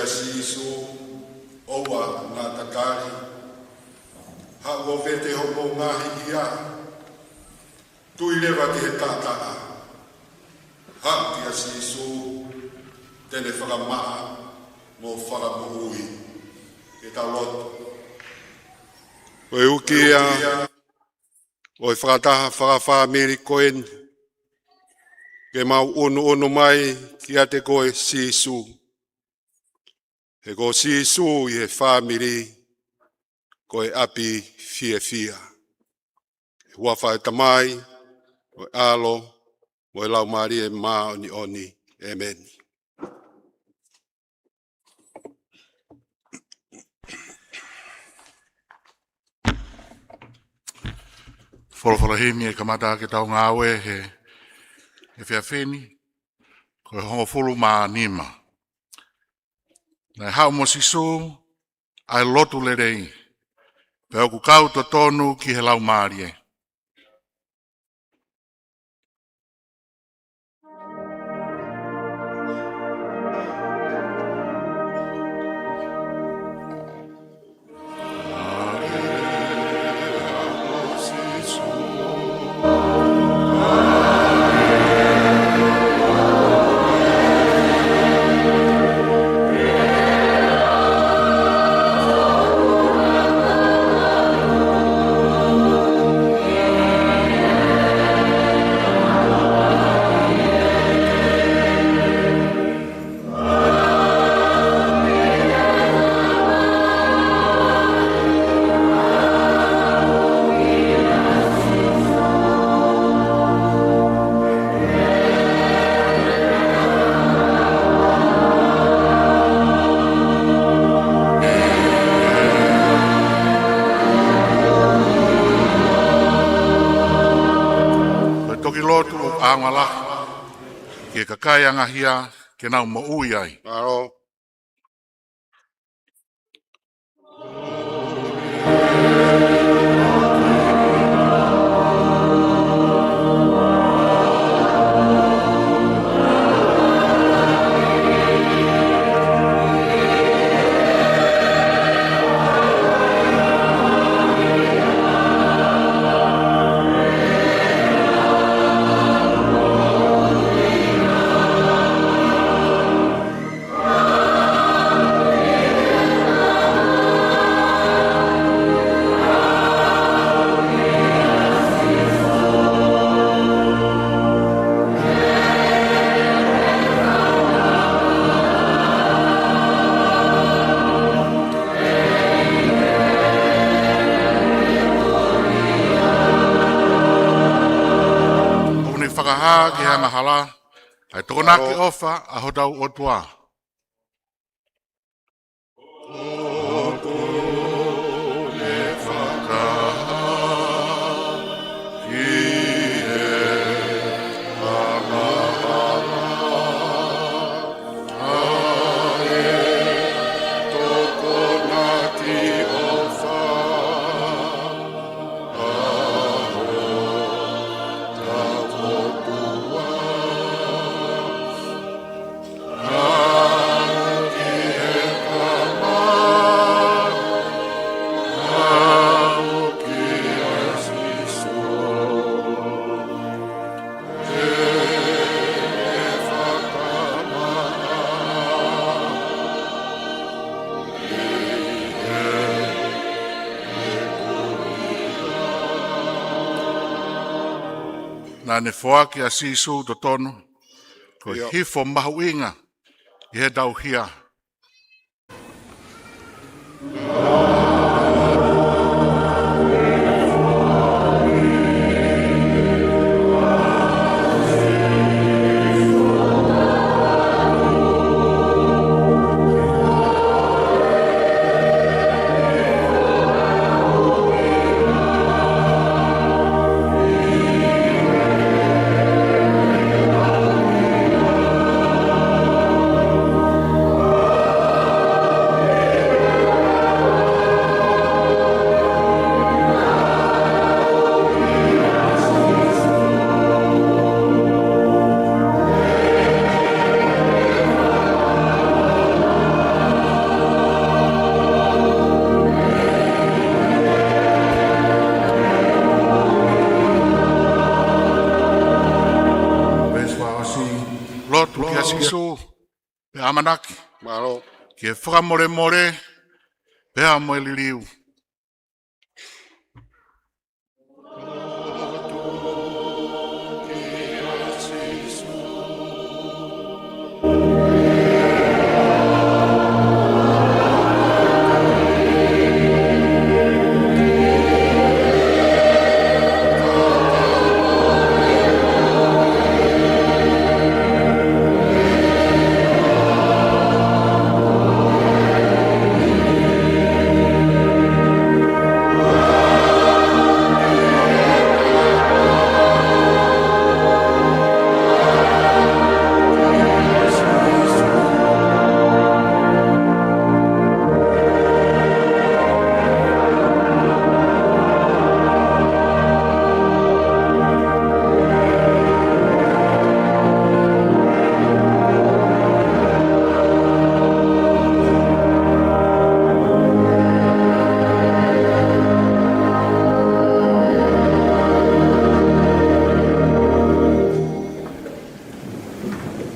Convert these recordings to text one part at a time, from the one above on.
si isu oua ngā takari. Ha ua vete hopo ngahi ia. Tui lewa ki he tātaa. Ha ki a si isu tene whakamaa mo whakamuhui. Ke tau loto. Oe uki a oe whakataha whakawhamiri koen. Ke mau unu mai ki a te koe si isu. He ko si isu i he whamiri koe api fia. Hua whae tamai, oe alo, oe lau maari e maa oni. Amen. Wholawhalahini e kamata ke tau ngāwe he whiawheni, koe hongo fulu mā nima. Nei hao mo sisu, ai lotu le rei, pe oku kau to tonu ki he lau maari e. Ke kakai angahia ke nau mo ui ai. Aro. Ki hanga hala, ai tōna ki ofa a hodau o tua. Nā ne whoaki a sisu to tonu, ko hifo mahu inga i he tau hia. lotu ki asiso pe amanaki Malo. ki whakamore pe a moe liliu.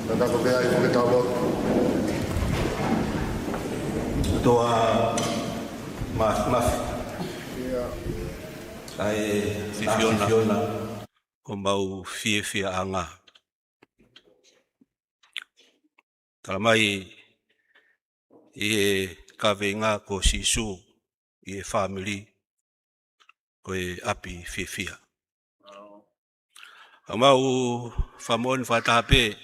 Tanda ko kaya yung kitawag. Toa mas ai Fiona o mau fia anga talamai e kavenga ko sisu e family ko e api fia amau famon fatape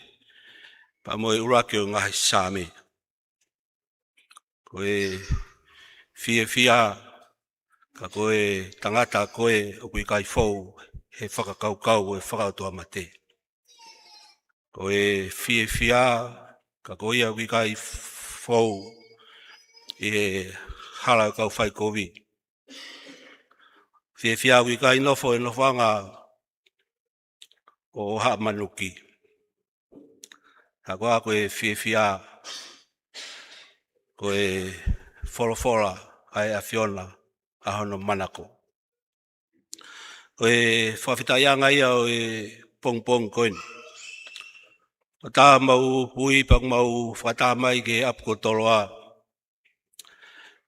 pamoi urakio ngai same ko e fia ka koe tangata koe o kui kai fou he whakakaukau e whakautua mate. Koe fia ka koe a kui kai fou i he hala kau whai kovi. Fia kui kai nofo e nofanga o ha manuki. Ka koa koe fia koe fora ai a Fiona ahono manako. Oe whawhitaianga ia o e pong koin. O tā mau hui pak mau whatamai ke apko toloa.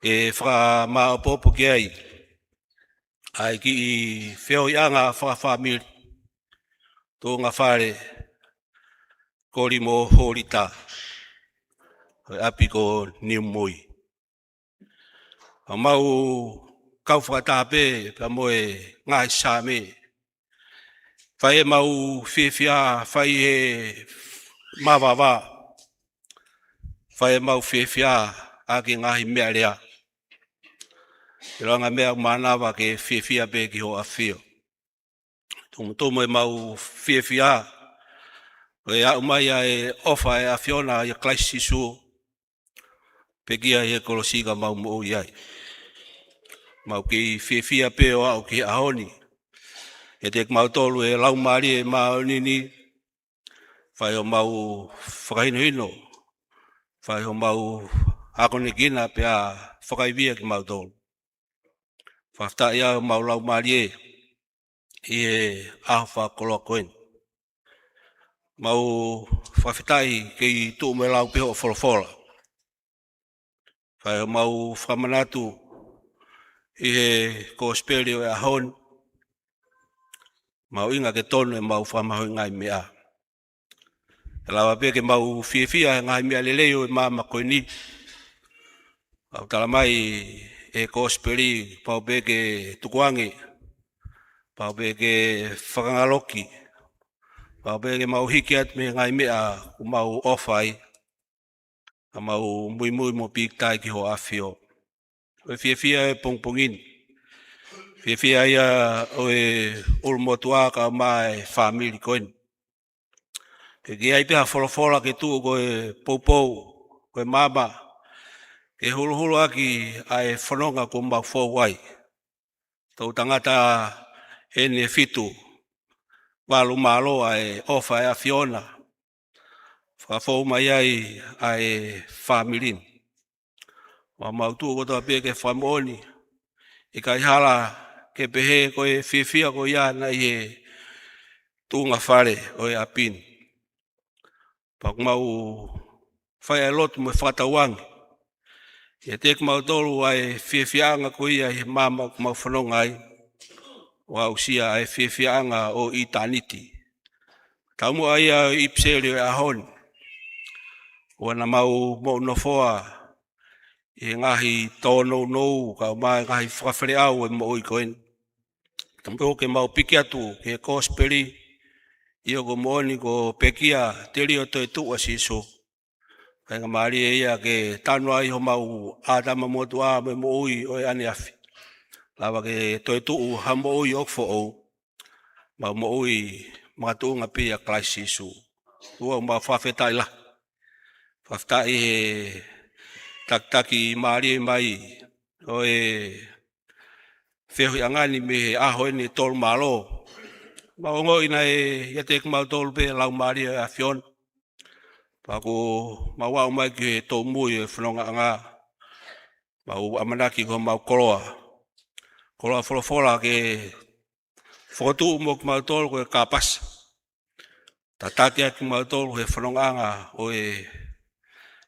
E wha maa popo ki ai. Ai ki i whio ianga whawhamil. Tō ngā whare kori mo horita. Oe api ko niu mui. O mau kau whakatape ka moe ngai same. Whai e mau fia whai e mawawa. Whai e mau fia ake ngahi mea rea. E ranga mea manawa ke fia pe ki ho a fio. Tomo e mau fia. E au mai e ofa e a Fiona e klaisi su. Pekia e kolosiga mau mo iai. Mau ki fia pe o au ki ahoni. E te mau tolu e lau mari e mau nini. Whai o mau whakainoino. Whai o mau akone kina pe a whakaivia ki mau tolu. Whafta ia mau lau mari e. I e ahwha koloa koen. Mau whawhitai ki tū me lau peho wholawhola. Whai o mau whamanatu. I he kōsperi o e ahon. Mau inga ke tonu e mau whamaho ngai mea. E lawa pe ke mau fia ngai mea leleo e mama koe ni. Au talamai e kōsperi pau pe ke tukuangi. Pau pe ke whakangaloki. Pau pe ke mau hiki at me ngai mea u mau ofai. A mau mui mo piktai ki ho afio. O fia e pongpongin. Fia ia o e ulmotua ka mai family koin. Ke ai pia folofola ke tu ko e poupou ko e mama. Ke hulu aki ai whanonga ko mau fōwai. Tau tangata ene fitu. Walu malo ai ofa e a Fiona. Whafou mai ai family. Wa mau tu ko to pe ke famoni. E kai hala ke pehe ko e fia ko ia na i e tunga whare o e apin. Pak mau whai e lotu me whatawangi. Ia tek mau tolu ai whiawhianga ko ia he mama mau whanonga ai. Wa usia ai whiawhianga o Itaniti. Taumu ai a ipsere a hon. Wana mau no foa e ngahi tono no ka mai ngahi whawhere au e mo i koen. Tampo ke mau piki atu ke kosperi ia ko moni ko pekia teri o toi tu asiso. Kainga maari e ia ke tanu ai ho mau adama motu a me mo ui o e ane afi. Lava ke toi tu ha mo ui ok fo o. Mau mo ui matu nga pia klaisisu. Ua mau whawhetai la. Whawhetai he taktaki maari e mai o e whehui angani me aho ni tol malo. Mau ngoi na e iatek mau tol pe lau maari e afion. Pako mau au mai ki tō mui e whanonga anga. Mau amanaki ko mau koloa. Koloa wholofola ke whokotu mo ki mau tol ko e kāpasa. Tataki aki mau tol ko e whanonga anga o e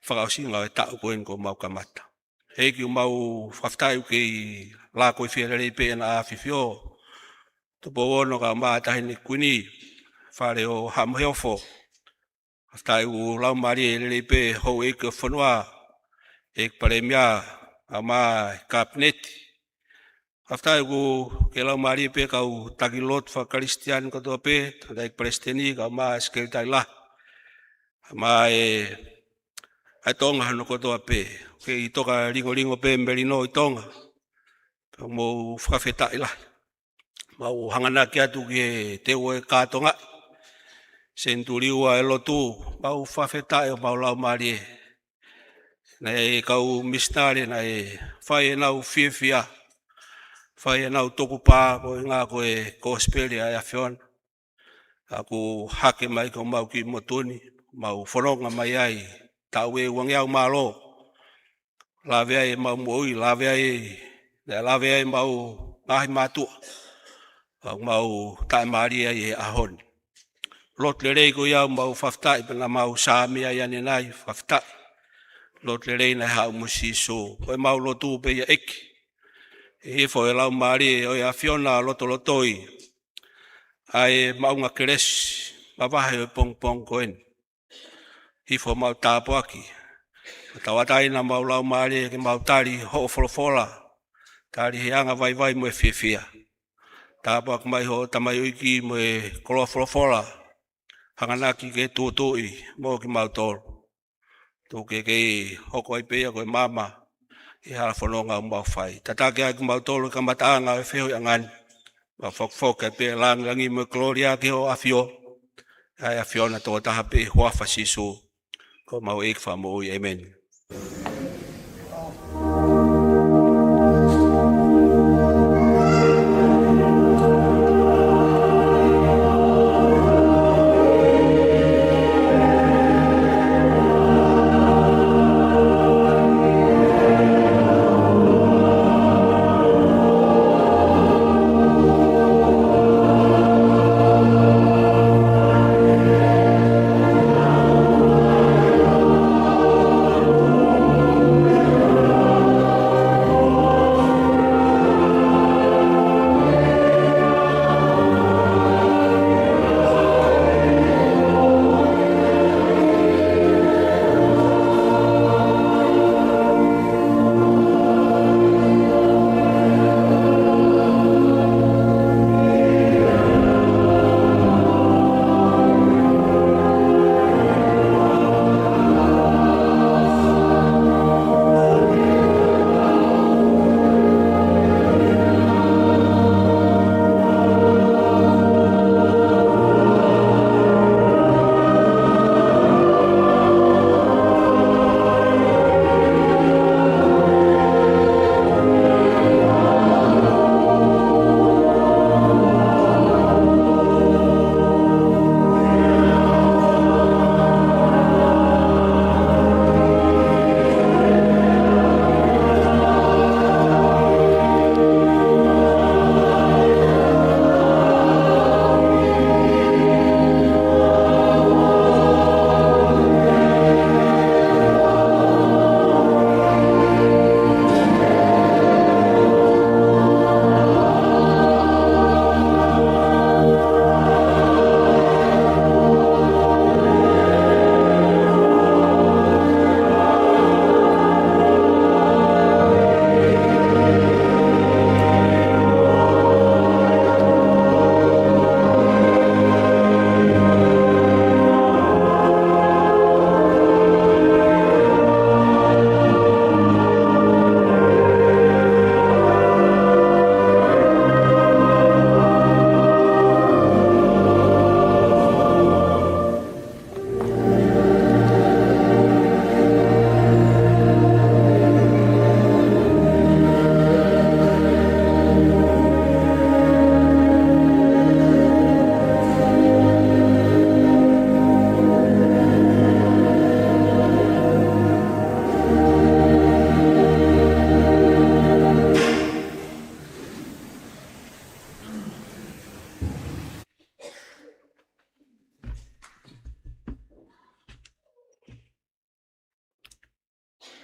whakausinga e tau koen ko mau kamata. Hei ki mau whaftai uke i la koe whiarere pe na a whiwhio. Tupo ono ka maa tahini kuni. Whare o hamuheofo. Aftai u lau mari e lele pe hou e ke whanua e pare mea a maa kapneti. Aftai u ke lau mari pe kau takilot wha Kristian kotoa pe, tanda e presteni ka maa skelitai la. Maa e tonga hano kotoa pe, ke i toka ringo pe merino i tonga. Mo whakawhetai la. Mau hangana ki atu ke te ue kātonga. Senturiua e lotu, mau whawhetai o mau lau mari e. Nei kau misnare na e whai e nau whiawhia. Whai e nau toku pā ko e ngā ko e kosperi a awhion. Aku hake mai ko mau ki motuni, mau whanonga mai ai. Tau e wangiau malo. Lawe ai mau moui, lawe ai mau ngahi matua. Mau tai mari ai e ahon. Lot le rei ko iau mau whaftai pena mau sāmia iane nai whaftai. Lot le rei nai hau musiso. Koe mau lotu pe ia eki. E fo e lau maari o ia whiona lotoi. Ai mau ngā keresi. Mawahe o pong koen. Hifo mau tāpuaki. Tawatai na mau lau maari ke mau tari ho wholofola. Tari heanga vai mo e whiawhia. Tāpuak mai ho tamai uiki mo e koloa wholofola. Hanganaki ke tūtui mō ki mau tōru. Tō ke hoko ai pēia koe mama i hala whanonga o mau whai. Tatake ai ki mau tōru ka mataanga e whehoi angani. Ma whokfoka e pēia langi mo gloria ki ho awhio. Ai awhiona tō taha pē huafa sisu. Ko mau eik wha mōi. Amen.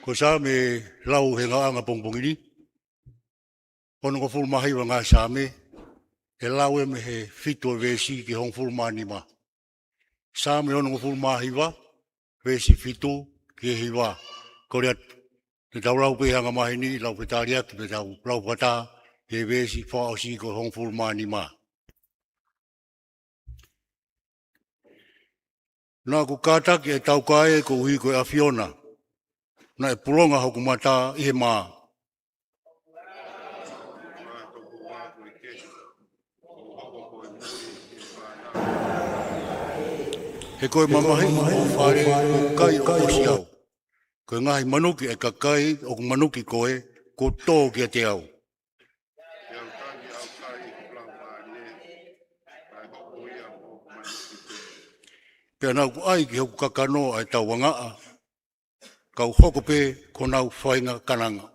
Ko sa me lau he ngā anga pongpongini. Ono ko fulmahi wa ngā sa me. E lau e me he fito e vesi ki hong fulmani ma. Sa me ono ko fulmahi wa. Vesi fito ki he wa. Kore atu. Te tau lau pe hanga mahi ni, lau pe tāri atu, te tau lau pata. He vesi wha o si ko hong fulmani ma. Nā ko kātaki e tau kae ko hui ko e awhiona. Nā e pulonga hoku mata i he mā. He koe mamahi o whare o kai o osi au. Koe ngahi manuki e kakai o ku manuki koe ko tō ki a te au. Pea nau ku ai ki hoku kakano ai tau wangaa. Kau hoko pe ko nau whainga kananga.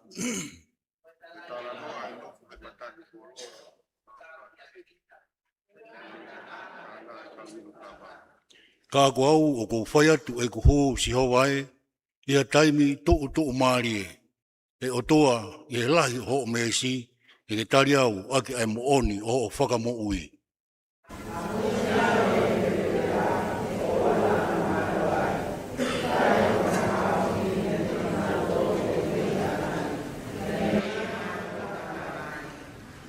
Ka ko au o ko whai atu e ku hō si hawae. Ia taimi tō maari e. E o toa i he lahi ho me si. E ke tari au ake ai mo oni o whaka mo ui.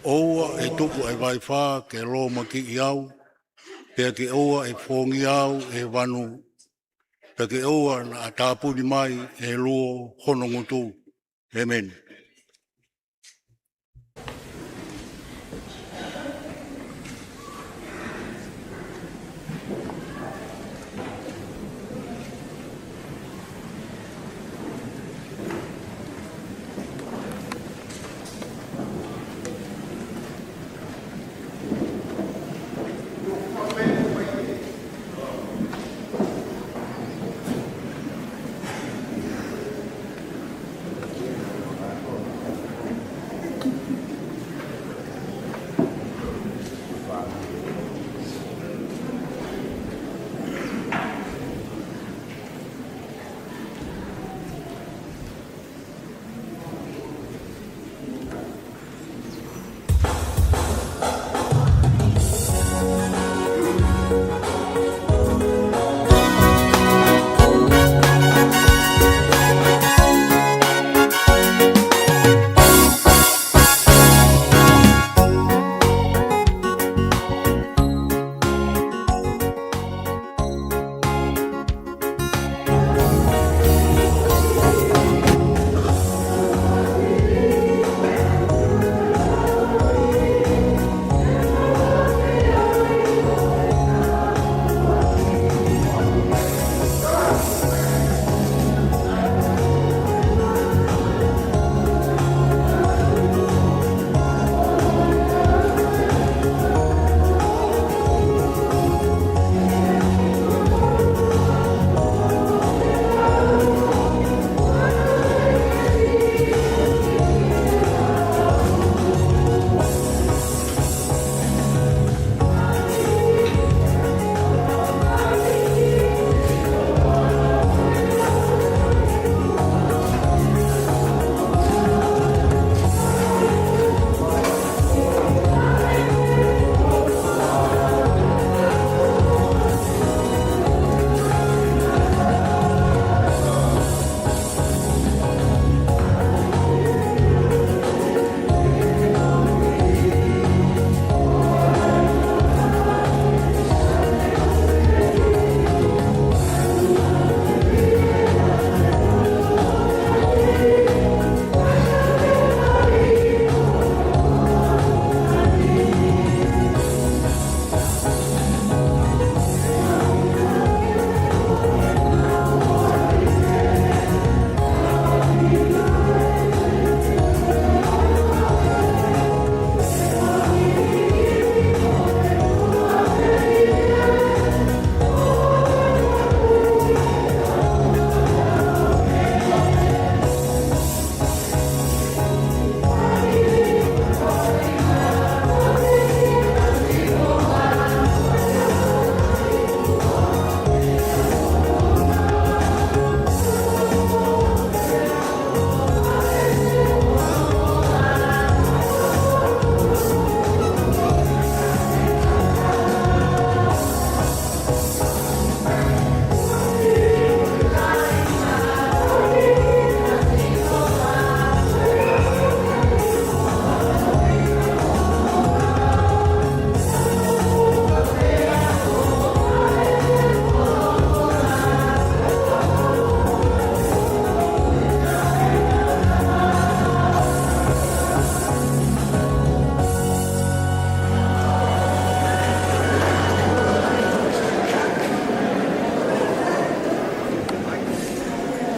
Oua e tuku e vai wha ke lo maki i au. Pea ke oua e whongi au e wanu. Pea ke oua na tāpuni mai e luo hono ngutu. Amen.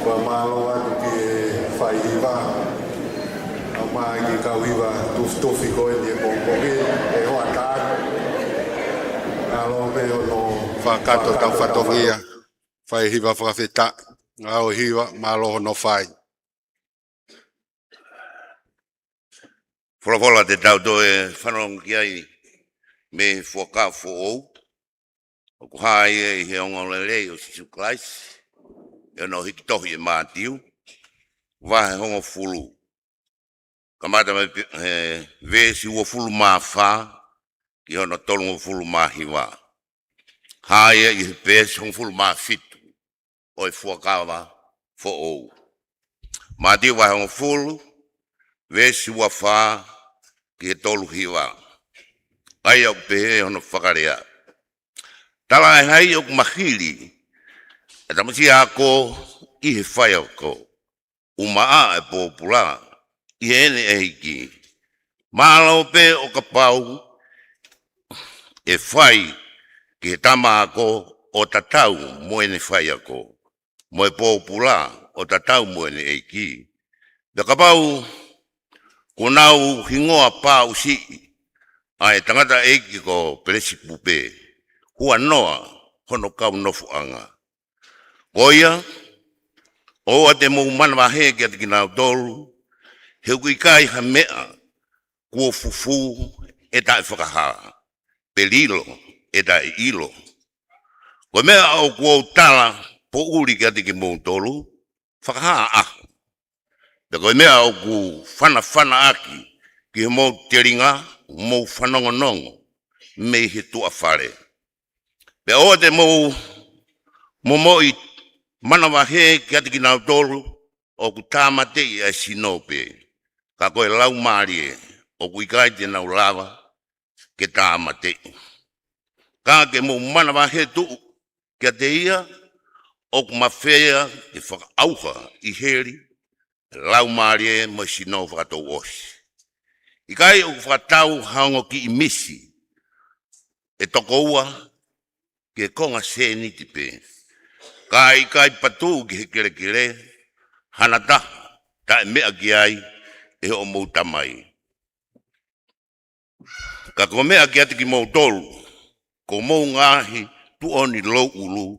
Wa malo atu ki whai hiwa. Au mai ki kau hiwa tufi koe ni e pongpongi e hoa tāru. Alo me o no whakato tau whatongia. Whai hiwa whakawheta. Au hiwa malo no whai. Wholawola te tau to e whanong ki ai me whaka whoou. O ku hae e he ongolele o Sisu Christ. E no hikitohi e mātiu. Wahe hongo fulu. Kamata me vesi ua fulu mā whā. Ki hono tolungo fulu mā hiwa. Hae e he pēsi hongo fulu mā fitu. O e whakawa whoou. Mātiu wahe hongo fulu. Vesi ua whā. Ki e tolu hiwa. Ai au pehe hono whakarea. Tala e hai o kumahiri. E tamasi ako i he whai ako. Umaa e pōpula. I ene e hiki. Mālo pe o ka pau. E whai ki he tama ako o tatau mo ene whai ako. Mo e pōpula o tatau mo ene e hiki. Te ka pau kunau hingoa pā usi. Ai tangata eiki ko peresi pupe. Hua noa hono kau nofu anga. Koia, o te mou mana wahe ki ati ki nao tolu. Heu kui kai ha mea. Kua fufu e tae whakaha. Pelilo e tae ilo. Koe mea au kua utala po uri ki ati ki mou tolu. Whakaha ahu. Te koe mea au ku whana aki. Ki he mou teringa, mou whanongonongo. Me he tua whare. Pe o te mou i mana wahe ki ati ki nao tolu. O ku tāmate i a sinope. Ka koe lau marie. O ku ikai te nau lava. Ke tāmate. Ka ke mou mana wahe tu. Ki ate ia. O ku mawhea ke whakaauha i heri. Lau marie mo sino whakatou osi. Ikai o whakatau haongo ki i misi. E toko ua. Ke konga sēni tipe. Kai patu ki he kere. Hana taha. Ta e mea ki ai. E o mou tamai. Ka ko mea ki ati ki mou tolu. Ko mou ngahi. Tu oni lou ulu.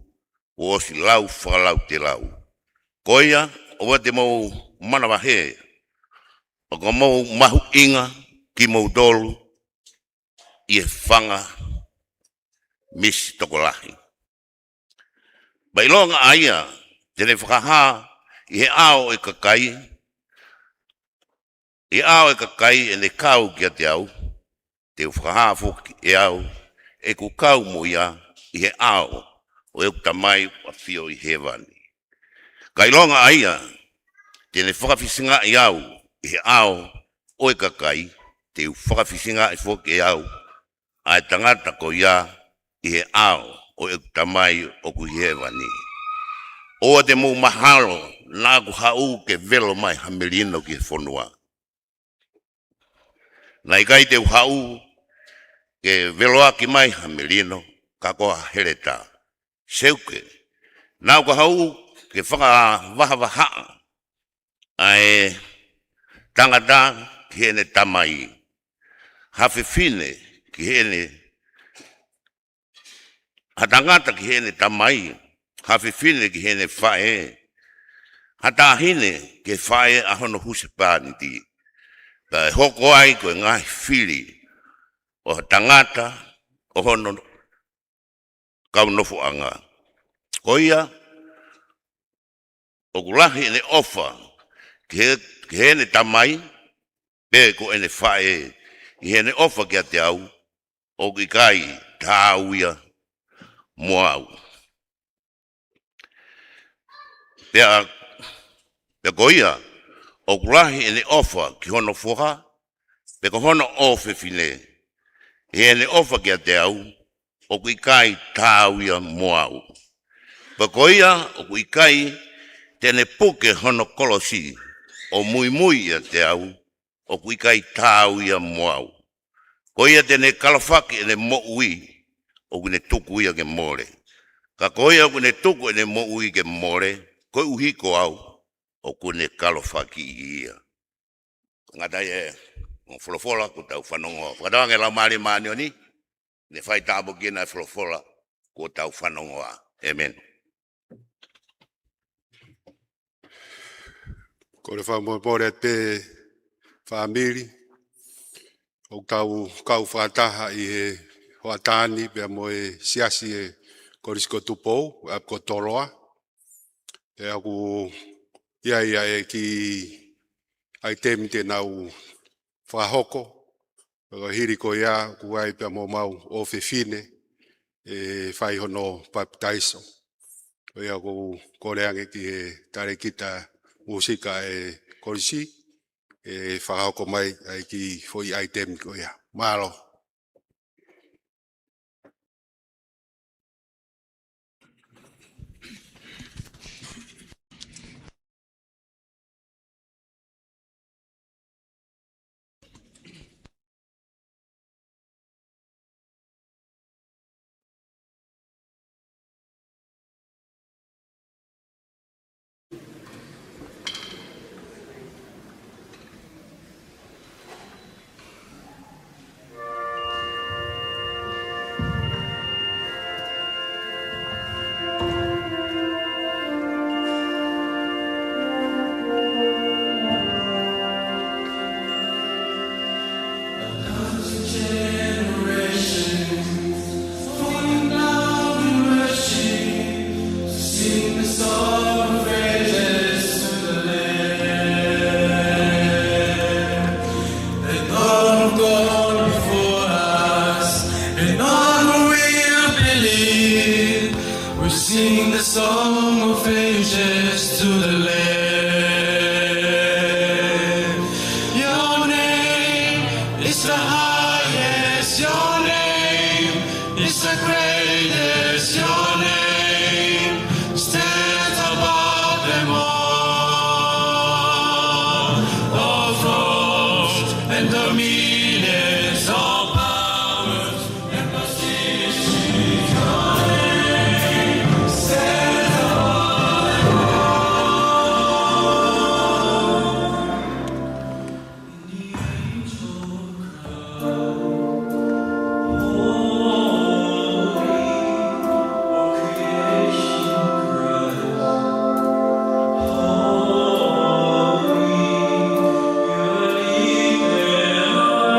O osi lau whakalau te lau. Koia. O te mou mana wahe. O ko mou mahu inga. Ki mou tolu. I e whanga. Misi toko lahi. Bailonga aia, tene whakaha, i he ao e kakai. I ao e kakai e ne kau ki a te au. Te whakaha fuki e au. E ku kau mo ia, i he ao. O e kutamai a whio i hewani. Kailonga aia, tene whakawhisinga i au. I he ao, o e kakai. Te whakawhisinga i fuki e au. Ai tangata ko ia. I he ao o e tamai o ku hewani. O te mou mahalo nā ku hau ke velo mai hamelino ki he whonua. Nai kai te hau ke velo aki mai hamelino ka koha hereta. Seuke. Nā ku hau ke whaka waha. Ai tangata ki hene tamai. Hawhiwhine ki hene hatangata ki hene tamai, hawhiwhine ki hene whae. Hatahine ke whae ahono huse pāniti. Ka hoko ai koe ngai whiri. O tangata, o hono kaunofu anga. Koia, o kulahi ene ofa, ki hene tamai, pe ko ene whae, ki hene ofa ki a te au, o ki kai tāuia, moau. Pea koia, o kurahi ene ofa ki hono whoha, pe ko hono ofe fine. E ene ofa ki a te au, o kui kai tāuia moau. Pe koia, o kui kai tene puke hono kolosi, o mui a te au, o kui kai tāuia moau. Koia tene kalawhaki ene mo ui, o kune tuku ia ke more. Ka koia kune tuku ene mo ui ke more, Koe uhiko au, o kune kalofaki ia. Ngata e, o folofola ko tau whanongo. Whakatawang e lau maari maani oni, ne whai tāpo kina e folofola ko tau whanongo a. Amen. Ko le whamoepore te whamiri, o kau whataha i he hoatani, pia mo e siasi e korisko tupou, ap ko toroa. E aku ia e ki ai temi te nau whahoko, o hiri ko ia, ku ai pia mo mau o whiwhine, e whai hono baptaiso. O ia ku koreange ki he tare kita musika e korisi, e whahoko mai ai ki foi ai temi ko ia. Malo. Sing the song of ages to the Lamb. Your name is the highest, your name is the greatest, your name stands above them all. All thrones and dominions, all powers and positions, your name stands above them all. In the angel crowd, holy, all creation cries, holy, you lead them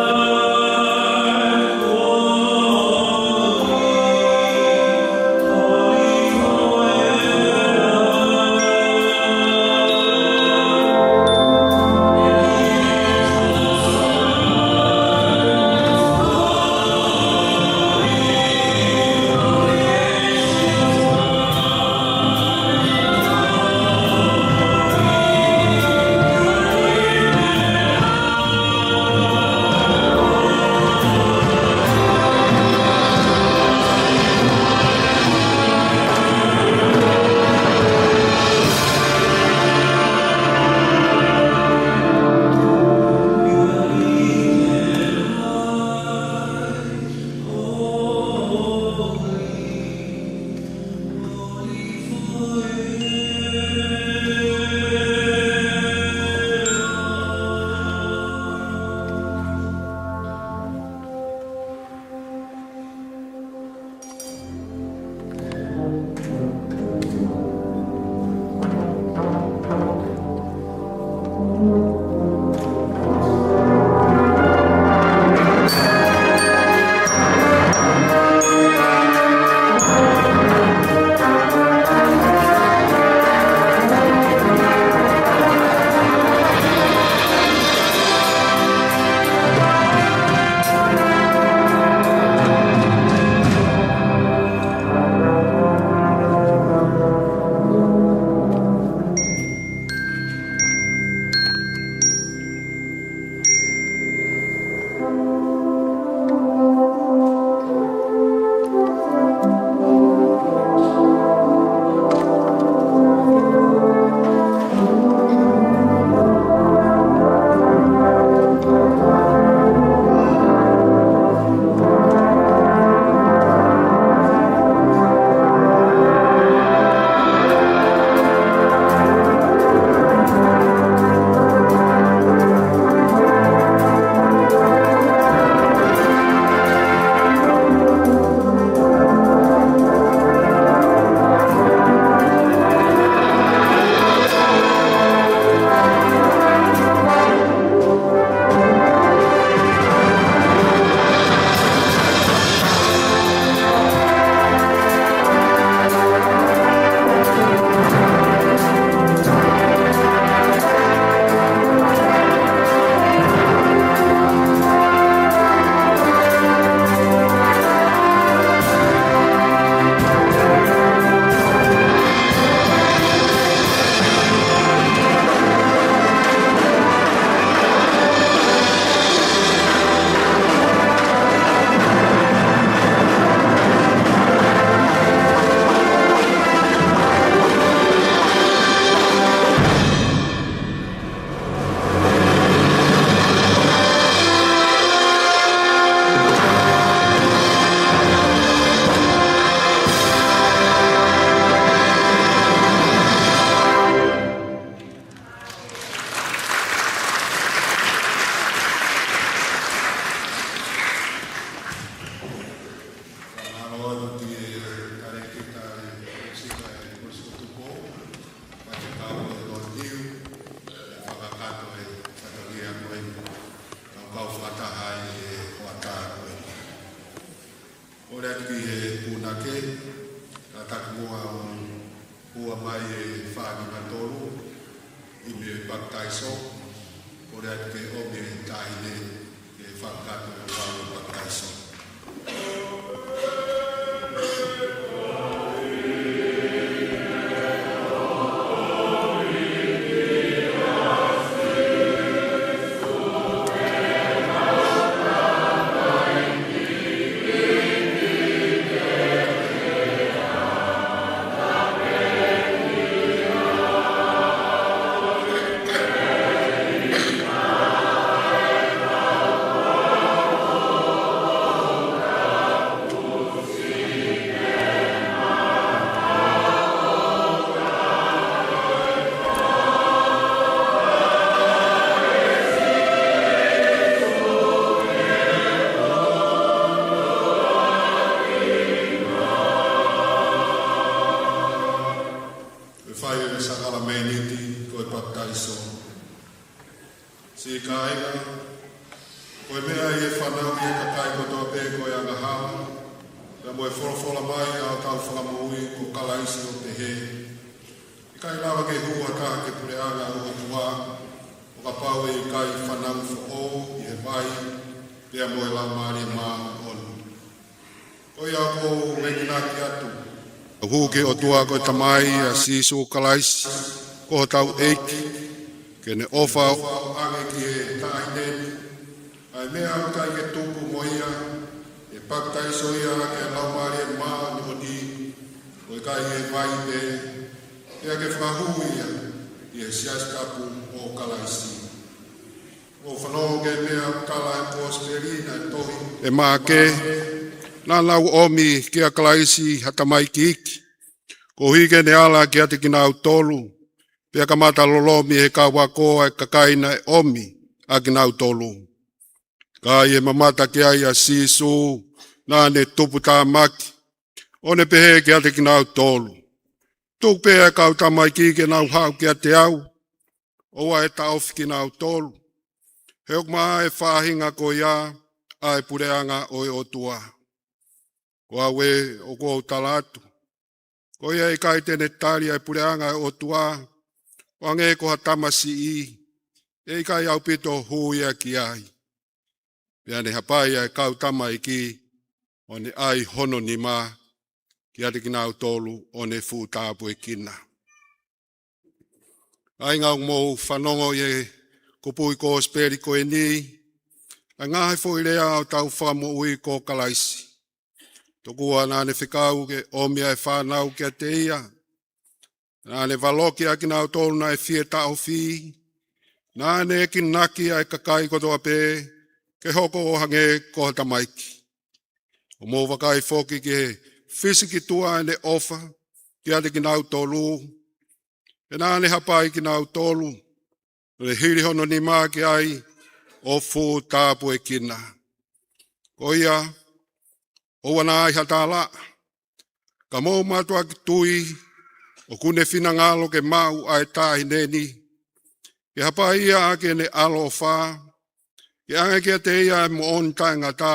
baptaiso, o rea te o me taine e whakato o wālo baptaiso. Si kainga, koe mea i e whanau i e kakai kotoa pē koe anga hala, na moe wholofola mai a tau whakamui ko kalaisi o te he. I kai lawa ke hua tā ke pure anga o tua, o ka pau e i kai whanau wha o i he vai, pēa moe la maari maa onu. Koe a ko renginaki atu. Huke o tua koe tamai a sisu kalaisi, ko tau eiki, kene ofa o ange ki e tāhineni, ai mea au kai ke tupu moia, e paktaiso ia ke laumari e maa ni o kai e vai pe, ea ke whahu ia, i e siaskapu o kalaisi. O whanau ke mea au kala e posperina e tohi, e maa ke, nā lau omi ki a kalaisi hatamai ki iki, ko hike ne ala ki ate ki nau tolu, pia ka mata lolomi he ka wakoa e kakaina e omi a ki nau tolu. Ka e mamata ki ai a sisu, nā ne tupu tā maki, o ne pehe ki ate ki nau tolu. Tuk pēa kau tamai ki ke nau hau ki ate au, oa e ta ofi ki nau tolu. Heok maa e whahinga ko ia, a e pureanga o e otua. Ko awe o ko talatu. Ko ia e kai tene tari a e pureanga e otua, wange ko hatamasi i, e kai au pito huia ki ai. Pea ne hapai ai kau tamai ki, o ne ai hono ni ma, ki ate ki nau tolu, o ne fu tāpu e kina. Ai ngau mou whanongo e kupui ko speri ko e ni, a ngahe fo i rea au tau whamo ui ko kalaisi. Tokua nāne whikau ke omia e whanau ki a te ia, nāne waloki a ki nau tolu na e fie tau whi, nāne e ki naki a e kakai kotoa pē, ke hoko o hange koha tamaiki. O mō wakai whoki ke fisiki tua ene ofa, ki ate ki nau tolu, e nāne hapai ki nau tolu, le hiri hono ni mā ki ai, o fu tāpu e kina. Ko ia, o wana ai hatala, ka mō matua ki tui, o kune whina ngalo ke mau ai tāhi neni, ke hapa ia ake ne alo whā, ke anga kia te ia e mo on tainga tā,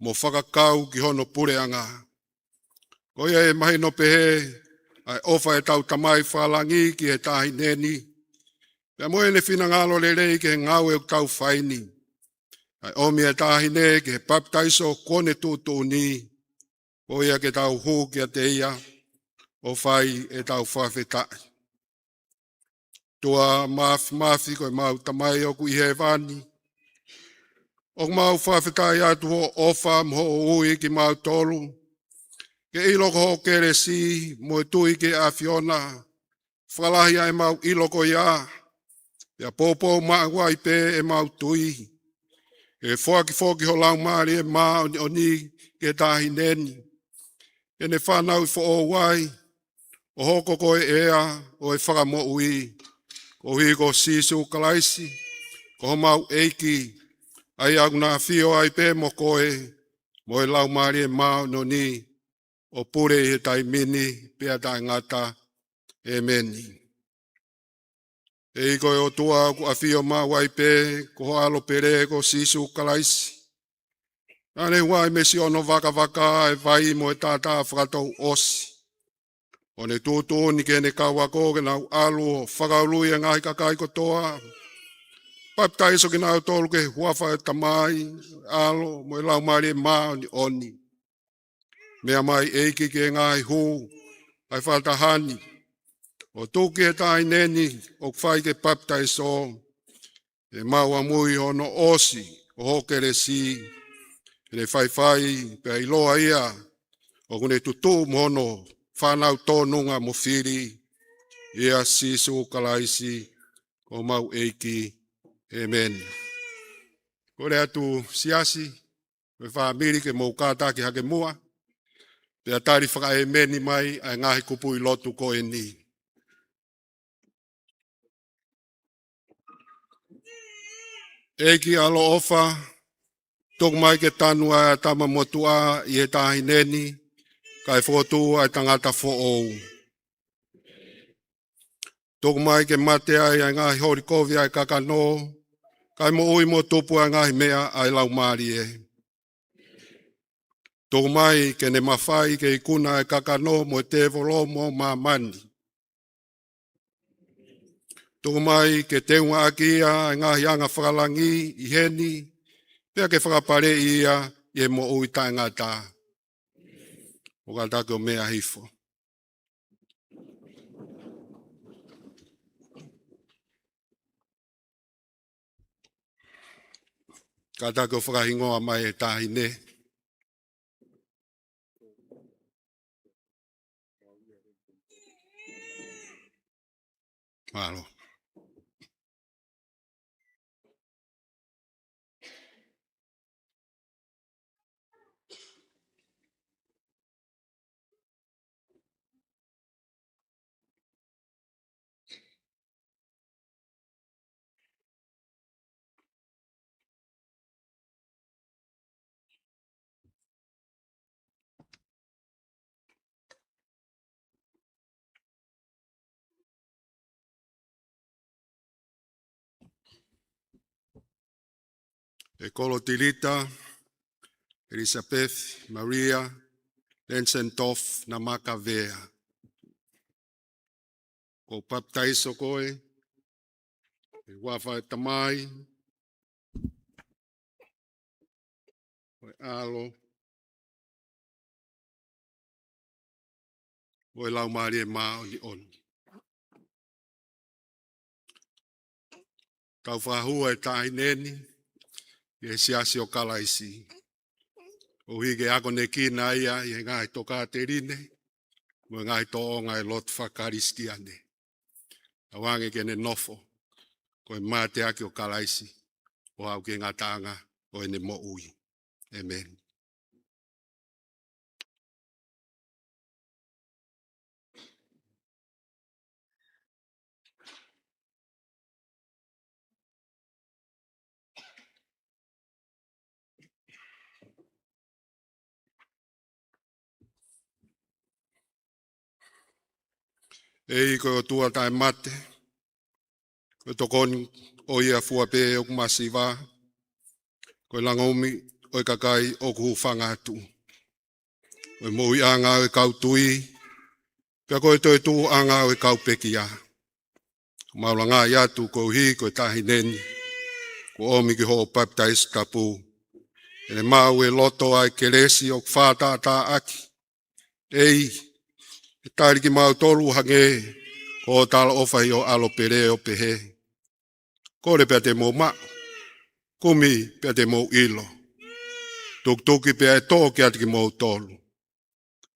mo whakakau ki hono pureanga. Ko ia e mahi no pehe, ai ofa e tau tamai whalangi ki he tāhi neni, pia moe ne whina ngalo le rei ke ngau e tau whaini, ai omi e tāhi ne ke baptaiso kone tūtū ni, ko ia ke tau hū kia te ia, o whai e tau whawhetai. Tua mafi koe mau tamai o ku ihe vani. O mau whawhetai atu ho ofa mho ui ki mau tolu. Ke iloko ho kere si mo tui ke a Fiona. Whalahi ai mau iloko ia. Ia popo maa wai pe e mau tui. E whoaki ho lau maari e maa o ni ke tahi neni. E ne whanau fo o wai. O hoko koe ea o e whakamo ui, ko hui ko sisu kalaisi, ko mau eiki, ai au nā whio ai pē mo koe, mo e lau maari e mau no ni, o pure i he tai mini, pēa tai ngata, e meni. E koe o tua ku a whio mau ai pē, ko alo pere ko sisu kalaisi. Ane wai mesi ono waka e vai mo e tātā whakatou osi. O ne tūtō ni ke ne kawa ko ke nau alu whakaului e ngai kakai kotoa. Baptaiso ki nau tolu ke huafa e tamai, alo, mo e lau maari e maa ni oni. Mea mai eiki ke ngai hu, ai whaltahani. O tūki e tai neni, o kwhai ke baptaiso, e maua mui ono osi, o hokere si, e ne whai pe iloa ia, o kune tutu mono, whanau tōnunga mo whiri, ia sisu kalaisi, o mau eiki, amen. Kore atu siasi, me whaamiri ke mou kātaki hake mua, te atari whaka e meni mai, ai ngahi kupu i lotu ko e ni. Eiki alo ofa, tok mai ke tanu ai atama motua i e tahi neni, kai whotu ai tangata whoou. Tok mai ke mate ai ngahi horikovi ai kakano, kai mo ui mo tupu ai ngahi mea ai lau maari e. Tok mai ke ne mawhai ke ikuna ai kakano mo te volo mo mamani. Tok mai ke te unga akia ai ngahi anga whakalangi i heni, pia ke whakapare ia i e mo ui tai ngata. O katako mea hifo. Katako whakahingoa mai e tahi ne. Malo. E kolo Tirita, Elisabeth, Maria, Lensentoff, Namaka Vea. Ko baptaiso koe, e wafa e tamai, o e alo, o e lau maari e mao ni oni. Kau whahua e tahi neni, e siasi o kalaisi. O hige ako ne kina ia, i ngai toka te rine, mo ngai to o ngai lot whakaristiane. Awange ke ne nofo, ko e mate aki o kalaisi, o au ke ngatanga, o e ne mo ui. Amen. Ei ko tua tai mate, ko tokon o ia fua pe o kumasiva, ko langomi o kakai o ku whangatu. O moi anga o kau tui, pia ko toi tu anga o kau pekia. Maulanga iatu ko hi ko tahi neni, ko omi ki ho baptise tapu. Ene mau e loto ai keresi o whata ta aki. Ei, e tairi ki mau tolu hange, ko o tala ofai o alo pere o pehe. Kore pia te mo ma, kumi pia te mo ilo. Tuktuki pia e tō ki ati ki mau tolu.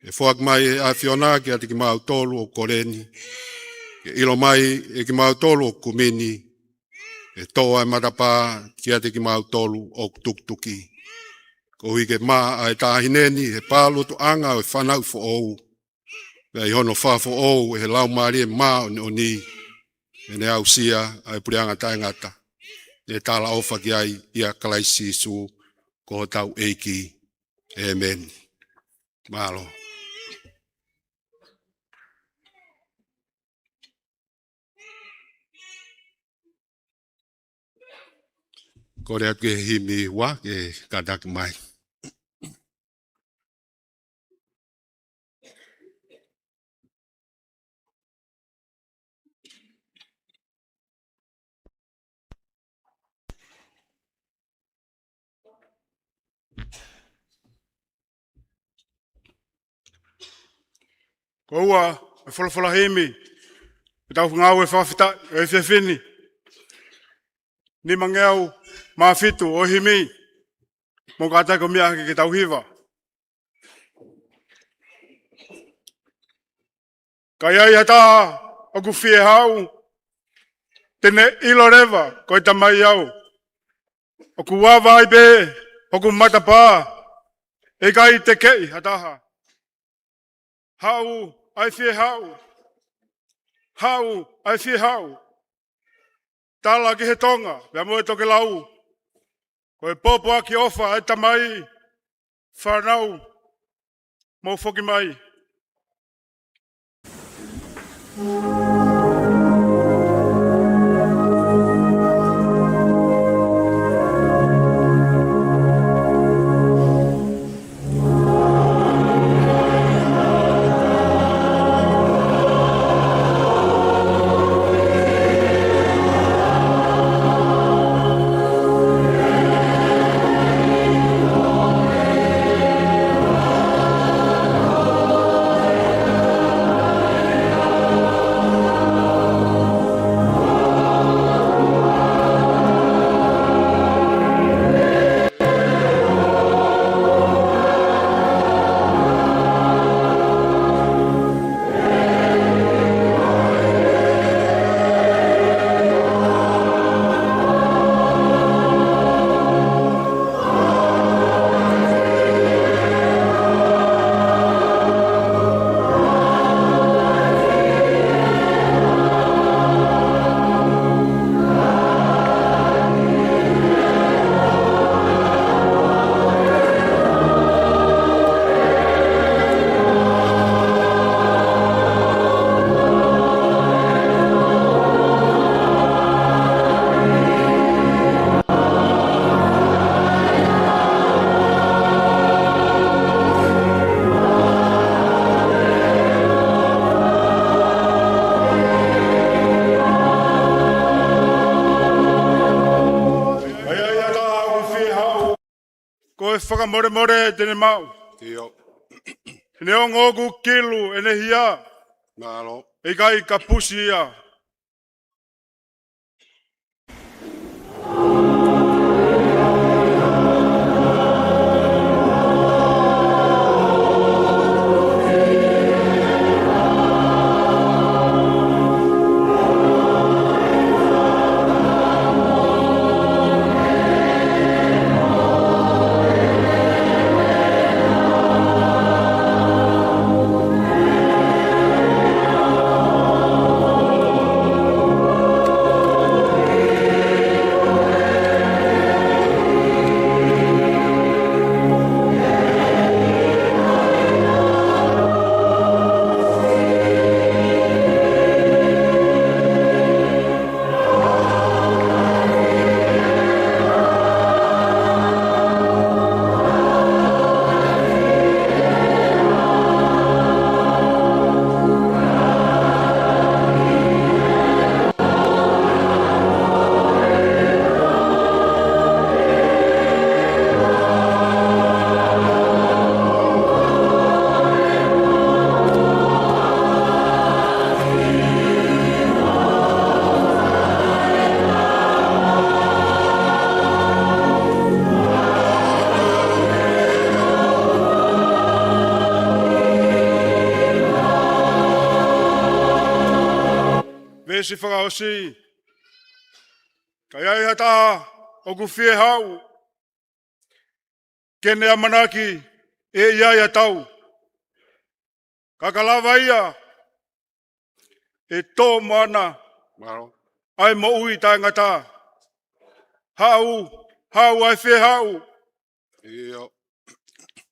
E whak mai e a whiona ki ati ki mau tolu o koreni. E ilo mai e ki mau tolu o kumini. E tō ai matapa ki ati ki mau tolu o tuktuki. Ko hui ke maa ai tāhineni he pālo tu anga o whanau fo ou. Pea i hono whafo ou e he lau maari e maa o ni. E ne au sia ai purianga taingata. E tala ofa ki ai ia kalaisi su ko tau eiki. Amen. Malo. Kore ake himi wa ke kadak mai. Ko ua, e wholofola heimi. E tau ngau e whawhita, e whiwhini. Ni mangeau, maa fitu, o himi. Mo kātai ko mia ke tau hiva. Kai ai hataha, o ku fie hau. Tene ilo rewa, ko i tamai au. O ku wawa ai be, o ku matapā. E kai te kei hataha. Hau, ai fie hau. Hau, ai fie hau. Tala ki he tonga, pia mo e toke lau. Ko e popo aki ofa e tamai. Whanau, mo foki mai. Whakamore more tene mau. Tio. Ne o ngogu kilu ene hia. Nalo. E kai ka pusi ia. Vesi whakaosi. Kai ai hata o ku fie hau. Kene amanaki e iai atau. Kakalawa ia. E tō mana. Nalo. Ai mo ui tāngata. Hau, hau ai fie hau. Tio.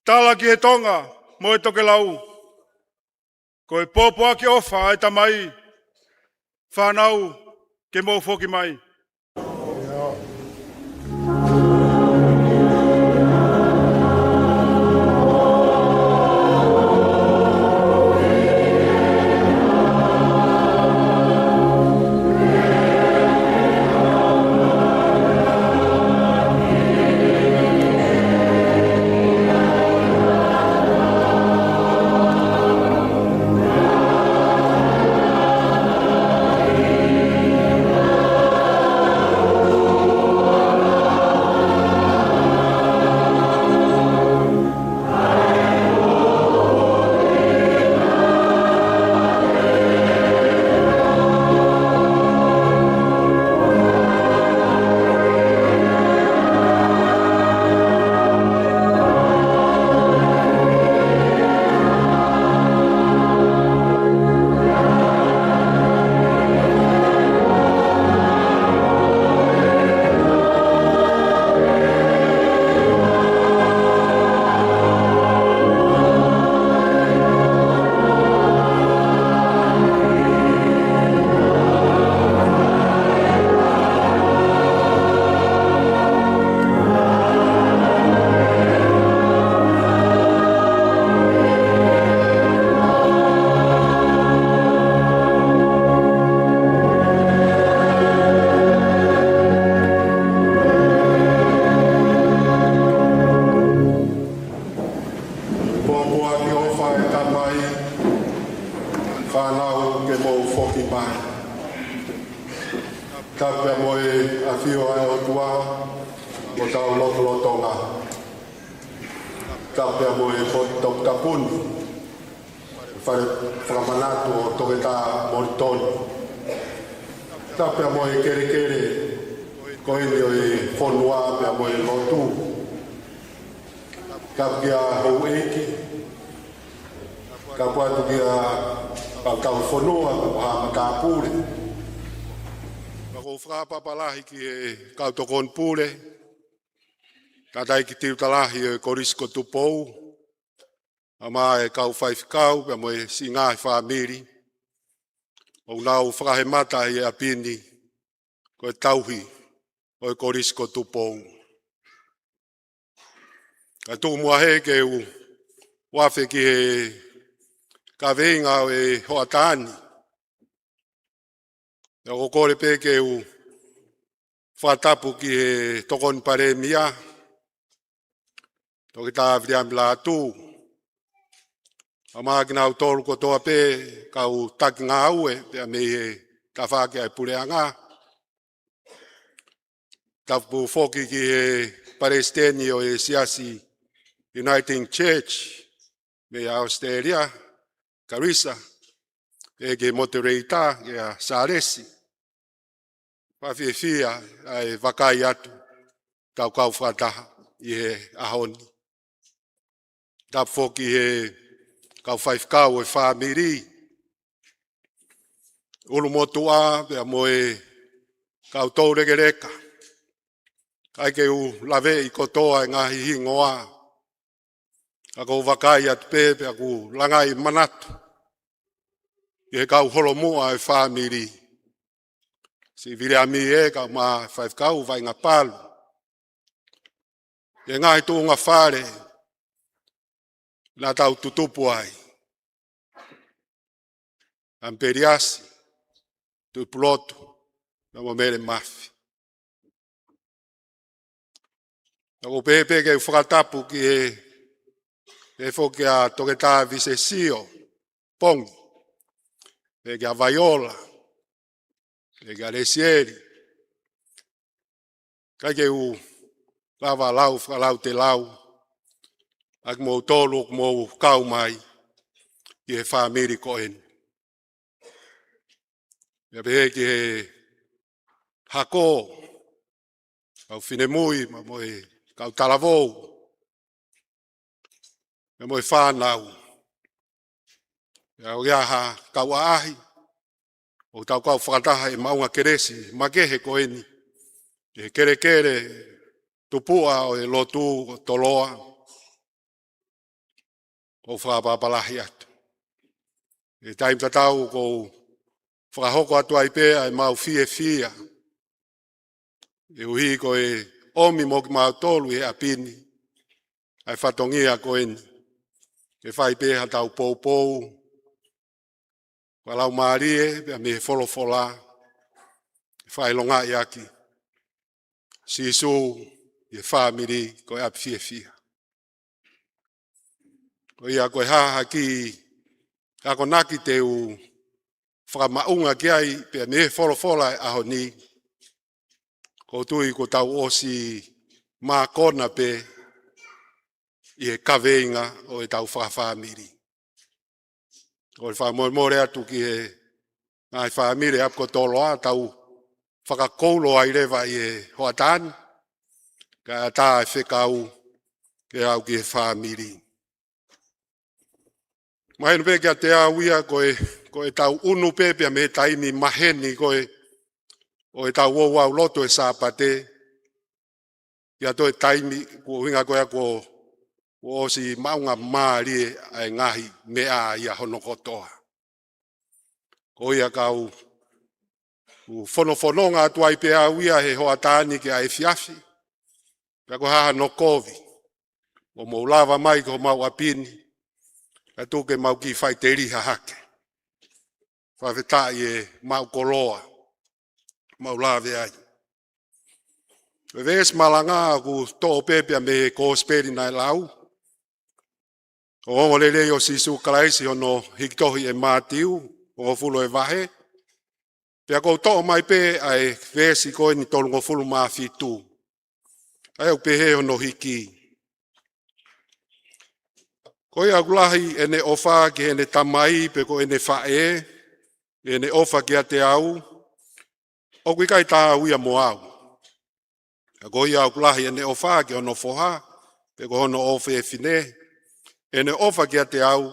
Tala ki he tonga, mo e toke lau. Ko e pōpō aki ofa ai tamai. Whanau, ke mo foki mai. Tapea mo e a fio ai o tua o tau lotonga. Tapea mo e tok tapun. Whakamanato o toketa moritoni. Tapea mo e kere ko ele o e whonua pea mo e lotu. Tapea hou eiki. Kapua tukia kau whonua ko ha matapure. Ko whakapapalahi ki e kautokon pule. Tatai ki tiutalahi e korisko tupou. Ama e kau whaifikau, pia mo e singa e whamiri. O nau whakahemata i e apini. Ko e tauhi o e korisko tupou. Ka tuku mua he ke u wafe ki e kaweinga o e hoatani. E o kore pe ke u whatapu ki e tokon pare mia. Toki tā whiriam la atu. Ama kina u tolu ko toa pe ka u taki ngā ue. Pea me e ta whake ai pureanga. Tapu foki ki e Palestini o e siasi Uniting Church. Me a Australia. Karisa. E ke Motereita. E a Saresi. Whawhiwhia ai wakai atu. Tau kau whataha i he ahoni. Tapu foki he kau whaifkau e whamiri. Ulu motua pea mo e kau tau regereka. Kai ke u lawe i kotoa e ngahi hingoa. Ako wakai atu pe pea ku langai manatu. I he kau holomua e whamiri. Si vire ami e ka ma whaifkau vai ngā palu. E ngai tū ngā whare. Nā tau tutupu ai. Amperiasi. Tupulotu. Nā mo mere mafi. Nā ko pepe ke whakatapu ki e whoki a toketa visesio. Pongi. E ke a vaiola. E ka resieri. Kai ke u lava lau, whakalau te lau. Ak mo tolu, ak mo kau mai. I he whamiri ko eni. Ia pehe ki he hako. Kau whinemui, ma mo e kau talavou. Ma mo e whanau. Ia o iaha kau aahi. O tau kau whakataha e maunga keresi, makehe ko eni. E kere tupua o e lotu toloa. O whakapapalahi atu. E taim tatau ko whakahoko atu ai pēa e mau fia. E uhi ko e omi mo ki mau tolu e apini. Ai whatongia ko eni. E whai pēha tau pou. Walau maarie, pia me wholofola, whailonga i aki. Sisu, i whamiri, ko e api fia. Ko ia koe haha ki, ako naki te u whakamaunga ki ai, pia me wholofola e aho ni. Ko tui ko tau osi mā kona pe, i e kaweinga o e tau whakawhamiri. O le whamore atu ki he ngai whamire apko toloa tau whakakoulo ai rewa i e hoatani. Ka tā e whekau ke au ki he whamiri. Mahenu pe kia te auia ko e tau unu pepea me taimi maheni ko e tau wau loto e sāpate. Ia to e taimi ko hinga koe ako o si maunga maari ai ngahi mea ia hono kotoa. Ko ia kau whonofononga atu ai pea uia he hoatani ke ai fiafi. Pea ko haha no kovi. O mo lava mai ko mau apini. E tuke mau ki whaiteri hahake. Whawhetai e mau koloa. Mau lave ai. Ves malanga ku to pepea me ko speri nai lau. O ongo lele o sisu kalaisi ono hiktohi e mātiu, o fulo e wahe. Pea kou to'o mai pe ai vesi koe ni tolungo fulu maa fitu. Ai au pe he ono hiki. Koe au lahi ene ofa ki ene tamai pe ko ene fae, ene ofa ki a te au, o kui kai tā uia mo au. Koe au lahi ene ofa ki ono foha, pe ko ono ofe e fine, ene ofa ki a te au,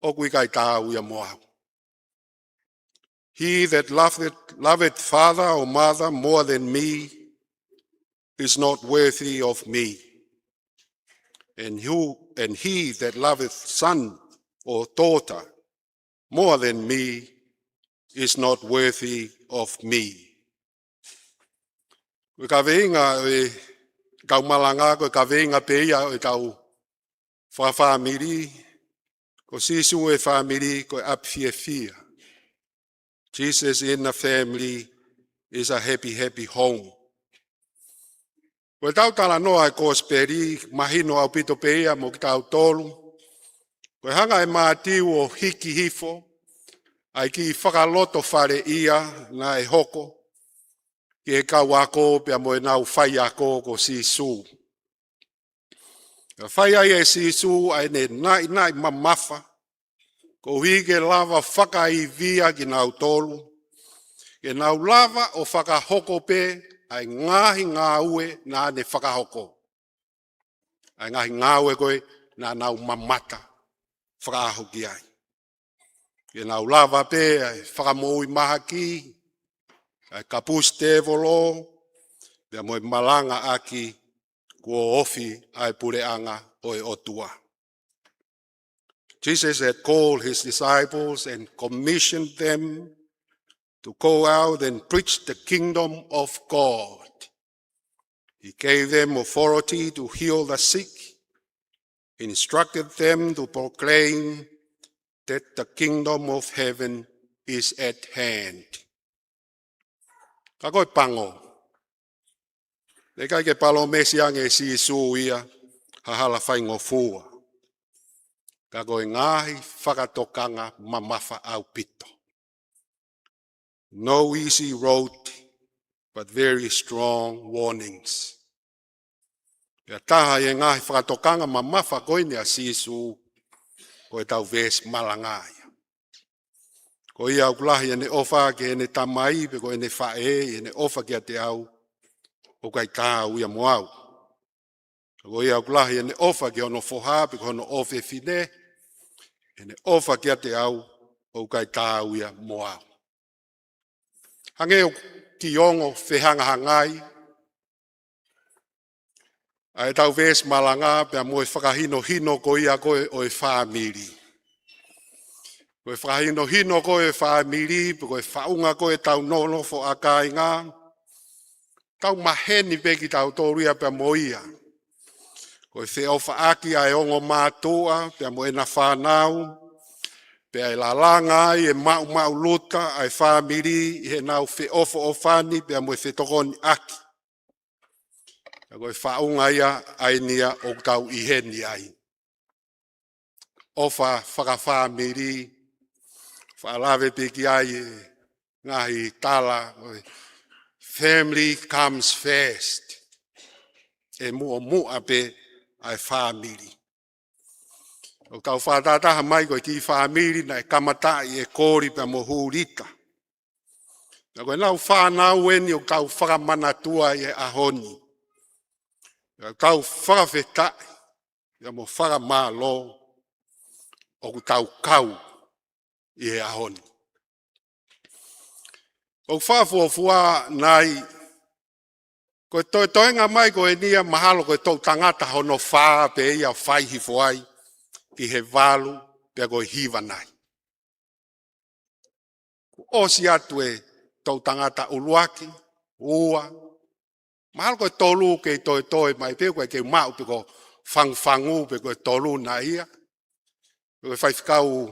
o kui kai tā uia mo au. He that loveth father or mother more than me is not worthy of me. And he that loveth son or daughter more than me is not worthy of me. Koe ka veinga e kau malanga, koe ka veinga peia e kau whawhamiri, ko sisu e whamiri koe apfiafia. Jesus in the family is a happy, happy home. Koe tau tala noa e kosperi, mahino au pito peia mo ki tau tolu. Koe hanga e mātiu o hiki hifo, ai ki whakaloto whare ia na e hoko, ki e kau ako pia mo e nau whai ako ko sisu. Whai ai e sisu ai ne nai mamafa, ko hige lava whaka i via ki nau tolu, ke nau lava o whakahoko pe, ai ngahi ngā ue nā ne whakahoko. Ai ngahi ngā ue koe nā nau mamata whakahoki ai. Ke nau lava pe ai whakamoi maha ki, ai kapus te volo, pia moe malanga aki kua ofi ai pureanga oe otua. Jesus had called his disciples and commissioned them to go out and preach the kingdom of God. He gave them authority to heal the sick, instructed them to proclaim that the kingdom of heaven is at hand. Ka koe pango. Ne kai ke palo mesiange si suia, hahala whaingo fua. Ka koe ngahi whakatokanga mamafa au pito. No easy road, but very strong warnings. Ia taha e ngahi whakatokanga mamafa koe ni a sisu, koe tau ves malangaya. Koe ia ukulahi ene ofa ke ene tamai, pe koe ene fae, ene ofa ke a te au, o kai tā uia mo au. Koe ia ukulahi ene ofa ke ono foha, pe koe ono ofe fine, ene ofa ke a te au, o kai tā uia mo au. Hangeo ki ongo whehanga hangai. Ai tau ves malanga pia moe whakahino hino ko ia koe o e whamiri. Koe whakahino hino ko e whamiri, koe whaunga ko e tau nono fo akai ngā. Tau maheni peki tau tōria pia moia. Koe wheofa aki ai ongo mātua pia moe na whanau. Pea e lalanga ai e mau luta ai whamiri i he nau whe ofo o whani pea moe whe tokoni aki. E koe whaunga ia ai nia o tau i heni ai. Ofa whakawhamiri, whaalawe peki ai e ngahi tala. Family comes first. E mua pe ai whamiri. O tau whātātaha mai koe ki whamiri na e kamatai e kōri pia mo hūrita. Na koe nau whānau eni o tau whakamanatua i e ahoni. O tau whakawhetai, ia mo whakamālo o tau kau i e ahoni. O whaafuafua nai, koe toenga mai koe nia mahalo koe tau tangata hono whaa pe ia whaihi fuai. Ki he walu pia koe hiva nai. Osi atu e tau tangata uluaki, ua. Mahalo koe tolu ke toi mai pe koe ke mau pe ko whangwhangu pe koe tolu na ia. Pe koe whaifkau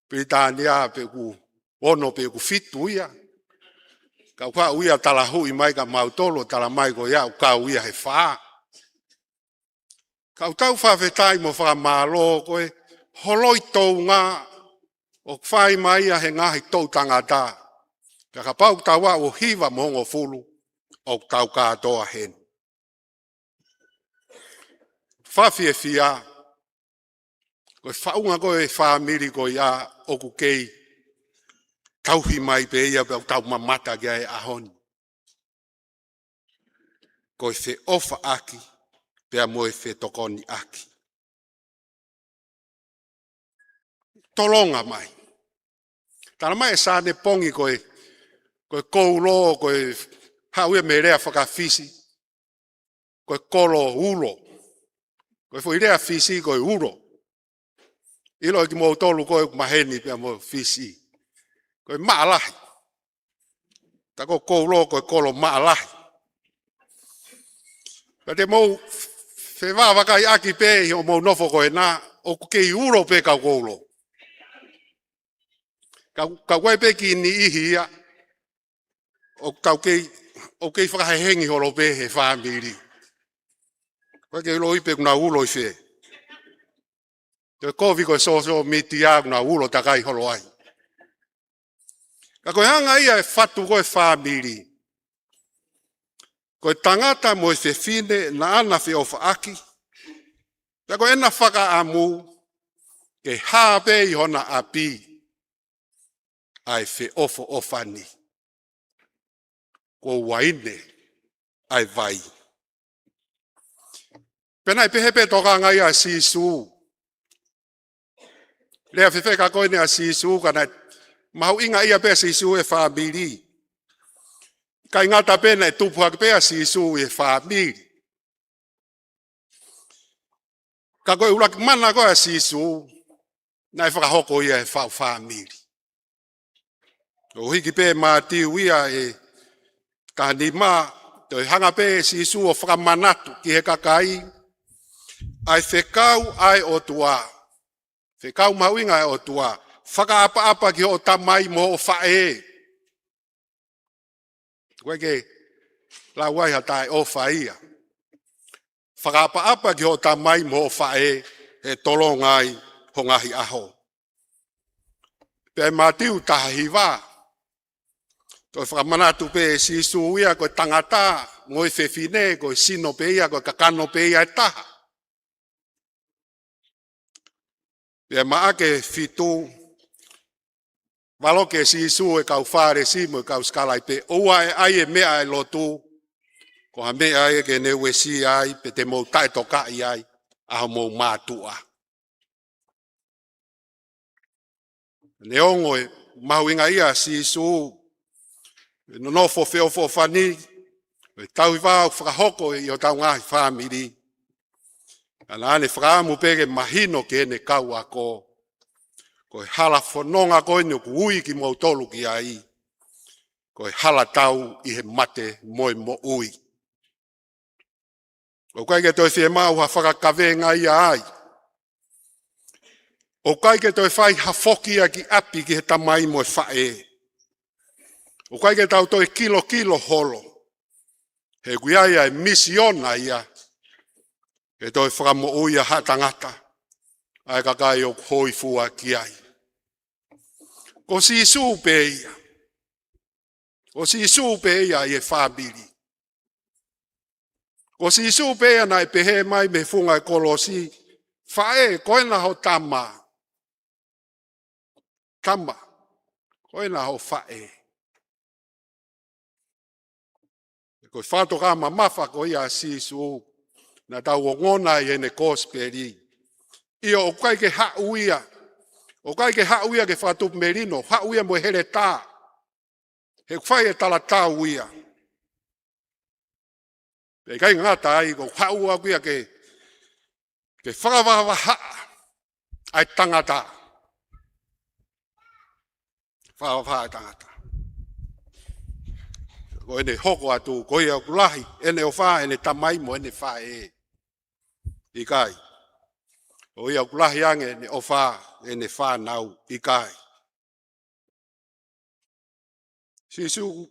Britania pe ku ono pe ku fitu ia. Kau kwa uia tala hui mai ka mau tolo tala mai koe iau kau ia he whaa. Kau tau whawhetai mo whakamālo koe, holoi tau ngā, o whai mai a he ngahi tau tangata, Ka pau tawa o hiva mongo fulu o tau katoa hen. Fafi e fia, koe whaunga koe whamiri koe ia oku kei, tauhi mai pe ia pe tau mamata kia e ahoni. Koe se ofa aki, pe a moe se tokoni aki. Tolonga mai. Tana mai e sāne pongi koe koulo, koe hauia me rea whakawhisi, koe kolo ulo. Koe fo irea fisi koe uro. Ilo ki mo tolu koe maheni pia mo fisi. Koe maalahi. Tako koulo koe kolo maalahi. Pate mo fe wakai aki pe o mo nofo koe na o kei uro pe kau koulo. Kau koe pe ki ni ihia o kei whakahengi holo pe he whamiri. Koe kei lo ipe kuna ulo i fe. Koe kovi koe soso miti a kuna ulo takai holo ai. Ka koe hanga ia e fatu koe whamiri. Koe tangata mo e fe fine na ana fe ofa aki. Ka koe ena whaka amu ke hape i hona api. Ai fe ofo ofani. Ko waine ai vai. Penai pehepe toka ngai a sisu. Lea fefe ka koine a sisu kana mau inga ia pe sisu e whamiri. Kai ngata pena e tupuak pe a sisu e whamiri. Ka koe ulak mana koe a sisu na e whakahoko ia e whamiri. O hiki pe mati uia e kanima toi hanga pe sisu o whakamanatu ki he kakai. Ai whekau ai o tua. Whekau mauinga ai o tua. Whaka apa ki o tamai mo o whae. Koe ke la wai hatai o whaia. Whaka apa ki o tamai mo o whae. E tolongai hongahi aho. Pe matiu tahiwa. Toi whakamanatu pe sisu ia koe tangata. Ngoi whewhine koe sino pe ia koe kakano pe ia e taha. Pea maake fitu, waloke sisu e kau whare simo e kau skalai pe oua e ai e mea e lotu, ko ha mea e ke ne wesi ai, pe te mou tae toka i ai, aho mou mātua. Ne ongo e mahu inga ia sisu, no nofo feofo fani, e tau i wāu whakahoko i o tau ngahi whamiri, ana ane whakaamu pege mahino ke ene kau ako. Koe hala whanonga koe ni ku ui ki mau tolu ki ai. Koe hala tau i he mate moe mo ui. O kai ke toi whie mau ha whakakawenga ia ai. O kai ke toi whai ha whokia ki api ki he tamai moe whae. O kai ke tau toi kilo holo. He kuiaia e misiona ia. E toi whakamo uia hatangata. Ai kakai o hoi fua ki ai. Ko sisu pe ia. Ko sisu pe ia i e whabiri. Ko sisu pe ia na e pehe mai me funga e kolosi. Whae koena ho tama. Tama. Koena ho whae. Ko whātoka mamafa ko ia sisu. Na tau o ngona i ene kosperi. Ia o kai ke hauia. O kai ke hauia ke whatup merino. Hauia mo here tā. He kwhai e tala tā uia. Pe kai ngata ai ko haua kuia ke whakawawa haa. Ai tangata. Whakawawa ai tangata. Ko ene hoko atu. Ko ia kulahi. Ene o wha. Ene tamai mo ene wha e. I kai. O ia kulahi ange ne o wha e ne wha nau i kai. Sisu,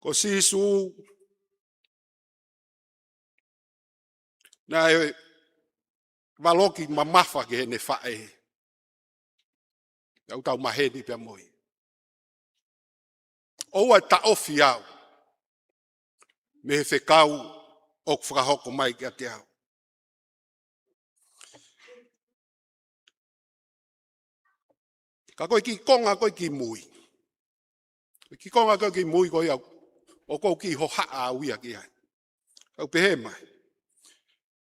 ko sisu, na e waloki mamafa ke ne wha e. Iau tau maheni pia moi. Oua ta ofi au. Me he whekau o whakahoko mai ki a te au. Ka koe ki konga koe ki mui. Ki konga koe ki mui koe au. O kou ki ho haa au ia ki ai. Au pehe mai.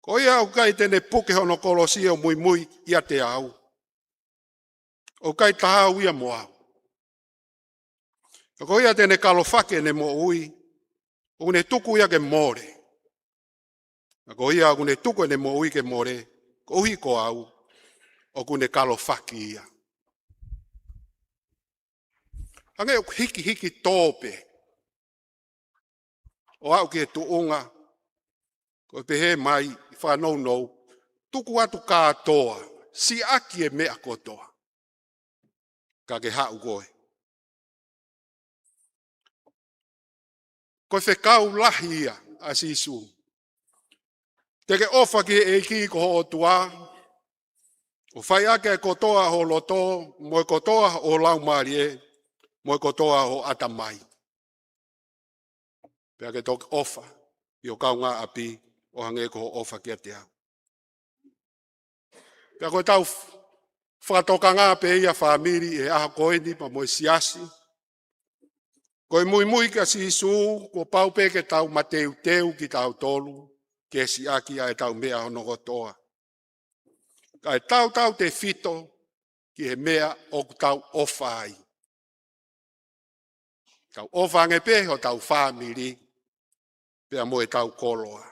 Koe au kai tene puke hono kolosi o mui mui ia te au. O kai taha au ia mo au. Koe ia tene kalofake ne mo ui. O ne tuku ia ke more. Koe ia o ne tuku ne mo ui ke more. Ko ui ko au. O kune kalofake ia. Ange o hiki tōpe. O au ke tuunga. Ko pehe mai i whanau nou. Tuku atu kātoa. Si aki e mea kotoa. Ka ke hau koe. Ko whekau lahi ia a sisu. Teke ofa ki e ki ko ho tua. O whai ake kotoa ho loto. Moe kotoa o lau marie. Moe kotoa ho atamai. Pea ke toke ofa. I o kaunga api. O hange ko ho ofa ki a te au. Pea koe tau whakatoka ngā pe ia whamiri e aha koeni pa moe siasi. Koe mui ka sisu, ko paupe ke tau mateu teu ki tau tolu, ke si aki a e tau mea hono kotoa. Ka e tau te fito, ki he mea o tau ofa ai. Tau ofa nge pe ho tau whamiri, pea moe tau koloa.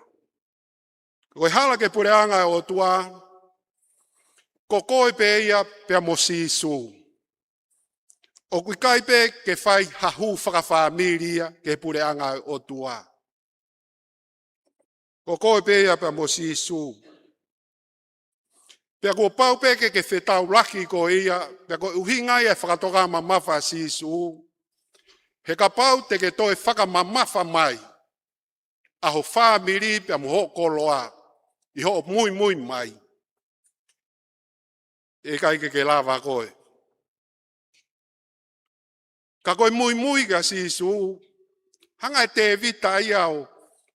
Koe hala ke pureanga o tua, ko koe pe ia pea mo sisu. O kui kaipe ke whai hahu whakawhamiria ke pureanga o tua. Ko koe pe ia pea mo sisu. Pea kua paupe ke whetau laki ko ia, pea ko uhinga ia whakatoka mamafa sisu. He ka pau te ke toe whakamamafa mai. Aho whamiri pea mo ho koloa. I ho mui mai. E kai ke lava koe. Ka koe mui ka sisu. Hanga e te vita ia o.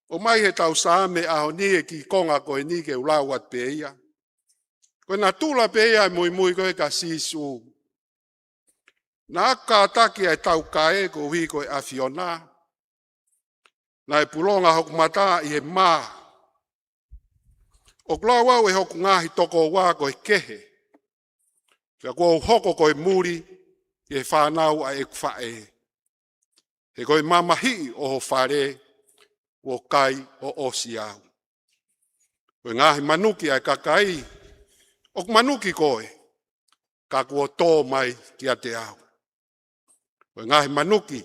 O mai he tau saame aho ni e ki konga koe ni ke ulau at pe ia. Koe na tula pe ia mui koe ka sisu. Na ka taki ai tau kae ko hui koe a Fiona. Na e pulonga hoku mata i he maa. O klau au e hoku ngahi toko wā koe kehe. Pea kua hoko koe muri, e whanau a ekwae. He koe mamahi o ho whare, o kai o osi au. Koe ngahi manuki ai kakai, o manuki koe, ka kua tō mai ki a te au. Koe ngahi manuki,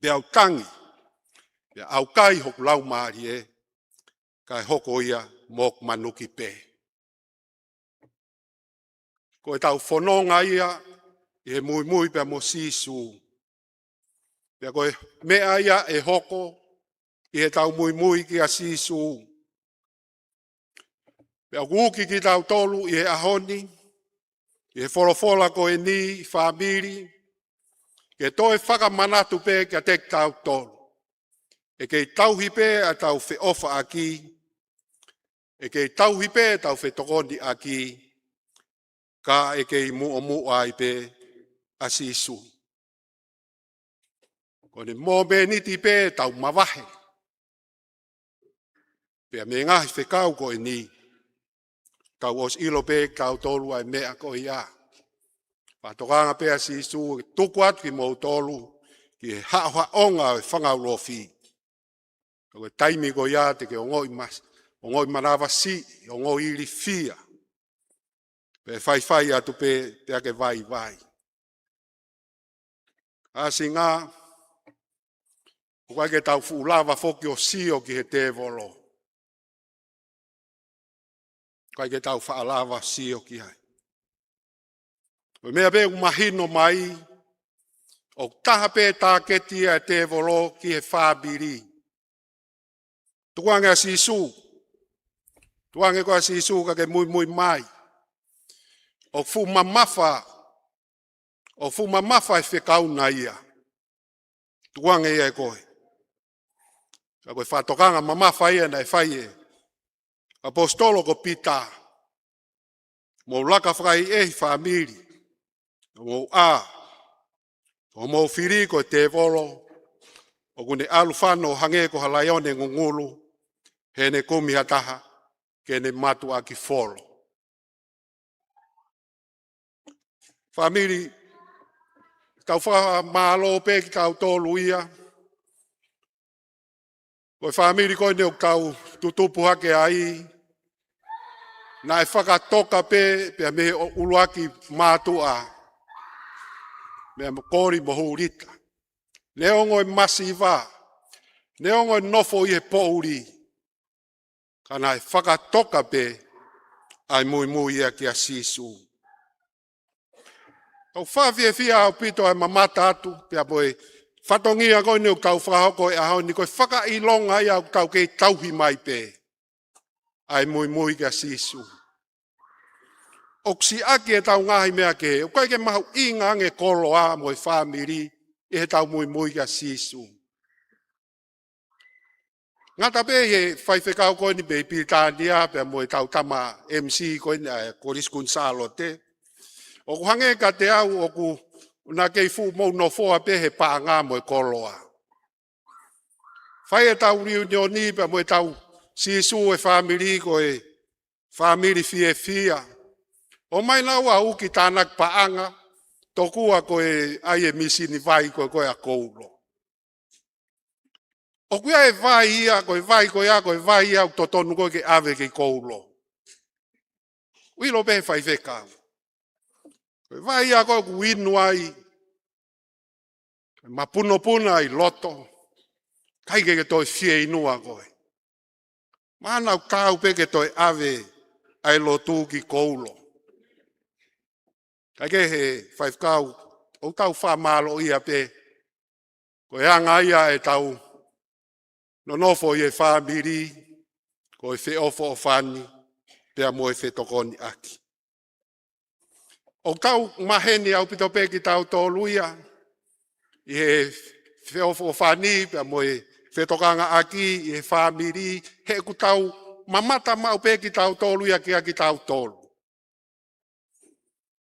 pe au tangi, pe au kai hoku lau maari e, kai hoko ia mok manuki pe. Koe tau whanonga ia, i he mui pe mo sisu. Pea koe mea ia e hoko, i he tau mui ki a sisu. Pea kuki ki tau tolu i he ahoni, i he wholofola koe ni, i whamiri, ke toe whakamanatu pe ki a tek tau tolu. E kei tauhi pe a tau whi ofa aki, e kei tauhi pe a tau whi tokoni aki, ka e kei mu ai pe a sisu. Kone mō me niti pe tau mawahe. Pea me ngahi whekau koe ni. Tau os ilo pe kau tolu ai mea koe ia. Patokanga pe a sisu tuku atu ki mou tolu. Ki he haoha onga e whangau lofi. Koe taimi koe ia te ke ongoi manawa si, ongoi iri fia. Pe whai atu pe ake vai. Asi ngā, kua ke tau fuulawa foki o sio ki he te volo. Kua ke tau whaalawa sio ki hai. O mea pe umahino mai, o taha pe tāketi e te volo ki he whabiri. Tuange a sisu. Tuange koa sisu ka ke mui mai. O fu mamafa e whekau na ia. tuange ia e koe. Ka koe whatokanga mama whaia nei whaie. Apostolo ko pita. Mo laka whakai e whamiri. Mo a. O mo whiri ko te volo. O kune alu whano hange ko halaione ngungulu. Hene kumi hataha. Kene matu aki folo. Whamiri. Kau wha malo pe ki kau tolu ia. Koe whamiri koe neo kau tutupu hake ai. Na e whakatoka pe me uluaki mātua. Mea kori mohurita. Neongo e masiva. Neongo e nofo i he pouri. Kana e whakatoka pe ai mui mui ia ki a sisu. Kau whawhia whia au pito ai mamata atu. Pea poe whatongia koe neo kau whahoko e ahau ni koe whaka ilonga ai au kau kei tauhi mai pe. Ai mui mui ki a sisu. Oksi aki e tau ngahi mea ke. O kai ke mahu inga ange kolo a mo e whamiri. E he tau mui mui ki a sisu. Ngata pe he whaiwhekau koe ni pe Piltania. Pea mo e tau tama MC koe ni Koris Kunsalo te. O ku hange ka te au o ku na kei fu mou no foa pe he paa ngā mo e koloa. Whai e tau reunioni pe mo e tau sisu e whamiri ko e whamiri fie fia. O mai nau a uki tānak paanga tokua ko e ai e misi ni vai ko e a koulo. O kuia e vai ia ko e vai ko e vai ia o totonu ko ke ave ke koulo. Uilo pe whai whekau. Vai ia koe ku inu ai. Mapuno puna i loto. Kai ke toi fie inua koe. Mana u kau pe ke toi ave ai lotu ki koulo. Kai ke he whaifkau. O tau whamalo ia pe. Koe anga ia e tau. No nofo i e whamiri. Koe whi ofo o whani. Pea mo e whi tokoni aki. O tau maheni au pito pe ki tau tōluia. I he wheofo whani, pia mo e whetokanga aki, i he whamiri. He ku tau mamata mau pe ki tau tōluia ki a ki tau tōlu.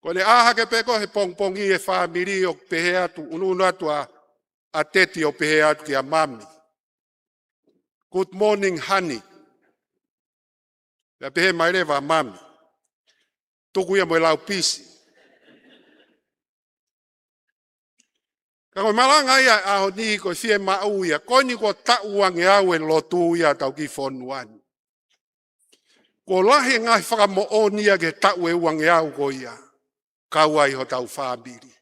Ko ne aha ke peko he pongpongi e whamiri o pehe atu, ununu atu a teti o pehe atu ki a mami. Good morning, honey. Pia pehe mai rewa mami. Tuku ia mo e lau pisi. Ka koe malanga ia aho ni koe fie mau ia. Koe ni ko tauange au e lotu ia tau ki whonuani. Ko lahi ngai whakamo o nia ke tau e uange au ko ia. Kaua i ho tau whabiri.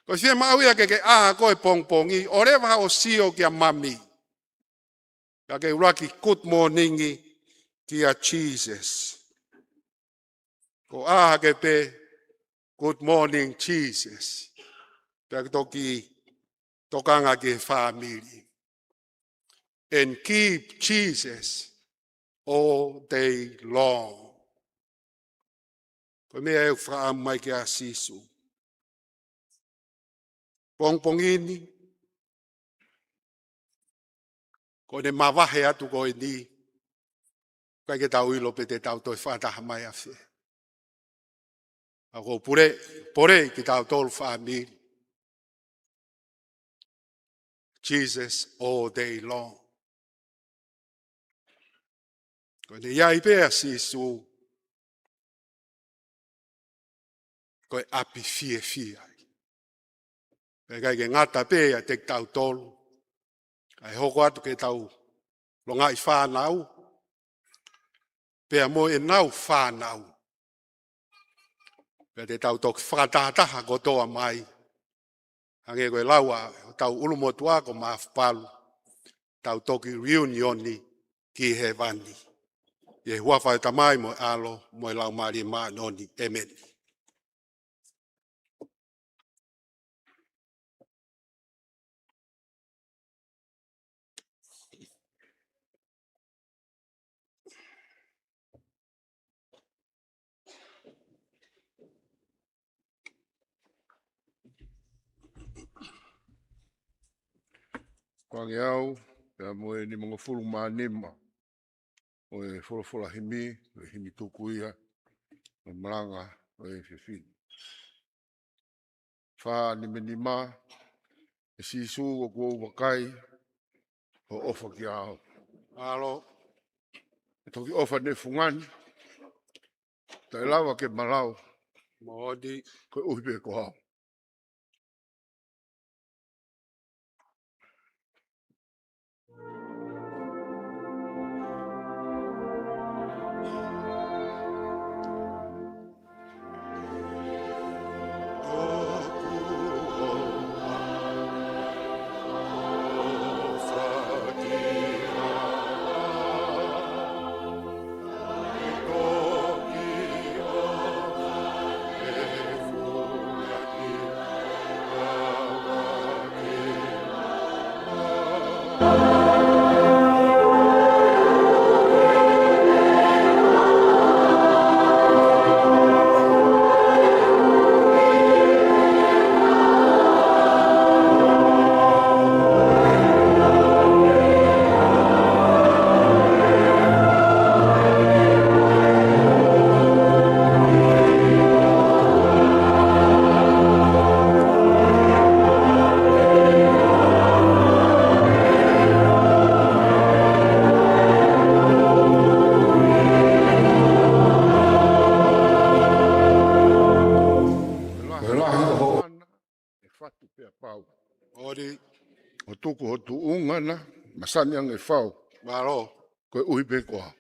Koe fie mau ia ke aha koe pongpongi. O rewa o sio ki a mami. Ka ke uraki good morningi ki a Jesus. Ko aha ke pe good morning Jesus. Pea toki tokanga ki family. And keep Jesus all day long. Ko mea e wha mai ki a sisu. Pongpongini. Ko ne mawahe atu ko e ni. Kai ke tau ilo pe te tau toi whataha mai a whi. Ako pore ki tau tolu family. Jesus all day long. Ko ne iai pea sisu. Ko e api fie fie. E kai ke ngata pea te tau tolu. Kai hoko atu ke tau longa i whanau. Pea mo e nau whanau. Pea te tau toki whakatataha kotoa mai. Hange koe laua, tau ulumotua ko maafapalu. Tau toki reunioni ki he vani. Ie huawhai tamai mo alo, mo lau maari maa noni. Amen. Kwangi au, pia moe ni mga fulu manima. Oe folo himi, oe himi tukuia, oe malanga, oe fifini. Fa ni menima, e sisu o kua wakai, o ofa ki au. Alo. E toki ofa ne fungani, ta ilawa ke malau, Modi. koe uhipe ko au. Modi. O tuku o tu ungana, masani ang e fau, Alo. koe uhipe ko au.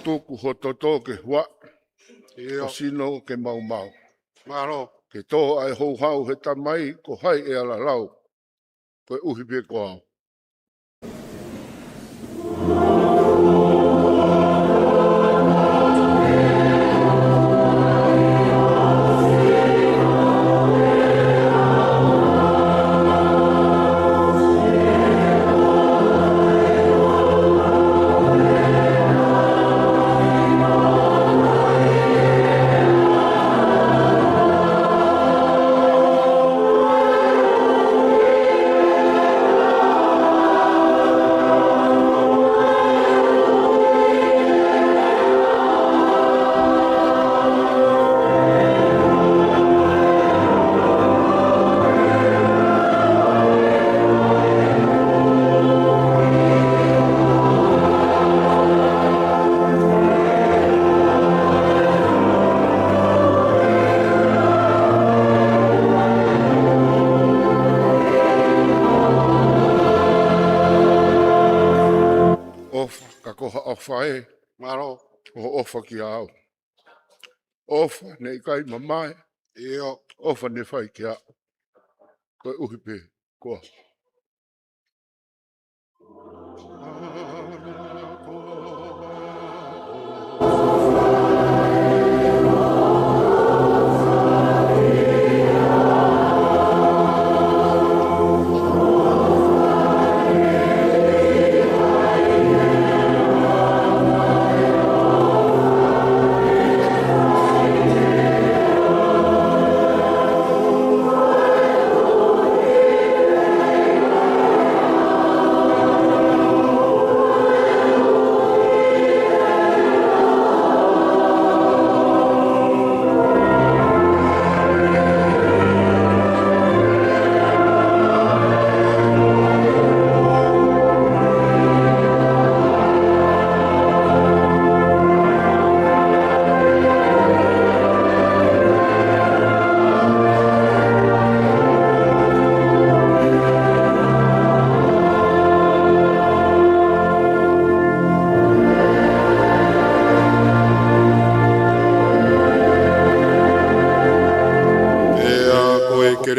Tuku hototo ke hua, o sino ke mau mau. Alo. Ke tō ai hou hau he tamai ko hai e ala lau, koe uhipe ko au. Koha ofa e, Alo. o ofa ki au. Ofa ne kai mamae, Io. ofa ne fai ki au. Koe uhipe koa.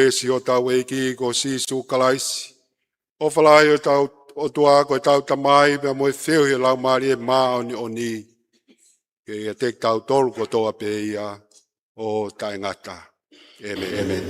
lesi o tau eiki ko sisu kalaisi. O whalai o tau o tua ko tau tamai pia mo e whiu he lau maari e maa o ni. Ke ia tek tau tolu ko toa pe ia o taingata. Amen. Amen.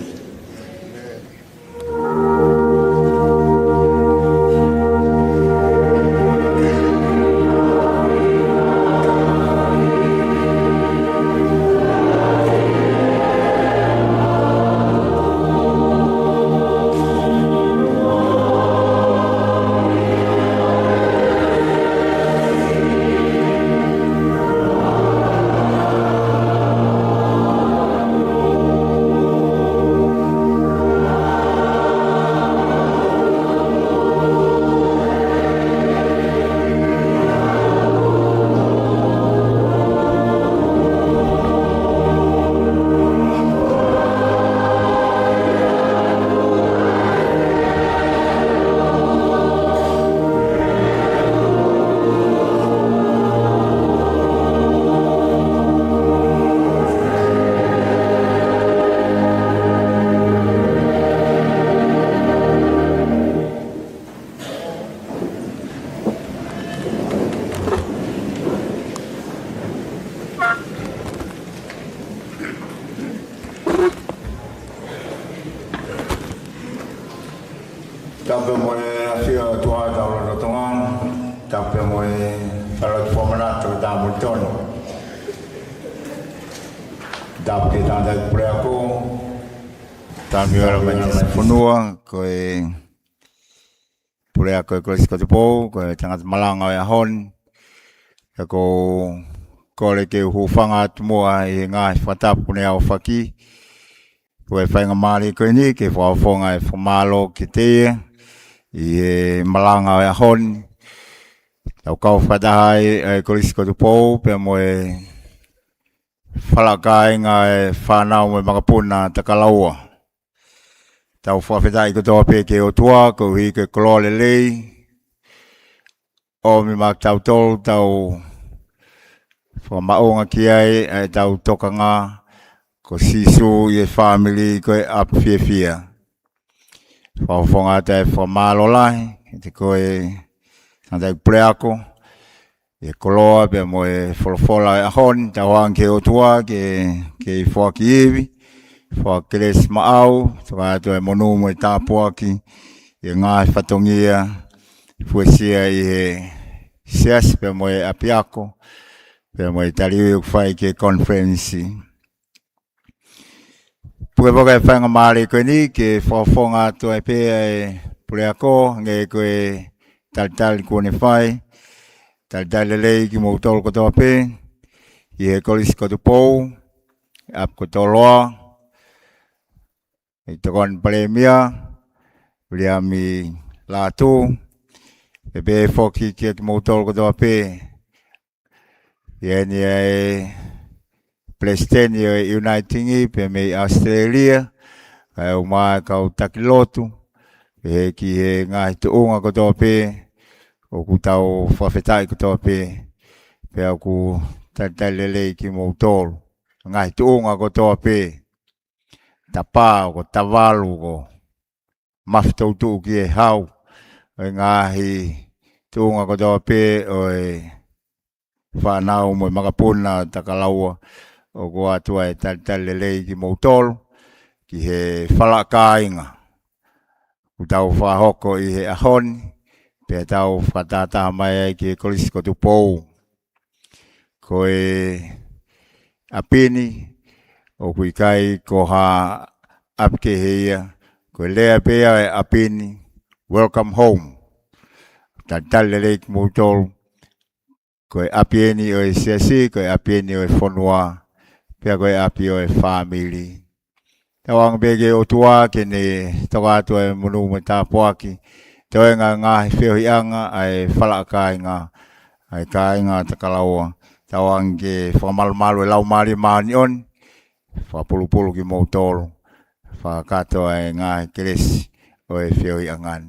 Tape mo asia tua tau lo tongan, tape mo salat formanat da multon. Tape tanda preako, tape ora men funua ko preako ko skotipo ko tanga malanga ya hon. Ko le ke hufanga tumua e nga fatap kune au faki. Ko whainga mari ko ni ke whafonga e whamalo ki te i malanga e hon. Tau kau whadahai e korisko tu pou pe mo e whalakai ngā e whanau me makapuna takalaua. Tau whawhetai ko toa pe ke o tua ko hi ke kolole lei. O mi mak tau tolu tau whamaonga ki ai e tau toka ngā ko sisu i e family ko e ap fia fia. Whawhonga te whamalo lai, te ko e tanda i preako, e koloa pe mo e wholofola e ahon, tau ang ke o tua ke i whaki iwi, whakiles maau, toka ato e monu mo e tāpuaki, e ngā whatongia, fuesia i e sias pe mo e apiako, pe mo e tariu i whai ke conference. Puke poka e whainga maari koe ni, ke whawhonga ato e pe e pureako, nge koe talitali kone whai, talitali lei ki mou tolu kotoa pe, i he kolis koto pou, ap koto loa, i tokon palemia, ulia mi lātu, e pe whoki ki mou tolu kotoa pe, i eni e President Uniting pe me Australia kai o mai kau takilotu pe ki he ngai tu unga ko to pe o ku tau whawhetai ko to pe pe aku tatalele ki mo tol ngai tu unga ko to pe tapa ko tavalu ko mafto tu ki e hau ngai tu unga ko to pe o whanau mo makapuna takalaua o ko atua e talelei ki moutol ki he whalakainga. Ku tau whahoko i he ahon, pe tau whatata mai ai ki e kolisko tu pou. Ko e apini, o kui kai ko ha apke heia, ko e lea pea e apini, welcome home. Talelei ki moutol, ko e apieni o e siasi, ko e apieni o e whanua, pia koe api o e family. Tawang bege o tua ke ne toka atu e munu me tāpuaki. Toi ngā ngāhi whiohianga ai whalaakai ngā ai kai ngā takalaua. Tawang ke whakamalu e lau maari maani on. Whapulupulu ki moutolu. Whakato e ngāhi keresi o e whiohiangan.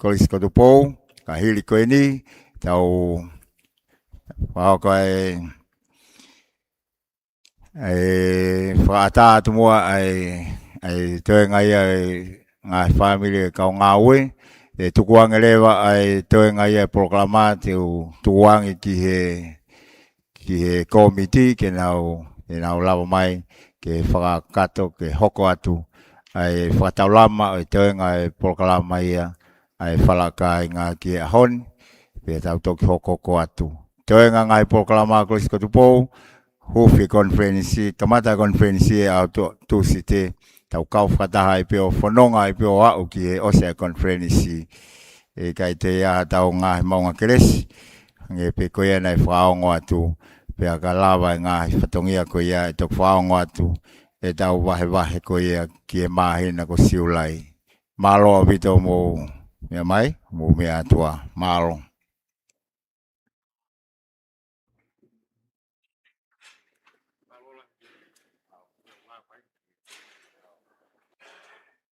Kolis kotu pou, ka hili koe ni, tau whahoko e whaata atu mua ai ai toe ngai ai ngā family kau ngawe e tukuang lewa ai toe ngai ai proklama te tukuang ki he komiti ke nau lava mai ke whakakato ke hoko atu ai whataulama ai toe ngai proklama ia ai whalaka i ngā ki a hon pe tau toki hoko atu toe ngai proklama kolis kotupou Hufi konferensi, kamata konferensi au tu site tau kau whataha i peo whanonga i peo au ki e osea konferensi e kai te ia tau ngāhi maunga keresi nge pe koia nei whaongo atu pe a ka lawa i ngāhi whatongia koia e tok whaongo atu e tau wahe koia ki e mahina ko siulai malo vito mo mea mai mo mea atua malo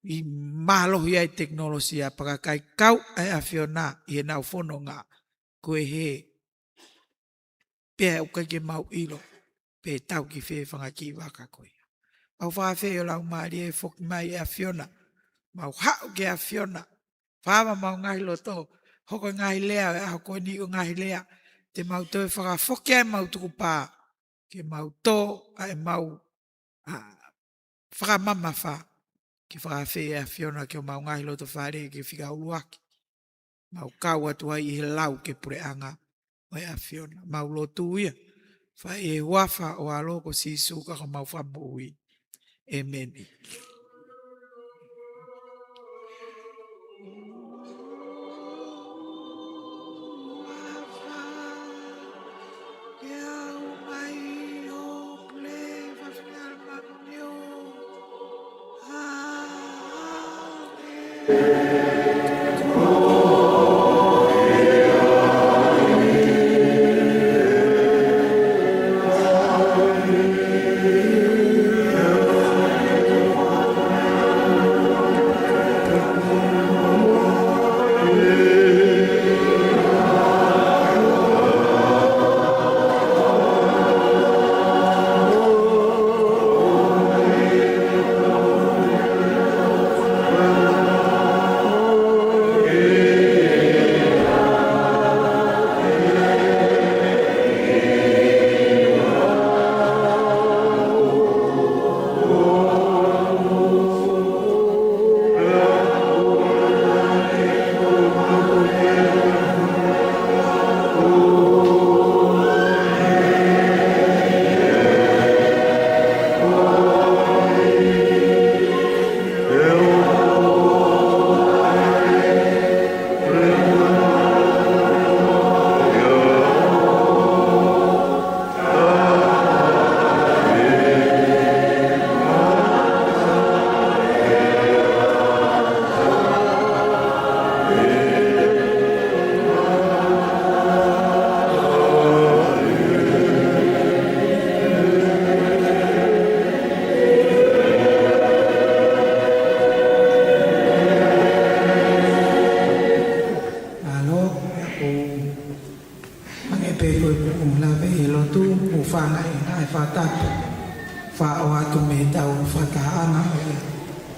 I malohi ai teknolosia pakakai kau ai afiona i nau fononga koe he pe o ke mau ilo pe tau ki fe fanga ki waka koe au fa fe o lau mari e fok mai afiona mau ha o ke afiona fa mau ngai loto hoko ngai lea a ko ni o ngai lea te mau to fanga fok ai mau tu pa ke mau to ai mau fa mama fa ki whakawhi a whiona ki o mau ngai loto whare ki whika uruaki. Mau kau atu ai i he lau ke pureanga o a whiona. Mau lotu ia. Whai e wafa o a loko si suka ko mau whambu ui. Amen.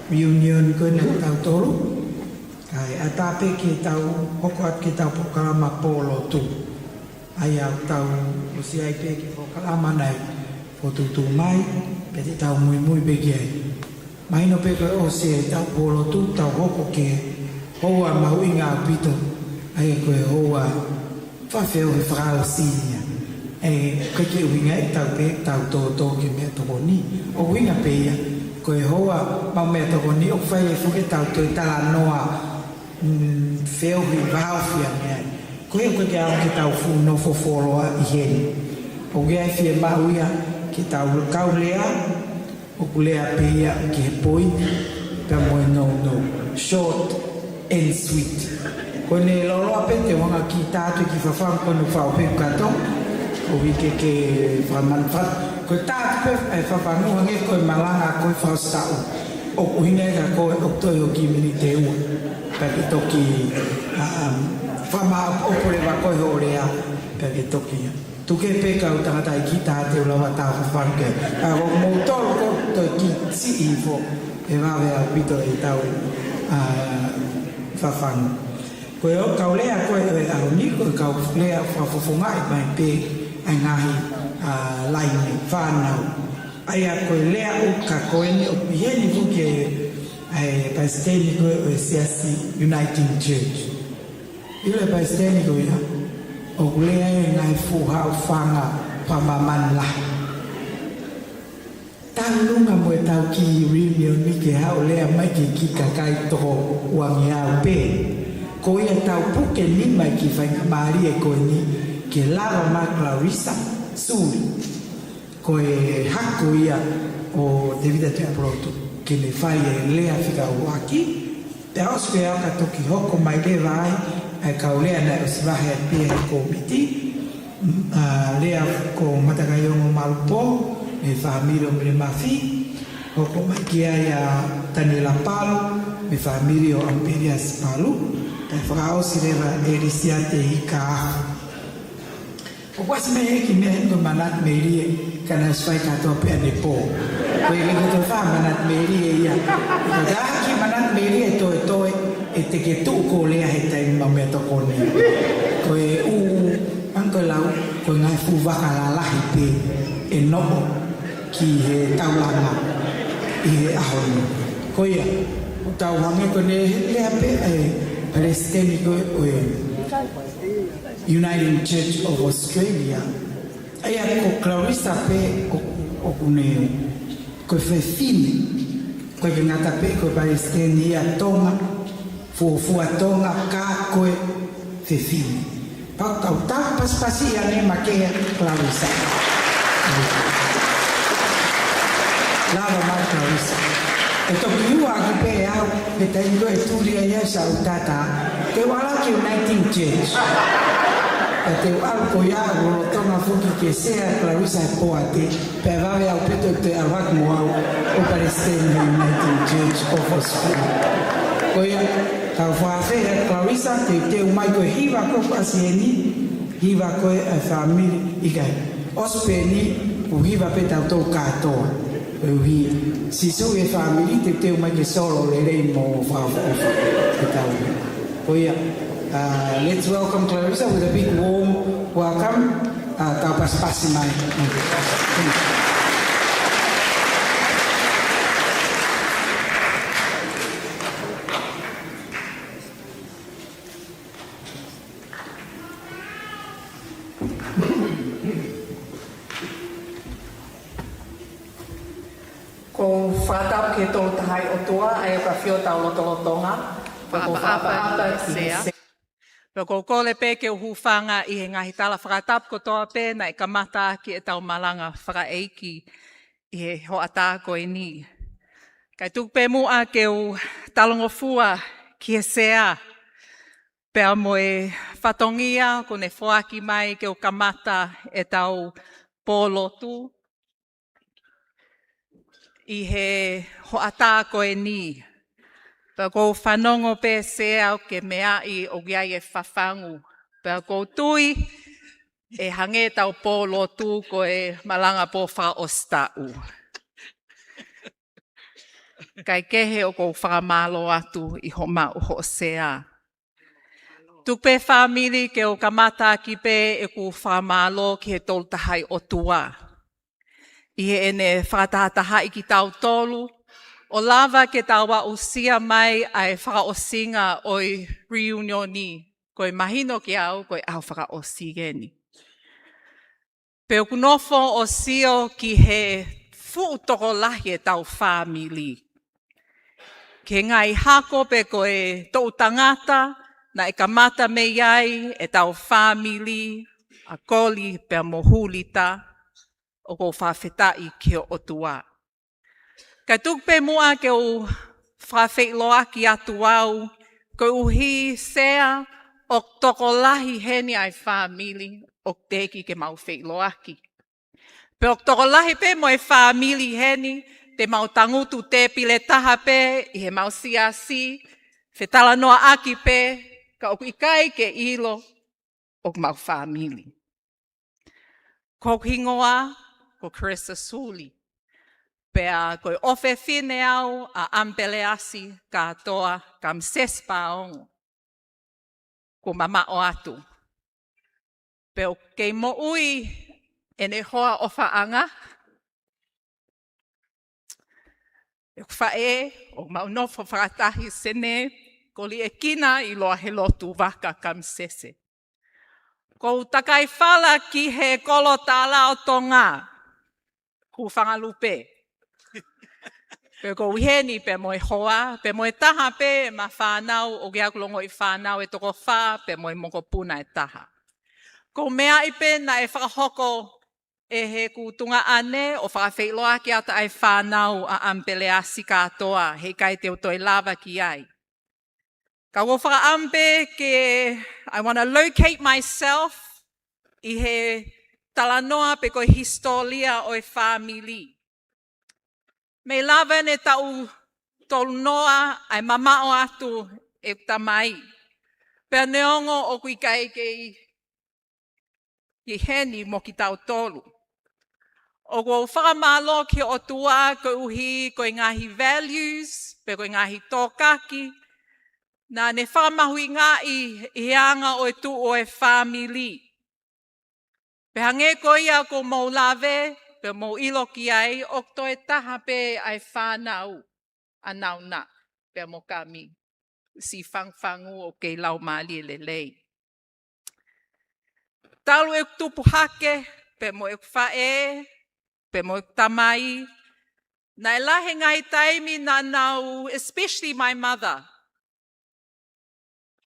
Union ko na tau tolu kai atape ki tau hokot ki tau pokalama polo tu aya tau usia pe ki pokalama nai fotu tu mai pe tau muy begi mai no pe ko ose tau polo tu tau hoko ke hoa mau inga pito ai ko hoa fa feo e frau sinia e ko ke winga tau pe tau to ki me to ni o winga pe ya ko hoa mau me to ni o fai fu ke tau to tala noa feo vi vau fia me ko e ko ke au ki tau fu no fo folo a ien o ge ai fie ma uia ki tau kau lea o kulea pe ya ki point ka mo no short and sweet ko ne lo lo apete wanga ki tatu ki fa fa ko no fa o pe kato o vi ke fa man fa ko tatu pe fa fa no nge ko malanga ko fa sa o kuhine ka ko o to yo ki mini te u pa ki toki fa ma o pole va ko ho rea pa ki toki tu ke pe ka u ta ki ta te la va ta fa ke a o mo to ko to ki si i fo e wawe au pito e tau whawhanga. Koe o kau lea koe e au ni, koe kau lea whawhawhunga e mai pe ai ngahi laine, whanau. Aia koe lea o ka koe ni o piheni vuki e paisteni koe o e siasi Uniting Church. Ile paisteni koe ia, o lea e ngai fuhau whanga pamaman lahi. Talunga mo e tau ki reunion ni ke hao lea mai ki kakai toho wangi au pe. Ko ia tau puke ni mai ki whainga maari e koe ni ke lava ma Clarissa Suri. Ko e hako ia o Davida Tuaproto ke le whai e lea whika uaki. Te hausko e au ka toki hoko mai le vai e kau lea na o sivahe e pia e komiti. Lea ko matakayongo malupo. Me família me mafi o como que é a Daniela Palo me família o Amperias Palo e frau se leva erisiate e ka o quase me que me no manat merie kana sai ka to pe de po ko ele que fa manat merie ia da que manat merie to e te que tu ko le a heta in momento ko ni ko e u angola ko ngai fu va kala la hipe e no ki he taulanga i he ahoni. Ko ia, o tauhange ko ne lea pe e Palestini ko o United Church of Australia. Aia ko Clarissa pe o kuneo. Ko fe fine. Ko ke ngata pe ko Palestini a tonga, fua tonga ka koe fe fine. Pau tau paspasi ane makea Clarissa. Lava mai Clarissa. E toki ua ki pe au, me ta ilo e turi a ia sa utata, te wala ki Uniting Church. E te wala ko ia o tonga fuki ke sea Clarissa e poa te, pe vave au peto te awak mo au o Palestine Uniting Church of Australia. Ko ia, tau whaafe e Clarissa, te umai koe hiwa ko pasieni, hiwa koe e family ikai. Ospeni, u hiwa pe tau tau katoa. Si so e family te te mai ke solo le rei mo fa te tau. Oh yeah. Let's welcome Clarissa with a big warm welcome. Tau pas mai. Ko whakatap ke tō tahai o tua, ai o ka whio tau lotolotonga. Apa sea. Ko kole pe ke uhufanga i he ngahi tala whakatap ko toa pe na i ka mata ki e tau malanga whakaeiki i he hoata ko e ni. Kai tuk pe mua ke u talongo fua ki he sea. Pea mo e whatongia ko ne whoaki mai ke u kamata e tau pōlotu. I he hoata ko e ni. Pea ko whanongo pe sea o ke mea i o giai e whawhangu. Pea ko tui e hange tau pōlo tu ko e malanga po wha o stau. Kai kehe o ko whakamalo atu i homa o ho sea. Tupe family ke o kamata ki pe e ku whakamalo ki he toltahai o tua. I he ene whakatahataha i ki tau tolu, o lava ke tawa usia mai ai whakaosinga oi reunioni, koe mahino ki au, koe au whakaosigeni. Peo kunofo o sio ki he fuutoko lahi e tau family. Ke ngai hako pe koe tau tangata, na e kamata me iai e tau family, a koli pe mohulita, o ko whawhetai ki o tua. Ka tukpe mua ke o whawheiloa ki atu au, ko uhi sea o toko lahi heni ai family o teki ke mau wheiloa ki. Pe o toko lahi pe mo e family heni, te mau tangutu te pile taha pe, i he mau siasi, whetala noa aki pe, ka o ikai ke ilo o mau family. Ko hingoa, ko Carissa Suli. Pea koe ofe fine au a ampeleasi katoa kam sespaongo. Ko mama o atu. Peo kei mo ui ene hoa o whaanga. E whae o maunofo whakatahi sene ko li e kina I loa he lotu waka kam sese. Ko takai whala ki he kolo tāla o tonga. Ku whangalupe. Pe ko uheni pe moe hoa, pe moe taha pe ma whanau o kia kulongo I whanau e toko wha pe moe moko puna e taha. Ko mea ipe na e whakahoko e he kutunga ane o whakawheiloa ki ata ai whanau a ampeleasi katoa he kai te utoi lava ki ai. Ka wo whakaampe ke I want to locate myself I he talanoa pe koe historia o e whamili. Me lava ne tau tolunoa ai mamao atu e tamai. Pea neongo o kui kai kei I heni mo ki tau tolu. O ko whakamalo ki o tua ko uhi ko ngahi values, pe ko ngahi tōkaki, na ne whakamahui ngā I anga o e tu o e whamili. Pe hange ko ia ko mau lave, pe mau ilo ki ai, o to e taha pe ai whanau anau na, pe mo kami. Si whangwhangu o kei lau mali le lei. Talu e tupu hake, pe mo e whae, pe mo e tamai. Na e lahe ngai taimi na nau, especially my mother.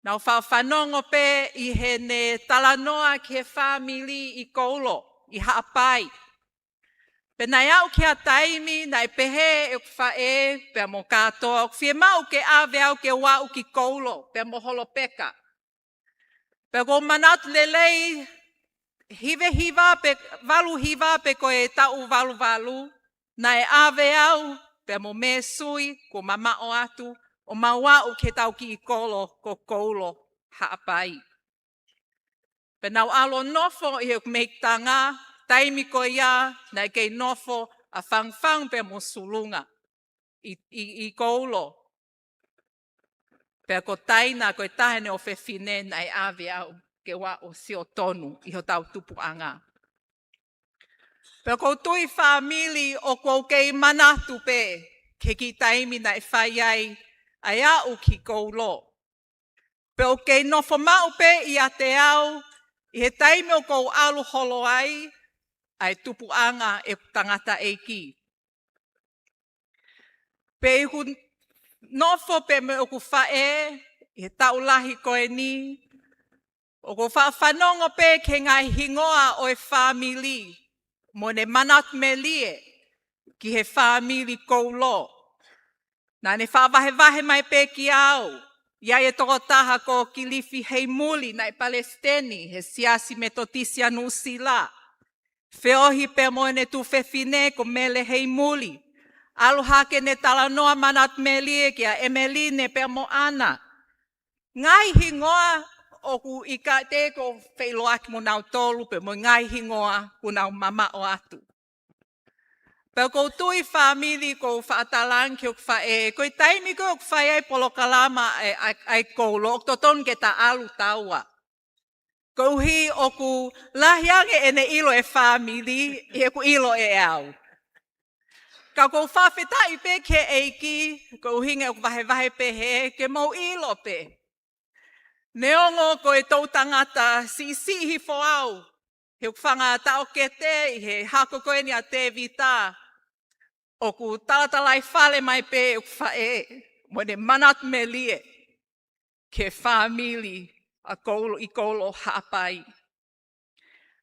Nau whanongo pe I he ne talanoa ki he whamili I koulo, I haapai. Pe nai au ki a taimi, nai pehe e whae, pe mo katoa, whie mau ke awe au ke wau ki koulo, pe mo holo peka. Pe ko manatu lelei, valu hiva pe koe tau valu, na e awe au, pe mo me sui, ko mama o atu, o mawau ke tau ki I kolo, ko koulo, haapai. Pe nau alo nofo I he meiktanga, taimi ko ia, na kei nofo, a whangwhang pe mo sulunga, I koulo. Pe ko taina, ko tahene o whewhine, na e awe au. Ke wa o sio tonu I ho tau tupu anga. Pe ko tui whamili o ko kei manatu pe ke ki taimi na e whai ai au ki koulo. Pe o kei nofo mau pe I a te au I he taimi o kou alu holo ai tupu anga e tangata eiki. Pe iku nofo pe me o ku whae I he taulahi koe ni o ko whanongo pe ke ngai hingoa o e whamili, mo ne manat me lie ki he whamili koulo. Nā ne whawahe mai pe ki au, ia e toko taha ko Kilifi hei muli nai Palestini, he siasi metotisi anu sila. Whiohi pe mo ne tu whewhine ko mele hei muli. Aloha ke ne talanoa manat me lie ki a Emeline pe mo ana. Ngai hingoa o ku I ka te ko whailoaki mo nau tolu pe mo ngai hingoa ku nau mama o atu. Pe ko tui whamili ko whaatalang ki o whae, ko I taimi ko o whae ai polo kalama ai koulo, o toton ke ta alu taua. Ko hi o ku lahiange ene ilo e whamili, I ku ilo e au. Ka ko whawhetai pe ke eiki, ko hinge o wahe pe ke mau ilo pe. Neongo ko e tau tangata si hi fo au. He whanga tau kete I he hako koe ni a te vita. O ku talatalai whale mai pe o whae. Mo ne manat me lie. Ke whamili I koulo hapai.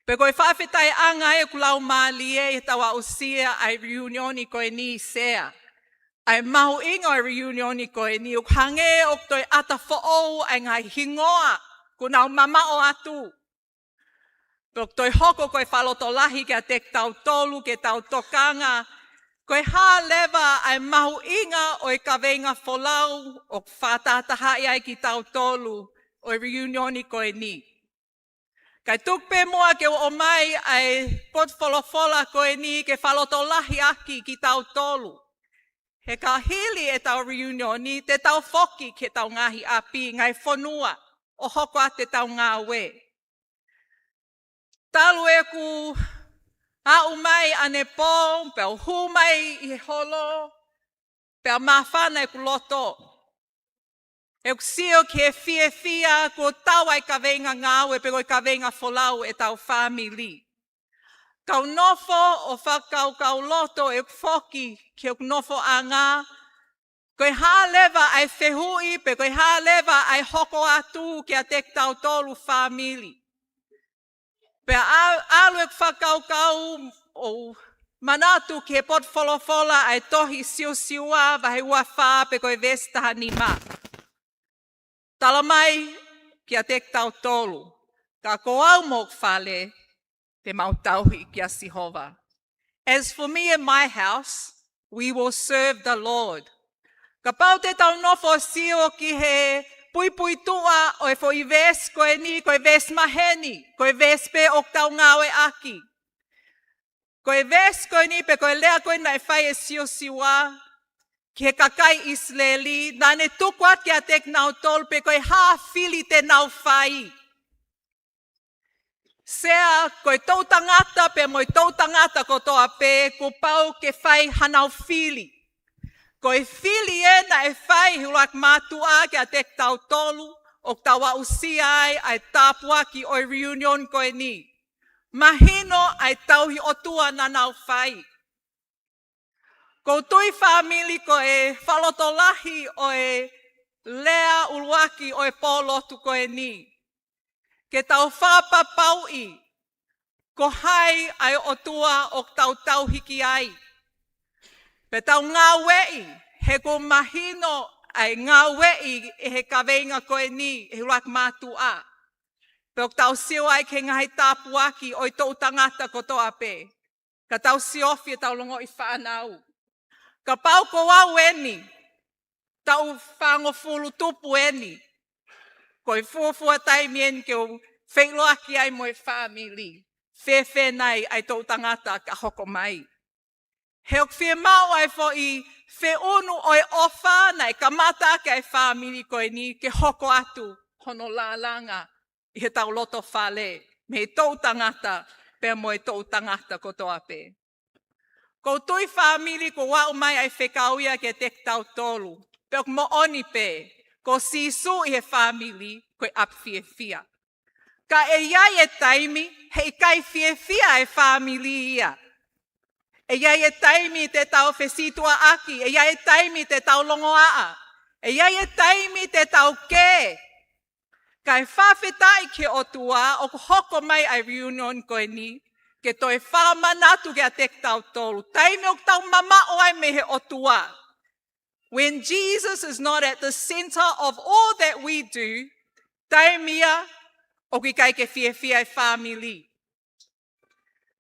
Pe koe whawhetai anga e ku lau mālie e tawa o sia ai reunioni koe ni sea. Ai mahu ingo ai reunioni koe ni o hange o toi ata fo'ou ai ngai hingoa ku nau mama o atu. Pe toi hoko koe whalotolahi ke a te tau tolu ke tau tokanga. Koe hā lewa ai mahu inga o e kawenga folau o whātātaha ai ki tau tolu o e reunioni koe ni. Kai tukpe moa ke o mai ai pot folofola koe ni ke falotolahi aki ki tau tolu. He ka hili e tau reunion ni te tau foki ke tau ngahi api ngai fonua o hoko a te tau ngā we. Talu e ku a umai ane pō, pe o hu mai i holo, pe a mawhana e ku loto. E ku sio ke fia ko tau ai ka venga ngāwe, pe ko ka venga folau e tau family. Kau nofo o whakau loto e ku foki ke ku nofo a ngā, koe hālewa ai whehui, pe koe hālewa ai hoko atu ke a tek tau tolu family. Pe alu e ku whakau o manatu ke pot folofola ai tohi siua vahe ua whā pe koe vestaha ni mā. Tala mai ki a tek tau tolu. Ka ko au mok whale te mau tauhi ki a Sihova. As for me and my house, we will serve the Lord. Ka pau te tau nofo sio ki he pui tua o e fo i ves koe ni, koe ves maheni, koe ves pe o tau ngawe aki. Koe ves koe ni pe koe lea koe na e whai e siua, ki he kakai Isleli, nane tukuat ki a tek nau tol pe koe haa fili te nau whai. Sea koe tau tangata pe moi tau tangata ko toa pe, ko pau ke whai hanau fili. Koe fili e na e whai huak mātua ki a tek tau tolu, o tawa usia ai tāpua ki oi reunion koe ni. Mahino ai tauhi otua na nau whai. Ko tui family ko e whalotolahi o e lea uluaki o e pōlotu koe ni. Ke tau whapapaui, ko hai ai otua o tau hiki ai. Pe tau ngā wei, he ko mahino ai ngā wei e he kaweinga koe ni, e huak mātua. Pe o tau sio ai ke ngahi tāpuaki o i tau tangata ko toa pe. Ka tau siofi e tau longo i whanau. Ka pau ko au eni, tau whango fulu tupu eni. Ko i fuafua taimien ke o wheiloaki ai mo e family. Whewhe nei ai tau tangata ka hoko mai. He ok whi mau ai fo i whi unu o e ofa nei ka mata ke ai family koe ni ke hoko atu hono la langa i he tau loto whale. Me tau tangata pe mo e tau tangata ko toa pe. Ko tui family ko wau mai ai whekauia ke tek tau tolu. Pe ok mo oni pe. Ko sisu i he family koe ap fia. Ka e iai e taimi hei kai fia e family ia. E iai e taimi te tau whesitua aki. E iai e taimi te tau longoaa. E iai e taimi te tau ke. Kai whawhetai ke otua o hoko mai ai reunion koe ni. Ke toi whamanatu ke a tek tau tolu. Taimi o tau mama o ai me he otua. When Jesus is not at the center of all that we do, taimia o ki kai ke fia e family.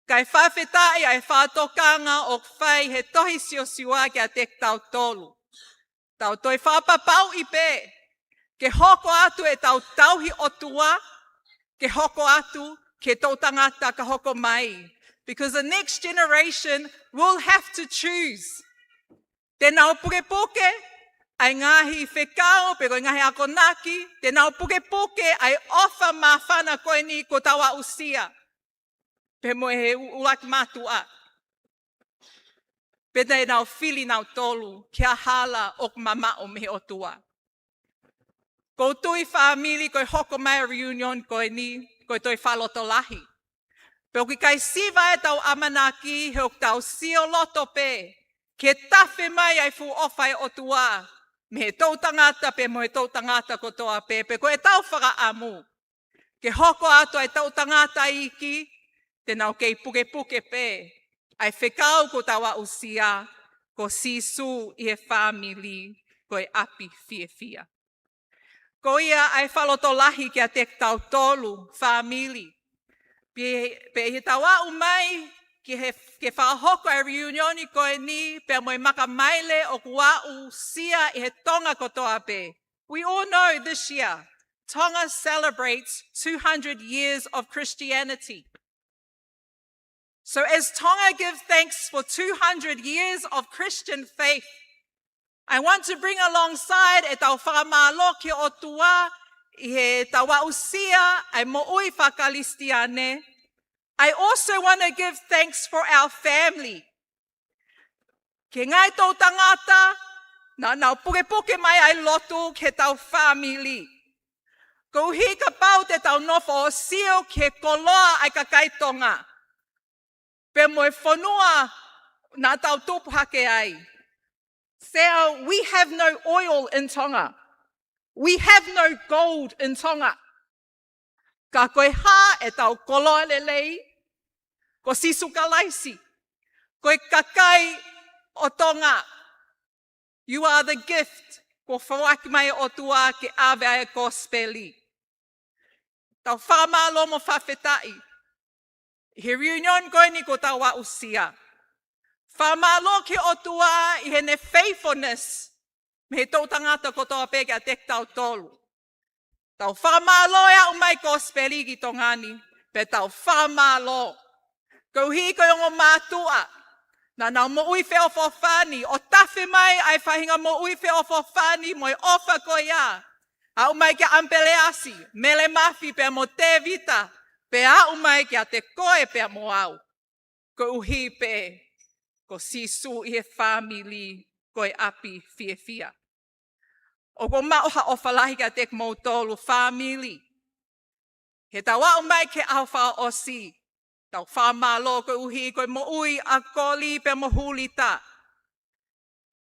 Kai whawhetai ai whātokanga o whai he tohi siua ki a tek tau tolu. Tau toi whapapau i pe. Ke hoko atu e tau tauhi otua. Ke hoko atu ke tau tangata ka hoko mai. Because the next generation will have to choose. Te nau puke ai ngahi whekao pe koe ngahi akonaki. Te nau puke ai ofa mawhana koe ni ko tawa usia. Pe mo he ulaki mātua. Pe te nau fili nau tolu, kia hala o mama o mehe o tua. Ko tui family koe hoko mai reunion koe ni, koe toi whaloto lahi. Pe o ki kai siva e tau amanaki, he o tau sio loto pe, ke tawhi mai ai fu ofai o tua, me he tau tangata pe mo he tau tangata ko toa pe, pe koe tau whaka amu. Ke hoko ato ai tau tangata iki, te nau kei puke pe, ai whekau ko tawa usia, ko sisu i he family, ko e api fia. Ko ia ai whaloto lahi ki a tek tau tolu, family. Pe he tawa umai, ke whahoko ai reunioni ko e ni, pe moe maka maile o kua usia i he tonga ko toa pe. We all know this year, Tonga celebrates 200 years of Christianity. So as Tonga gives thanks for 200 years of Christian faith, I want to bring alongside e tau whakamalo ki o tua I he tawa usia ai mo'ui whakalistiane. I also want to give thanks for our family. Ke ngai tau tangata, na nau puke mai ai lotu ke tau family. Ko hi ka pau te tau nofo o sio ke koloa ai ka kaitonga. Pe moe whanua na tau tupu hake ai. Sao, we have no oil in Tonga. We have no gold in Tonga. Ka koe ha e tau koloa lelei, ko sisu kalaisi, koe kakai o Tonga. You are the gift ko whawaki mai o tua ke awe ai gospeli. Tau whamalo mo whawhetai. He reunion koe ni ko tau wa usia. Whamalo ke o tua I he ne faithfulness me he tau tangata ko toa peke a tek tau tolu. Tau whamalo ea umai gospeli ki tongani, pe tau whamalo. Ko hi koe ongo mātua, na nau mo ui wheo whawhani, o tawhi mai ai whahinga mo ui wheo whawhani mo I ofa ko ia. A umai kia ampeleasi, mele mafi pe mo te vita, pe a umai kia te koe pe mo au. Ko uhi pe, ko sisu I he family, koe api fia. O ko mauha o whalahi kia tek mo tolu family. He tawa umai ke au wha osi. Tau whamalo ko uhi koe mo ui a koli pe mo hulita.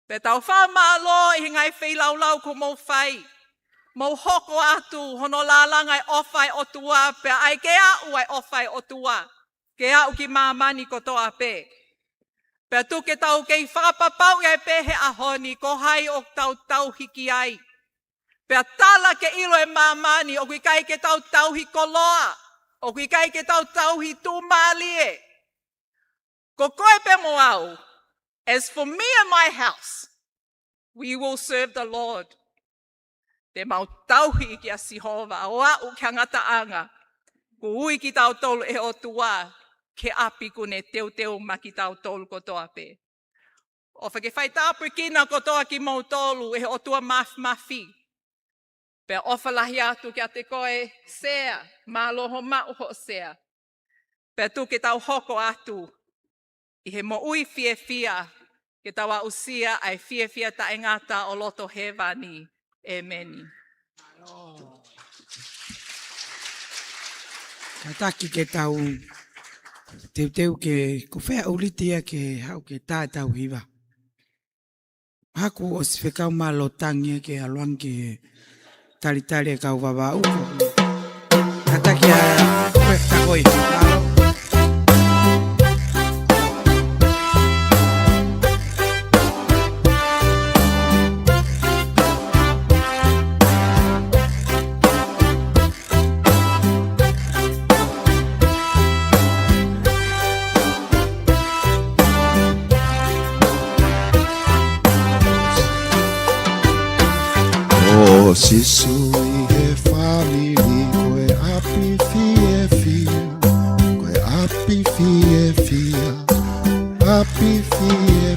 Pe tau whamalo I ngai whilau ko mo whai. Mo hoko atu hono lalangai ofai o tua pe ai ke au ai ofai o tua. Ke au ki mamani ko toa pe. Pe tu ke tau kei whakapapau e pehe ahoni ko hai o tau hiki ai. Pe tala ke ilo e mamani o kui kai ke tau hi koloa. O kui kai ke tau hi tūmalie. Ko koe pe mo au. As for me and my house, we will serve the Lord. Te mau tauhi ki a Sihova, o au kia ngata anga. Ko ui ki tau tolu e o tua, ke api kune teu ma ki tau tolu ko toa pe. O whake whai tāpui kina ko toa ki mau tolu e o tua mafi. Pe ofalahi atu ki a te koe sea, māloho mauho sea. Pe tu ke tau hoko atu, I he mo ui fia, ke tawa usia ai fia ta engata o loto hewani. Amen. Kataki ke tau teu ke ko whea ulitia ke hau ke tātau hiwa. Haku o si whekau malo tangi ke aluang ke talitari e kau wawa uko. Kataki a koe takoi. Sisu I he family, koe api fia, koe api fia, api fia.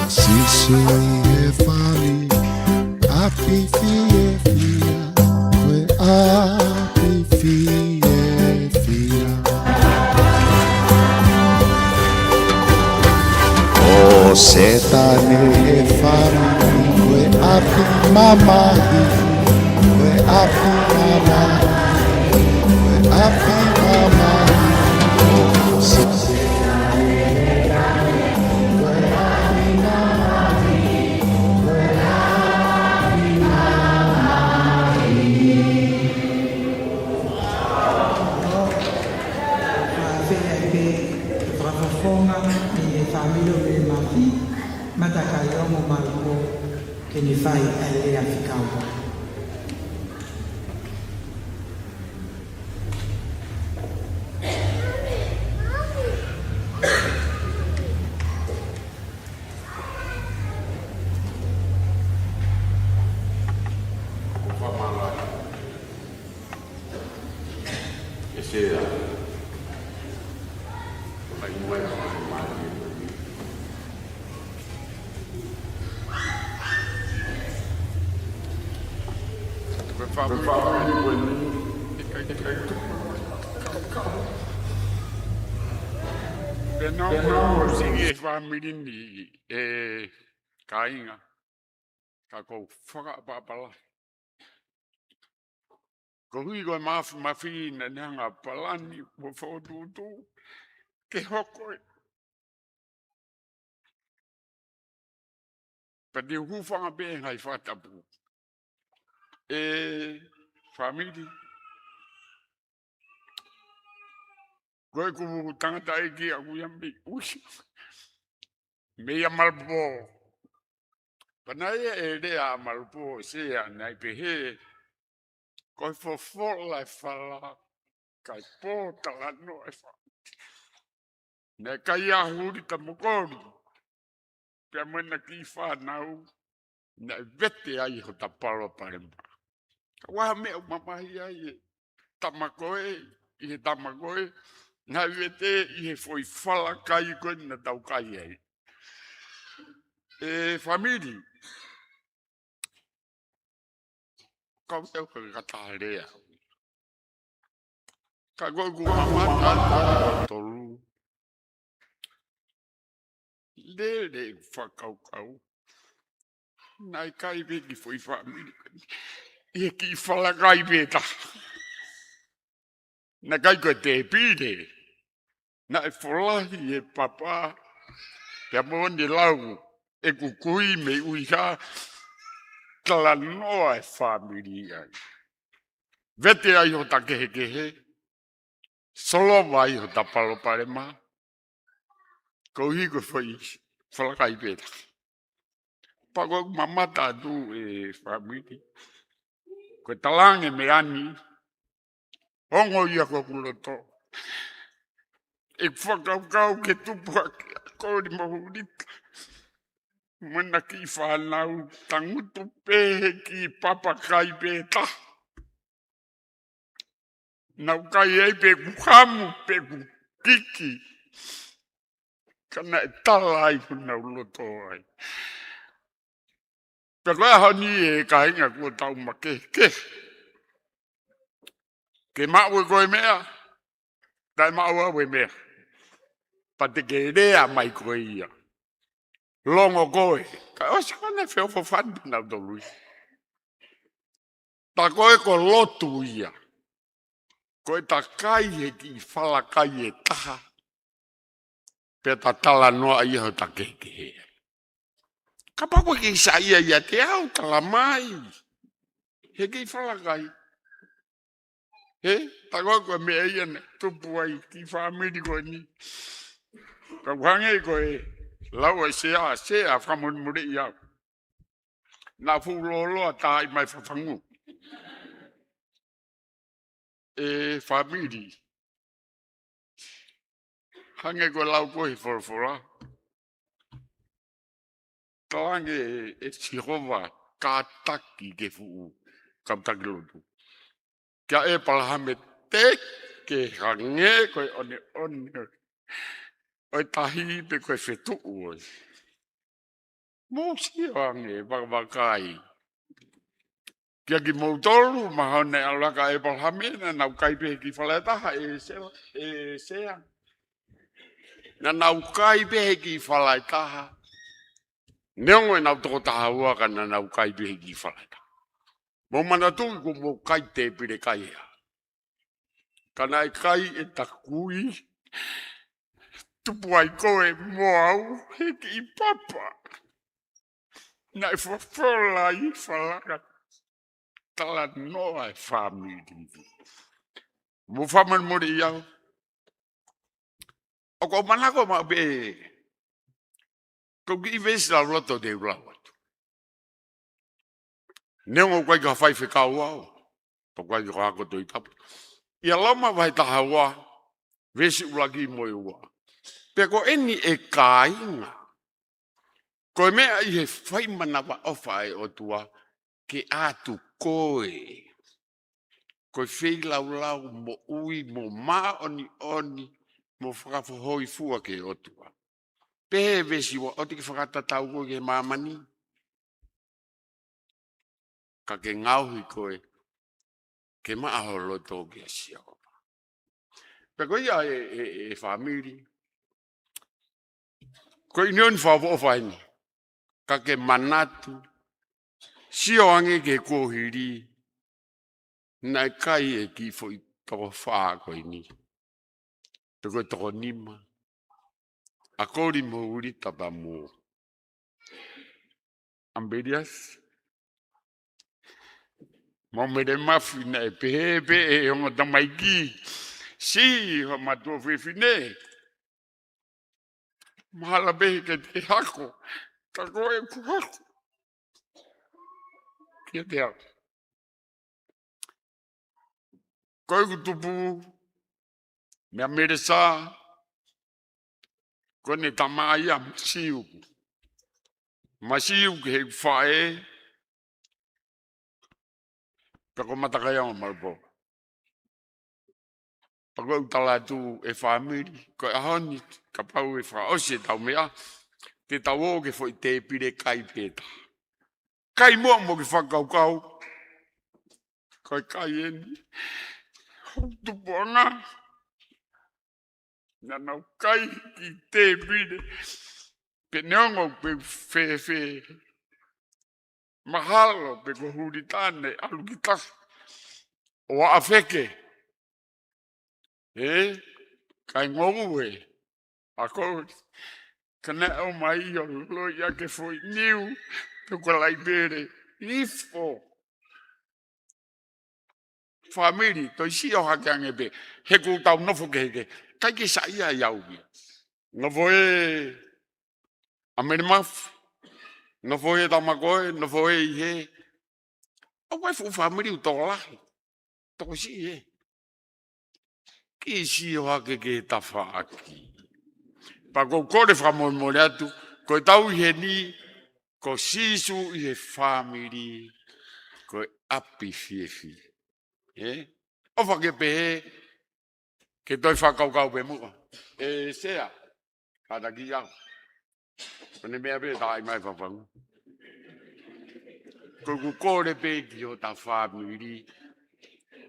Sisu I he family, api fia, koe api fia. O setane he family, koe api mamahi, koe api mamahi, koe api mamahi. O setane he family, koe api mamahi, koe api mamahi. Whea pe whakafonga I he whamilo me mafi, matakai omo maluko. Ke ni whai ai lea whikau. Whamalo ai. Sea. Mai mai mai. Penau sigi family ni kainga ka ko whaka papala. Ko hui koe mafi na nanga palani mo whaututu ke hokoi. Pati hufanga pe ngai whatapu. Family. Koe ku tangata eki aku yambi usi. Mea malpo. Panaya rea malpo sea nai pehe. Koe fofola e whala. Kai pōta lano e whala. Nai kai ahuri ta mokori. Pea mena ki whanau. Nai vete ai ho ta palo parempa. Waha mea mamahi ai tamakoe. Ihe tamakoe. Nai vete ihe foi whala kai koe na tau kai ai. Family. Kau tau ka katarea. Ka koe ku mamata tolu. Lele whakau. Nai kai veki foi family. Ie ki whala kai veta. Na kai koe te pide. Na e wholahi e papa. Pea mwone lau. E kukui me uiha. Tala noa e family ai. Vete ai ho ta kehe. Solova ai ho ta palo parema. Ko hiko foi whalakai peta. Pako mamata tu family. Ko talange me ani. Ongo ia ko kuloto. E whakau ke tupua ko di mahurita. Mana ki whanau tangutu pehe ki papa kai peta. Nau kai ei pe kuhamu pe kiki. Kana e tala ai kuna uloto ai. Peko e honi e ka inga kua tau ma ke. Ke maue koe mea. Tai maua we mea. Pate ke rea mai koe ia. Longo koe. Ka osi kone wheo fo whandu nau tolui. Ta koe ko lotu ia. Koe ta kai he ki whala kai e taha. Pea ta tala noa ia ho ta keke. Ka pako ki sa ia te au tala mai. He ki whala kai. Ta koe koe mea ia ne. Tupu ai ki whamiri koe ni. Ka wange koe. Lau e sea whamon mure iau. Nā whuloloa tā i mai whawhangu. Family. Hange koe lau koe whorofora. Tawange e Sihova kātaki ke fuu. Kamtaki lotu. Kia e palahame te ke hange koe one. Oi tahi pe koe whetu oi. Mōsi wange wakawakai. Kia ki mautolu mahone alaka e palhamena nau kaipe ki whaletaha e sea. Na nau kaipe ki whaletaha. Neongo e nau toko taha uaka na nau kaipe ki whaletaha. Mo manatui ko mo kai te pire kai ea. Kana e kai e takui. Tupu ai koe moau, heki i papa. Na e whawhola i whalaka. Tala noa e whamiri. Mo whaman mori iau. O ko manako ma be. Ko ki vesi la roto de urawatu. Neongo kwai ka whai whekau au. Po kwai ka hako to i papa. Ia lama vai taha ua. Vesi ulaki moi ua. Peko eni e kāinga. Koe mea i he whaimana wa ofa e o tua ke atu koe. Koe whei lau mo ui mo maa oni mo whakafohoi fua ke otua. Pehe vesi wa oti ki whakatatau koe ke mamani. Ka ke ngauhi koe ke maaho loto ke asia opa. Pe koe ia e family. Koe inioni whavo whaini. Ka ke manatu. Sio ange ke kohiri. Nai kai e ki foi toko whaa koe ni. Te koe toko nima. A kori mo uri tapa mo. Amberias. Mo mere mafi na e pehepe e ongo tamaiki. Si, ho matua whiwhine. Mahala behi ke te hako. Ka koe ku hako. Kia te hako. Koe ku tupu. Mea mere sa. Koe ne tamaia masiu. Masiu ke he whae. Peko matakaianga malpo. Pako utala tu e family. Koe ahoni ka pau e whaose tau mea. Te tau o ke foi te pire kai peta. Kai mua mo ke whakaukau. Koe kai eni. Tupuanga. Nanau kai ki te pire. Pe neongo pe fe. Mahalo pe ko huritane alukitas. O afeke. Kai ngogu e. Ako kana o mai o lo ya ke foi niu. Pe ko lai bere. Ifo. Family to si o hakange be. He ku tau nofo ke. Kai ke sa ia yaugi. Nofo e Amerimaf. Nofo e tamakoe, nofo e ihe. O wai fu family u tola. Toko si e. Ki si o hake ke tafa aki. Pa ko kore whamoi mori atu. Ko tau ihe ni. Ko sisu ihe family. Ko api fiefi. O whake pehe. Ke toi whakaukau pe mua. Sea. Kada ki au. Kone mea pe tai mai whawhangu. Ko ku kore pe ki o ta family.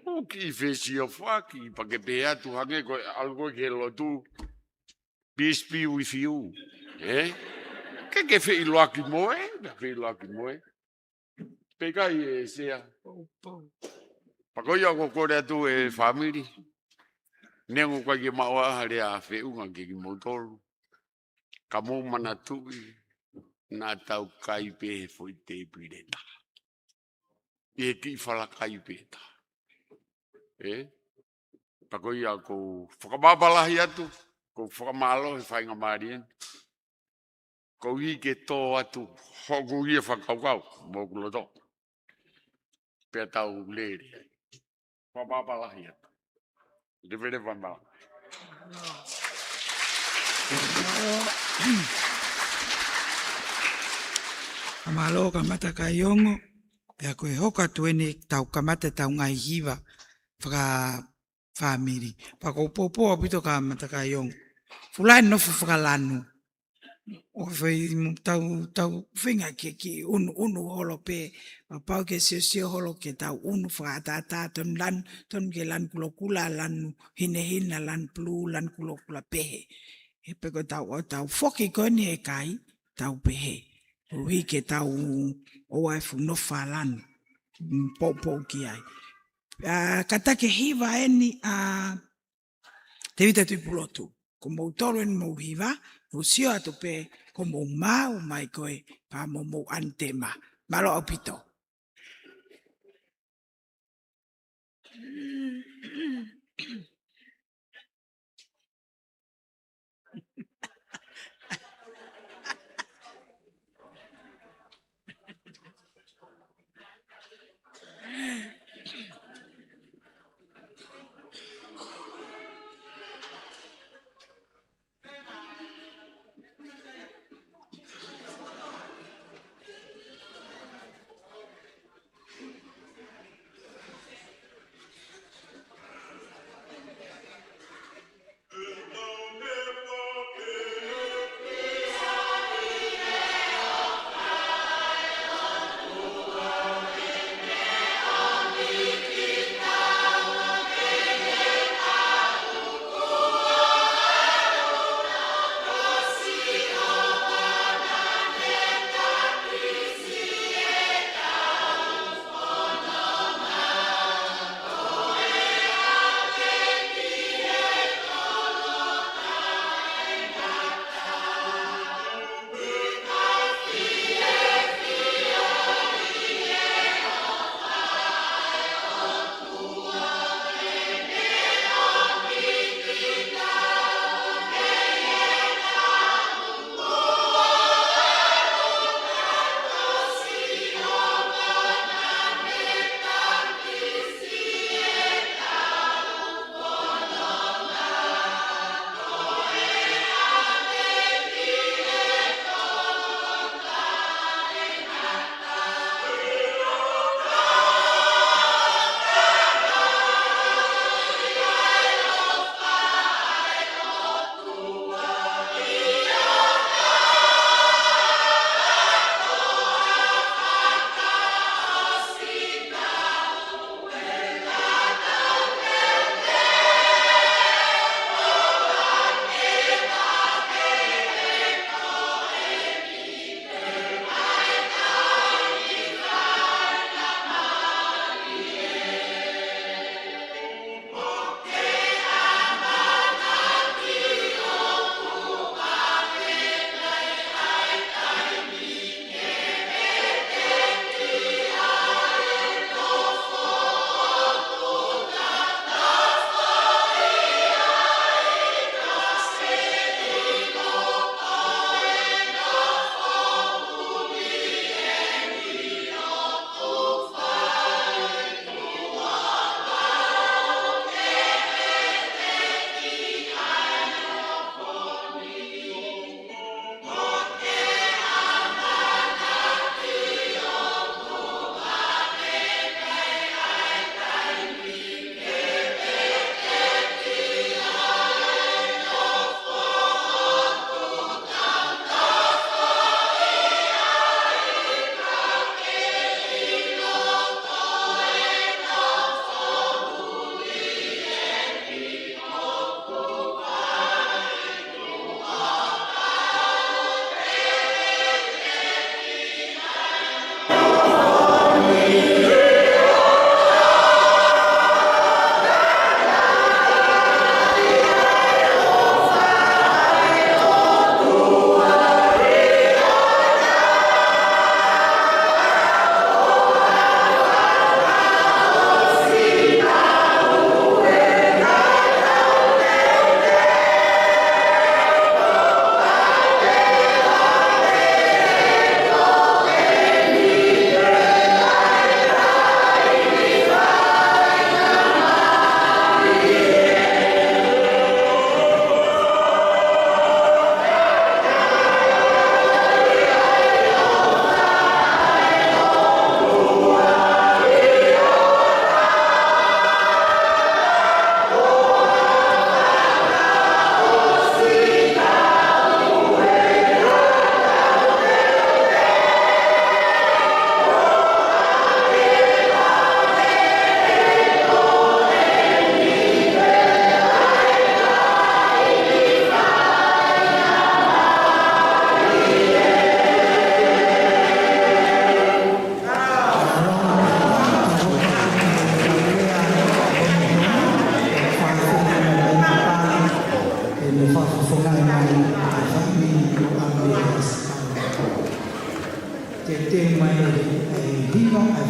O ki whesi o whaki. Pa ke pe atu hange ko algo ke lotu. Peace be with you. Ke whi loaki moe. Whi loaki moe. Pe kai e sea. Pa koia ko kore atu e family. Nengo kwa ki maua hare a whiunga ke ki motoru. Ka mō mana tui. Nā tau kai pe foi te pireta. E ki whala kai peta. Pa koia ko whakamapalahi atu. Ko whakamalo he whainga marien. Ko i ke tō atu. Hoku i e whakaukau. Mō kuloto. Pea tau lere. Whamapalahi atu. Revere whamala. Amalo ka mata ka yongo. Pea koe hoka tuene tau kamata tau ngai hiwa. Whaka family. Pako popo apito ka mata ka yongo. Fulai nofu whakalanu. O tau whinga ki unu holo pe. Pau ke sio holo ke tau unu whakatata. Ton ke lan kulokula lan hina lan plu lan kulokula pehe. E peko tau foki koni e kai. Tau pehe. Ui ke tau o waifu no falan. Popo ki ai. Kata ke hiva eni te vita tui pulotu. Ko mou toro en mou hiva. Usio atu pe ko mou mau mai koe. Pa mou antema. Malo opito.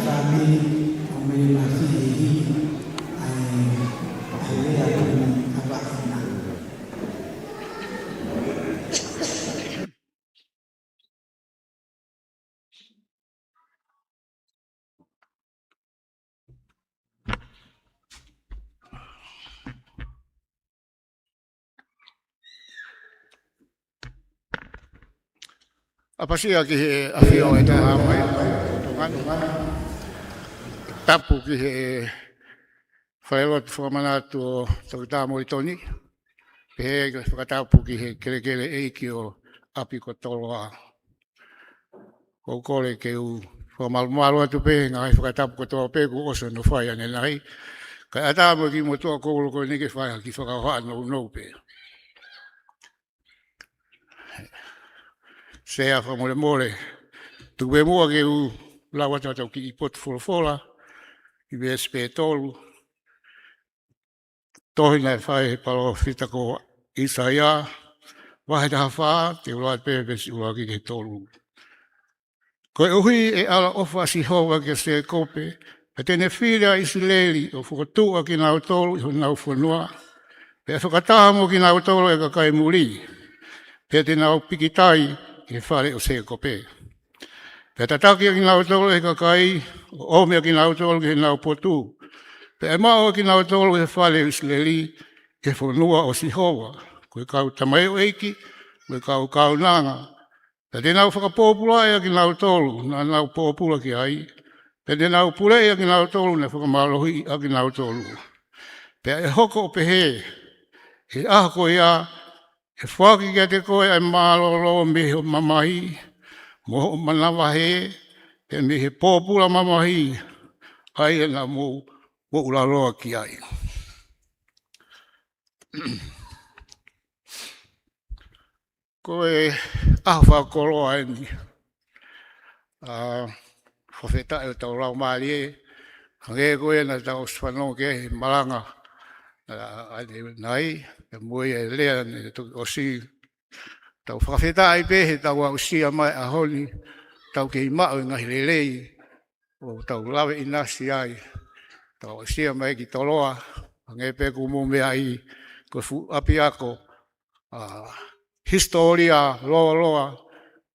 family o me la fihi ai le a ava ana. Apa sia ki he afio e ta mai tongan tapu ki he whaelot whamanatu o tā mo i toni pe whakatapu ki he kere eiki o api ko toloa ko kore ke u whamalumalu atu pe ngai whakatapu ko toa pe ku oso no whai ane nai ka ata mo ki mo toa kolo ko nike whai ki whakahoa no pe sea whamore tu be mua ke u lawa tatau ki i pot wholofola i VSP tolu tohi nei whai he palo whita ko Isaia wahe taha wha te uloa pēpesi uloa ki ke tolu ko e uhi e ala ofa si hoa ke se kope e tene whira isi leili o whukatua ki nau tolu i ho nau whanua pe whakataha mo ki nau tolu e ka kai muri pe te nau pikitai ke whare o se kope. Pe tataki ki nau tolu e kakai, o omea ki nau tolu ki nau potu. Pe e mao ki nau tolu e whare o isleli ke whanua o si hoa. Koe kau tamai o eiki, koe kau nanga. Pe te nau whakapōpula ea ki nau tolu, na nau pōpula ki ai. Pe te nau pule ea ki nau tolu, na whakamalohi a ki nau tolu. Pe e hoko o pehe, e ahako ia, e whaki kia te koe ai mālolo me ho mamahi, mo ho manawa he, e me he pōpula mamahi, ai e nga mo ularoa ki ai. Koe ahwha koroa e ni. Whawheta e tau rau maari e, hange koe na tau whanau ke he maranga, nai, e mui e lea ne o si tau whakawheta ai pehe tau au sia mai a honi tau ke i mao ngahi lelei o tau lawe i nasi ai tau au sia mai ki toloa nge peku mo mea i ko fu api ako historia loa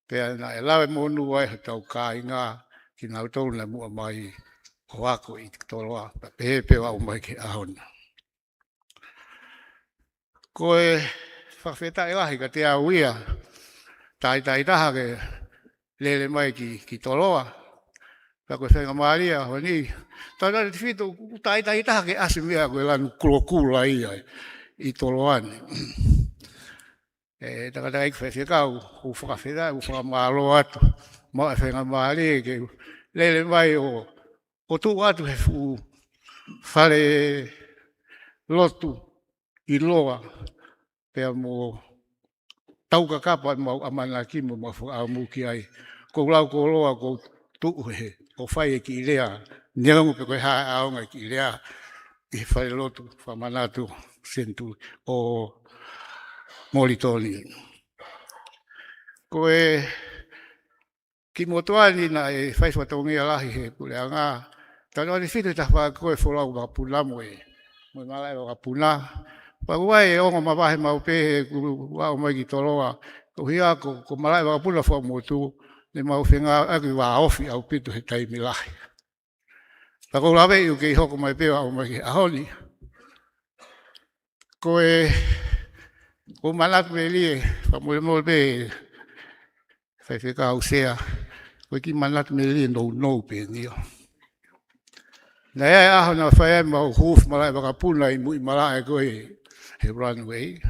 pe na e lawe mo nu ai tau ka inga ki nau tolu na mua mai o ako i toloa pehe pe wa mai ki a honi. Koe whawheta e lahi ka te auia, tai taha ke lele mai ki toloa, ka koe whenga maaria, honi, tai te whito, tai taha ke ase mea koe lanu kula ia i toloane. E taka ik whewhekau, u whakawheta, u whakamalo atu, ma e whenga maaria ke lele mai o tu atu he fu whare lotu, i loa, pea mo tauka kapa mau amana ki mo au ki ai. Ko lau ko loa ko tuu he, o whai e ki lea, niangu pe koe hae aonga ki lea, i whare lotu, whamanatu, sentu, o Moritoni. Koe ki motuani na e whaiswatongia lahi he pule anga, tano ni whitu taha koe wholau ka punamo e, mo malai ka puna. Paguai e ongo mawahe mau pehe kuru wao mai ki toloa, ko hia ko malai waka puna whao motu, ne mau whenga aki wā ofi au pitu he taimi lahi. Pako lawe iu ke i hoko mai pewa au mai ki ahoni. Ko manatu me lie, whamule mole pehe, whaiwheka au sea, ko ki manatu me lie nou pehe nio. Na ea e aho na whae mau huf malai waka puna i mui malai koe, he runway.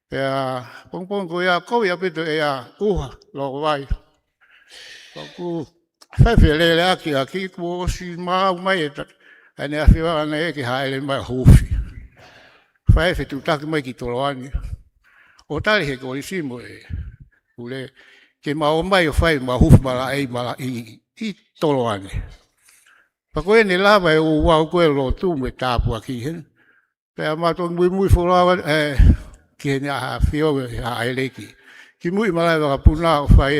Pea pongpong ko ia kowi apito e a uha loko vai. Paku whaiwhi lele aki ko osi mau mai e tak. Ane a whiwa ana e ki haere mai hufi. Whaiwhi tu taki mai ki toloani. O tari he ko risimo e. Ule ke mau mai o whai ma hufi mala i toloani. Paku ene lava e o wau koe lo tu me tāpua ki hen. Pea mātou mui wholawa ki hene aha whioga ha aeleki. Ki mui malai waka puna o whai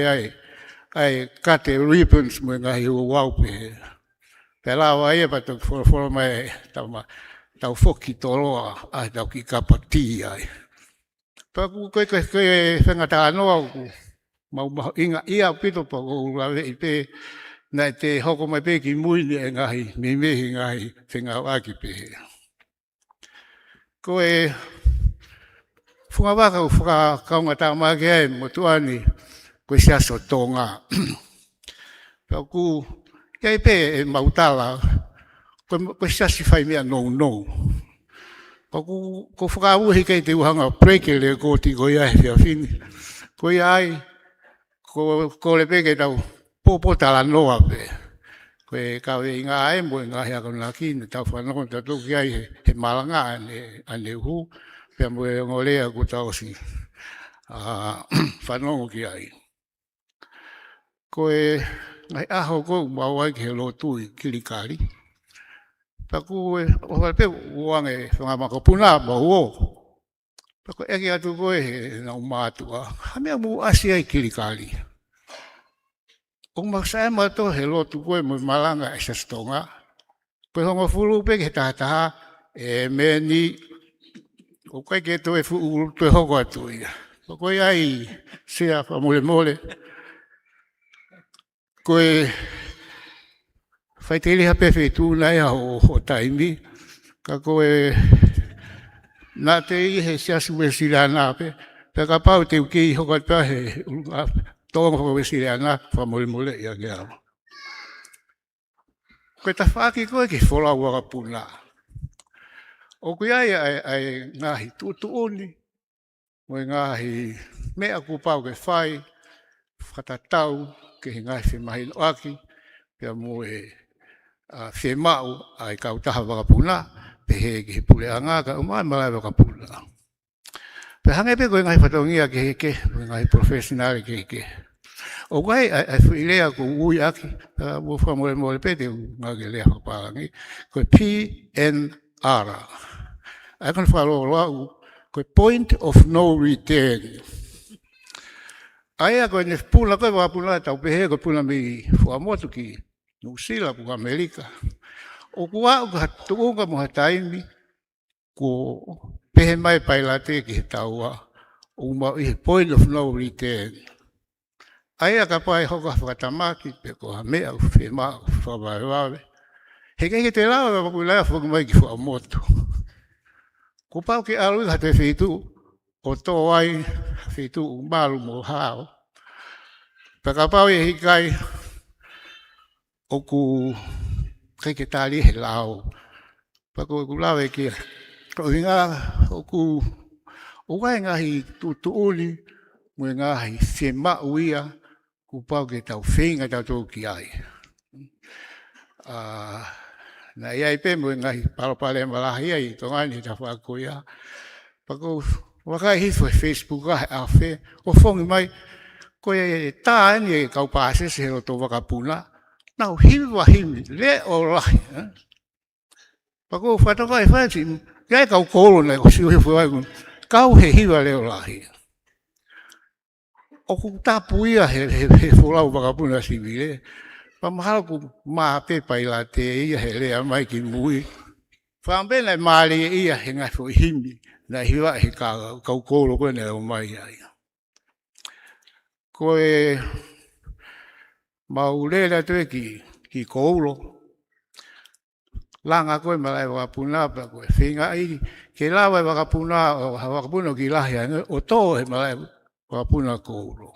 ai kate ribbons mo ngahi o waupe. Pela vai pa tu for mai tau foki toloa ai tau ki kapati ai. Pa ku koe whenga tā noa ku mau inga ia pito pa ku lawe i pe na te hoko mai pe ki muini e ngahi mimehi ngahi whenga waki pe. Koe whunga waka u whakaunga tā maki ai mo tuani koe sia so tonga. Pa ku kai pe e mautala koe sia si whai mea no. Pa ku whakauhi kei te uhanga preke le ko ti koe ai whia whini. Koe ai ko le pe kei tau popotala noa pe. Koe kawe i ngā e mo i ngā hea kona kine tau whanau ta tuki ai he malanga ane uhu. Pea mo e ngolea ku tau si whanau ki ai. Koe ngai aho kou mawai ki he lotu i Kirikari. Pa ku o pe uange whangamako puna ma uo. Pa ku eke atu koe he nau mātua. Hamea mu asi ai Kirikari. O maksaya mato he lotu koe mo malanga e sastonga. Koe hongo fulu pe ke tahataha e meni o kai ke to e fu te hoko atu ia. Pa koe ai sea pa mole. Koe whaitele hape whetu nei o taimi. Ka koe nā te i he siasu e sira nā pe. Pe ka pau te uki i hokat pia he tonga ho e sira nā wha mole ia ke ama. Koe ta whaki koe ki whola waka puna. O koe ai ngahi tutu oni. Moe ngahi mea kupau ke whai. Whatatau ke he ngai whemahi no aki. Pea mo e whemau ai kautaha wakapuna. Pe he ke he pule angaka, umai malai wakapuna. Pe hange pe koe ngai whatongia ke heke, koe ngai professionale ke heke. O koe ai whilea ko ui aki, mo whamole pe te ngake lea whaparangi. Koe PNR. Ai kan whaloa koe point of no return. Aia koe ne puna koe wapuna tau pehe koe puna mi whamotu ki Nusila ku Amerika. O kua o ka tuunga mo ha taimi ko pehe mai pailate ki he taua o mau i he point of no return. Aia ka pai hoka whakatamaki pe ko ha mea u whema u whawaewawe. He kei te lawa waku lea whakamai ki whamotu. Ko pau ki alui ha te whitu o tō ai whitu u maru mo hao. Paka pau e hikai o ku kei ke tāli he lao. Pako ku lao e kia. Ko inga o ku o kai ngahi tutuuli mo ngahi whema uia ku pau ke tau whenga tau tō ki ai. Na iai pe mo ngahi palopale malahi ai tongani ta whakoia. Pako wakai hifo e Facebook ai a whe o whongi mai koe e tāni e kaupāse se hero tō wakapuna. Nau hiwa himi, le o lahi. Pako whataka e whaiti, kai kau kōro nei ko siu hifu ai, kau he hiwa le o lahi. O ku tapu ia he wholau wakapuna siwi le. Pamahara ku maa pepa ila te ia he lea mai ki mui. Whambena e maari ia he ngai fo himi, na hiwa he kau kōro koe nei o mai ai. Koe maulela tue ki koulo. Langa koe malai wakapuna pa koe. Whinga i ke lawa wakapuna ki lahi o tō he malai wakapuna koulo.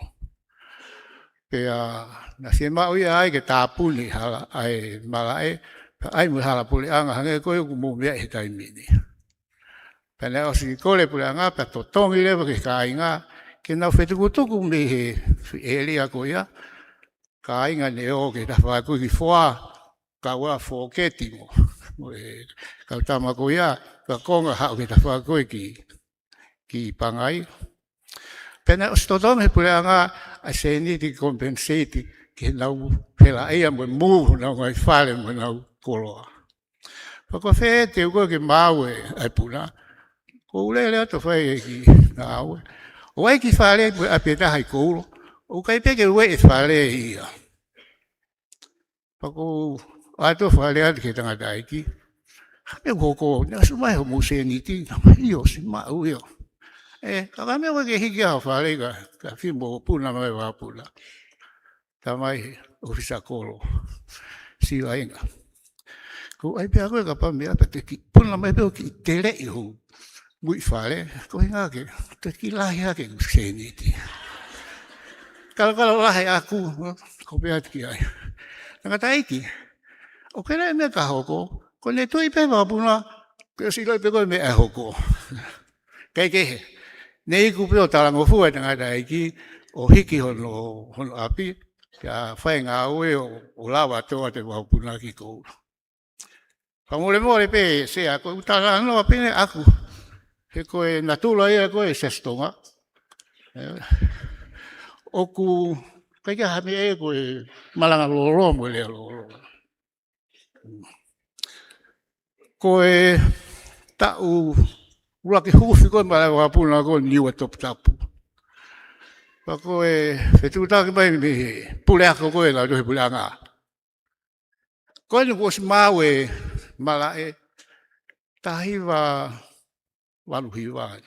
Pea na se mau ia ai ke tāpuni hala ai malai. Ai mu hala puli anga hange koe ku mumia he taimini. Pena o si kole puli anga pa totongi lewa ke kāinga. Ke nau whetukutuku me he elia koea. Ka inga ne o ke ta whaku ki whoa, ka ua whoketi mo. Ka tama ko ia, ka konga hao ke ta whaku ki pangai. Pena o stodong he pule anga, a se niti compensate ki nau pela ea mo mūhu nau ngai whale mo nau koloa. Pako whee te uko ki maue ai puna, ko ulele ato whai ki na aue. O ai ki whale a peta hai koulo, o kai peke ue e whale ia. Pako ato whaleat ke tangata iki. Hape koko, na sumai ho muse ni ti, iyo si mau iyo. Kakame ko ke hiki hao whale ka fimbo puna mai wapula. Tamai ofisa kolo, siwa inga. Ko ai pia koe ka pamea pa te ki, puna mai peo ki te rei hu. Mui whale, ko hinga ke, te ki lahi ake se ni ti. Kala lahi aku, ko pia ki ai. Tangata iki, o kera e mea ka hoko, ko ne tui pe wapuna, ko siloi pe koe mea hoko. Kei kehe, ne iku peo talango fua tangata iki, o hiki hono api, kia whai ngā ue o lawa toa te wapuna ki kou. Pamole mole pe se ako, utala anoa pene aku, he koe natula ia koe sestonga. Oku, kai kia hame e koe malanga lolo mo lea lolo. Koe tau ulaki hufi koe malai wapuna koe niwa top tapu. Pa koe whetutaki mai me pule ako koe la johi pule anga. Koe ni kuosi mawe malae tahiwa waluhiwa.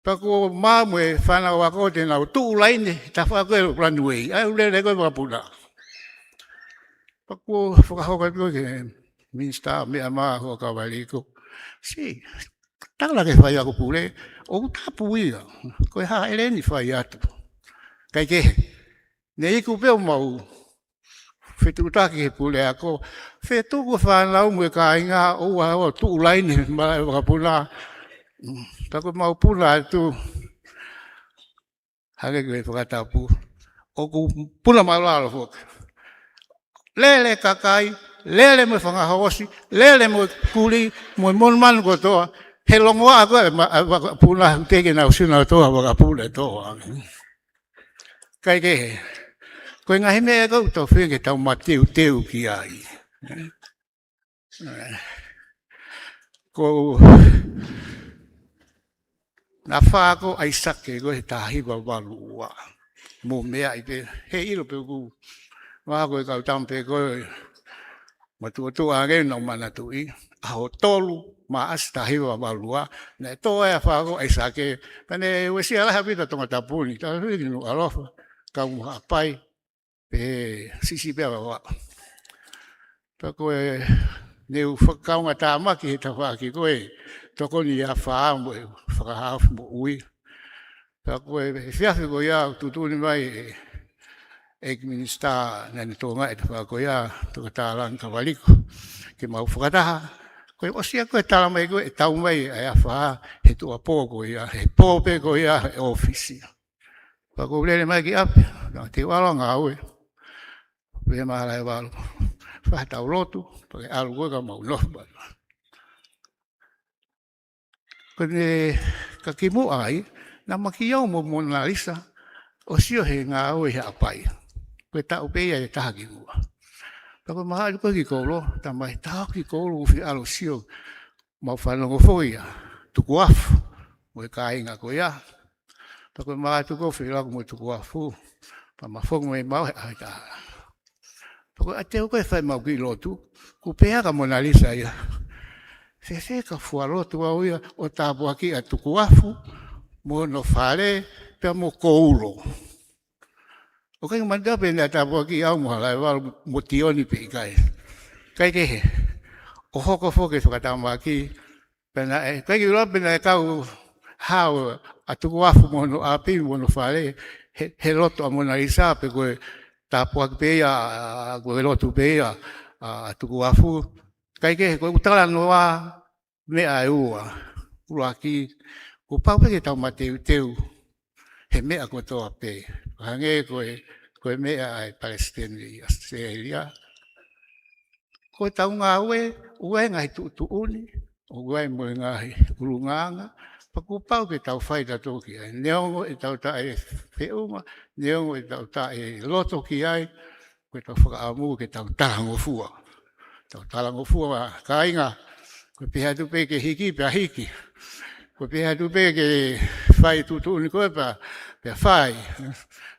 Pa koe mawe whana wako te nau tuu laine ta whakoe runway. Ai ulele koe wapuna. Pa koe whakahoka koe ke minsta mea maa hoa kawaliko. Si, tala ke whai ako pule. O tapu ia, koe haa eleni whai atu. Kai kehe, ne iku peo mau, whetutaki he pule ako, whetuku whanau mwe ka inga, oua o tuu laini, malai wakapuna, tako mau puna atu, hake koe whakatapu, oku puna malalo hoka. Lele kakai, lele mwe whangahosi, lele mwe kuli, mwe monmanu kotoa, he longo ako puna teke na usina toa waka puna toa. Kai kehe. Koe ngahi mea kau tau whenge tau mateu teu ki ai. Ko na whako ai sake koe he tahiwa walua. Mo mea i pe he ilo pe ku. Waa koe kau tampe koe matua age no mana tui. Aho tolu. Ma asta hiwa walua, ne toa e whako ai sake, kane wesi ala hapita tonga tapuni, ta hiki nu alofa, ka muha pai, pe sisi pia wawa. Ta koe, neu whakaunga tā maki he ta whaki koe, toko ni a whaa mo e whakahafu mo ui. Ta koe, whiawhi koe ia, tutuni mai e minista nani tonga e ta whako ia, toka tā lang kawaliko, ke mau whakataha. Koe osia koe tala mai koe, tau mai ai a whaa, he tua pō koe ia, he pōpe koe ia, he ofisi. Pa koe lele mai ki ape, te walo ngā ue, wea mahalai walo. Whaha tau lotu, pa ke alu koe ka mau nofu. Koe ka kimu ai, na maki iau mo Mona Lisa, osio he ngā ue he apai. Koe tau peia e taha ki mua. Tako mahali koe ki kolo, tamai tau ki kolo uwhi alo sio, mau whanongo fōia, tuku afu, mo e ka inga koe ia. Tako mahali tuku uwhi lako mo tuku afu, pa mawhongo me mau he ahi taha. Tako ateo koe whai mau ki lotu, ku pēha ka Mona Lisa ia. Se ka fua lotu au ia, o tāpua ki a tuku afu, mo no whare, pia mo koulo. O kai manda pena tāpua ki au mohalai walu mo tioni pe kai. Kai kehe, o hoko foke soka tāma ki, pena e, kai ki ura pena e kau hao a tuku afu mono api mono whare, he loto a Mona Lisa pe koe tāpua ki peia, koe lotu peia a tuku afu. Kai kehe, koe utala noa mea e ua, ura ki, ko pau peke tau mateu teu, he mea ko toa pe. Hange koe mea ai Palestine i Australia. Koe tau ngā ue ngai tu uni, o ue mo ngai urunganga, pa ko pau ke tau whaita toki ai. Neongo e tau ta e whiunga, neongo e tau ta e loto ki ai, koe tau whakaamu ke tau talango fua. Tau talango fua ka inga, koe peha tu pe ke hiki pia hiki. Koe peha tu pe ke whai tu uni koe pa whai.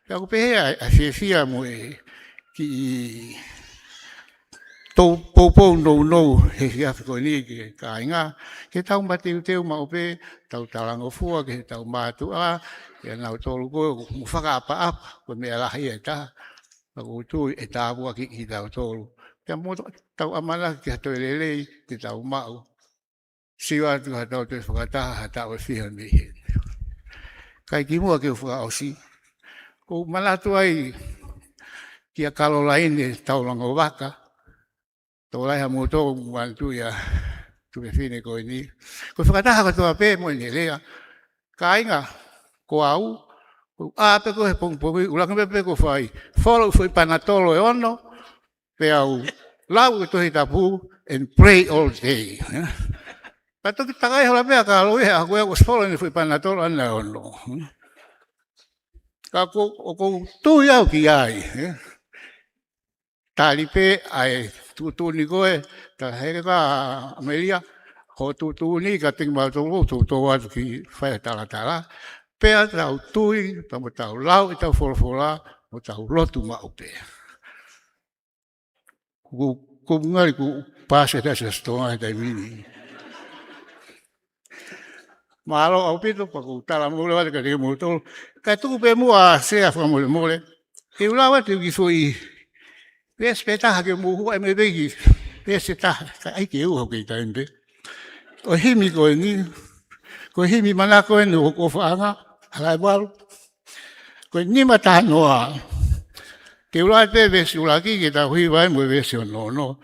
Pea ko pehea a whiawhia mo e ki tau pou no he hia ko ni ke kainga ke tau mate teu mau pe tau talango fua ke tau matu a ke na tolu ko mu faka apa ko me la hi eta ko tu eta bua ki tau tolu ke mo tau amala ke to lele ke tau mau siwa tu tau te faka ta o fi ni kai ki mo ke fua o si ko malatu ai kia kalo lain tau lango waka tolai ha moto wantu ya tu be fine ko ni ko fakata ka to ape mo ni lea kainga ko au a pe ko pong ulang pe ko fai follow foi panatolo e ono pe au lau to hitapu and pray all day pato ki takai hala pe ka lo e ako ko follow ni foi panatolo ana ono ka ko tu ya ki ai talipe ai tu ni koe ta heka Amelia ho tu ni ka ting ma tu wa ki fa tala pe ta tui ta mo ta lau ta fola mo ta lotu ma o pe ku ngai ku pase ta se sto ai dai mini malo au pito pa ku tala mo le ka de mo to ka tu pe mo a se a fa mo le e ula wa tu ki foi Pesta que muhu e me vegi. Pesta ai que eu que tá ende. O himi ko ni. Ko himi mana ko no ko fanga. Ala bal. Ko ni mata no a. Te ula te vesi ula ki que ta hui vai mo vesi no.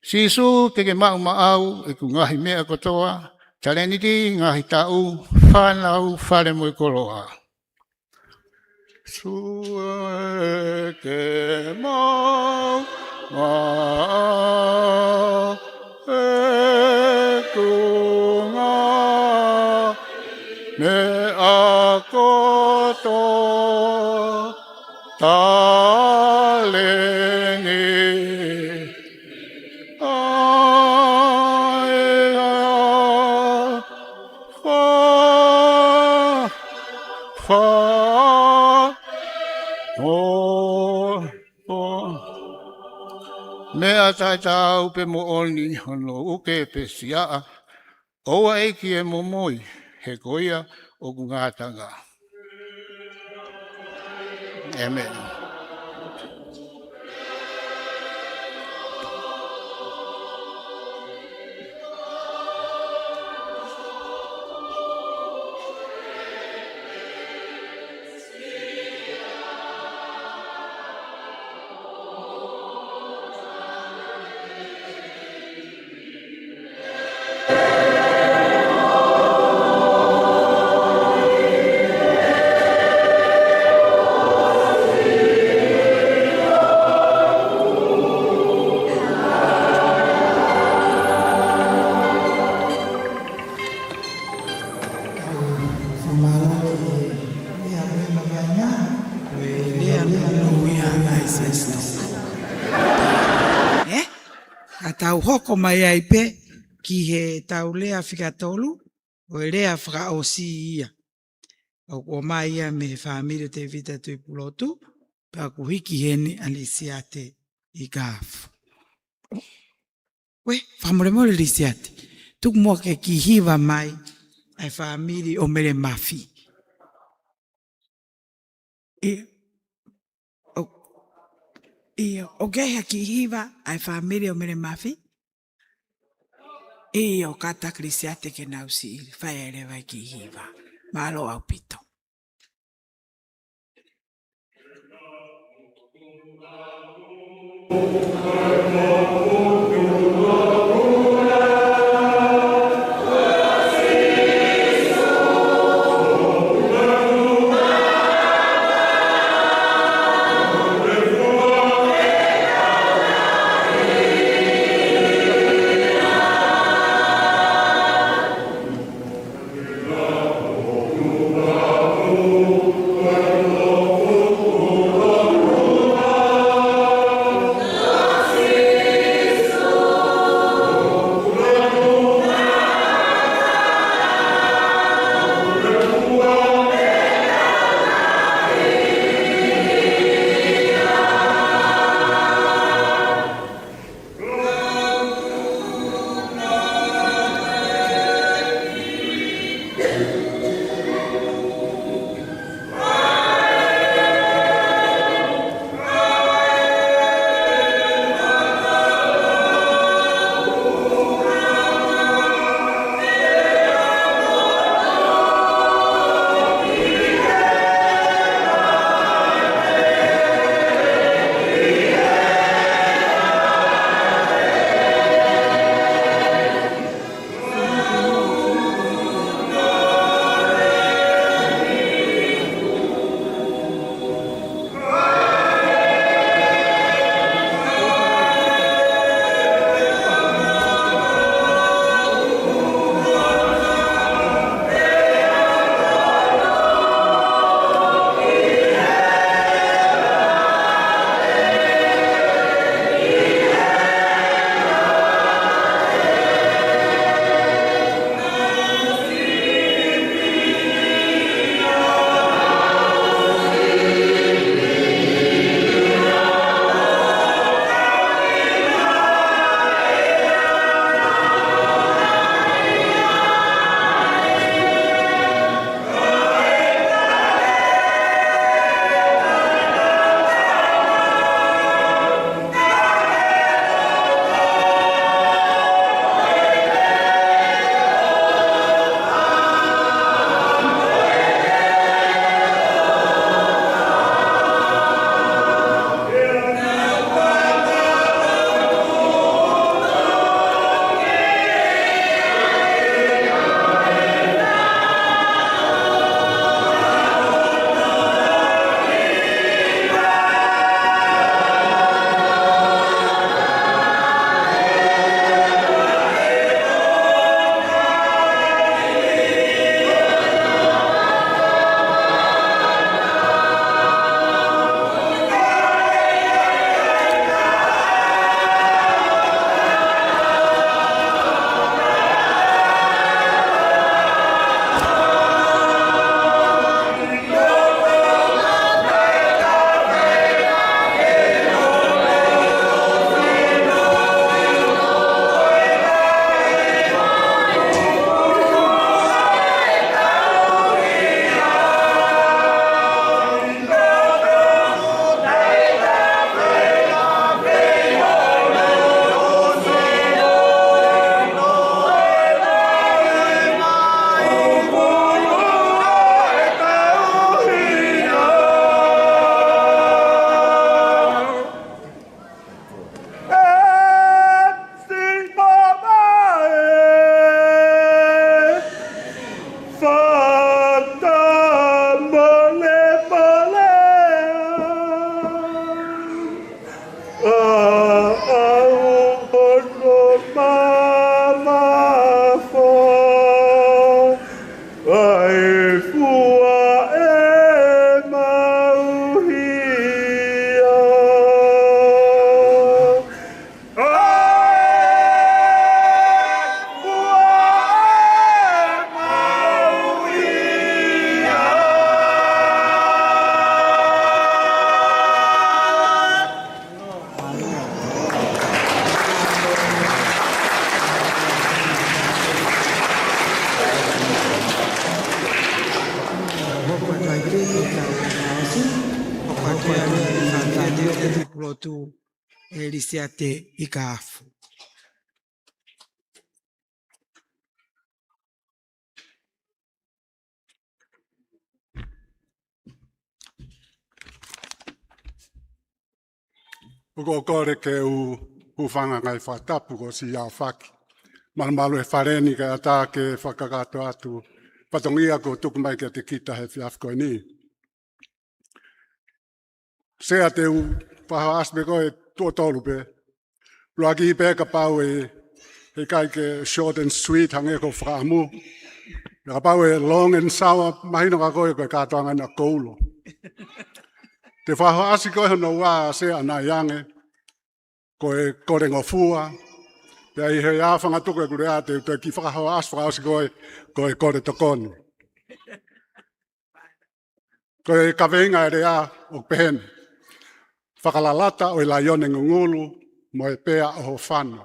Si su te que ma au e ku ngahi me ko toa. Taleni ti ngahi tau fanau fale mo koloa. Sue que mau kunga me akoto taleni Mea tata upe mo oni hono uke pesia oa eki e momoi he koia o kungatanga. Amen. Tau hoko mai ai pe ki he tau lea whikatolu o e lea whaka o si ia. O mai ia me whamire te vita tui pulotu pa ku hiki hene alisiate i gafu. We, whamoremore lisiate. Tuk mua ke ki hiwa mai ai whamire o mere mafi. O geha ki hiwa ai whamire o mere mafi. O kata krisiate ke nausi ili whai ere vai ki hiwa. Malo au pito. lisia te i ka afu. Uko kore ke u whanga ngai whatapu ko si au whaki. Malamalu e whareni ka ata ke whakakato atu. Patongia ko tuku mai ke te kita he whiafko ni. Sea te u paha aspe koe tuo tolu pe. Lua ki peka pau he kai ke short and sweet hange ko whaamu. Ka pau e long and sour mahino ka koe koe katoanga na koulo. Te whaho asi koe hono wā sea na yange, koe kore ngofua, pia i he āwhanga tuku e kure a te ki whakaho asi koe kore tokoni. Koe kawenga e rea o pehen, whakalalata o i la ione ngungulu mo e pea o ho whano.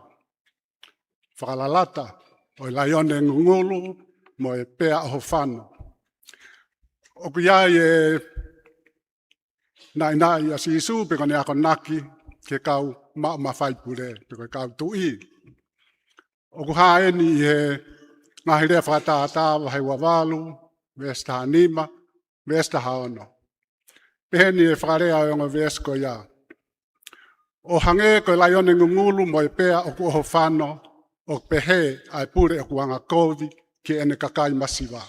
Whakalalata o i la ione ngungulu mo e pea o ho whano. O kuiai e nai a si isu pe kone ako naki ke kau ma whai pure, pe koe kau tui. O ku haeni i he ngahi rea whakata wahai wawalu, vesta hanima, vesta haono. Peheni e whakarea o yongo vesko ia. O hange koe laione ngungulu mo e pea o ku oho whano, o pehe ai pure o kuanga kovi ki ene kakai masiwa.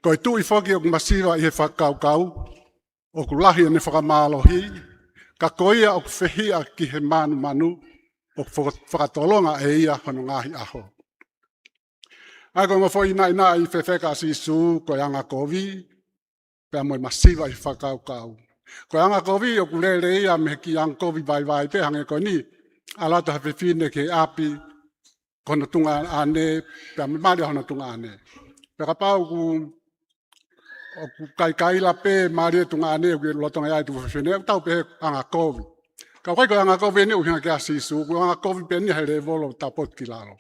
Koe tui whoki o ku masiwa i he whakaukau, o ku lahi ane whakamālohi, ka koia o ku whehia ki he manu, o ku whakatolonga e ia hono ngahi aho. Ai ko ngofo ina i whewheka si su ko anga kovi, pea moe masiva i whakaukau. Ko anga kovi o ku lere ia me ki anga kovi vai pe hange ko ni, alata hawhewhine ke api, kono tunga ane, pea me mari hono tunga ane. Pea ka pau ku o kai la pe mari tunga ane o lotonga ia tu fene tau pe anga kovi. Ka ko anga kovi ne u hina ke si su, ko anga kovi pe ni hele volo ta pot kilalo.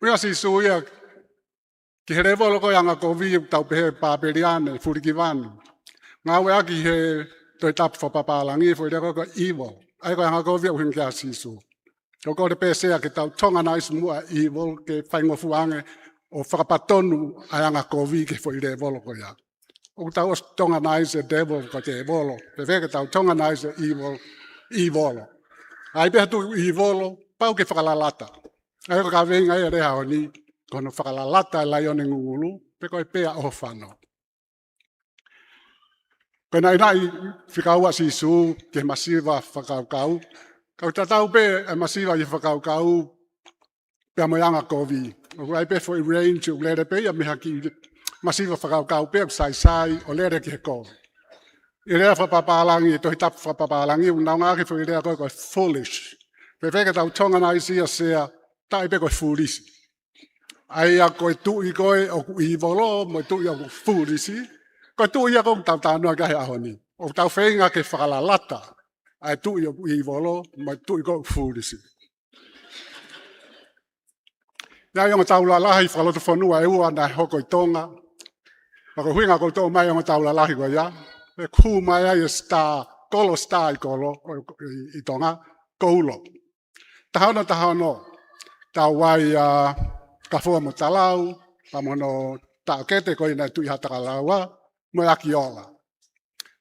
Ua si su ia ki hele volo ko anga kovi tau pe paperiane furikivani. Nga we aki he toi tap fa papalangi fo ile ko evil. Ai ko anga kovi u hina ke si su. Ko de pe se ke tau tonga na isu mua evil ke faingo fuange o whakapatonu ai anga kovi ke fo ile volo ko ia. O tau os tonga naise devil ko te evolo. Pe veke tau tonga naise evolo. Ai pe hatu evolo, pau ke whakalalata. Ai ko ka venga e reha o ni, kono whakalalata e laione ngulu, pe koe pea o whano. Koe nai whikaua si su ke masiva whakaukau. Kau tatau pe e masiva i whakaukau, pea moianga kovi. O ai pe fo i range o lere pe ia me haki masiva whakaukau pe sai o lere ki he kovi. I rea whapapalangi, e tohi tapu whapapalangi, unau ngāki fo i rea koe foolish. Pe wheka tau tonga nai sia sea, tai pe koe foolish. Ai a koe tui koe o ku ivolo, mo tui o ku foolish. Koe tui a koe tau tānua kahe ahoni. O tau whenga ke whakalalata, ai tui o ku ivolo, mo tui koe foolish. Ia i onga tau la lahi whakaloto whanua e ua nai hoko i tonga. Mako huinga ko tō mai onga tau la lahi koe ia. E ku mai ai star i kolo i tonga, koulo. Tahono, tau wai ka fua mo talau, pamono tau kete koe nai tui hataka laua, mo aki ola.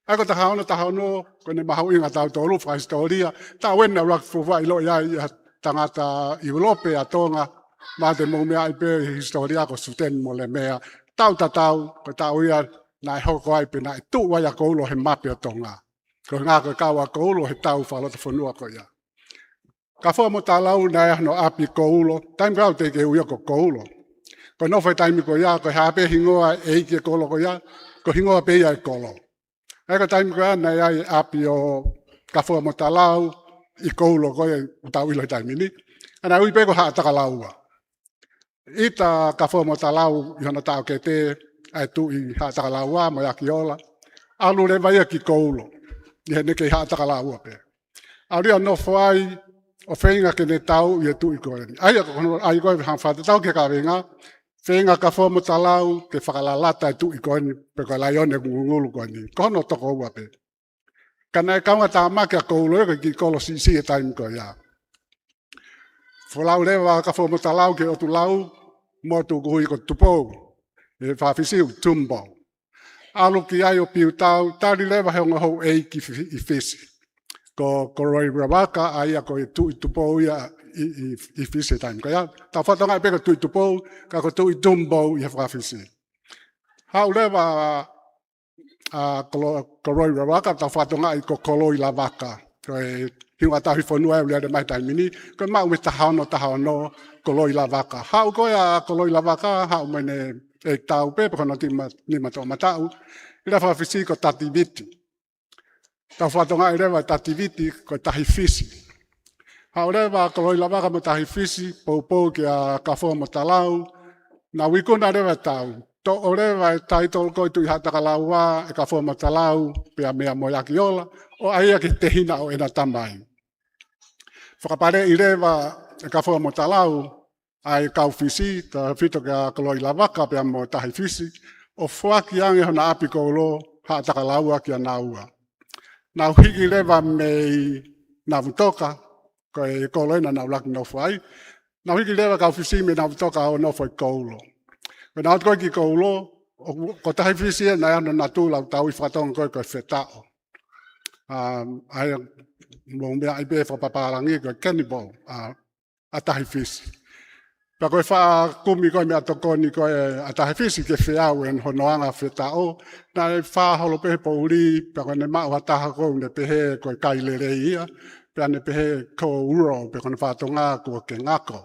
Ako tahono, koe ne mahau inga tau tolu, wha historia, tau wena rak fuwa ilo iai tangata Europe a tonga, ma te mo mea i pe historia ko suten mo le mea, tau, ko tau ia nai hoko ai pe nai tu wai a koulo he mapi o tonga. Ko ngā koe kaua koulo he tau whalota whanua ko ia. Ka fua mo talau nai ahno api koulo, taimi kau te ke uia ko koulo. Ko nofai taimi ko ia, ko hape hingoa e ike koulo ko ia, ko hingoa pe ia e kolo. Eko taimi ko ia nai ai api o ka fua mo talau i koulo ko ia tau ilo taimi ni. Ana ui pe ko haa takalaua. Ita ka fua mo talau i hana tau ke te, ai tu i hatakalaua mo yaki ola. Alu le vai ki koulo. I he neke i hatakalaua pe. Aria no fai o whenga ke ne tau i tu i koe. Ai koe hang whata tau ke ka wenga. Whenga ka fo mo talau ke whakalalata i tu i koe pe koe laione ngulu koe ni. Kono toko ua pe. Kana e kaunga tā maki a koulo e ki kolo si e taim ko ia. Folau lewa ka fo mota lau ke o tu lau mo tu hui ko tupou. E whawhisiu tumbo. Alu ki ai o piu tau, tari lewa he onga hou e ki i fisi. Ko roi rawaka ai a ko i tupou ia i fisi taim ko ia. Ta whatonga e peka tu i tupou, ka ko tu i tumbo i he whawhisi. Hau lewa ko roi rawaka, ta whatonga i ko koloi la waka. Ko e hiunga tahi whanua e ulea mai taimini, ko mau me tahano, koloi la waka. Hau koe a koloi la waka, hau mene e tau pepe kono nima tō matau, i rewa whisi ko tati viti. Tau whatonga i rewa tati viti ko tahi fisi. Hau rewa koloi la waka mo tahi fisi, pou ki a kafo mo talau, na wikuna rewa tau. Tō o rewa e taitol koi tui hataka laua e kafo mo talau, pia mea mo yaki ola, o aia ki te hina o ena tamai. Whakapare i rewa e kafo mo talau, ai kau fisi, ta whito ka koloi la waka pia mo tahi fisi, o whaki ange hona api koulo, hataka laua ki a naua. Nau hiki rewa mei navutoka, ko e koloina nau laki no whai, nau hiki rewa kau fisi me navutoka o no whai koulo. Ko nau koe ki koulo, ko tahi fisi e na ano natu lau tau i whatonga koe koe whetao. Ai mo mea i be whapaparangi koe cannibal, a tahi fisi. Pea koe wha kumi koe mea tokoni koe a tahi fisi ke whiau en honoanga whetao, na e wha holo pehe pouri, pea koe ne mao hataha koe ne pehe koe kailere ia, pea ne pehe ko uro, pea koe ne whatonga koe ke ngako.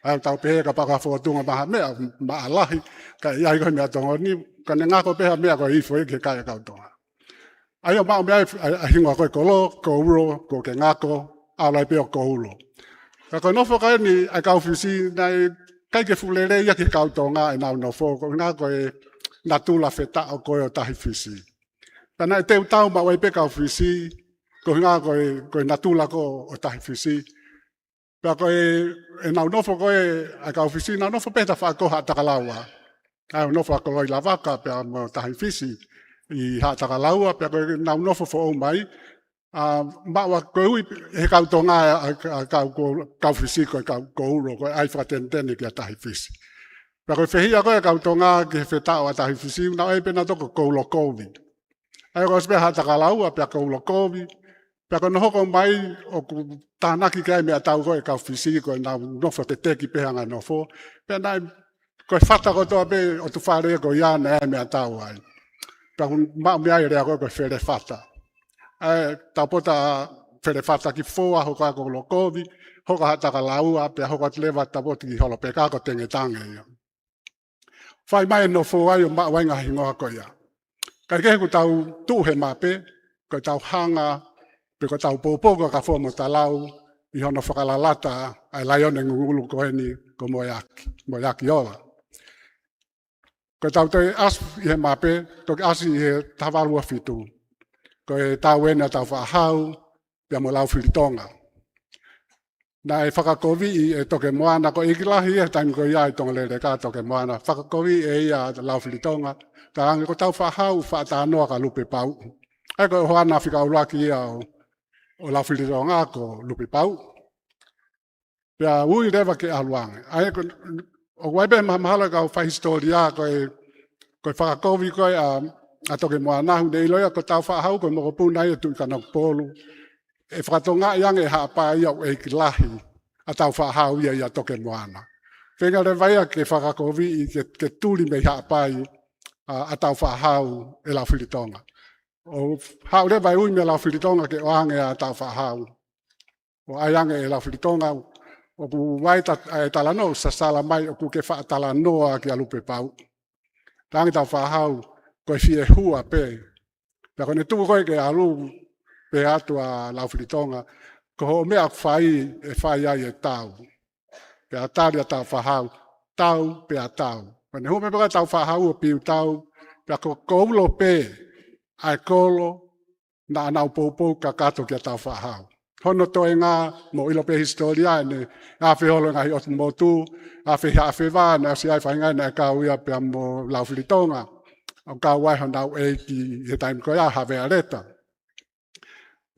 Ai tau pehe ka paka whotunga maha mea, maa lahi, ka iai koe mea tongoni, ka ne ngako pehe mea koe ifo e ke kai kautonga. Ai o mao mea a hingoa koe kolo, ko uro, koe ke ngako, alai peo ko ulo. Ka koe nofo kai ni ai kau fisi, nei kai ke fulere ia ke kautonga e nau nofo, koe ngā koe natula whetao koe o tahi fisi. Pena e teu tau ma wai pe kau fisi, koe ngā koe natula ko o tahi fisi. Pea koe e nau nofo koe ai kau fisi, nau nofo peta whakoha takalaua. Ai nofo a koloi la waka pea mo tahi fisi i hatakalaua, pea koe nau nofo fo o mai, maua koe hui he kautonga a kau fisi koe kau uro, koe ai whakatentene ki a tahi fisi. Pea koe whehia koe kautonga ki he whetao a tahi fisi, nau e pena toko koulo kovi. Ai koe spea hatakalaua pea koulo kovi, pea koe nohoko mai o ku tānaki kai mea tau koe kau fisi koe nau nofo te teki pehanga nofo, pea nai koe whata ko toa pe o tu whare koe iana e mea tau ai. Pea kun mau mea i rea koe koe where whata. Tau pota where whata ki fōa hoko a koulo kovi, hoko hataka laua, pea hoko atlewa tapoti ki holo peka ko tenge tange ia. Whai mai no fōa i o maa wainga hingoa koe ia. Kai kehe ku tau tuhe mape, koe tau hanga, pe ko tau pōpōka ka fōmo talau, i hono whakalalata, ai laione ngulu koe ni ko moyaki ola. Koe tau toi as i he mape, toki asi i he tawarua fitu. Koe tau ena tau whahau, pia mo lau whiritonga. Na e whakakovi i e toke moana, ko ikilahi e taimi ko ia i tonga lere ka toke moana. Whakakovi e ia lau whiritonga, ta ange ko tau whahau, whaatanoa ka lupe pau. Ai koe hoana whika uraki ia o lau whiritonga ko lupe pau. Pia ui rewa ke aluange. Ai ko o waibe mahala ka o whahistoria koe whakakovi koe a toke moana hu nei loia ko tau whahau koe moko pūnai e tui kanok pōlu. E whakatonga iange e haapa ia o eiki lahi a tau whahau ia toke moana. Whenga re vaia ke whakakovi i ke tūri mei haapa a tau whahau e lau whiritonga. O hau re vai ui me lau whiritonga ke oange a tau whahau. O aiange e lau whiritonga o ku wai talano sa sala mai o ku ke whaatalanoa ki a lupe pau. Tangi tau whahau koe fie hua pe. Pea koe ne tuku koe ke alu pe atu a lau whiritonga, ko ho mea whai ai e tau. Pea tari a tau whahau, tau pea tau. Koe ne hume peka tau whahau o piu tau, pea ko koulo pe, ai kolo, na anau poupou ka kato ki a tau whahau. Hono toe ngā mo ilo pe historia ne awhi holo ngahi otu motu, awhi wā, na si ai whaingai na e kau ia pea mo lau whiritonga. O kau wai honau e ki he taimi koe a hawe areta.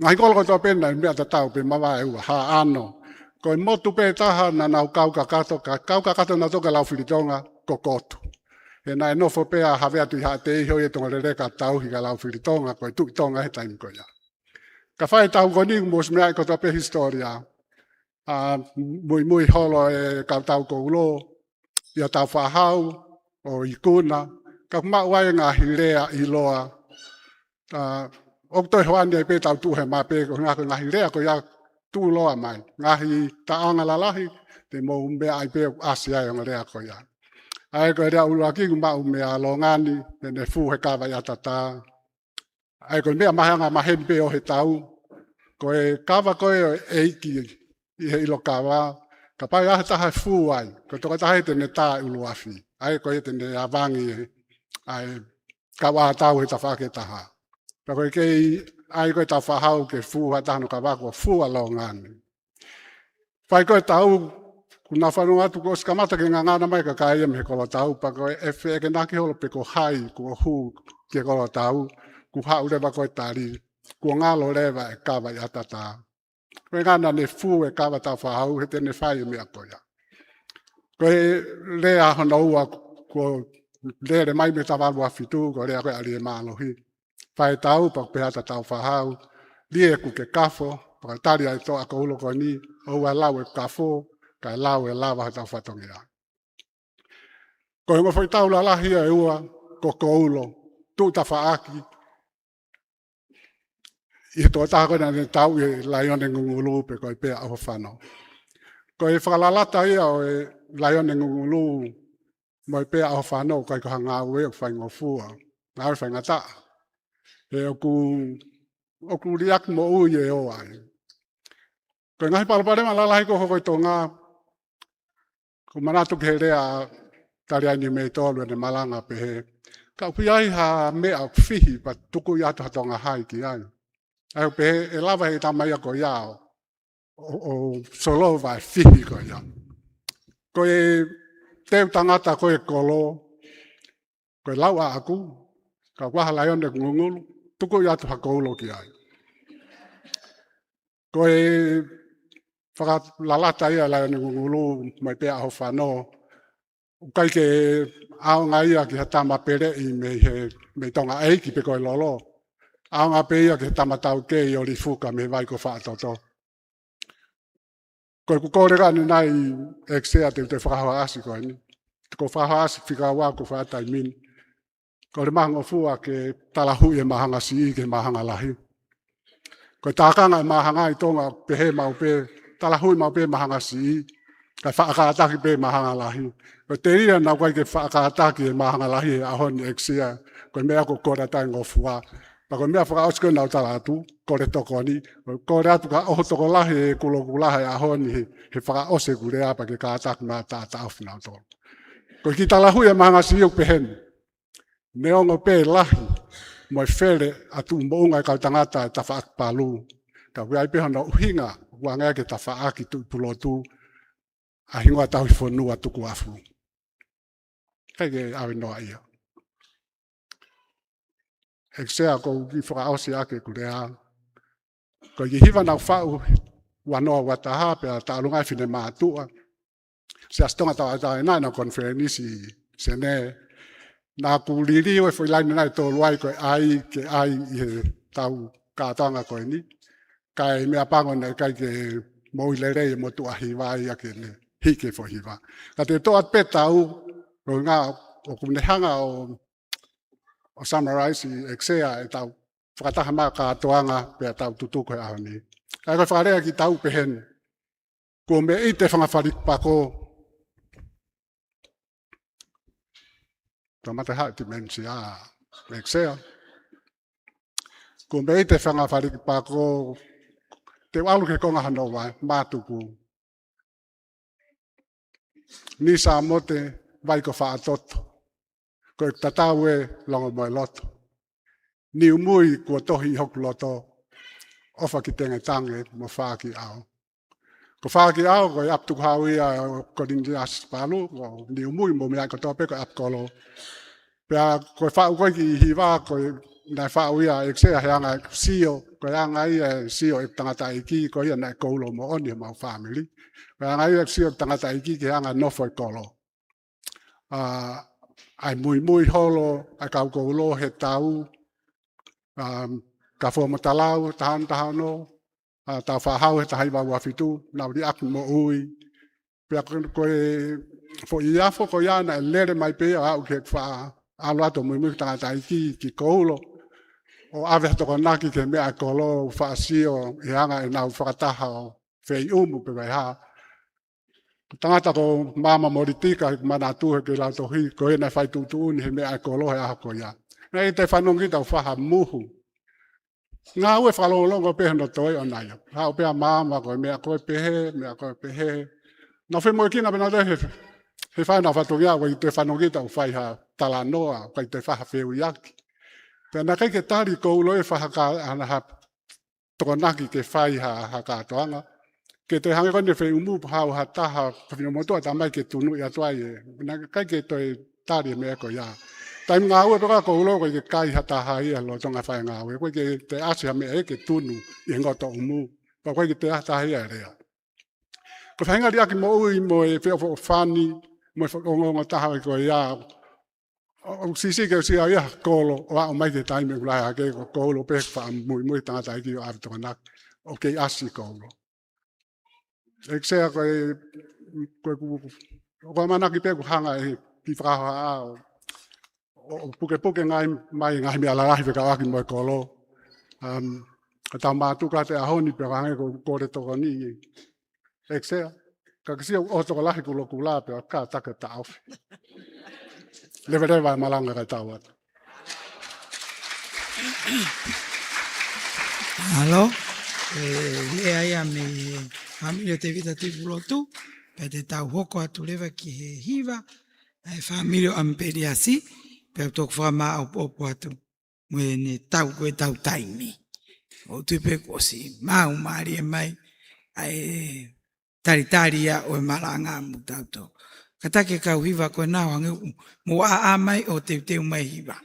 Ngai kolo to pena mea tau pe mawa e ua ha ano. Ko e motu pe taha na nau kau kakato na toka lau whiritonga kokotu. E nai nofo pe a hawe atu i ha te iho e tonga rereka tau hi ka lau whiritonga ko e tuki tonga he taimi ko ia. Ka whae tau koni mos mea ko to pe historia. Mui holo e kau tau ko ulo. Ia tau whahau o ikuna. Ka mauai ngā hirea i loa. O toi hoani e pe tau tuhe mā pe ko ngā hirea ko ia tu loa mai. Ngahi taanga lalahi te mo umbea ai pe asia e ngarea ko ia. Ai ko rea ulua ki nguma umea lo ngani te ne fu he kawa ia tata. Ai ko mea mahanga mahemi pe o he tau. Ko e kawa ko e iki i he ilo kawa. Ka pai ahe taha fu ai. Ko toka tahe te ne tā ulua fi. Ai ko e te ne avangi ai kawa tau he tawhake taha. Pa koe kei ai koe tau whahau ke fuha tahano ka wako fua lo ngani. Whai koe tau, kuna whanua atu ko skamata ke ngā ngana mai ka kai me kolo tau, pa koe e whee ke naki holo pe ko hai, ko hu ke kolo tau, ku hau rewa koe tari, ko ngalo rewa e kawa i atata. Koe ngana ne fu e kawa tau whahau, he tene whai mea koea. Koe rea hana ua, ko lere mai me tawalua fitu, ko rea koe ali e mālohi. Pai tau pa pehata tau whahau, lie ku ke kafo, pa tari ai toa ko ulo ko ni, o ua lau e kafo, ka lau e lawa tau whatongia. Ko hingo whai tau la lahi e ua, ko ulo, tu ta whaaki, i toa taha koe ne tau e laione ngungulu pe koe pea aho whano. Ko e whakalalata ia o e laione ngungulu, mo e pea aho whano, koe ko hanga ue o whai ngofua, ngā ue whai ngataa. E oku riak mo ui e o ai. Koe ngahi paraparema lalahi ko hokoi tō ngā, ko manatu ke rea tari aini me tōlu e ne malanga pe he. Ka upi ai ha mea whihi pa tuku i atu hatonga hai ki ai. Ai pe he e lava he tamaia ko iao, o solova e whihi ko iao. Koe teu tangata koe kolo, koe lau a aku, ka waha laione ngungulu, tuku i atu hakoulo ki ai. Koe whakalalata ia laione ngungulu, mai pea aho whanau, kai ke aonga ia ki hatama pere i me tonga eiki pe koe lolo. Aonga pe ia ki hatama tau kei o rifuka me vai ko whaatoto. Koe ku kōrega ni nai eksea te whakahoa asi koe ni. Ko whakahoa asi whika wā ko whaatai mini. Ko re mahanga fua ke talahui e mahanga si ke mahanga lahi. Ko tākanga e mahanga i tonga pehe mau pe, talahui mau pe mahanga si, kai whaakaataki pe mahanga lahi. Ko te ria nau kai ke whaakaataki e mahanga lahi e ahoni eksia, ko mea ko kora tai ngofua. Pa ko mea whakaotsko nau talatu, ko re toko ni, ko re atu ka oho toko lahi e kulokulaha e ahoni he whakaose kurea pa ke kātaki mea tātaufi nau tōru. Ko ki talahui e mahanga si o peheni. Neongo pe lahi, mo e where atu mounga e kau tangata e tawhaak palu. Ka wai peha na uhinga, wangea ke tawhaaki tu pulotu, a hingoa tau i whanua tuku afu. Kei ke awe noa ia. Eksea ko i whakaosi ake kurea. Ko i hiwa nau whau, wanoa wataha pe a tālungai whine mātua. Se astonga tau atai nai na konferenisi sene. Nā kūriri o e whailaini nai tōlu ai koe ai ke ai i he tau kātanga koe ni. Kai mea pango nei kai ke moilerei mo tu ahiwai a ke ne hike fo hiwa. Ka te toat pe tau o ngā o kumnehanga o summarize i eksea e tau whakataha maa kātoanga pe a tau tutu koe aho ni. Kai koe whakarea ki tau pehen. Ko me i te whangawharik pako mata ha dimensia eksea ko me te whanga wharik pako te walu ke konga hanoa mātuku ni sa mote vai ko whaatoto ko tatau e longa moe loto ni umui ko tohi hoku loto ofa ki tenga tange mo whaaki au ko whaaki au ko aptuku hauia ko ringi as palu ko ni umui mo mea ko tope ko apkolo. Pea koe whau koe ki hiwa koe na whauia e se anga sio, ko anga i sio e tangata iki ko ia na koulo mo oni mau family. Ko anga i sio tangata iki ke anga nofo e kolo. Ai mui holo, ai kau koulo he tau, ka fo matalau, tahano, tau whahau he tahai wau afitu, nau di aku mo ui. Pea koe fo iafo ko ia na lere mai pe au ke wha aluato mui tangata iki ki koulo. O ave toko naki ke mea kolo whaasio i anga e nau whakataha o whei umu pe vai haa. Tangata ko mama moritika mana tuhe ke lau tohi ko e na whai tutuuni he mea kolo he ahako ia. Nei te whanongi tau whaha muhu. Ngā ue whalolongo pehe no toi o nai. Hao pea mama ko e mea koe pehe. No whi moe kina pena te he whaina whatongia ko i te whanongi tau whai ha talanoa ko i te whaha wheu iaki. Pena kai ke tari koulo e whahaka ana ha tokonaki ke whai ha katoanga. Ke te hange kone whei umu hau ha taha kawhino motoa ta mai ke tunu i atuai e. Pena kai ke toi tari me eko ia. Tai ngā ue toka koulo ko i ke kai ha taha ia lo tonga whai ngā ue. Koe ke te asi ha me e ke tunu i ngoto umu. Pa koe ke te taha ia rea. Ko whainga ri aki mo ui mo e wheo whani mo e whakongonga taha i koe ia. O sisi ke sia ia kolo o a mai te taime kulai a ke kolo pe fa mui tangata iki o ave tokanak o ke asi kolo. E ksea koe manaki pe ku hanga e ki whakaha a o puke ngai mai mea larahi pe ka aki mo e kolo. Ka tau mātuka te ahoni pe ka hange ko kore tokoni. E ksea ka kisia o tokalahi kulo kula pe ka taka ta aufi. Lewe malanga kai tau atu. Halo, lea ia me familia te vita tipu lotu, pe te tau hoko atu lewa ki he hiva, e familia amperiasi, pe au toku whama au popo atu, mwe ne tau koe tau taimi. O tupe kosi, mau maari e mai, ai taritaria o e malanga mu tau tau. Katake kau hiva koe nao hange mo a mai o te teu mai hiva.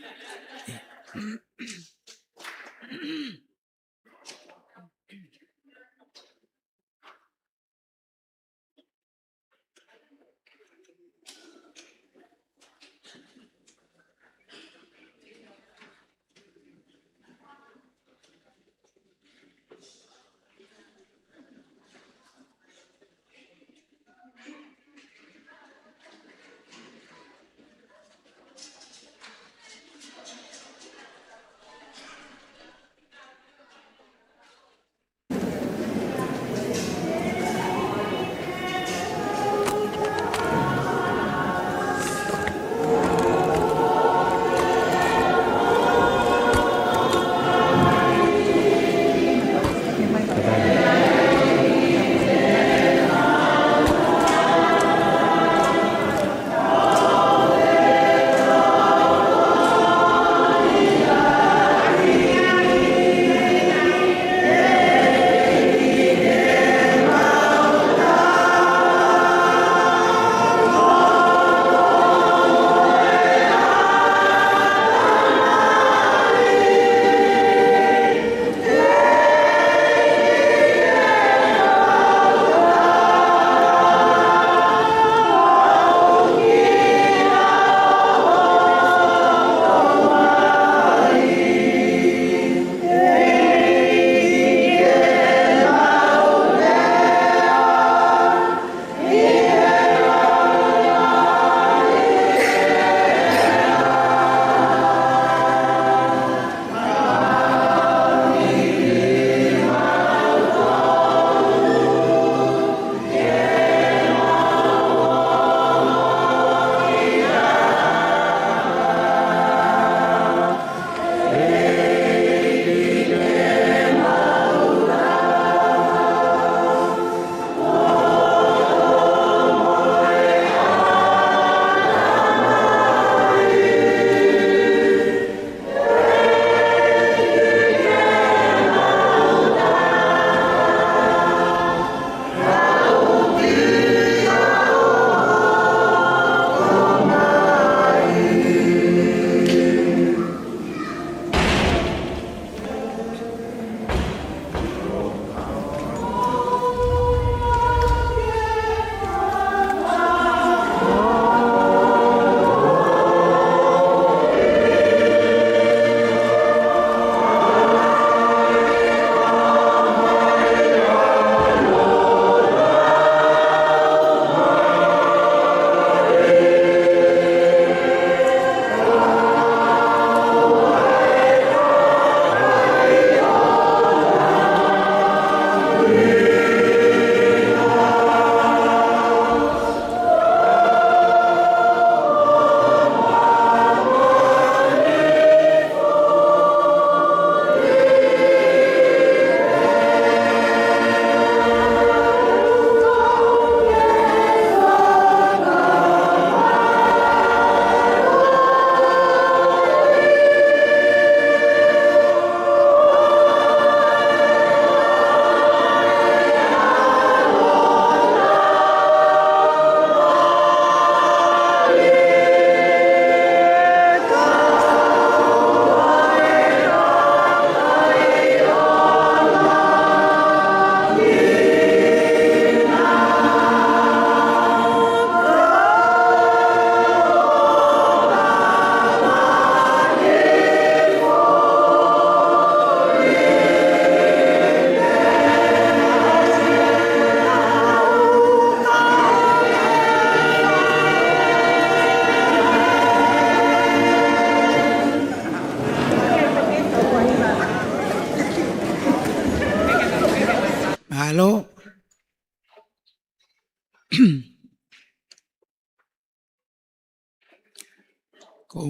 Ko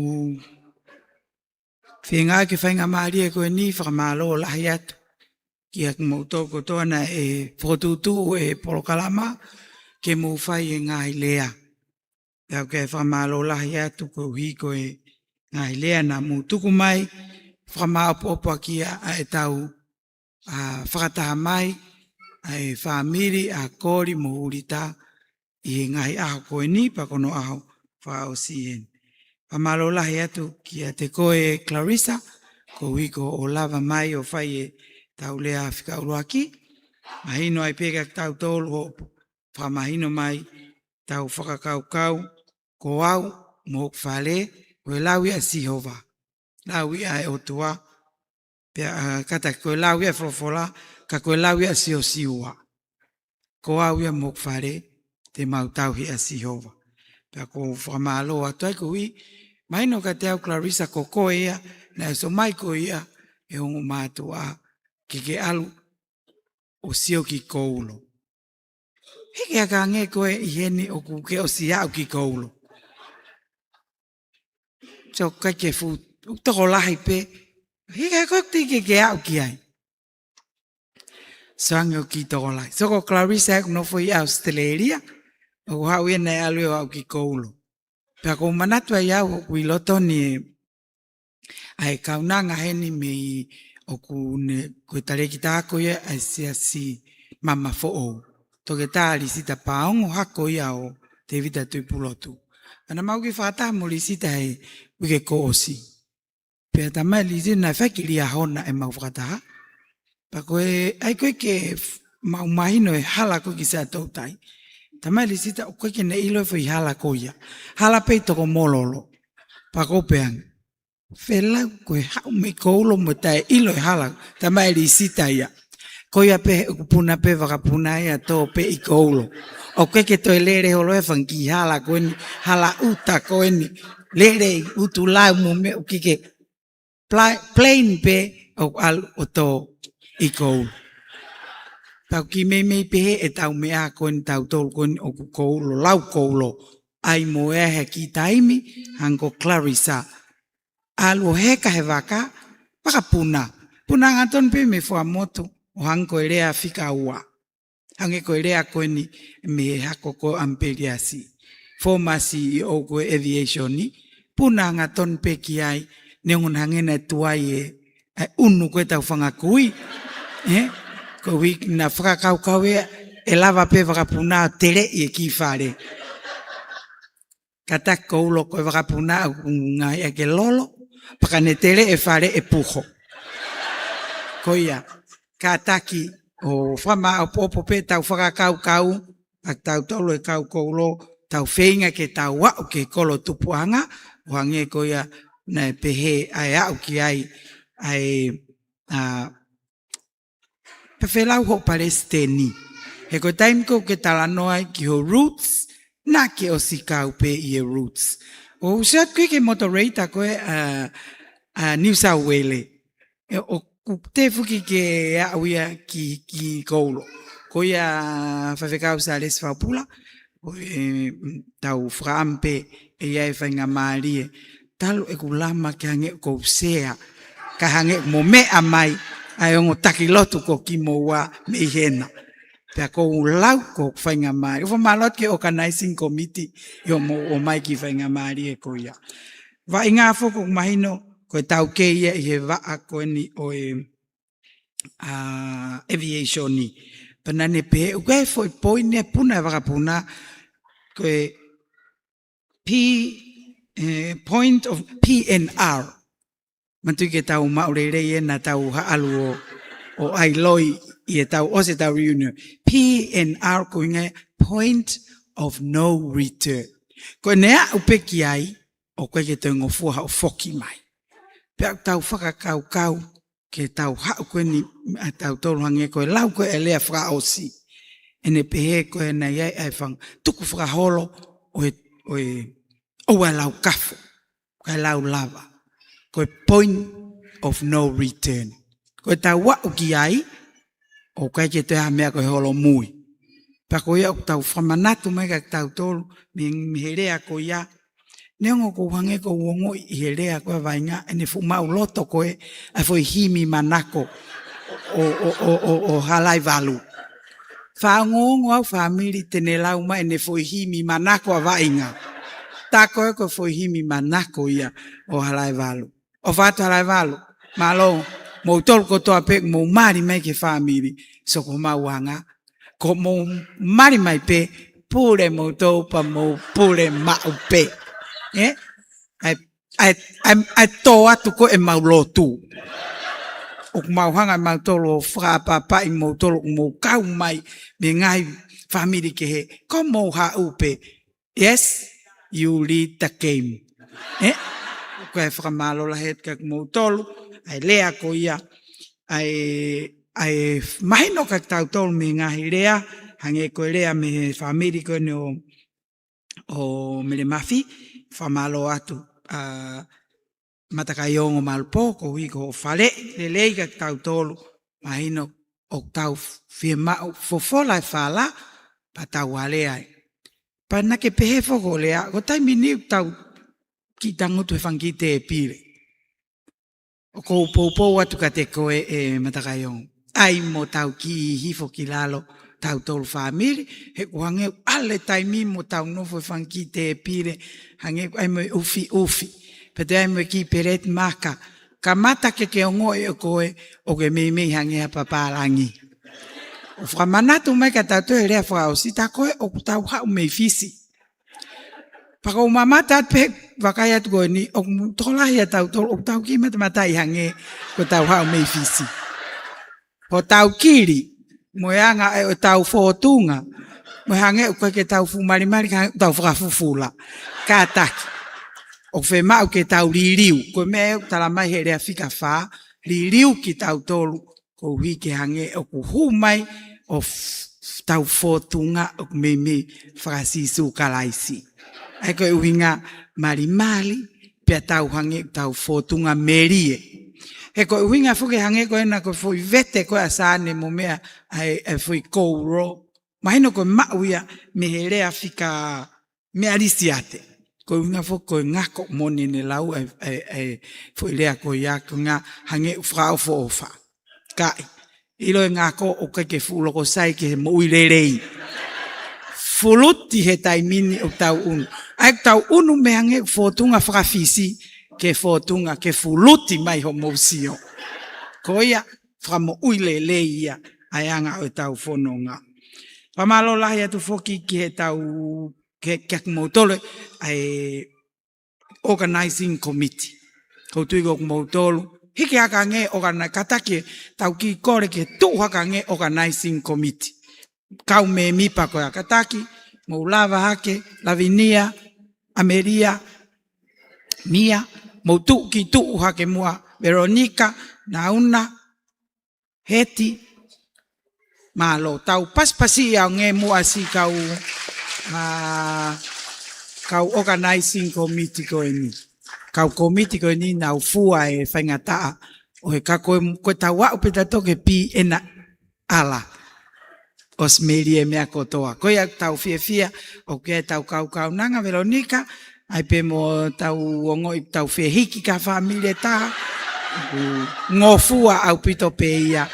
whingā ke whainga maari e koe ni whakamālo lahi atu. Kia kmauto ko tōna e whotutu e porokalama ke mō whai e ngāi lea. Tau ke whakamālo lahi atu ko hi koe ngāi lea na mō tuku mai whakamāopopa kia a e tau whakataha mai a e whamiri a kōri mō urita i ngai aho koe ni pakono aho whao sien. Whamalo lahi atu kia te koe Clarissa, ko wiko o lava mai o whai e tau lea whika uruaki. Mahino ai peka tau tōlu ho whamahino mai tau whakakaukau ko au mōk whale koe lawi a Sihova. Lawi a e otua. Kata koe lawi a wholofola, ka koe lawi a Siosiua. Ko au ia mōk whale te mautau hi a Sihova. Pea ko whamalo atu ai ko hui, maino ka te au Clarissa ko koe ia, na e so mai ko ia, e hongo mātua ke alu o sio ki koulo. Heke a ka nge koe i heni o kuke o si au ki koulo. So kai ke fu, toko lahi pe, heke a koe ke au ki ai. So ange o ki toko lahi. So ko Clarissa e kuno fui Australia, o hau ia nei alu au ki koulo. Pea ko manatu ai au kui loto ni ai kaunanga heni me o koe tare ki tāko ia ai si mama fo'o. Toke tāli sita paongo hako ia o te vita tui pulotu. Ana mau ki whātā mo li sita hei wike ko osi. Pea tamai li sita nai whakiri a hona e mau whakataha. Pa koe, ai koe ke mau mahino e hala koe ki sa tautai. Tamai li sita o koe ke ne ilo e whi hala ko ia. Hala pei toko mololo. Pa ko peang. Whelau koe hau me koulo mo tae ilo e hala. Tamai li sita ia. Ko ia pe kupuna pe wakapuna ia tō pe i koulo. O koe ke toi lere holo e whanki hala koe ni. Hala uta koe ni. Lere utu lau mo me o kike. Plain pe o alu o tō i koulo. Tau ki mei pehe e tau mea koe ni tau tolu koe ni o koulo, lau koulo. Ai mo ea he ki taimi, hanko Clarissa. Alu o heka he waka, waka puna. Puna ngaton pe me fua motu, o hanko e rea whika ua. Hange ko e rea koe ni me hako ko amperiasi. Formasi i o koe aviation ni. Puna ngaton pe ki ai, neongon hangena tuai e unu koe tau whangakui. Ko wiki na whakakaukau e lava pe wakapuna tere i e ki whare. Kata koulo koe wakapuna ngai ake lolo, pakane tere e whare e puho. Ko ia, kataki o whama o popo pe tau whakakaukau, ak tau tolo e kau koulo, tau whenga ke tau wau ke kolo tupuanga, wange ko ia na pehe ai au ki ai Pawhelau ho Palestini. He koe taim ko ke talanoa ki ho roots, na ke o sikau pe i e roots. O usiat koe ke moderator koe New South Wales. O te fuki ke auia ki koulo. Ko ia whawhekau sa les whapula. Tau whaampe e iai whainga maarie. Talo e kulama ke hange ko sea. Ka hange mo mea mai. Ai ongo takilotu ko ki mo wa me hena. Pea ko lau ko whainga maari. Ufa malot ke organizing committee yo mo o mai ki whainga maari e ko ia. Wa inga foko mahino ko tau ke ia i he waa ko ni o aviation ni. Panane pe uke foi poine puna wakapuna ko point of PNR. Mantu ke tau maurere e na tau haalu o ailoi i e tau ose tau reunion. PNR ko inga point of no return. Ko nea upeki ai o koe ke tau ngofua o foki mai. Pea tau whakakaukau ke tau hau koe ni tau toluhange koe lau koe e lea whakaosi. Ene pehe koe na iai ai whang tuku whakaholo o lau kafo. Koe lau lava. Koe point of no return. Koe tau wau ki ai, o kai ke te hamea koe holo mui. Pa koe au tau whamanatu mai ka tau tolu, mi herea ko ia, Neongo ko hange ko wongo I he lea koe vainga ene fu mau loto koe a foi himi manako o halai valu. Whaongongo au family tene lauma ene foi himi manako a vainga. Tā koe ko foi himi manako ia o halai valu. O whātu halai valu, malo, mou tolu ko toa pe, mou mari mai ke family, so ko mau hanga. Ko mou mari mai pe, pure mou tau pa mou pure mau pe. Ai tō atu ko e mau lotu. O mau hanga mau tolo whakapapa I mau tolo mou kau mai me ngai family ke he. Ko mou ha upe. Yes, you lead the game. Koe whakamalo la het kak mou tolo. Ai lea ko ia. Ai mahino kak tau tolo me ngahi lea. Hange koe lea me family ko ne o mele mafi. Whamalo atu matakaiongo malpo ko hui ko whale le leiga tau tolu mahino o tau whiemau fofola e whala pa tau wale ai. Pa nake pehe foko lea, ko taimi niu tau ki tangutu e whangite e pire. O ko poupou atu ka te koe e matakaiongo. Ai mo tau ki hifo ki lalo tau tolu family, he ku hange ale taimi mo tau nofo e whangite e pire, hange ai mo ufi. Pete ai mo ki peret maka, ka mata ke ongo e o koe, o ke mei hange a paparangi. O whamanatu mai ka tau e rea whao, si ta koe o tau hau mei fisi. Paka o mamata pe wakai atu koe ni, o tolahi a tau tolu, o tau ki matai hange, ko tau hau mei fisi. O tau kiri, moyanga e o tau fotunga, mo hange o koe ke tau fumarimari ka tau whakafufula, ka taki. O whemau ke tau ririu, koe me talamai he rea whika wha, ririu ki tau tolu, ko hui ke hange o ku humai o tau fotunga o me whakasisu kalaisi. Ai koe uhinga marimali, pia tau hange tau fotunga merie. He koe uhinga fuke hange koe na koe fui vete koe asane mo mea ai fui kouro. Mahino koe mauia me he rea whika mea risiate. Koe uhinga fuke koe ngako moni ne lau fui rea koe ia koe ngā hange whao foofa. Kai, ilo e ngako o ke fuloko sai ke mo uirerei. Fuluti he taimini o tau unu. Ai tau unu me hange fotunga whakafisi, ke fotunga, ke fuluti mai ho mousio. Ko ia, whamo uilele ia, ai anga o tau whanonga. Pamalo lahi atu foki ki he tau, ke kumautolo, ai organizing committee. Ko tui ko kumautolo, hiki haka nge katake, tau ki kore ke tu haka nge organizing committee. Kau me mipa koe kataki, mo lava hake, Lavinia, Ameria, Mia, mo tu ki tu hake mua, Veronica, Nauna, Heti, malo, tau paspasi au nge mua si kau organizing committee koe ni. Kau committee koe ni nau fua e whaingataa, o he ka koe tau wau pita toke pi ena ala. Os merie mea kotoa. Koe au tau fia, o kia tau kau nanga Veronica, ai pe mo tau ongo i tau fia hiki ka familie taha, ngofua au pito pe ia.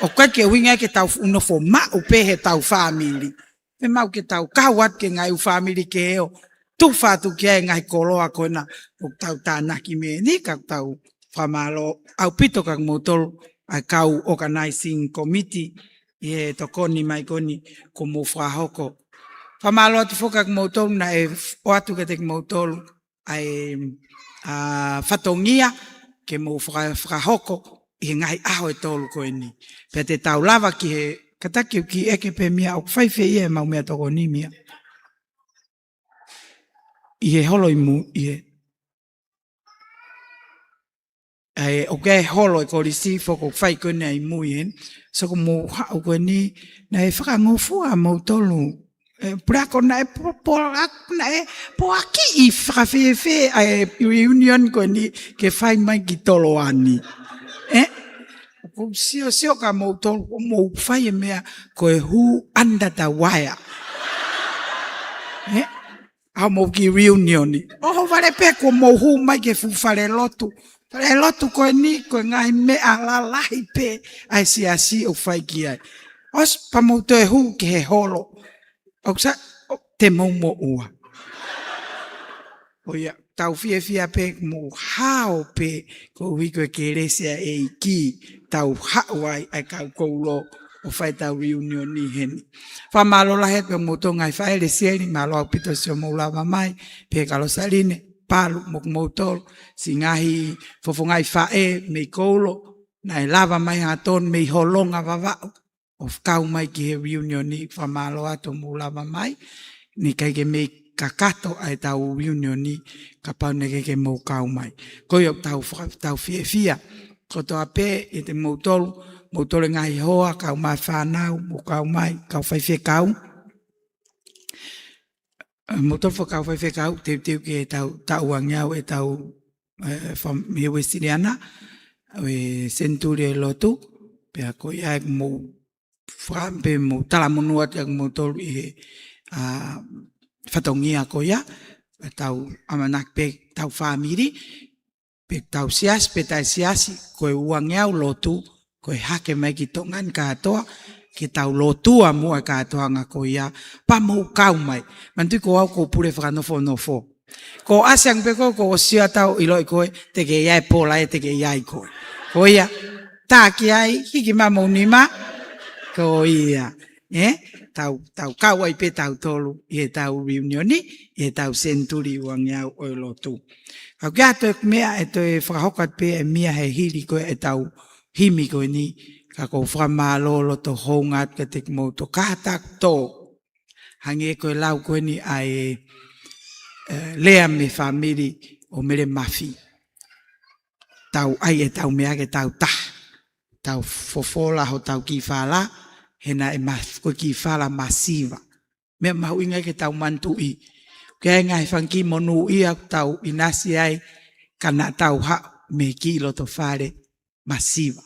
O koe ke winga ke tau unofo mau pe he tau family. Pe mau ke tau kawat ke ngai u family ke eo, tu fatu kia ngai koloa kona, o tau tānaki me ni ka tau whamalo, au pito kak motol, ai kau organizing committee, e tokoni mai koni ko mo whahoko. Whamalo atu whokak mautolu na e o atu ke tek mautolu ai whatongia ke mo whahoko i ngai aho e tolu koe ni. Pea te tau lava ki he kataki ki eke pe mia o whaife ia e mau mea toko ni mia. I he holo i mu i he. O ke holo e korisi whoko whai kone ai mu i hen. So ko mo hao koe ni na e whakangofua mautolu. Prako na e poaki i whakawhewhe ai reunion koe ni ke whai mai ki tolo ani. Ko sio ka mautolu ko mo whai e mea koe who under the wire. Au mo ki reunion ni. O vale pe ko mo hu mai ke fu fale lotu. Fale lotu ko ni ko ngai me ala lahi pe ai si o fai ki ai. Os pa mo te hu ke he holo. O sa te mo ua. O ia tau fia pe mo hao pe ko wiko ke resia e ki tau hawai ai kau koulo o fai tau reunion ni heni. Fa malo la het pe mo tonga i fai resia ni malo au pito sio mo lava mai pe kalo saline palu mo motol singahi fofongai fae me koulo na lava mai haton me holonga vava of kau mai ki he reunion ni fa malo ato mo lava mai ni kai ke me kakato ai tau reunion ni kapau nege ke mo kau mai. Koe tau fia. Ko toa pe e te motolu ngai hoa kau mai whanau mo kau mai kau fai fia kau. Motolu fa kau fai fia kau teu ke tau angiau e tau me westiriana e centuria lotu pe a koe ai mo whampe mo talamonua te motolu i whatongia koia, tau amanak pe tau whamiri, pe tau sias, pe tai siasi, koe uangeau lotu, koe hake mai ki tongan katoa, ke tau lotua mua katoa nga koia, pa mou kau mai. Mantu ko au ko pure whakanofo. Ko asiang pe ko sia tau iloi koe, te ke iai pola e te ke iai koe. Koia, tā ki ai, hiki mamo nima, koia. Tau kau ai pe tau tolu, i e tau reunion ni, i e tau centuri uangiau o lotu. Kau kia to mea e to e whakahokat pe e mia he hiri koe e tau himi koe ni, ka ko whamalo lo to hongat ka te mo to katak tō. Hangi e koe lau koe ni ai lea me whamiri o mere mafi. Tau ai e tau mea ke tau tah. Tau fofola ho tau ki whala, hena e ko ki whala masiva. Mea mahu ingai ke tau mantu i. Kea ngai whanki monu i au tau inasi ai kana tau ha me ki loto whare masiva.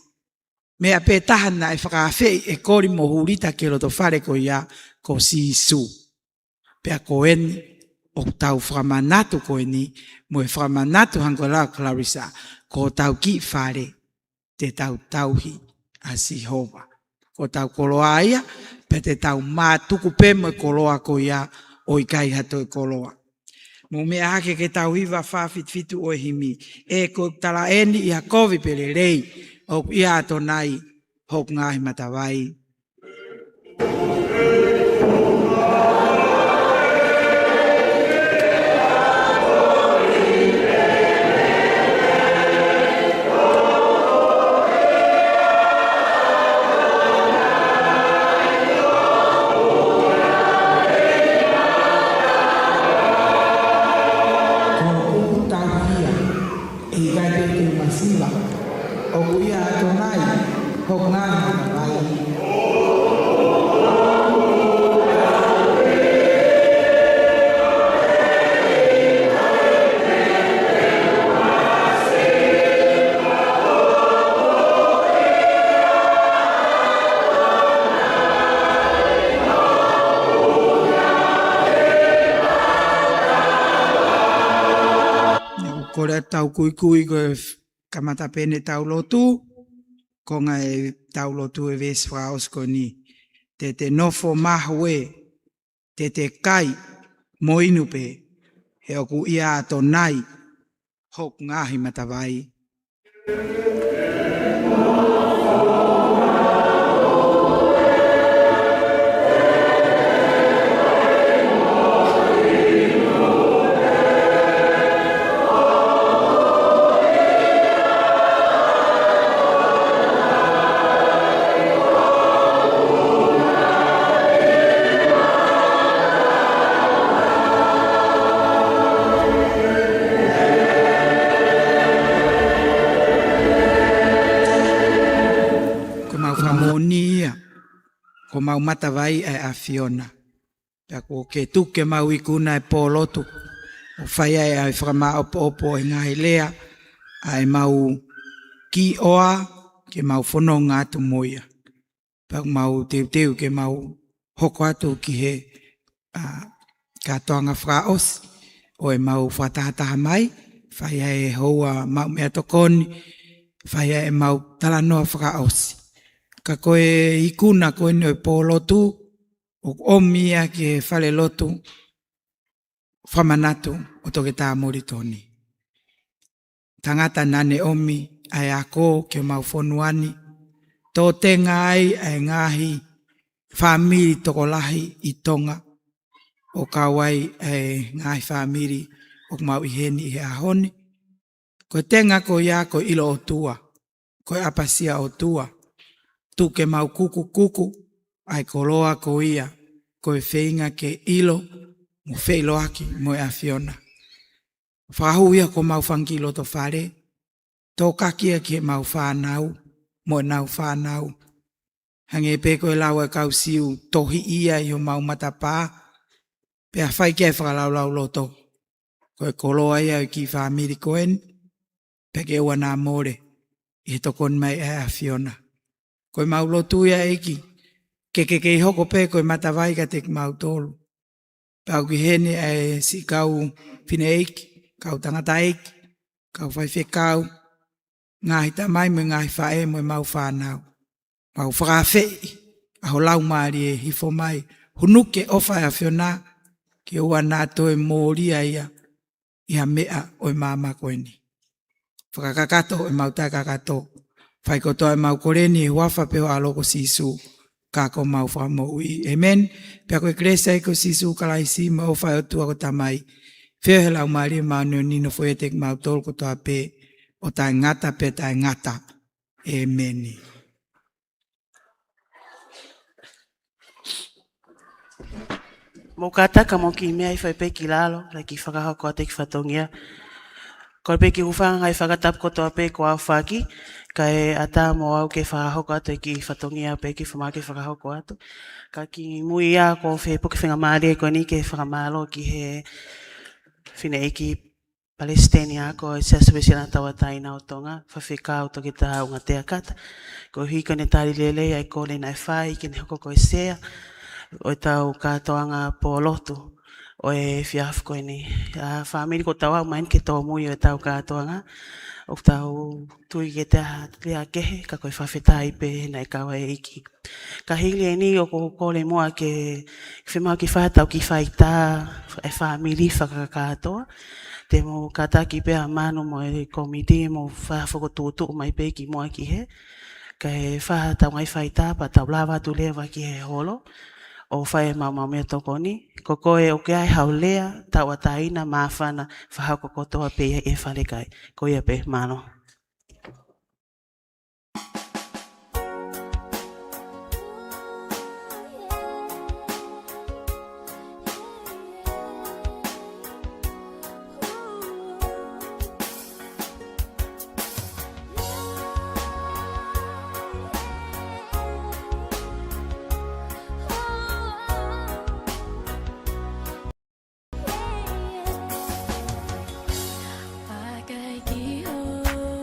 Mea pe tahana e whakawhei e kori mohurita ke loto whare ko ia ko si su. Pea ko eni o tau whamanatu ko eni mo e whamanatu hanko la Clarissa ko tau ki whare te tau tauhi a Sihova. Ko tau koloa ia, pe te tau mātuku pe mo koloa ko ia o i kai hato e koloa. Mo mea hake ke tau hiva whawhitwhitu o himi. E ko tala eni i hakovi pele rei, o ia ato nai hok ngahi matawai. Kore tau kui ko kamata pene tau lotu, ko ngai tau lotu e ves fraos ko ni. Te nofo mahwe, te kai moinu pe, he oku ia ato nai, hok ngahi matawai. Ko mau matawai e a Fiona. Ko ke tuke mau ikuna e polotu. O whai ai whakama opo e ngai lea. Ai mau ki oa ke mau whanonga atu moia. Pak mau teu ke mau hoko atu ki he katoanga whakaosi, o e mau whatahataha mai, whaia e hoa mau mea tokoni, whaia e mau talanoa whakaosi. Ka koe ikuna koe ni o pōlotu, o omia ki e whale lotu, whamanatu o toke tā moritoni. Tangata nane omi, ai ako ki o mau whonuani, tō tenga ai ai ngahi, whamiri toko lahi i tonga, o kawai ai ngahi whamiri o mau iheni i ahoni. Ko tenga ko ia ko ilo o tua, ko apasia o tua, tu ke mau kuku kuku, ai koloa ko ia, ko e wheinga ke ilo, mo wheilo aki mo e awhiona. Whahu ia ko mau whankilo to whare, tō kakia ki e mau whanau, mo e nau whanau. Hange peko e lau e kau siu, tohi ia i o mau matapā, pe a whai kia whakalau loto. Ko e koloa ia ki whamiri koen, pe ke ua nā more, i he tokon mai e awhiona. Ko e mau lotu ia eki, ke i hoko pe ko e matawai ka te mau tolu. Pau ki hene e si kau pine eiki, kau tangata eiki, kau whai whekau, ngahi tamai me ngahi whae mo e mau whanau. Mau whakawhei, aho lau maari e hifo mai, hunuke ofa e awhiona, ki ua nā toe mōria ia, ia mea o e māma koeni. Whakakakato e mau tai kakato, whai kotoa e mau koreni e wafa peo a loko sisu, kako mau whamaui. Amen. Pea koe kresa e ko sisu kalaisi ma o whai o tua ko tamai. Whio he lau maari e mau neo nino whoetek mau tol kotoa pe, o tai ngata pe tai ngata. Amen. Mo kataka mo ki mea i whai pe ki lalo, la ki whakahoko a te ki whatongia. Ko pe ki ufanga i whakatap kotoa pe ko au whaki, ka e ata mo au ke whakahoko atu ki whatongia pe ki whamake whakahoko atu. Ka ki mui a ko whi puki whinga maari e ko ni ke whakamalo ki he whine eki Palestina ko e sea sebesina tawa taina o tonga, whawhikau toki ta unga te akata. Ko hiko ne tari lele ai ko le nai whai, ki ne hoko ko e sea, o tau katoanga po lotu, o e whiafu ko ni. Whamiri ko tau au main ke tō mui o tau katoanga, o tau tui ke te lea kehe, ka koe whawhetai pe nei kawa e iki. Ka hili e ni o ko kore mua ke whemau ki whatau ki whaita e whamiri whakakatoa, te mo kataki pe a manu mo e komiti mo whawhako tūtu mai pe ki mua ki he, ka e whatau ngai whaita pa tau lawa tu lewa ki he holo, o whae mau mea toko ni, ko koe o ke ai haulea, tau ataina, mawhana, whahako kotoa pe e whalekai, ko ia pe mano. Pakai ki ho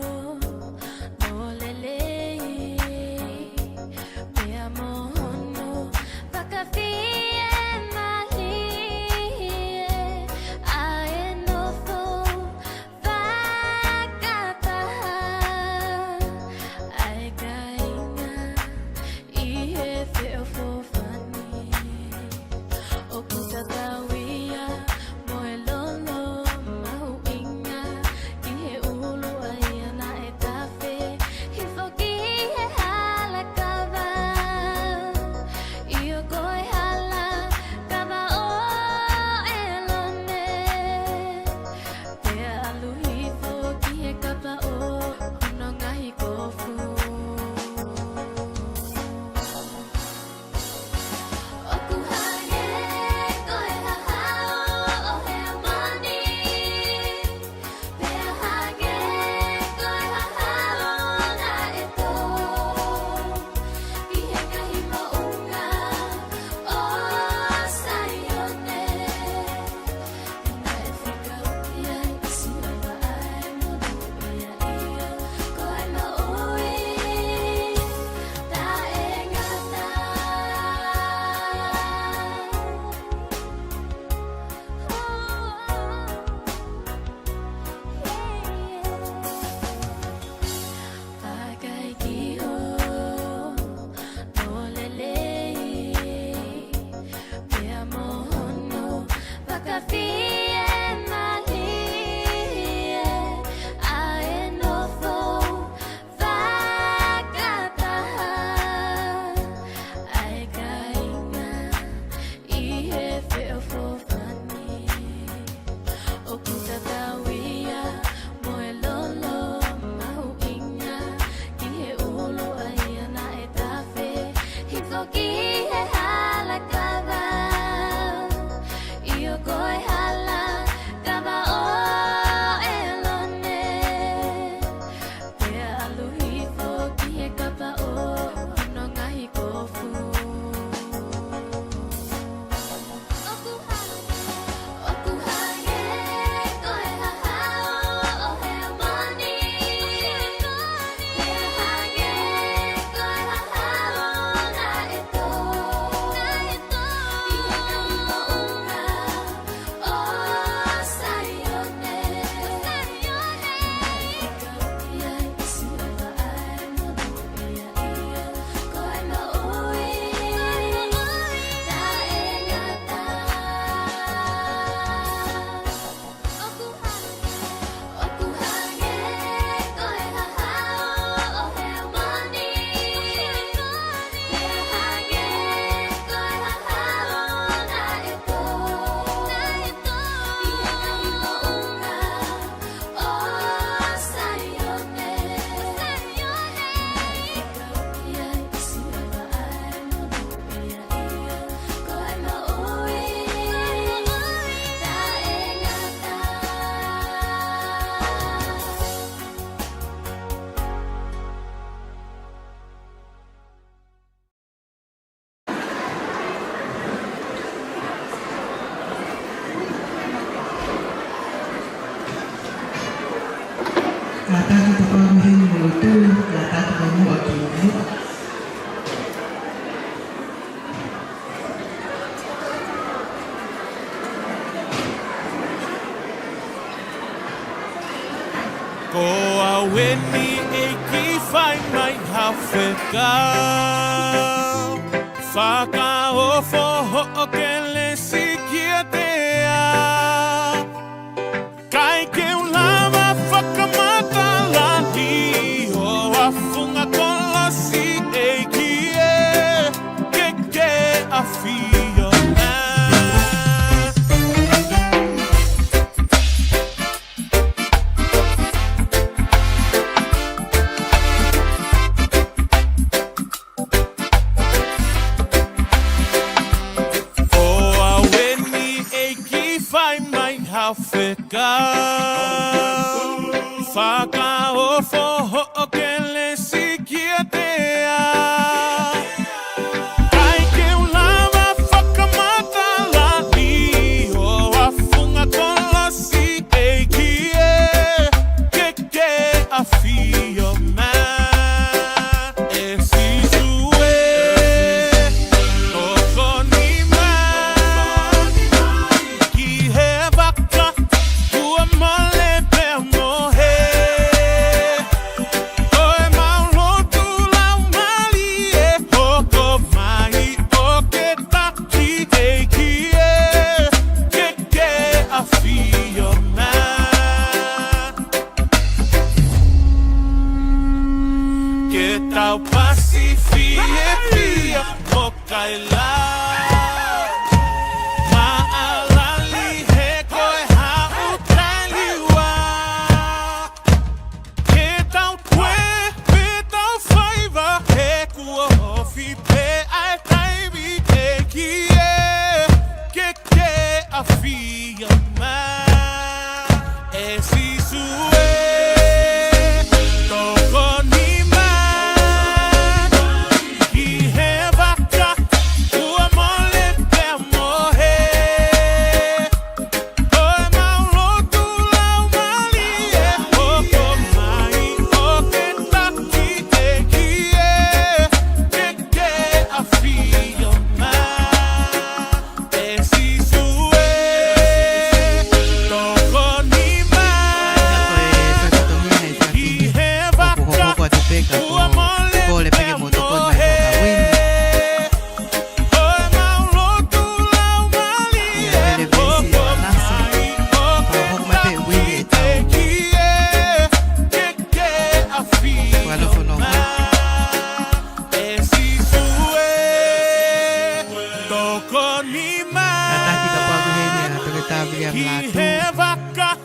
familia Mlatu.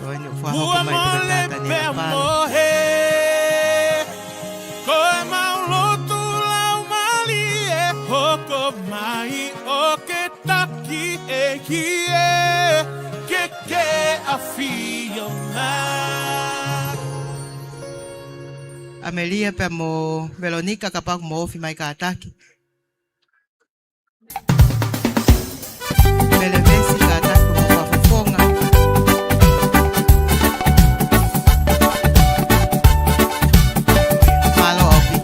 Koe ni ufua hoko mai kubetata ni apalo. Koe maulotu lau malie hoko mai o ke taki e kie ke afio na. Amelia pe mo Veronica kapak mo fi mai ka ataki. Melevesi ka ataki mo wafufonga. Malo opi.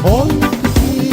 Hoy sí,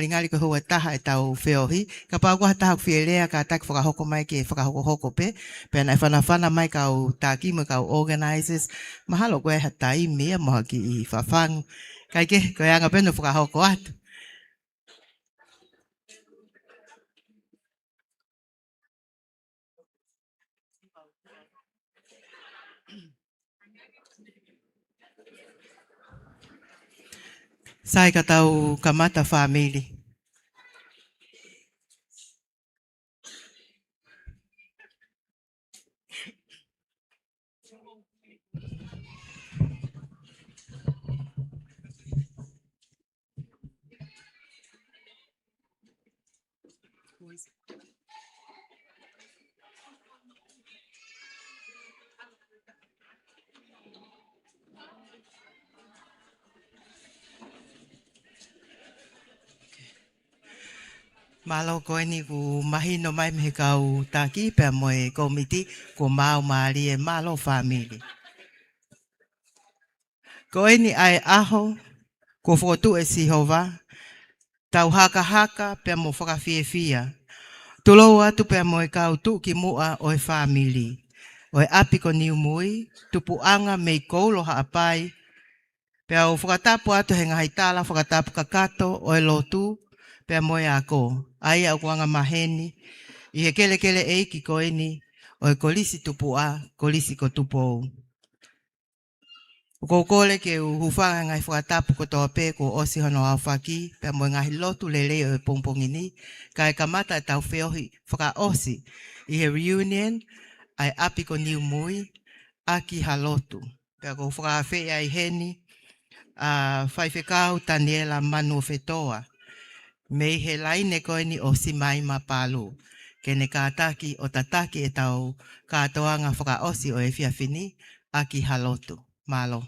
ingali ko hua taha e tau whiohi. Ka pau kua taha whielea ka tak whakahoko mai ke whakahoko pe. Pea nai whanawhana mai kau tāki mo kau organisers. Mahalo koe hatai mea moha ki I whawhangu. Kai ke koe anga peno whakahoko atu. Sai ka tau kamata family. Malo koe ni ku mahino mai me kau taki pe moe komiti ko mau mari e malo family. Koe ni ai aho ko fotu e sihova tau haka haka pe mo whakawhiewhia. Tulo atu pe moe kau tu ki mua o e family. O e api ko niu mui tupu anga mei koulo haapai pe au whakatapu atu he ngahi tala whakatapu kakato o e lotu pe moe ako. Ai au kuanga maheni. I he kele kele eiki koe ni. O e kolisi tupu a, kolisi ko tupu. Ko kole ke u hufanga ngai whakatapu ko toa pe ko osi hono au whaki. Pe moe ngahi lotu lele o e pongpongini. Ka e kamata e tau whiohi whaka osi. I he reunion ai api ko niu mui. Aki halotu. Pe ko whakawhi ai heni. Whaiwhekau Daniela Manu Fetoa. Mei he laine koe ni o si mai mapalu. Kene kātaki o tataki e tau kātoanga whakaosi o e whiawhini aki halotu. Malo.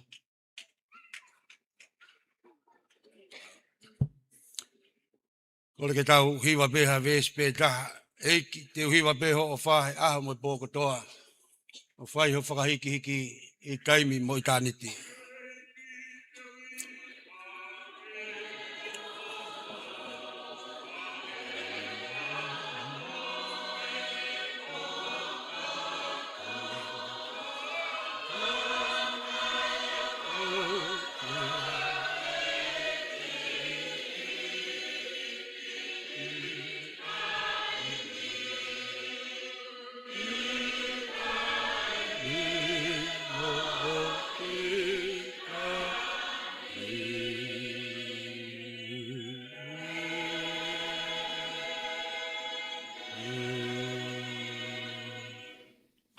Kole ke tau hiwa beha vespe taha. Eiki te hiwa beho o whahe aha mo pōko toa. O whai ho whakahiki hiki I taimi mo I tāniti.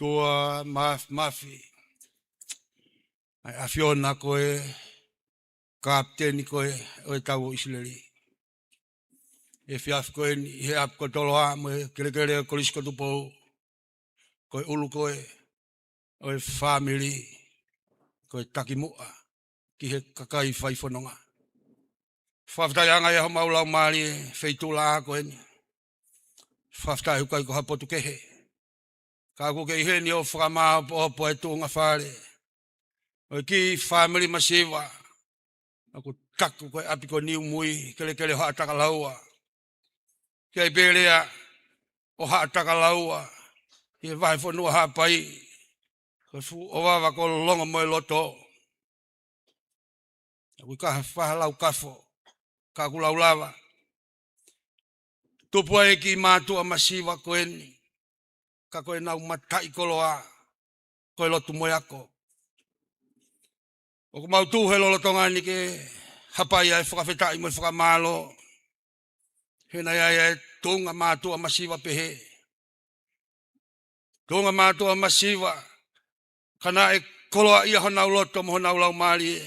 Tua mafi. Ai afiona koe, kapteni koe, o e tau Israeli. E fiaf koe ni, he ap ko toloa, mo e kere o kolisko tupo, koe ulu koe, o e family, koe takimua, ki he kakai whaifononga. Whaftai anga e ho maulau maari e feitula koe ni. Whaftai hukai ko hapotu kehe. Kako ke ihe ni o whakamā po e tūnga whare. O ki family masiwa. Ako taku koe api ko niu mui, kele kele hoa takalaua. Kei berea o haa takalaua. Ie vai whanua haa pai. Koe fu o wawa ko longa moe loto. Ako kaha whahalau kafo. Kaku laulawa. Tupua e ki mātua masiwa koe ni. Ka koe nau matai koloa, koe lotu moe ako. O ku mau tūhe lolotonga ni ke hapai ai whakawhetai moe whakamalo. Hena ia e tūnga mātua masiwa pehe. Tūnga mātua masiwa, kana e koloa ia honau loto mo honau lau maari e.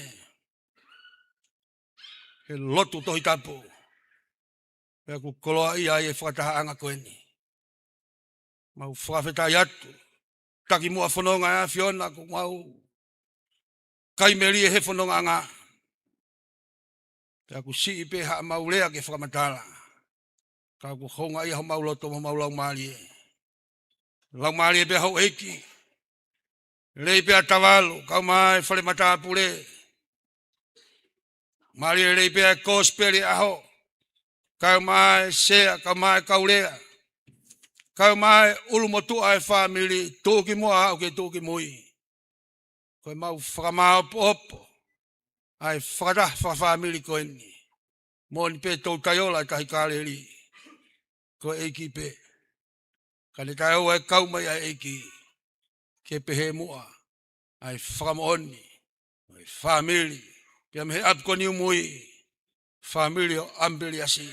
He lotu tohi tapu. He ku koloa ia e whakataha anga koe ni. Mau whakawhetai atu. Taki mua whanonga a Fiona ko mau. Kaimeri e he whanonga ngā. Te aku si ipe haa mau lea ke whakamatala. Ka aku honga ia ho mau loto mo mau lau maari e. Lau maari e pe hau eiki. Lei pe a tavalu. Kau mai whale matapu le. Maari e lei pe a kosperi aho. Kau mai sea, kau mai kaulea. Kau mai ulumotua e family, tuki mua au ke tuki mui. Koe mau whakamao opo. Ai whakata family koe ni. Moni pe tau taiola e kahi kāreri. Koe eiki pe. Kane kai au e kau mai ai eiki. Ke pehe mua. Ai whakamooni. Ai family. Pia mehe apko ni umui. Family o ambeli asi.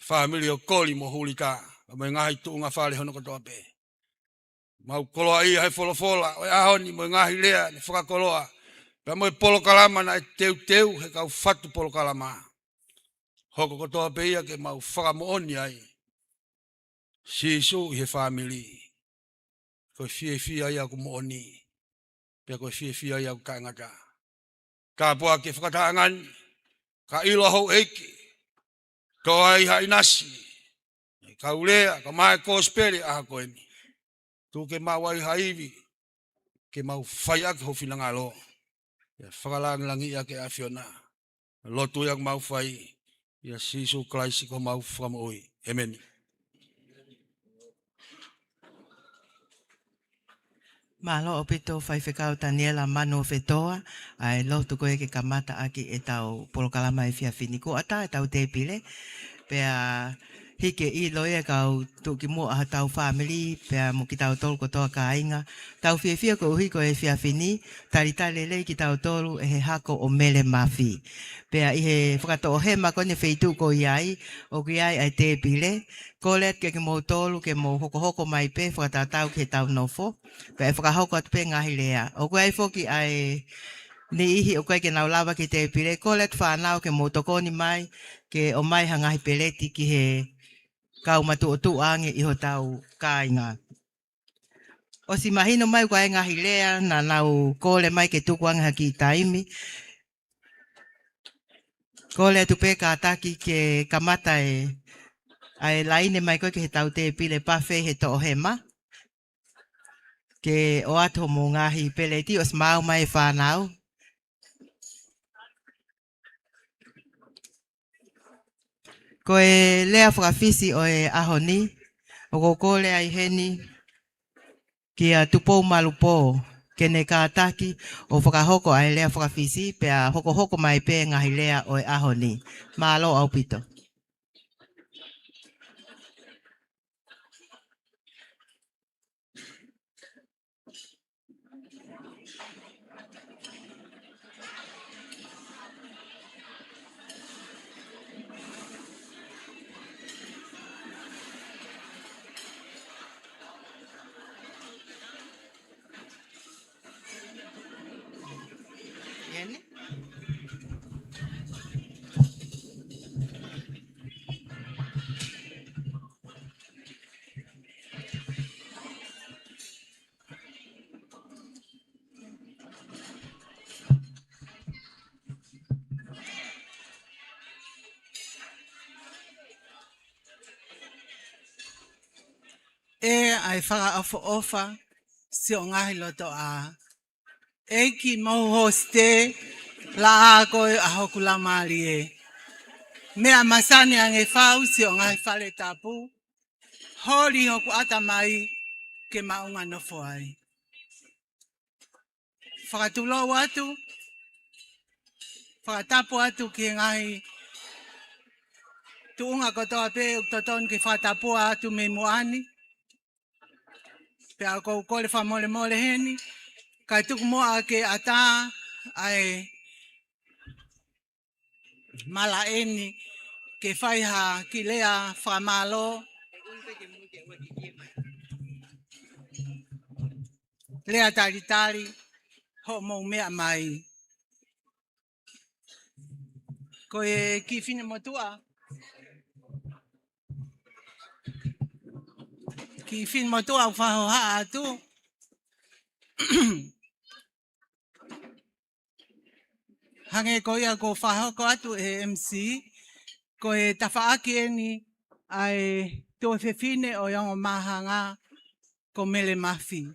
Family o koli mo hulika. Mai ngahi tu ngā whare hono katoa pe. Mau koloa ia he folofola. Oi ahoni mo ngahi lea ni whakakoloa. Pia mo polo kalama na e teu he kau fatu polo kalama. Hoko katoa pe ia ke mau whakamooni ai. Sisu i he family. Koe fie ia ku mooni. Pia koe fie ia ku kaingata. Ka pua ke whakataangan. Ka ilo hou eiki. Toa i hai nasi. Ka ulea, ka mai kōspere aha koe ni. Tu ke mawai haivi. Ke mau whai ake ho whina ngā lo. Whakalangi ia ke awhiona. Lotu ia mau whai. Ia sisu klaisi ko mau whakamooi. Amen. Malo o pito fai whekau Daniela manu whetoa, ai lotu koe ke kamata aki e tau polokalama e fia whiniku ata e tau te pile, pea hike i loia kau tuki mua aha tau family, pea mo ki tau tolu kotoa ka ainga, tau fia ko uhi ko e fia whini, taritale lei ki tau tolu e he hako o mele mafi. Pea i he whakato o he mako ne wheitu ko iai, o ki ai ai te pile, kolet ke mo tolu ke mo hoko mai pe whakatatau ke tau nofo, pea e whakahoko atu pe ngahi lea. O kuai foki ai ni ihi o kuai ke nau lava ki te pile, kolet whanau ke mo tokoni mai, ke o mai hangahi peleti ki he kau matu o tu ange iho tau kāinga. O si mahino mai kuai ngahi lea na nau kole mai ke tuku ange haki taimi, kole tu pe kātaki ke kamata e ai laine mai koe ke he tau te pile pawhe he to o hema. Ke o ato mo ngahi peleti os mau mai whanau. Ko e lea whakawhisi o e ahoni, o ko lea i heni, ki a tupou malupo, ke ne kātaki, o whakahoko ai lea whakawhisi, pea hoko mai pe ngahi lea o e ahoni. Malo au pito. E ai whaka ofa si o ngahi loto a. E ki mau hoste la a koe a hoku la maari e. Mea masani ange whau si o ngahi whale tapu. Hori hoku ata mai ke maunga nofo ai. Whakatulo watu. Whakatapu atu ki ngahi. Tuunga kotoa pe uktoton ki whakatapu atu me muani. Pea kou kore wha mole heni, kai tuku moa ke ata ai mala eni ke whaiha ki lea whamalo. Lea taritari, ho mou mea mai. Ko e ki whine motua. Ki whine motua whaho haa atu. Hange ko ia ko whahoko atu e MC, ko e tawhaaki eni ai tō whiwhine o iango mahanga ko mele mafi.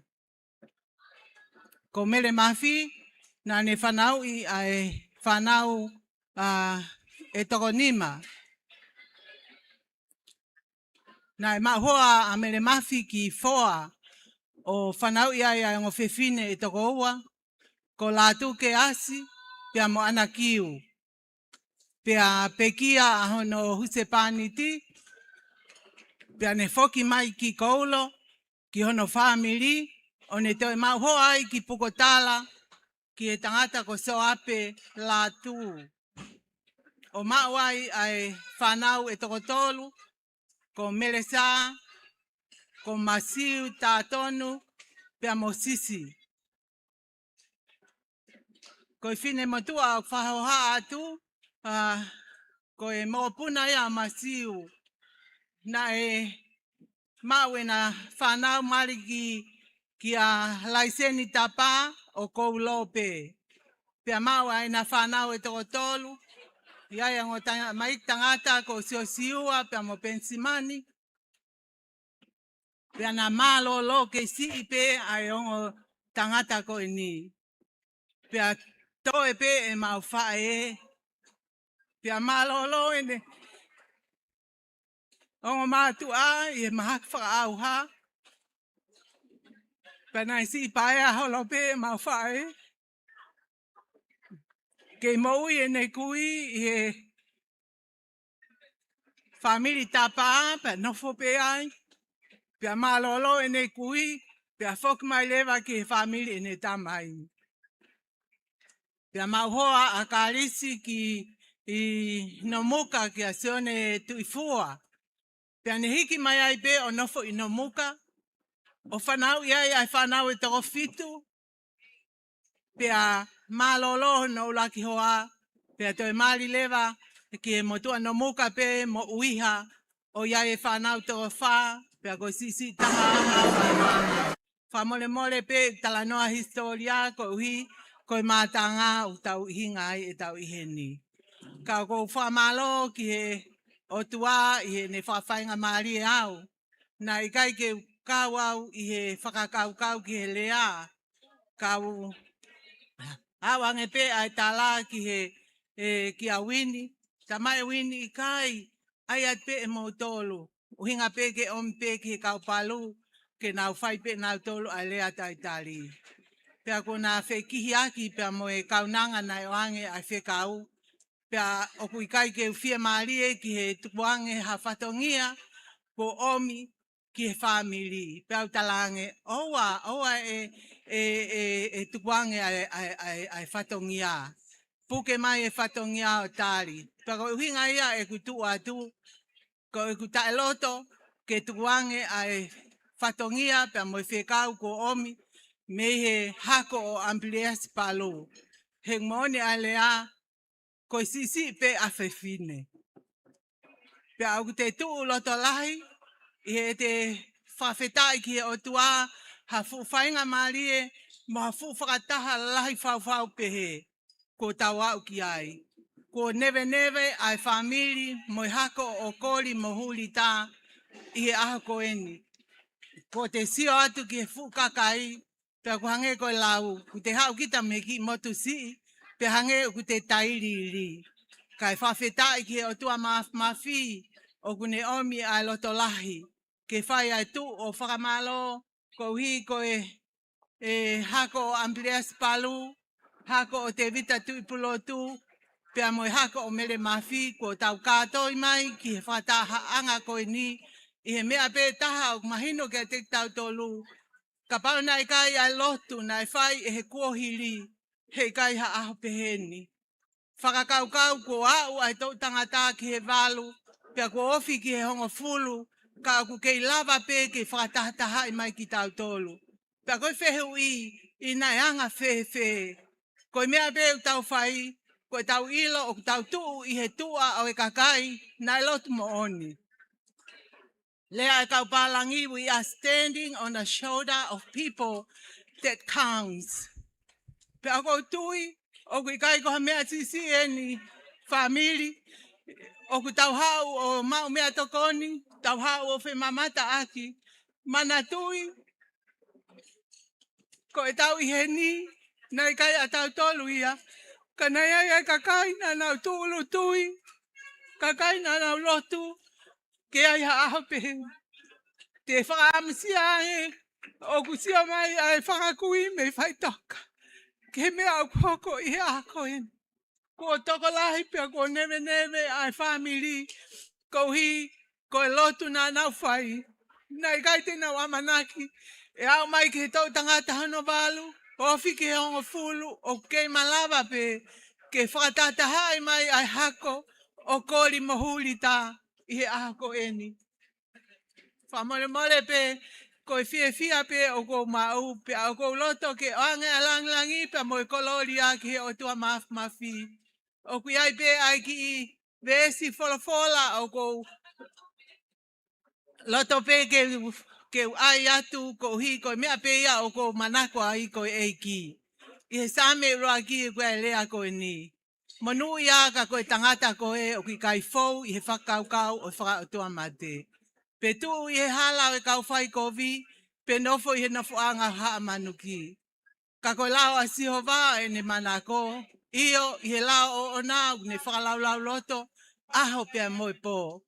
Ko mele mafi, nā ne whanau i ai whanau e toko nima. Na e mahoa a mele mafi ki foa o whanau ia ia ngō whewhine e toko ua, ko lātu ke asi, pia mo ana kiu. Pia pekia a hono huse pāniti, pia ne foki mai ki koulo, ki hono whamiri, o ne toi mauhoa ai ki pukotala, ki e tangata ko so ape lātu. O mauai ai whanau e toko tolu, ko melesa, ko masiu tātonu, pia mo sisi. Ko i whine motua o whahoha atu, ko e mōpuna ia masiu. Na e mau e na whanau mariki ki a laiseni tapa o kou lope. Pia mau ai na whanau e toko tolu, ia ngo mai tangata ko sio siua pia mo pensimani. Pia na malo lo ke si ipe ai ongo tangata ko ini. Pia to e pe e mau whae. Pia malo lo ene. Ongo mātu a i e mahak whakau ha. Pia nai si ipae a holo pe e mau whae. Kei moui e nei kui i e famili tapa pia nofo pe ai. Pia malolo e nei kui, pia fok mai lewa ki famili e nei tamai. Pia mauhoa a karisi ki i nomuka ki a sione tuifua. Pia ne hiki mai ai pe o nofo i nomuka. O whanau iai ai whanau e toko fitu. Pia malolo no ulaki hoa. Pia toi mali lewa ki e motua nomuka pe mo uiha. O iai e whanau toko wha. Pia ko sisi taha. Whamole mole pe tala noa historia ko uhi. Ko i mātanga u tau hinga ai e tau iheni. Ka ko whamalo ki he o tua i he ne whawhainga maari e au. Na i kai ke kau au i he whakakau ki he lea. Kau awange pe ai tala ki he ki a wini. Tamai wini i kai ai at pe e mautolu. Uhinga pe ke ompe ki he kau palu. Ke nau whai pe nau tolu ai lea tai tali. Pea ko nā whekihi aki pea mo e kaunanga nai oange ai whekau. Pea oku i kai ke uwhia maarie ki he tukuange ha whatongia po omi ki he whamiri. Pea utalange oa e tukuange ai whatongia. Puke mai e whatongia o tari. Pea ko uhinga ia e kutu atu. Ko e kuta eloto ke tukuange ai whatongia pea mo e whekau ko omi. Me he hako o Amplias Palu. He ngone alea ko sisi pe a whewhine. Pe au te tuu loto lahi, i he te whawhetai ki he o tua, ha whainga marie, mo ha whakataha lahi whau pehe, ko tau au ki ai. Ko neve ai whamiri, mo hako o kori mo huli tā, i he aho ko eni. Ko te sio atu ki he whukakai, pea ku hange koe lau, ku te hau kita me ki motu si, pe hange ku te tairiri. Kai whawhetai ki o tua mawhi, o kune omi ai loto lahi. Ke whai ai tu o whakamalo, ko hi koe hako o Amplias Palu, hako o te vita tui pulotu, pea moe hako o mele mawhi, ko tau kātoi mai ki he whataha anga koe ni, i he mea pe taha o mahino ke te tau tolu. Ka pau nai kai ai lotu nai whai e he kuohiri, he kai ha aho peheni. Whakakaukau ko au ai tau tangata ki he walu, pia ko ofi ki he hongo fulu, ka aku kei lava pe ke whakatahataha i mai ki tau tolu. Pia koi whehu i nai anga whehe. Koi mea pe u tau whai, koi tau ilo o tau tuu i he tua o e kakai, nai lotu mo oni. Lea e kaupalangi, we are standing on the shoulder of people that counts. Pe ako tui, o kui kai koha mea sisi eni famili, o ku tau hau o mau mea tokoni, tau hau o whi mamata aki, mana tui, ko e tau iheni, nai kai a tau tolu ia, ka nai ai kakai na nau tulu tui, kakai na nau lotu, ke ai ha aho pehe. te whakaamisia o kusia mai ai whakakui me whaitoka. Ke mea au koko i a koen. Ko toko lahi pia ko neve ai family. Ko hi, ko e lotu na nau whai. Nai kai tēnā wamanaki. E au mai ke tau tangata hano walu. O whike hongo fulu. O kei malawa pe. Ke whakatataha mai ai hako. O kori mohuli tā. I he ahako eni. Whamole pe. Ko e fia pe o ko mau. Pe o ko loto ke oange alangi pe mo e kolori a ke o tua mafi. O kui ai pe ai ki i vesi fola o ko loto pe ke ai atu ko hi ko mea pe ia o ko manako ai ko eiki. I he same roa ki e koe lea ko ni. Monu ia ka koe tangata ko e o ki kai fou i he whakaukau o whakautua mate. Pe tu i he hala o e kau whai ko vi, pe nofo i he nofo anga haa manuki. Ka koe lao a sihova e ne manako. Io i he lao o ona ne whakalaulau loto, aho pia moe po.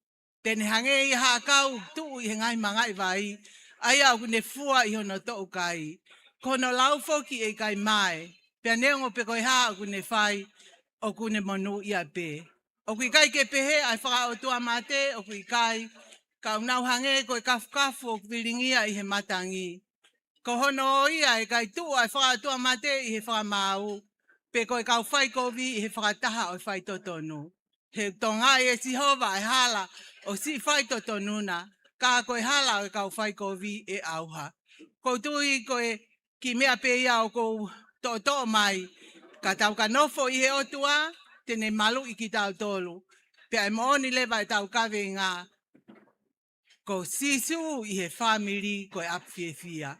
Tene hange i haa kau, tu i he ngai mangai vai, ai au ne fua i hono to kai. Kono lau foki e kai mai, pia neongo pe koe haa o ne whai, o kune monu ia pe. O kui kai ke pehe ai whaka o tua mate, o kui kai, ka unau hange koe kafu o kwilingia i he matangi. Ko hono o ia e kai tu ai whaka o tua mate i he whaka mau, pe koe kau whai kovi i he whakataha o whai totonu. He tonga e sihova e hala o si whai totonuna, ka koe hala o kau whai kovi e auha. Ko tui koe ki mea pe ia o kou to mai, ka tau ka nofo i he otua, tene malu i ki tau tolu. Pe ai mooni lewa e tau kawe ngā, ko sisu i he family koe apfiefia.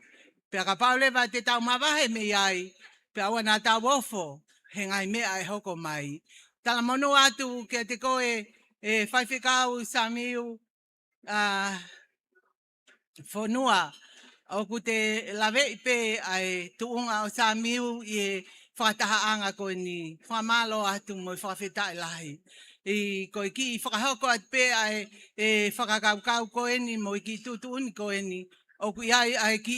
Pe ka pau lewa te tau mawahe me iai, pe aua nā tau ofo, he ngai mea e hoko mai. Tala monu atu ke te koe e whaiwhikau Samiu whonua. O ku te lawe i pe ai tuunga o Samiu i e whakataha anga koe ni whamalo atu mo i whawhetai lahi. I koe ki i whakahoko at pe ai e whakakaukau koe ni mo i ki tutuuni koe ni. O ku iai ai ki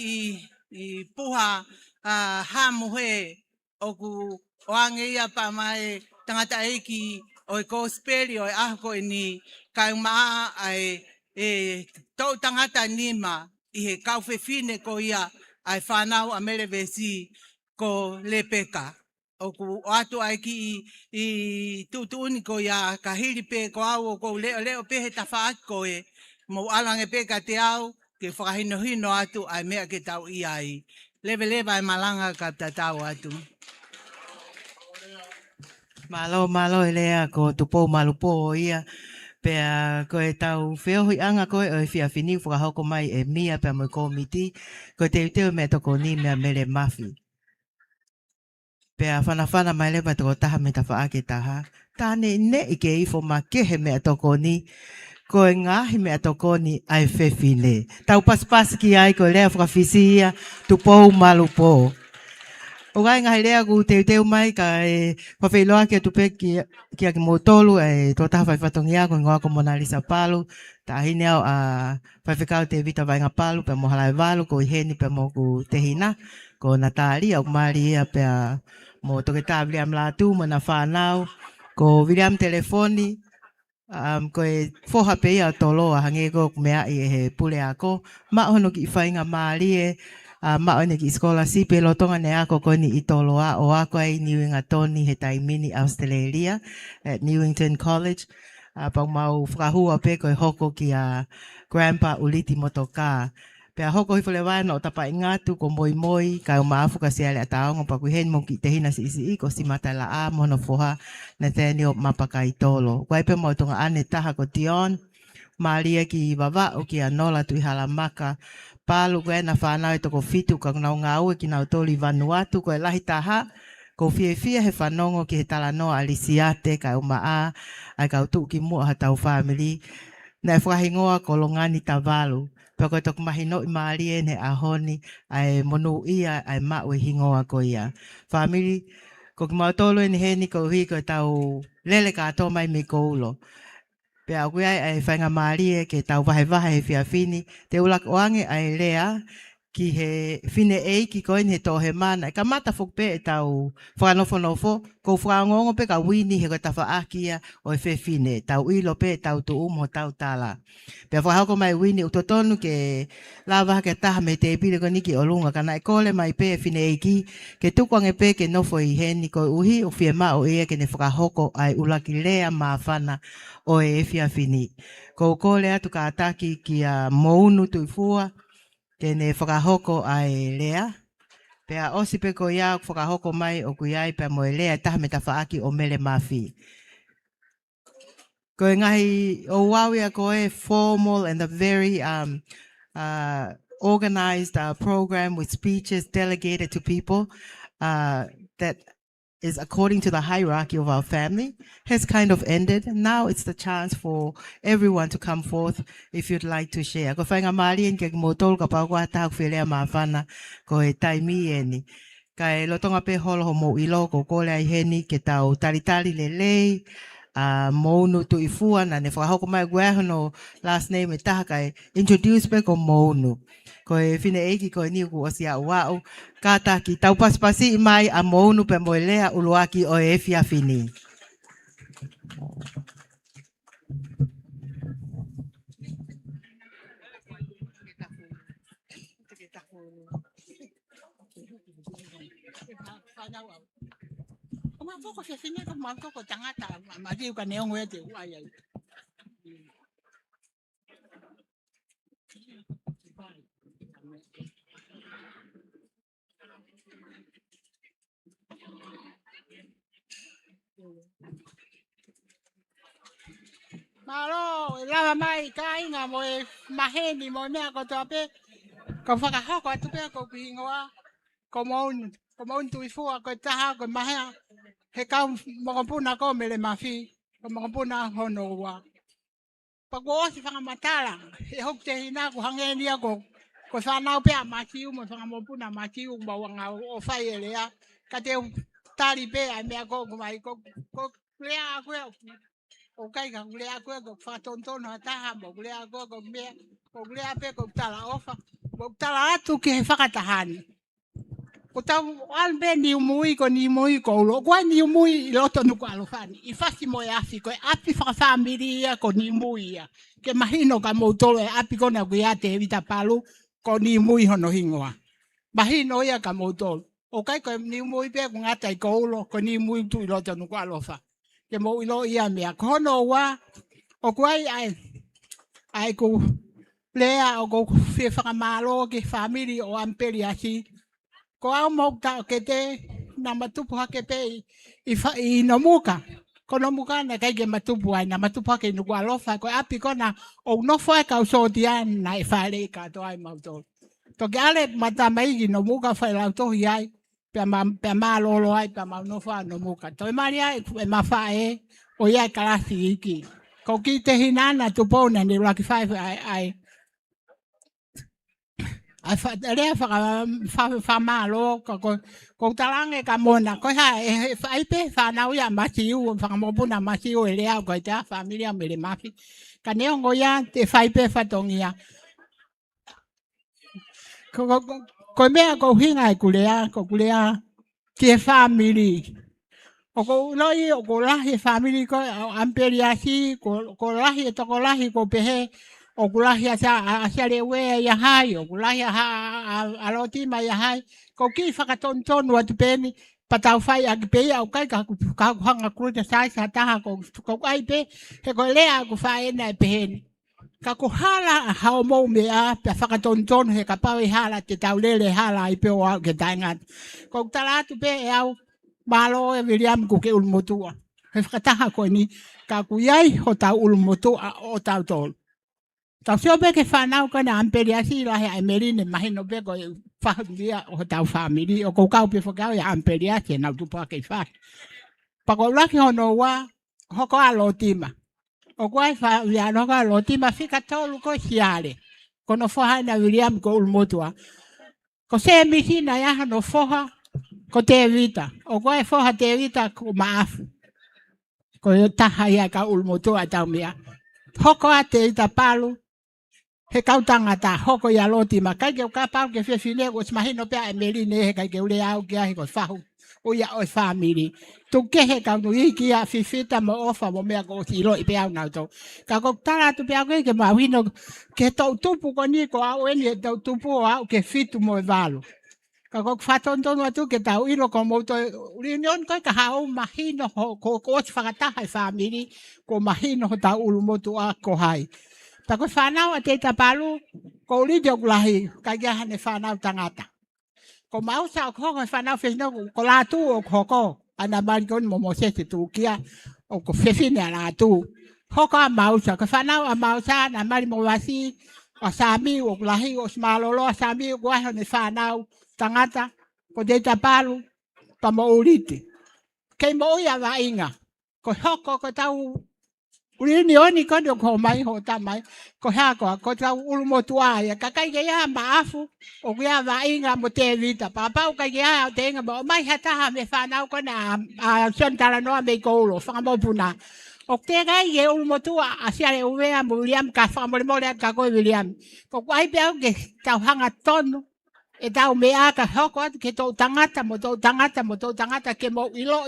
i puha hamuhe o ku oange ia pa mai tangata eiki o e kosperi o e ahko e ni kai maa ai tau tangata nima i he kauwhewhine ko ia ai whanau a merevesi ko lepeka. O ku atu ai ki i tutuuni ko ia ka hiripe ko au o ko leo pehe tawhaat ko e mo alange peka te au ke whakahino atu ai mea ke tau iai. Lewe ai malanga ka tatau atu. Malo elea ko tupo malupo o ia. Pea koe tau whiohui anga koe o whia whini whakahoko mai e mia pea mo komiti. Koe te uteo mea toko ni mea mere mafi. Pea whanawhana mai lewa toko taha me ta whaake taha. Tāne ne i ke ifo ma kehe mea toko ni. Koe ngahi mea toko ni ai whewhine. Tau paspas ki ai koe lea whakawhisia tupo malupo. O gai ngahi lea ku te uteo mai ka e whawhiloa ki a tupe ki a ki motolu e tō taha whaifatongia ko ngoa ko Mona Lisa Palu. Ta hine au a whaiwhikau te vita vainga Palu pe mo halai walu ko i heni pe mo ku te hina. Ko Natali au kumari ia pe a mo toke tā William Latu mo na whanau. Ko William telefoni ko e whoha pe ia tolo a hange ko kumea i he pule ako. Ma hono ki i whainga maari e ma one ki scholarship e lotonga ne ako koni i toloa o ako ai Newinga Tony he taimini Australia at Newington College. Pau mau whakahua pe koe hoko ki a grandpa uliti motoka. Pea hoko hifole wana o tapa ingatu ko moi ka o maafu ka siale a taonga pa kuhen mo ki te hina si isi ko si matala a mono foha Nathaniel mapaka i tolo. Kwa ipe mo tonga ane taha ko Tion. Maria ki wawa o ki a nola tu i halamaka. Palu koe na whanau e toko fitu ka ngau ngau e ki nau toli Vanuatu koe lahi taha. Ko fie he whanongo ki he talanoa alisiate ka umaa ai ka utu ki mua ha tau family. Na e whahingoa ko longani tavalu. Pea koe toku mahino i maari e ne ahoni ai monu ia ai mau e hingoa ko ia. Family, ko ki mautolo e ni heni ko hui ko tau lele ka ato mai me ko ulo. Pe a kuia ai whainga maari e ke tau wahe he whiawhini. Te ulak oange ai lea ki he whine ei ki koin he tō he mana. Ka mata whukpe e tau whanofo, ko whangongo pe ka wini he ko ta whaakia o e whine. Tau ilo pe tau tu ho tau tala. Pe whahako mai wini utotonu ke lava ke taha me te pire ko niki o lunga. Kana e kole mai pe e whine ei ki ke tukwange pe ke nofo i heni ko uhi o whiema o ea ke ne whakahoko ai ulaki lea maa whana o e whiawhini. Ko kole atu ka ataki ki a mounu tuifua ke ne whakahoko ai lea. Pea osi pe ko ia whakahoko mai o kuiai pe mo e lea taha me ta whaaki o mele mawhi. Ko e ngahi o wawia ko e formal and a very organized program with speeches delegated to people that is according to the hierarchy of our family has kind of ended. Now it's the chance for everyone to come forth if you'd like to share. Ko whainga maari en ke motol ka pau kua tau whelea mawhana ko e taimi eni. Ka e lotonga pe holo ho mo ilo ko kole ai heni ke tau taritari le lei, mounu tu ifua na ne whakahoko mai guehono last name e taha kai introduce pe ko mounu. Ko e whine eiki ko e niu ku osi a uau. Kata ki tau paspasi mai a mounu pe moelea uluaki o e whiawhini. Malo, lava mai kainga mo e maheni mo mea ko tope. Ko whakahoko atu pea ko kuhingoa. Ko maun tuifua ko taha ko mahea. He kau mokopuna ko mele mawhi. Ko mokopuna hono ua. Pako osi whangamatala. He hok te hina ko hangeni ako. Ko whanau pea matiu mo whangamopuna matiu mawanga o whai elea. Ka te tari pea mea ko mai ko lea koe. O kai ka kulea koe ko whatontono ataha mo kulea koe ko mea. Ko kulea pe ko tala ofa. Ko tala atu ki he whakatahani. Ko tau albe ni umui ko ni umui ko ulo. Kwa ni umui loto nuku alofani. I whasi mo e afi ko e api whakawhamiri ia ko ni umui ia. Ke mahino ka moutolo e api kona kuia te evita palu ko ni umui hono hingoa. Mahino ia ka moutolo. O kai ko ni umui pe ko ngata i ko ulo ko ni umui tu i loto nuku alofa. Ke mo ilo ia mea. Ko hono wa o kuai ai ko lea o ko fie whakamalo ke family o amperi asi. Ko au mo ta ke te na matupu hake pe i nomuka. Ko nomuka na kai ke matupu ai na matupu hake nuku alofa. Ko api kona o nofo e kau sotian na e whare ka to ai mautolo. To ke ale mata maigi nomuka whai lau tohi ai. Pea maa lolo ai, pea maa nofa no muka. Toi mari ai, e maa whae, o iai karasi iki. Ko ki te hinana tupona ni laki whae ai. Ai rea wha maa lo, ko talange ka mona. Ko hae, ai pe whanau ia masiu, whakamopuna masiu e rea, ko te a familia mele mafi. Ka neongo ia, te whai pe whatongia. Ko mea ko hinga e kulea ke family. O ko loi o ko lahi family ko amperi asi ko lahi to ko lahi ko pehe o ko lahi asa lewe ya hai o ko lahi a loti mai ya hai ko ki whakatonton wa tu peni patau fai a pe au kai ka hanga kru te sai sa taha ko ai pe he ko lea ko fai na pehe. Ka ko hala hao mo mea pe whakatonton he ka pau hala te taulele hala i pe o au ke taingat. Ko talatu pe e au malo e William ko ke ulmotua. He whakataha ko ni ka kuiai ho tau ulmotua o tau tol. Tau sio pe ke whanau ka na amperi asi lahe ai merine mahino pe ko whahuria o tau family o ko kau pe whakau ya amperi asi nau tupa ke whak. Pako laki hono wa hoko alo tima. O kwai fa ya no ka lo ti ma fika tolu ko hiale. Ko no foha na William ko ulmotua. Ko se misi na ya no foha ko te vita. O kwai foha te vita ko maafu. Ko taha ya ka ulmotua ta mia. hoko ate i ta palu, he kautanga ta hoko ia loti ma kai ke ka pau ke fefine o smahino pe a meline he kai ke ule au ke ai ko fahu o ia o family tu ke he ka no i ki a fifita mo ofa mo me ko ti lo i pe au na to ka ko tara tu pe ke ma wino ke to tupu ko ni ko au eni to tupu au ke fitu mo valo ka ko faton to no tu ke ta u ilo ko mo to reunion ko ka ha o mahino ko ko fakata hai family ko mahino ta ulu mo tu a ko hai ta ko whanau a te tapalu, ko uri diok lahi, ka ia hane whanau tangata. Ko mausa o koko whanau whenau, ko lātu o koko, ana mani koni mo mosese tu kia, o ko whewhine a lātu. Koko a mausa, ko whanau a mausa, na mani mo wasi, o sami o lahi, o smalolo, o sami o kuahe hane whanau tangata, ko te tapalu, pa mo uriti. Kei mo ia wa inga, ko hoko ko tau, Uri oni ko do ko mai ho ta mai ko ha ko ta ulu mo tua ya ka kai ya maafu o ya va inga mo te vita papa o kai ya te nga mo mai hata ha me fa na ko na a son tala no me ko lo fa mo puna o te ga ye ulu mo tua a sia le uve a William ka fa mo le ka ko William ko ai pe o ke ta hanga tono e tau me a ka hoko ke to tangata ke mo ilo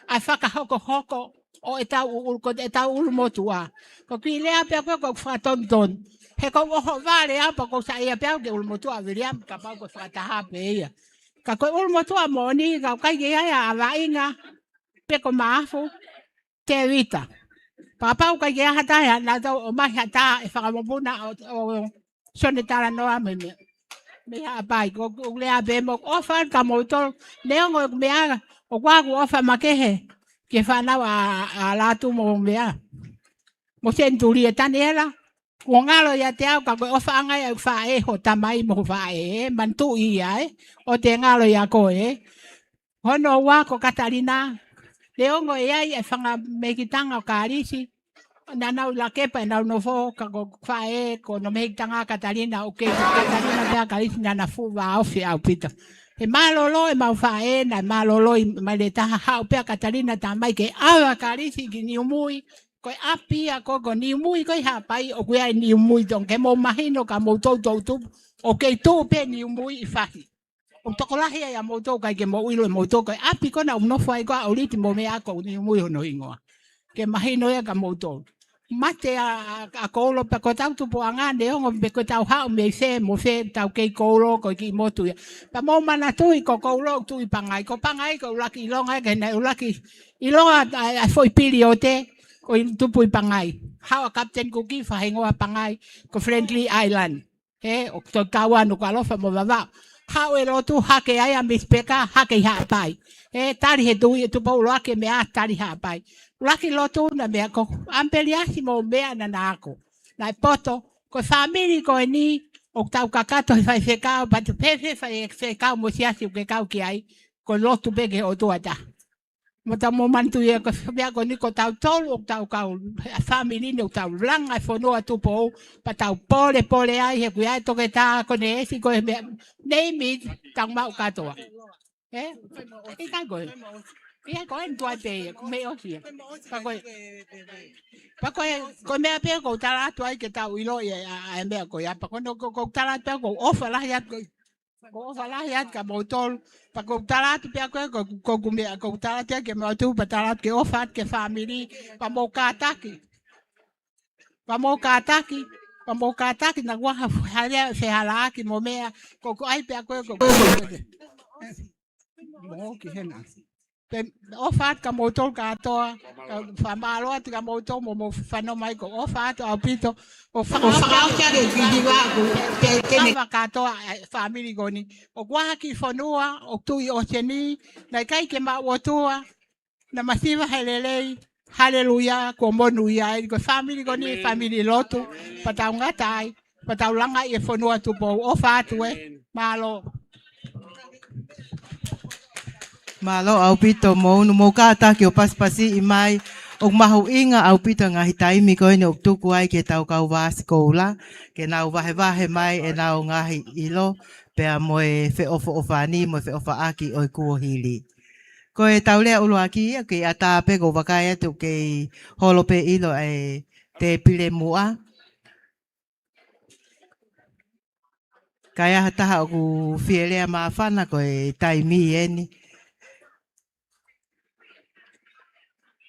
a fa ka hoko o eta ulu motua ko ki le apia ko faton ton he ko ho vale apa ko sa ia pia ke ulu motua William ka pa ko fata ha pe ia ka ko ulu motua moni ka kai ia ava inga pe ko mafu te vita papa ka ia hata ya na o mai hata e fa mo buna o sonetara no ame me ha pai ko le abe mo ofa ka mo to le ngo me aga o kwa ko ofa makehe ke whanau a lātu mo mea. Mo senturi e tane ela. Ko ngalo ia te au ka koe o whaangai au whae ho tamai mo whae mantu ia o te ngalo ia koe. Hono wā ko Katarina. Le ongo e ai e whanga mekitanga o kārisi. Na nau la kepa e nau no fo ka ko whae ko no mekitanga Katarina o ke Katarina pia kārisi na na fu wā ofi au pita. E malolo e mau whae na malolo i mai taha hao pia Katarina ta mai ke awa karisi ki niumui koe api a koko niumui koe hapai o kuea i niumui ton ke mo mahino ka mo tau o kei tō pe niumui i whahi o tokolahi a mo tau kai ke mo uilo e mo tau koe api kona umnofo ai koa auriti mo mea ko niumui hono ingoa ke mahino e ka mo tau mate a kolo pe ko tau tupu anga ne ongo pe ko tau hao me fe mo fe tau kei kolo ko ki motu pa mo mana tu ko kolo tu i pangai ko laki longa ke na laki ilonga a foi pili o te ko tupu i pangai hao captain ko ki fa hengo a pangai ko friendly island he o to kawa no ka lofa mo baba hao e rotu hake ai a mispeka hake ha pai e tari he tu pa ulo ake me a tari ha pai Laki lotu na mea ko ampeliasi mo mea na nako. Na poto ko family ko ni o tau kakato fai fekao but pefe fai fekao mo siasi ke kau ki ai ko lotu bege o tuata. Mo ta mo mantu ye ko mea ko ni ko tau tolu o tau kau family ni o tau langa fono atu po pa tau pole ai he ku ai to ke ta ko ne si ko me name it tang mau katoa. I ka go. Ia ko en tua pe me o sia. Pa ko me pe ko tala tu ai ke tau ilo a me ko ya pa ko no ko tala pe ko ofa la ya ko ofa la ya ka botol pa ko tala tu pe ko me ko tala te ke me tu pa tala ke ofa ke family pa mo ka ataki. Pa mo ka ataki na wa ha se hala ki mo me ko ai pe ko mo ki hena. Ofat ka motor ka toa fa malo at ka motor mo fano mai ko ofat au pito o fa ka ke diwa ko ke ka toa family goni o kwa ki fonua o tu o cheni na kai ke ma wotua na masiva helele haleluya ko monu ya ko family goni family lotu patau ngatai patau langa e fonua tu po ofat we malo Malo au pito mo no mo kata ki o paspasi i mai o mahu inga au pito nga hitaimi ko ni o tuku ai ke tau kau wa skola ke nau wahe mai e nau ngahi ilo pe a moe fe ofo ofani mo fe ofa aki o kuo hili. Ko e tau lea ulo aki ke ata pe ko wakai atu ke holo pe ilo e te pile mua. Kaya hataha o ku whielea maafana ko e taimi eni.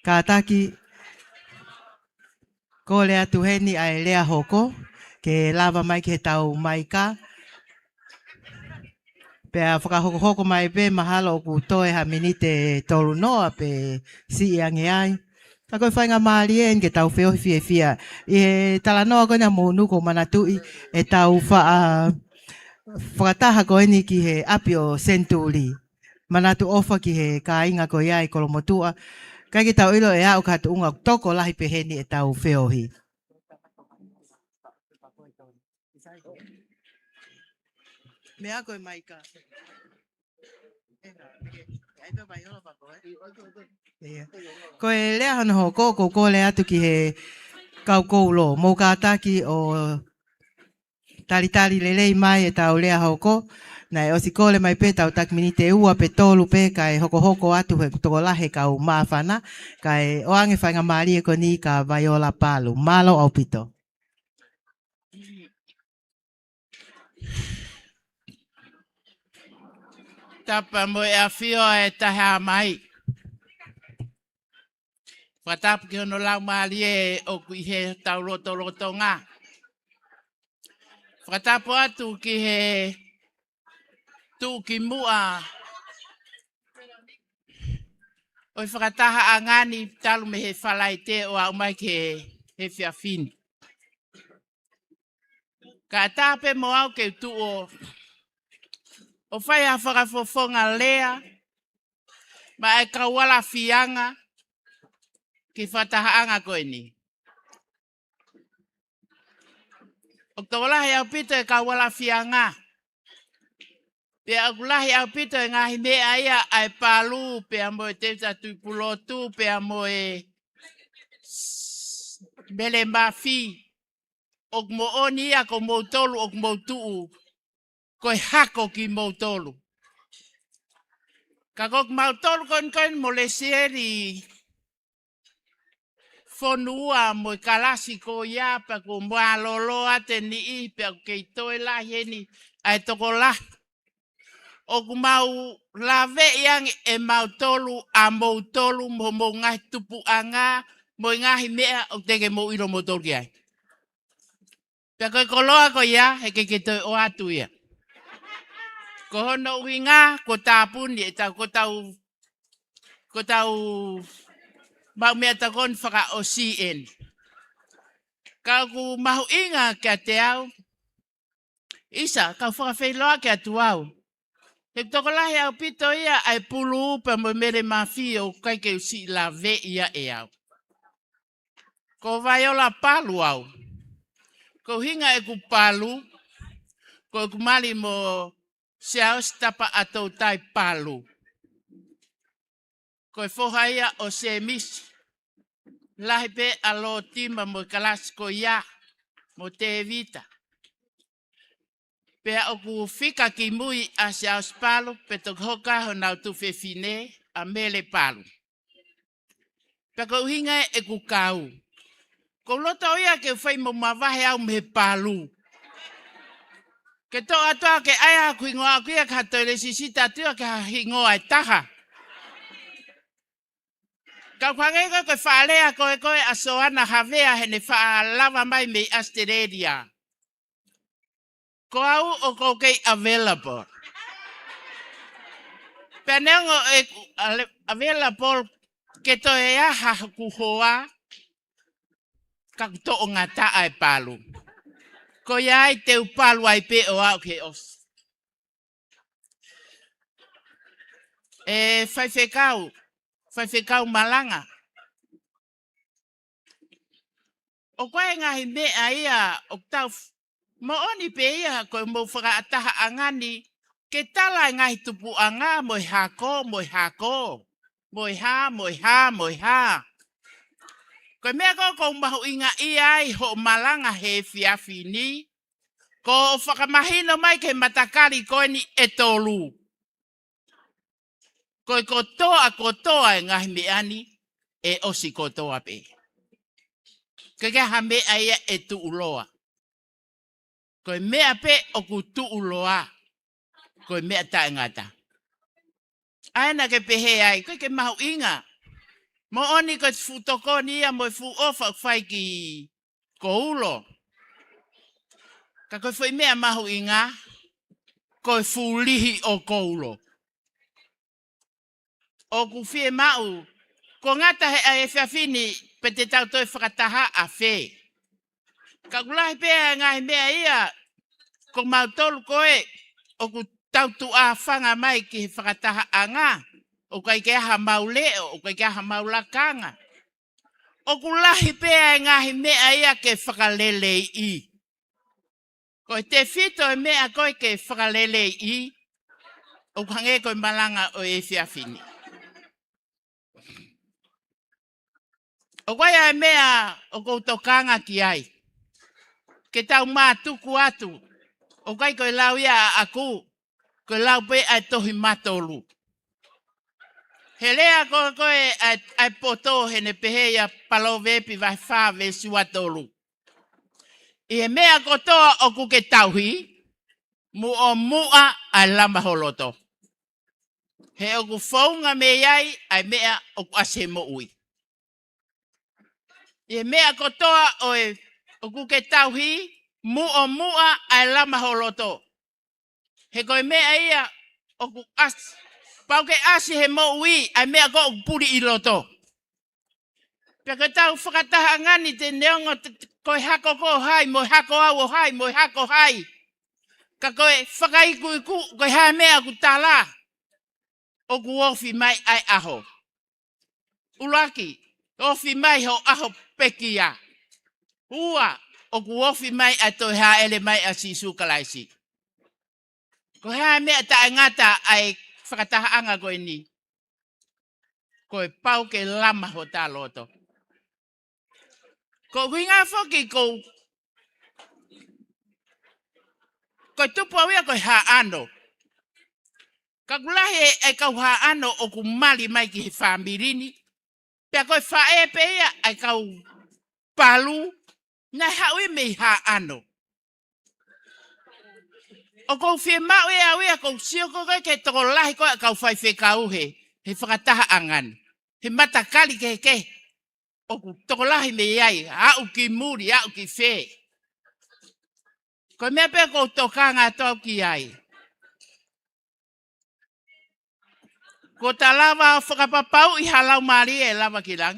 Ka taki ko lea tuheni ai lea hoko ke lava mai ke tau mai ka. Pea whakahoko mai pe mahalo o ku toe ha minite tolu noa pe si iange ai. Ka koe whainga maari en ke tau whio fie fia. I tala noa koe na mōnu ko manatui e tau whakataha koe ni ki he api o senturi. Manatu ofa ki he ka inga ko iai kolomotua. Kai ki tau ilo e au katu unga toko lahi pe heni e tau whiohi. Mea koe maika. Ko e lea hana ho ko le atu ki he kau koulo. Mō ka taki o talitali lelei mai e tau lea hoko. Nai osi kole mai pe tau tak minite ua pe tolu pe kai hoko atu he toko lahe kau maafana. Kai oange whainga maari e ko ni ka Viola Palu. Malo au pito. Tapa mo e a fio e taha mai. Whatapu ki hono lau maali e o kui he tau roto ngā. Whatapu atu ki he tū ki mua. Oi whakataha a ngani talu me he whalai te o au mai ke he whiawhini. Ka tāpe mo au ke tu o whai a whakafofonga lea, ma e kawala fianga ki whatahaanga koe ni. O tawalahi au pito e kawala fianga. Pea akulahi au pito e ngahi mea ia ai palu, pea mo e teuta tuipulotu, pea mo e mele mafi. Ok mo oni ia ko mo tolu, ok mo tuu. Koe hako ki mautolu. Ka kok mautolu koin mo le sieri fonua mo kalasi ko ia pa ko mua lolo ate ni i pe ke toi la heni ai toko la. O mau lave yang e mautolu a mautolu mo ngai tupu anga mo ngahi mea o tege mo iro motor ki ai. Pe ko koloa ko ia he ke toi o atu ia. Ko hono uinga, ko tāpuni, ko tau mau mea takon whaka o CN. Ka ku mahu inga kia te au, isa, ka whakawhailoa kia tu au. He toko lahi au pito ia, ai pulu upa mo mere mawhi o kai ke usi la ve ia e au. Ko Viola Palu au. Ko hinga e ku palu, ko ku mali mo se au stapa atou tai palu. Koe whohaia o se misi. Lahi pe alo tima mo kalasko ia. Mo te vita. Pea o ku whika ki mui a se au spalu. Pe tok hoka ho nau tu whewhine a mele palu. Pea ko hinga e ku kau. Ko loto ia ke whai mo mawahe au me palu. Ke to atoa ke aia ku ingoa kuia ka toile sisita tua ke hingoa e taha. Ka kwangai koe whaalea koe asoana havea hene whaalava mai me Australia. Ko au o ko kei available. Peneongo e available ke to e aha kuhoa ka to o ngata ai palu. Ko iai te upalu ai pe o au ke os. E whaiwhekau malanga. O koe ngahi mea ia o tau mo oni pe ia koe mo whakaataha angani ke tala ngahi tupu anga moi hako. Moi ha. Koe mea ko mahu inga ia i ho malanga he whiawhini. Ko whakamahino mai ke matakari koe ni e tolu. Koe kotoa e ngahi meani e osi kotoa pe. Kaya ha mea ia e tu uloa. Koe mea pe o ku tu uloa. Koe mea tae ngata. Aina ke pehe ai, koe ke mahu inga. Mo oni koe futoko ni ia mo fu ofa fai ki ko ulo. Ka koe foi mea mahu inga. Koe fu lihi o ko ulo. O ku fie mau. Ko ngata he e whiawhini pe te tau toi whakataha a whē. Ka kulahi pēa ngahi mea ia. Ko mau tolu koe. O ku tau tu a whanga mai ki he whakataha a ngā. O kai ke aha mau leo. O kai ke aha mau lakanga. O kulahi pēa ngahi mea ia ke whakalele i. Ko te whito e mea koe ke whakalele i. O kange koe malanga o e whiawhini. O koe ai mea o koutokanga ki ai. Ke tau mā tuku atu. O kai koe lau ia aku. Koe lau pe ai tohi matolu. He lea koe ai poto hene pehe ia palo vepi vai wha ve suatolu. I he mea kotoa o ku ke tauhi. Mu o mua ai lama holoto. He o ku whaunga me iai ai mea o ku ase mo ui. I mea kotoa o ku ke tauhi, mu o mua ai lama holoto. He koe mea ia o ku as. Pau ke asi he mo ui, ai mea ko o puri i loto. Pea koe tau whakataha ngani te neongo koe hako ko hai, moi hako au o hai, moi hako hai. Ka koe whakaiku i ku, koe hai mea ku tala. O ku ofi mai ai aho. Ulaki, ofi mai ho aho pekia. Ua, o ku ofi mai a toi ha ele mai a si sukalaisi. Ko hea mea ta ngata ai whakataha anga koe ni. Koe pau ke lama ho tā loto. Ko winga whoki ko tupu awia koe ha ano. Ka kulahe ai kau ha ano o ku mali mai ki he whamirini. Pea koe whae pe ia ai kau palu. Nai haui me ha ano. O kou whie mau e awea kou sioko koe ke toko lahi koe kau whai whekau he. He whakataha angan. He matakali ke. O ku toko lahi me iai. Au ki muri, au ki whē. Koe mea pe kou tokanga tau ki ai. Ko ta lava o whakapapau i halau maari e lava ki lang.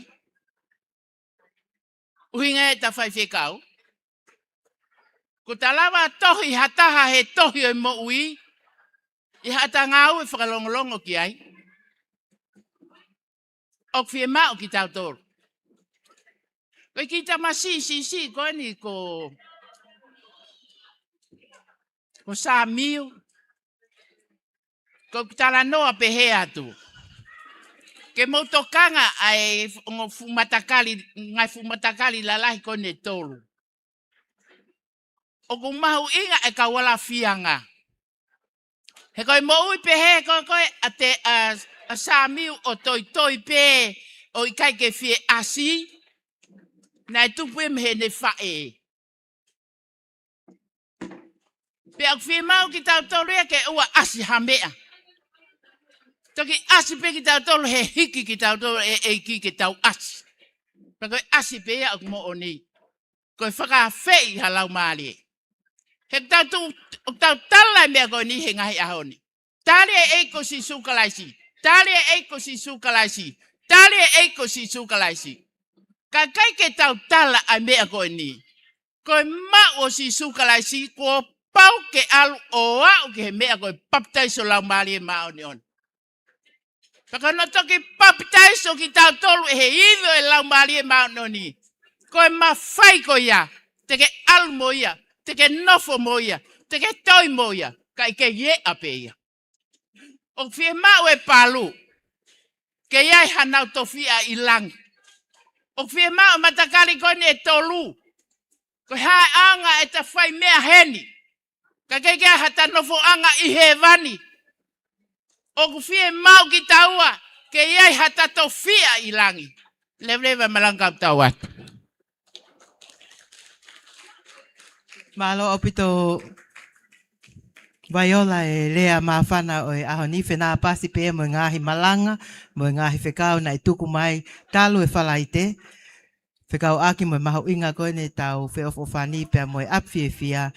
Uhinga e ta whai whekau. Ko ta lava tohi hataha he tohi o mo ui. I hata ngau e whakalongolongo ki ai. O kwhie mao ki tau tōru. Koe ki ta masi koe ni ko sa miu. Ko tala noa pehe atu. Ke motokanga ai ngai fumatakali lalahi kone tolu. O ku mahu inga e ka wala fianga. He koe mo ui pehe koe ate a samiu o toi pe o i kai ke fie asi. Nai tupu e mehe ne fae. Pe au fie mau ki tau torea ke ua asi hamea. Toki asi pe ki tau tolu he hiki ki tau tolu e ki tau asi. Pe koe asi pe ia o mo o ni. Koe whaka fei halau maali. He tau talai mea koe ni he ngahi ahoni. Tali e eiko si sukalaisi. Tali e eiko si sukalaisi. Tali e eiko si sukalaisi. Ka kai ke tau tala ai mea koe ni. Koe mau o si sukalaisi ko pau ke alu o au ke he mea koe paptaiso lau maali e mao ni on. Paka no toki paptaiso ki tau tolu e he iwo e lau maali e mao ni. Koe mawhai ko ia. Teke alu mo ia. Teke nofo mo ia. Teke toi mo ia. Ka ike ye ape ia. O fie mau e palu. Ke iai hanau tofia i lang. O fie mau matakari kone e tolu. Ko hae anga e ta whai mea heni. Ka keke hata nofo anga i he vani. O ku fie mau ki taua. Ke iai hata tofia i langi. Levleva malangkau tauat. Malo opito Viola e lea mawhana o e aho ni whenā pasi pe mo ngāhi malanga, mo ngāhi whekau na i tuku mai talu e whalaite. Whekau aki mo maho inga koe ne tau wheofofani pe mo e apwhiewhia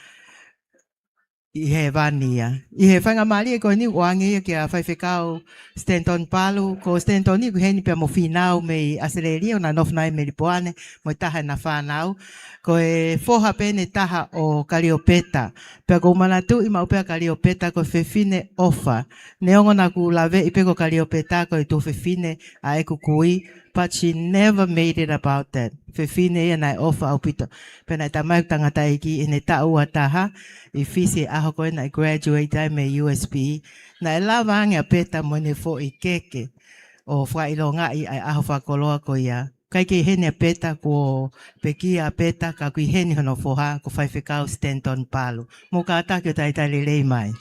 I he vania. I he whanga mali e koe ni wangi ki a whaiwhekau Stanton Palu, ko Stanton ni kuheni pe mo whinau me Australia o na nofnai me Lipoane, mo i taha na whanau. Ko e foha pene taha o Kaliopeta. Pea ko manatu I maupea Kaliopeta ko whewhine ofa. Neongo na ku lawe I peko Kaliopeta ko I tu whewhine a eku kui. But she never made it about that. Whewhine ia nai ofa au pito. Pena I tamai tangata iki I ne taua taha. I fisi aho koe na I graduate ai me USB. Na e lawa ange a peta mo ne fo I keke. O whailonga I ai aho whakoloa ko ia. Kai ke hene a peta ko peki a peta ka kui hene hono foha ko whaiwhekau Stanton Palu. Mo ka atake o taitai lelei mai.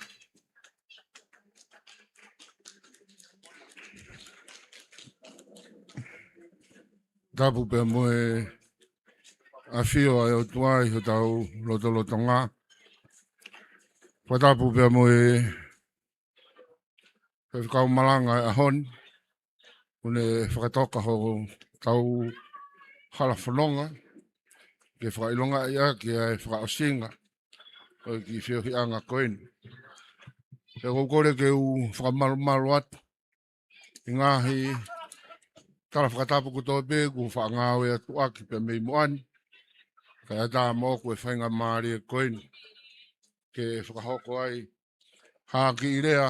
Tapu pe mo e awhio ai o tuai ho tau lotolotonga. Patapu pe mo e whakau malanga e ahon. Une whakatoka ho tau hala whanonga. Ke whakailonga ia ki ai whakaosinga. O ki whiohi anga koen. Ke kokore ke u whakamalu atu. I ngahi tala whakatapu ko tō pe ku whaangawe atu aki pe mei moani. Kai ata mōku e whainga maari e koen. Ke whakahoko ai haki I rea.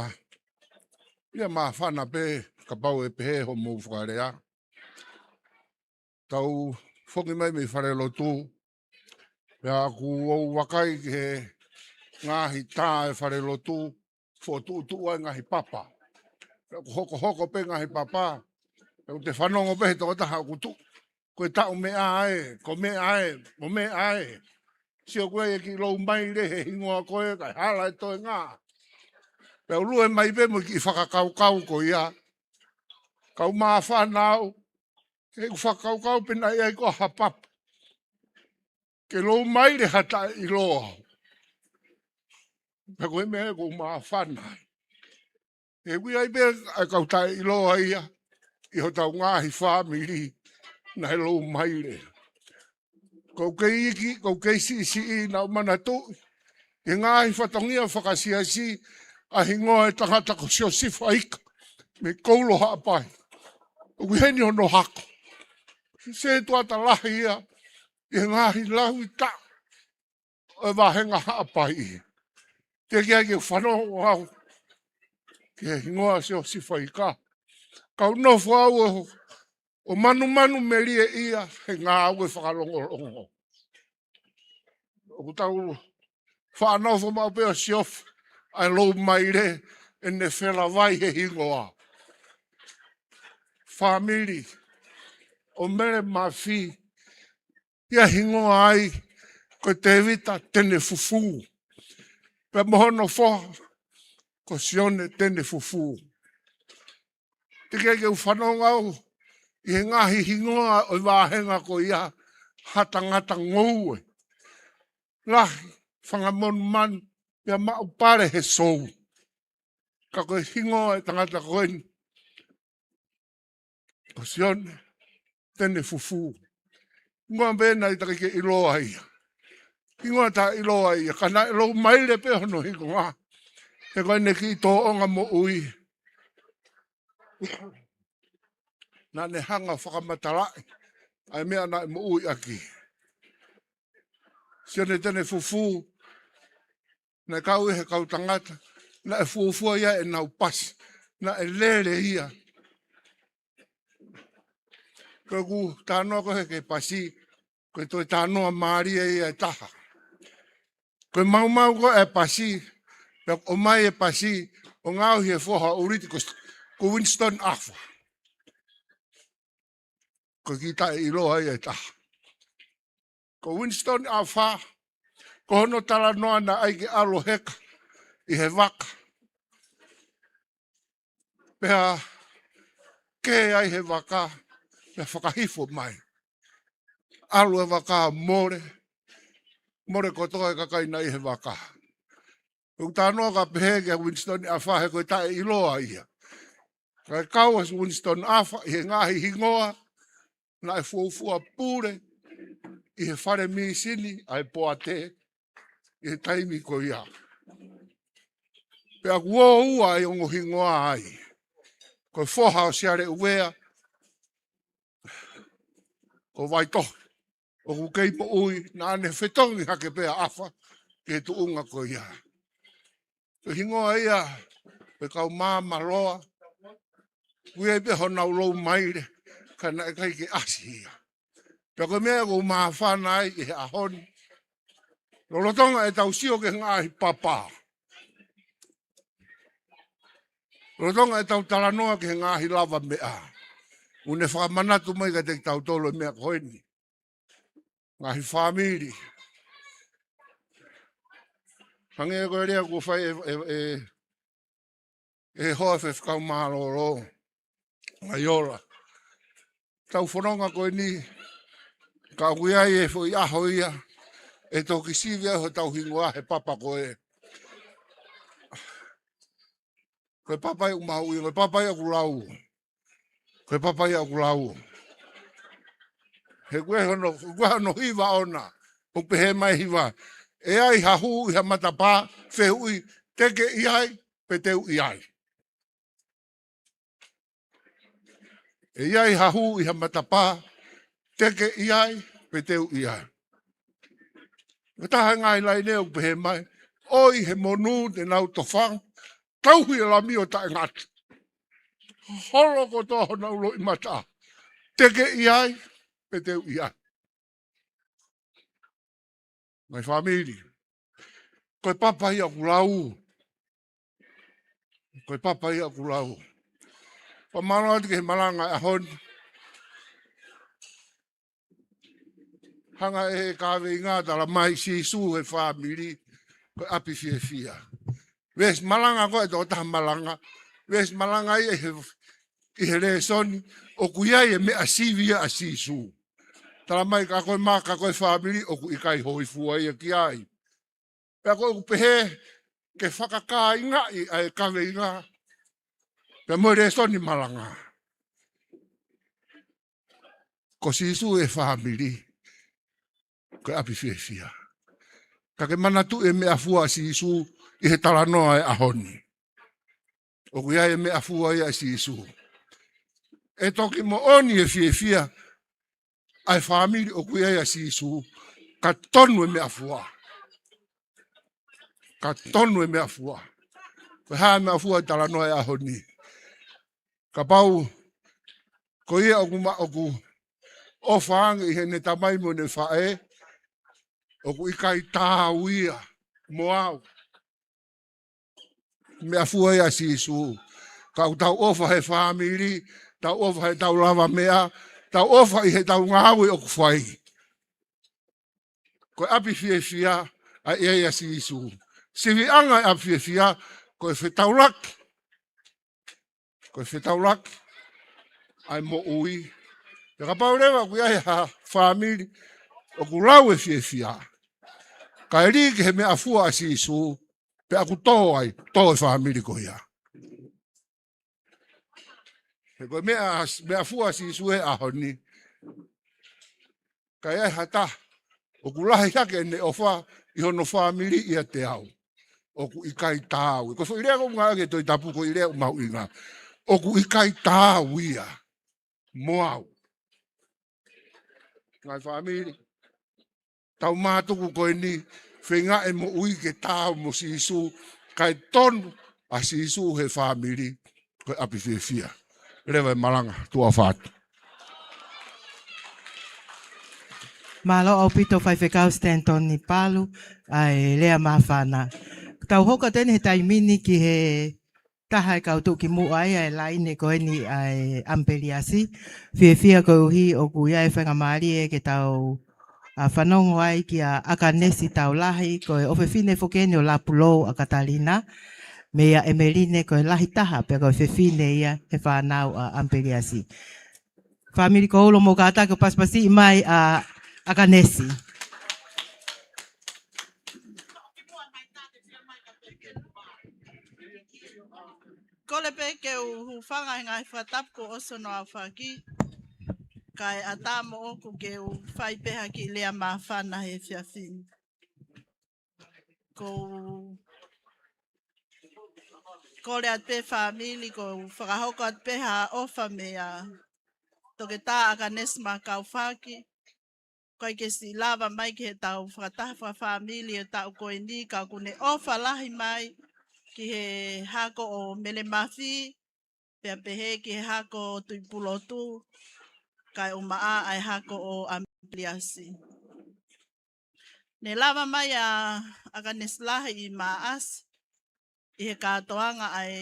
Ia maa whana pe ka pau e pehe ho mou whakarea. Tau whoki mai me whare lotu. Pea ku au wakai ki he ngahi tā e whare lotu. Whotu tu ai ngahi papa. Pea ku hoko pe ngahi papa. Pea te whanongo pehe tō taha kutu. Koe tau me ae, ko me ae, mo me ae. Sio koe e ki lou mai re he hingoa koe kai hala e toi ngā. Pea ulue mai pe mo ki whakakau ko ia. Kau maa whanau. Ke ku whakakau pina ia I ko hapap. Ke lou mai re hata I loa. Pea koe mea ko maa whanau. E kui ai pe ai kau tai I loa ia. I ho tau ngahi whamiri. Na he lou mai re. Kou kei iki, kou kei si na umana tu. I ngahi whatongia whakasiasi. A hingoa e tangata ko sio sifa ika. Me koulo haapai. Ui heni hono hako. Se tuata lahi ia. I ngahi lahu I ta. E wahenga haapai. Te kia ke whanongo au. Ke hingoa sio sifa ika. Kau nofo au o manu me rie ia. He ngā au e whakalongo. O kutau whanau fo mau peo siof. Ai lou mai re. E ne whela vai he hingoa. Family. O mere mawhi. Ia hingoa ai. Ko te vita tene fufu. Pe mohono foha. Ko sione tene fufu. Te keke u whanonga au. I he ngahi hingoa o wahenga ko ia. Hatangata ngoue. Lahi. Whangamonu manu. Ia mau pare he sou. Ka koe hingoa e tangata koen. Ko sione. Tene fufu. Ngoa bena I take I loa ia. Ingoa ta I loa ia. Kana I lou maile pe hono hiko ngā. E koe ne ki tō onga mo ui. Nā ne hanga whakamatarai. Ai mea nā mo ui aki. Sione tene fufu. Na kau he kau tangata. Na e fuufua ia e nau pasi. Na e lere ia. Koe ku tānoa koe ke pasi. Koe toi tānoa maaria ia e taha. Koe mau koe e pasi. O mai e pasi. O ngau hi e foha uriti ko Winston Afa. Koe ki tae I loa ia e taha. Ko Winston Afa. Ko hono tala noa na aike alo heka. I he waka. Pea. Ke ai he waka. Pea whakahifo mai. Alo e waka more. more kotoa e kakaina i he waka. Kau tānoa ka pehe kia Winston a whahe koe tae iloa ia. Kai kauas Winston afa i he ngahi hingoa na e fuafua pure i he whare mi sini ai poa te i he taimi ko ia. Pea kua ua i ongo hingoa ai. Koe whoha o siare uwea ko vai tohi. O ku keipo ui na ane whetongi hake pea afa ke tu unga ko ia. Ko hingoa ia pe kau māma roa. Kuia pe hona ulou maire kana e kai ke asi ia. Pea ko mea ko maa whanai i he ahoni. Lolotonga e tau sio ke ngahi papa. Lolotonga e tau talanoa ke ngahi lava mea. Une whakamanatu mai ka te tau tolo mea koeni. Ngahi whamiri. Hange e koe rea kua whai e hoa whewhkau māroro. Ngai ora. Tau whanonga koe ni. Ka kuiai e fwoi aho ia. E toki sivi aho tau hingoa he papa koe. Koe papa i umau ia. Koe papa i aku lau. Koe papa i aku lau. He kue hono hiva ona. O pehe mai hiva. E ai hahu i ha matapa. Whehui teke i ai. Pe teu i ai. E ai hahu i ha matapa. Teke i ai. Pe teu i ai. Me taha ngai lai neo pehe mai. Oi he monu te nau tofang. Tauhi e la mio ta ngati. Holo ko toho nau lo i mata. Teke i ai. Pe teu i ai. Mai famili. Koe papa i aku lau. Koe papa i aku lau. Pa mano ati ke he malanga e honi. Hanga e kawe i ngā tala mai si su he famili. Koe api fie fia. Ves malanga koe to taha malanga. Ves malanga i he re soni. O kuiai e mea sivia a si su. Tala mai ka koe maka koe famili. O ku ikai hoi fua i a ki ai. Pea koe pehe ke whakaka i ngā i ai kawe i ngā. Pea mo re soni malanga. Ko si su e famili. Koe api fie fia. Ka ke manatu e mea fua si su i he talanoa e ahoni. O kuia e mea fua i a si su. E toki mo oni e fie fia. Ai famili o kuia e a si su. Ka tonu e mea fua. Ka tonu e mea fua. Koe haa mea fua i talanoa e ahoni. Ka pau. Ko ia oku o whaanga i he ne tamai mo ne whae. Oku ikai tāu ia. Moau. Mea fua ia si su. Kau tau ofa he famili. Tau ofa he tau lava mea. Tau ofa i he tau ngāwe oku whai. Koe api fie fia. A ia si su. Sivi anga api fie fia. Koe whetau laki. Koe whetau laki. Ai mo ui. Te kapau rewa kui ai ha famili. Oku lau e fie fia. Ka e riki he mea fua a si su. Pe aku tō ai. Tō e famili ko ia. He koe mea fua si su e ahoni. Ka e ai hata. Oku lahi hake ne ofa. I hono famili ia te au. Oku ikai tāu. Ko fo irea ko mga ake toi tapu ko irea umau inga. Oku ikai tāu ia. Moau. Ngai famili. Tau mātuku koe ni. Whenga e mo ui ke tāu mo sisu. Kai tonu a sisu he famili. Koe api fie fia. Rewa e malanga. Tua whātu. Malo au pito fai whekau Stanton ni palu. Ai lea mawhana. Tau hoka tene he taimini ki he taha e kautu ki mu ai ai laine koe ni ai ampeliasi. Fia koe uhi o kuia e whenga maari e ke tau whanongo ai ki a akanesi tau lahi koe ofe fine fokene o Lapulo a Katalina. Mea emeline koe lahi taha pia koe fefine ia he whanau a ampeliasi. Famili ko ulo mo kata ko paspasi mai a akanesi. Kole pe ke u whanga ngai whatap ko oso no au whaki. Kai atamo oku ke u whai peha ki lea maa whana he whiawhini. Ko le at pe family ko whakahoko at peha ofa mea. Toke tā aka nesma kau whaki. Koi ke si lava mai ki he tau whakataha family e tau koe ni ka kune ofa lahi mai. Ki he hako o mele mafi. Pea pehe ki he hako o tuipulotu. Kai o maa ai hako o ampliasi. Ne lava mai a aka neslahi i maas. I he kātoanga ai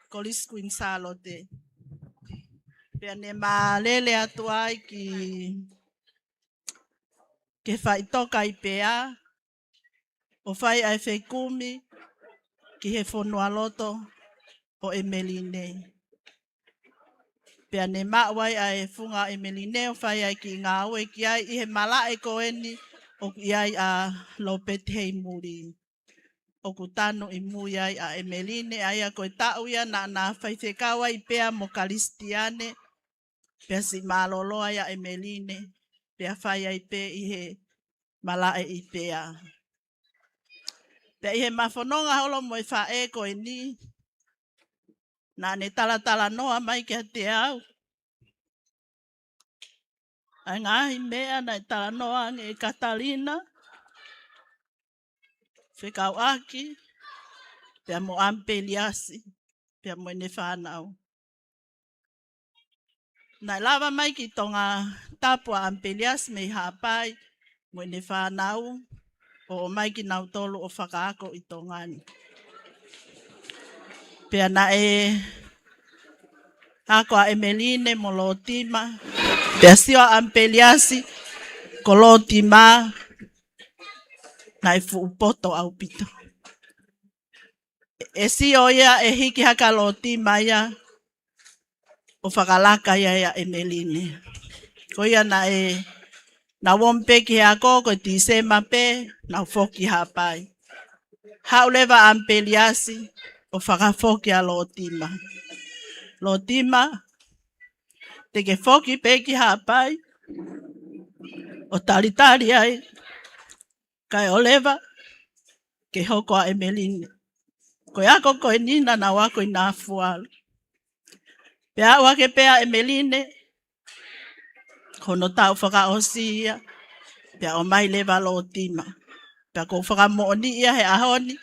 College Queen Charlotte. Pea ne maalele atu ai ke whaitoka i pea. O whai ai whekumi ki he whonua loto o Emeline. Pea ne mawai ai funga Emeline o whai ai ki ngā ue ki ai i he malae koeni o ki ai a Lopet hei muri. O kutano i mui ai a Emeline ai a koe tau ia na whaithekawa i pea mo Kalistiane. Pea si malolo ai a Emeline. Pea whai ai pe i he malae i pea. Pea i he mawhanonga holo mo i whae koe ni. Nā ne tala noa mai kia te au. Ai ngahi mea na tala noa nge Katalina. Whekau aki. Pea mo ampeliasi. Pea mo ne whanau. Nai lava mai ki tonga tapua ampeliasi me hapai. Mo ne whanau. O mai ki nau tolu o whakaako i tongani. Pea na hako a Emeline mo Lotima. Pea sio ampeliasi ko Lotima. Nai fuupoto au pito. E sio ia e hiki haka Lotima ia. O whakalaka ia Emeline. Ko ia na wompe ki hako ko tisema pe na foki hapai. Hauleva ampeliasi o whakafoki a Lotima. Lotima te ke foki pe ki hapai. O talitari ai. Kai oleva ke hoko a Emeline. Ko ako koe nina na wako i nā fualu. Pea wake pea Emeline. Kono tau whakaosia. Pea o mai leva Lotima. Pea ko whakamooni ia he ahoni.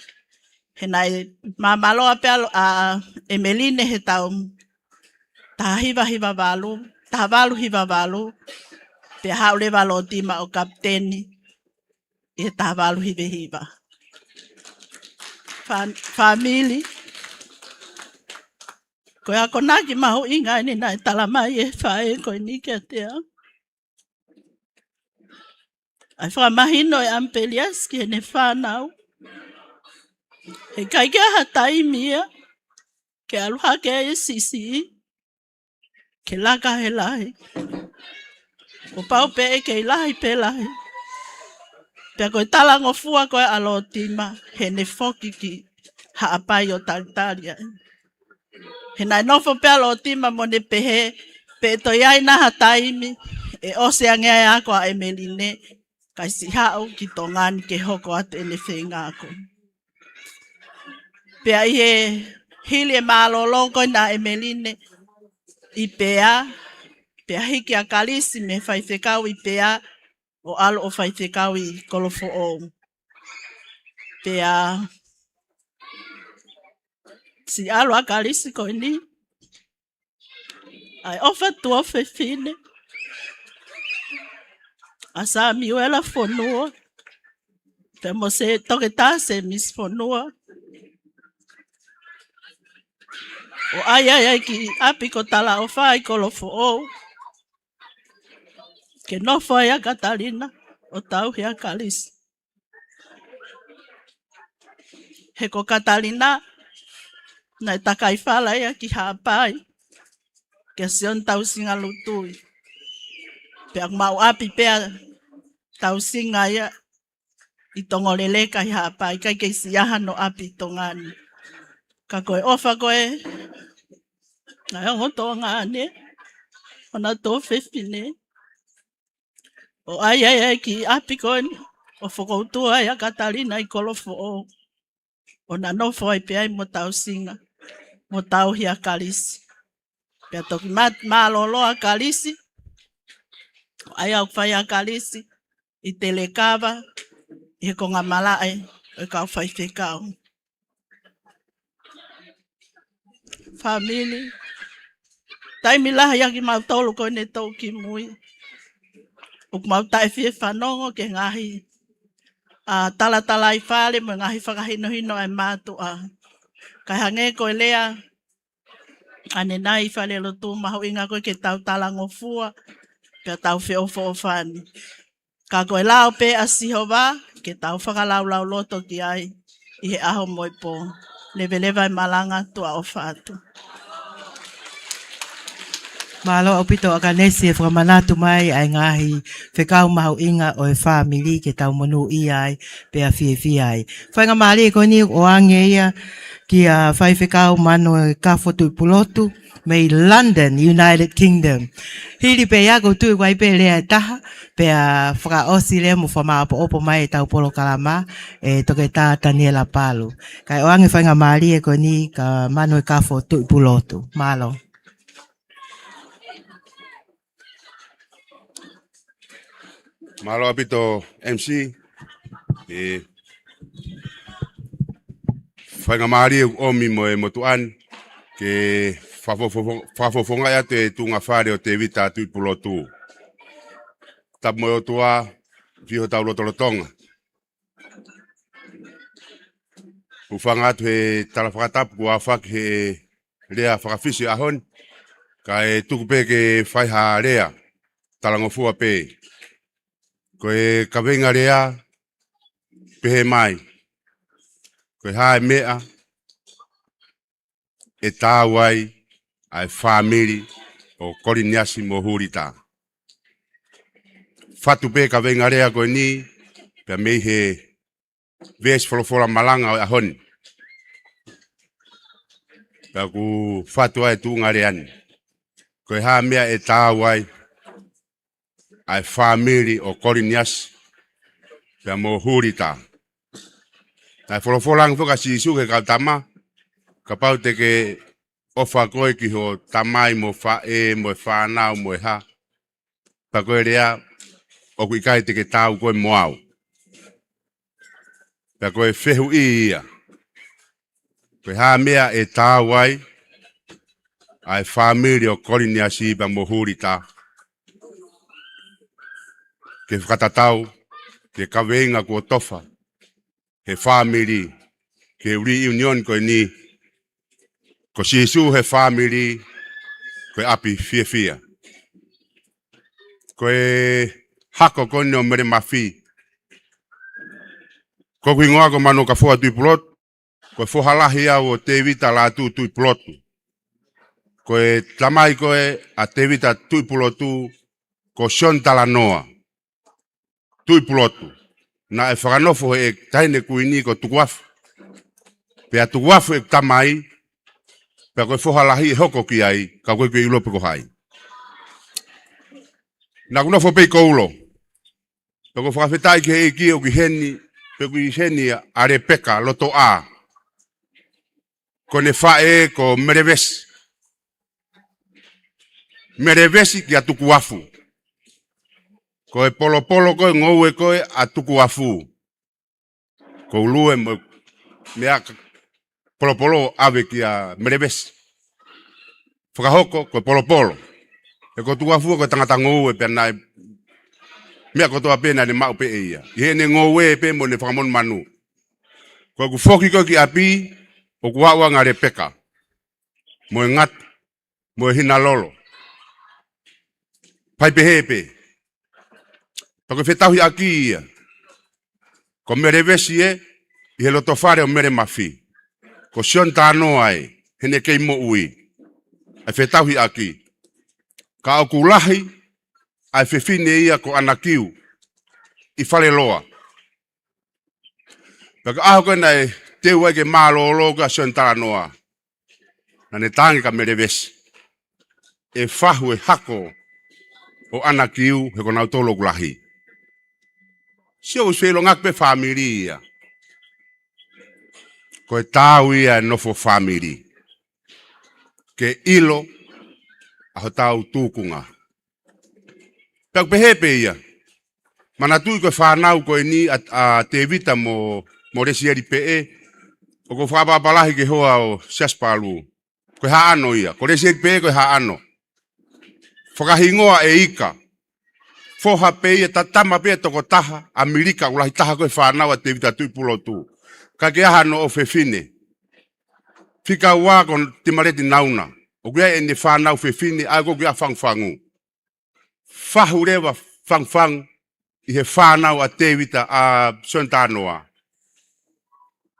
He nai mamaloa pea a Emeline he tau. Taha hiva walu. Taha walu hiva walu. Pea hau leva Lotima o kapteni. E taha walu hiva. Family. Ko ako naki mahu inga ni nai talamai e whae koe ni kia te au. Ai whakamahino e ampeliaski e ne whanau. He kai kia hatai mia. Ke aluha ke e sisi. Ke laka he lahi. O pau pe e ke lahi pe lahi. Pea koe talango fua koe a Lotima. He ne foki ki haapai o talitaria. He nai nofo pea Lotima mo ne pehe. Pe to iai na hataimi. E ose angea e ako a Emeline. Kai si hao ki tongani ke hoko atu e le whenga ako. Pea i he hili e malolo koe na Emeline. I pea. Pea hiki a kalisi me whaithekau i pea. O alo o whaithekau i kolofo o. Pea. Si alo a kalisi koe ni. Ai ofa tua whewhine. Asa miuela whonua. Pea mo se toke tā se mis whonua. O ai ki api ko tala o whai kolofo o. Ke nofo ai a Katalina. O tau hea kalisi. He ko Katalina. Nai takai whala ia ki hapai. Ke sion tau singa lutui. Pea mau api pea tau singa ia. I tongo lele kai hapai. Kai kei siaha no api tongani. Ka koe ofa koe. Ngai o to ngane. Ona to fefine. O ai ki api koe. O whakautua ia Katarina I kolofo o. Ona no foi pe ai mo tau singa. Mo tau hia kalisi. Pea toki malolo a kalisi. Ai au whai a kalisi. I telekava. I ko ngā malae. E kau whai whekau. Family. Taimi laha iaki mau tolu koe ne tau ki mui. Uk mau tae fie whanongo ke ngahi. Tala I whale mo ngahi whakahino hino ai mātua. Kai hange koe lea. Ane nai whale lo tū mahu inga koe ke tau talango fua. Pea tau whi ofo o whani. Ka koe lao pe a sihowa. Ke tau whakalau lau loto ki ai. I he aho moi po. Lewa I malanga tua o whātu. Malo au pito aka nesi e whakamanatu mai ai ngahi whekau mahu inga o e whamiri ke tau monu I ai pe a fie ai. Whainga maari e koni o ange ia ki a whai whekau mano e kafotu pulotu mei London, United Kingdom. Hiri pe iago tui wai pe lea taha pe a whakaosi lea mo whamaapo opo mai e tau polo kalama e toke tā Daniela Palu. Kai o ange whainga maari e koni ka mano e kafotu pulotu. Malo. Malo apito MC e whainga maari o mi mo e motuan ke whafofonga ia te tunga whare o te vita tui pulotu. Tap mo o tua whiho tau lotolotonga. Ufanga atu he tala whakatap kua whak he lea whakawhisi ahon ka e tukupe ke whaiha lea talangofua pe. Ko e kawenga rea pehe mai. Ko e hae mea e tāwai ai whamiri o koriniasi mo hurita. Fatu pe kawenga rea ko ni pe mei he ves folofora malanga o ahon. Pe ku fatu ai tu ngareani. Ko e hae mea e tāwai ai whamiri o korinias pia mo hurita. Tai wholofolang whuka si isu ke kau tama, ka pau te ke ofa koe ki ho tamai mo whae, mo whanau, mo ha. Pa koe rea, o kui kai te ke tau koe mo au. Pa koe whehu ia. Koe ha mea e tau ai, ai whamiri o korinias i pia mo hurita. Ke whakatatau, ke kawenga kua tofa, he whamiri, ke reunion koe ni, ko sisu he whamiri, koe api fia. Koe hako kone o mere mawhi. Ko kui ngoa ko manu ka fua tui plot, koe whohalahi au o te vita la tui plotu. Koe tamai koe a te vita tui plotu, ko siontala noa. Tui pulotu. Na e whakanofo e taine kuini ko tukuafu. Pea tukuafu e tamai, pea koe whohalahi e hoko ki ai, ka koe koe ulope ko hai. Na kunofo pei ko ulo. Pea koe whakawhetai ki hei ki o ki heni, pea koe heni are peka loto a. Ko ne whae ko merevesi. Merevesi ki a tukuafu. Koe polo koe ngoue koe a tuku afu. Ko ulue mea polo ave ki a merevesi. Whakahoko koe polo. E ko tuku afu koe tangata ngoue pe nai. Mea kotoa pe nai ne mau pe eia. I ne ngoue pe mo ne whakamon manu. Koe ku foki koe ki api o ku hawa ngare peka. Mo e ngat, mo e hina lolo. Pai pe hepe. Pako whetahui aki ia. Ko mere vesi e, i he loto whare o mere mawhi. Ko sion tānoa e, hene kei mo ui. Ai whetahui aki. Ka au kulahi, ai whewhine ia ko anakiu. I whare loa. Pako aho koe nei te ua ke malo ka sentara noa. Na ne tangi ka merevesi. E fahu e hako o ana kiu he kona utolo kulahi. Sio uswelo ngak pe familia. Ko e tau ia nofo family. Ke ilo aho tau tūkunga. Pau pehepe ia. Mana tui ko whanau ko ni a te vita mo resi eri pe o ko whapapalahi ke hoa o Saspalu. Ko ha ano ia. Ko resi eri pe ko ha ano. Whakahingoa e ika. Foha pe ia tatama pe toko taha. Amerika ulahi taha ko whanau a te vita tui pulo tu. Ka ke aha no o fefine. Fika ua kon timareti nauna. O kia e ne whanau fefine a ko kia whangwhangu. Whahu rewa whangwhang i he whanau a te vita a Sontanoa.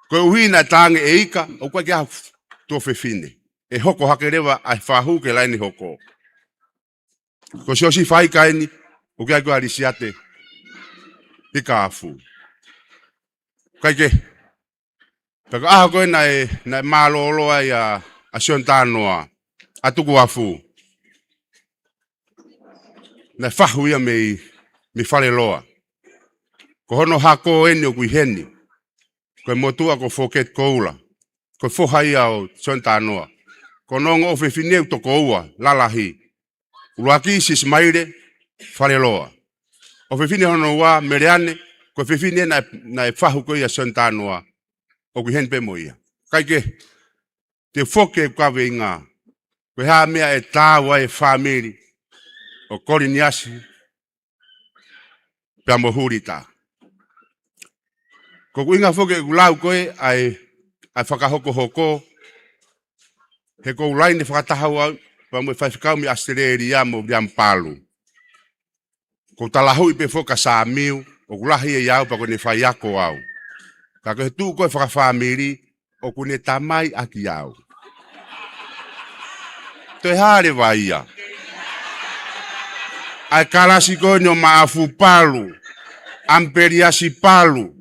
Ko uina tange e ika o kwa kia to fefine. E hoko hake rewa a whahu ke laini hoko. Ko si osi whaika eni o kia kua risiate ika afu. Kaike. Peko aha koe na malo oloa i a Sontanoa. A tuku afu. Na whahu ia me whare loa. Ko hono hako eni o kui heni. Ko motua ko foket koula. Ko foha ia o Sontanoa. Ko nongo o whewhineu toko ua, lalahi. Uruaki sis maire, whare loa. O whewhine hono ua, mereane, ko whewhine na e whahu ko ia Sontanoa. O kui hen pe mo ia. Kaike, te whoke kawe i ngā. Koe haa mea e tāua e whamiri. O kori niasi. Pea mo huri tā. Ko inga whoke e kulau koe ai whakahoko hoko. He kou laine whakatahau au. Pa mo e whaifikau mi Australia mo Biampalu. Ko talahu i pe whoka sa miu. O kulahi e iau pa koe ne whaiako au. Ka koe tu koe whakawhamiri. O kune tamai aki au. Te hare vaia. Ai karasi koe no maafu palu. Amperiasi palu.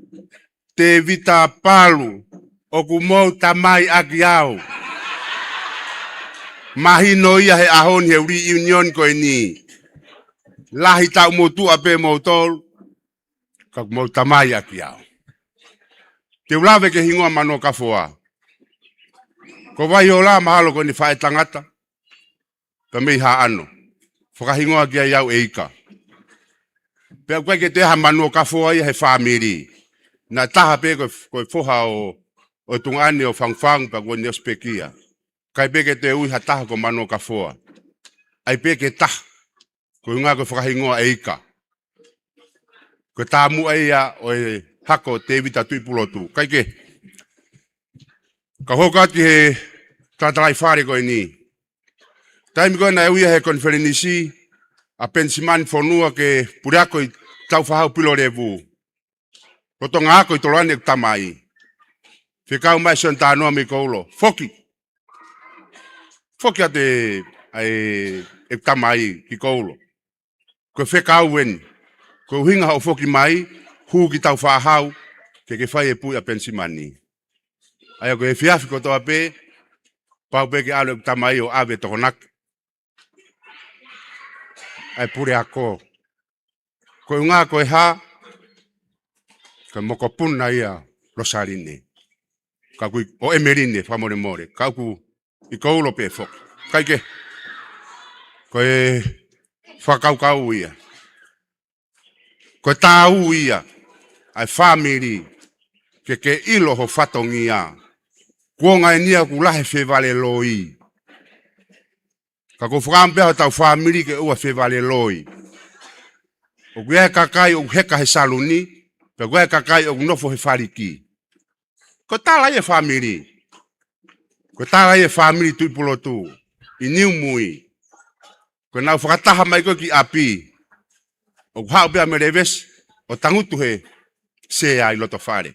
Te vita palu. O kumou tamai aki au. Mahino ia he ahoni he uri union koe ni. Lahi tau motu ape motol. Ka kumou tamai aki au. Te ulawe ke hingoa mano kafoa. Ko vai o la mahalo ko ni whae tangata. Pa mei ha ano. Whakahingoa kia iau e ika. Pea koe ke te ha mano kafoa ia he whamiri. Na taha pe koe foha o tungane o whangwhang pa koe ni ospekia. Kai pe ke te ui ha taha ko mano kafoa. Ai pe ke taha. Koe unga koe whakahingoa e ika. Koe tāmu e ia o e hako te vita tui pulotu. Kai ke. Ka hokati he tātarai whare koe ni. Taimi koe na e uia he konferenisi. A pensimani whanua ke puriako i tau whahau pilo revu. Koto ngā ako i toloane e tamai. Whikau mai Sontanoa me koulo. Foki. Foki ate e tamai ki koulo. Koe whikau weni. Koe uhinga hau foki mai. Hu ki tau whahau. Ke whai e pui a pensimani. Aia koe e whiafi kotoa pe. Pau pe ke alo e tamai o ave tokonak. Ai pure ako. Koe unga koe ha. Ka moko puna ia Rosarine. Ka kui o emerine whamore more. Ka ku i koulo pe fok. Kaike. Koe whakaukau ia. Koe tāu ia. Ai family. Ke ilo ho whatongi ia. Kuonga e nia ku lahe whewale loi. Ka ko whakampea tau whamiri ke ua whewale loi. O kuea kakai o heka he saluni. Pe kuea kakai o nofo he whariki. Ko tala e whamiri. Ko tala e whamiri tui pulotu. I niu mui. Ko nau whakataha mai koe ki api. O kuhao pia me reves. O tangutu he se ai loto whare.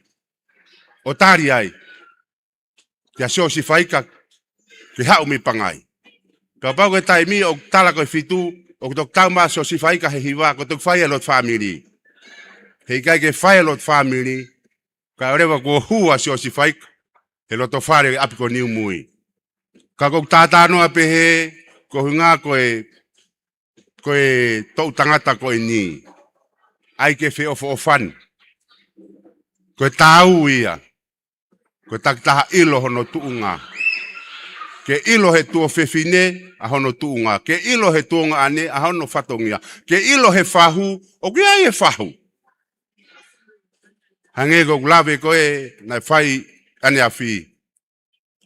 O tari ai. Kia seo si whaika. Ki hao mi pangai. Ka pau koe taimi o tala koe fitu, o tok tau maa so si whaika he hiwa, ko tok whaia lot family. Hei kai ke whaia lot family, ka orewa kua hua so si whaika, He loto whare api ko niu mui. Ka kou tātānoa pe he, ko hunga koe tau tangata koe ni. Ai ke whi ofo ofan. Koe tāu ia. Koe takitaha ilo hono tuunga. Ke ilo he tuo whewhine a hono tuunga. Ke ilo he tuonga ane a hono whatongia. Ke ilo he whahu, o ke ai he whahu. Hange ko lawe koe na whai ane a whi.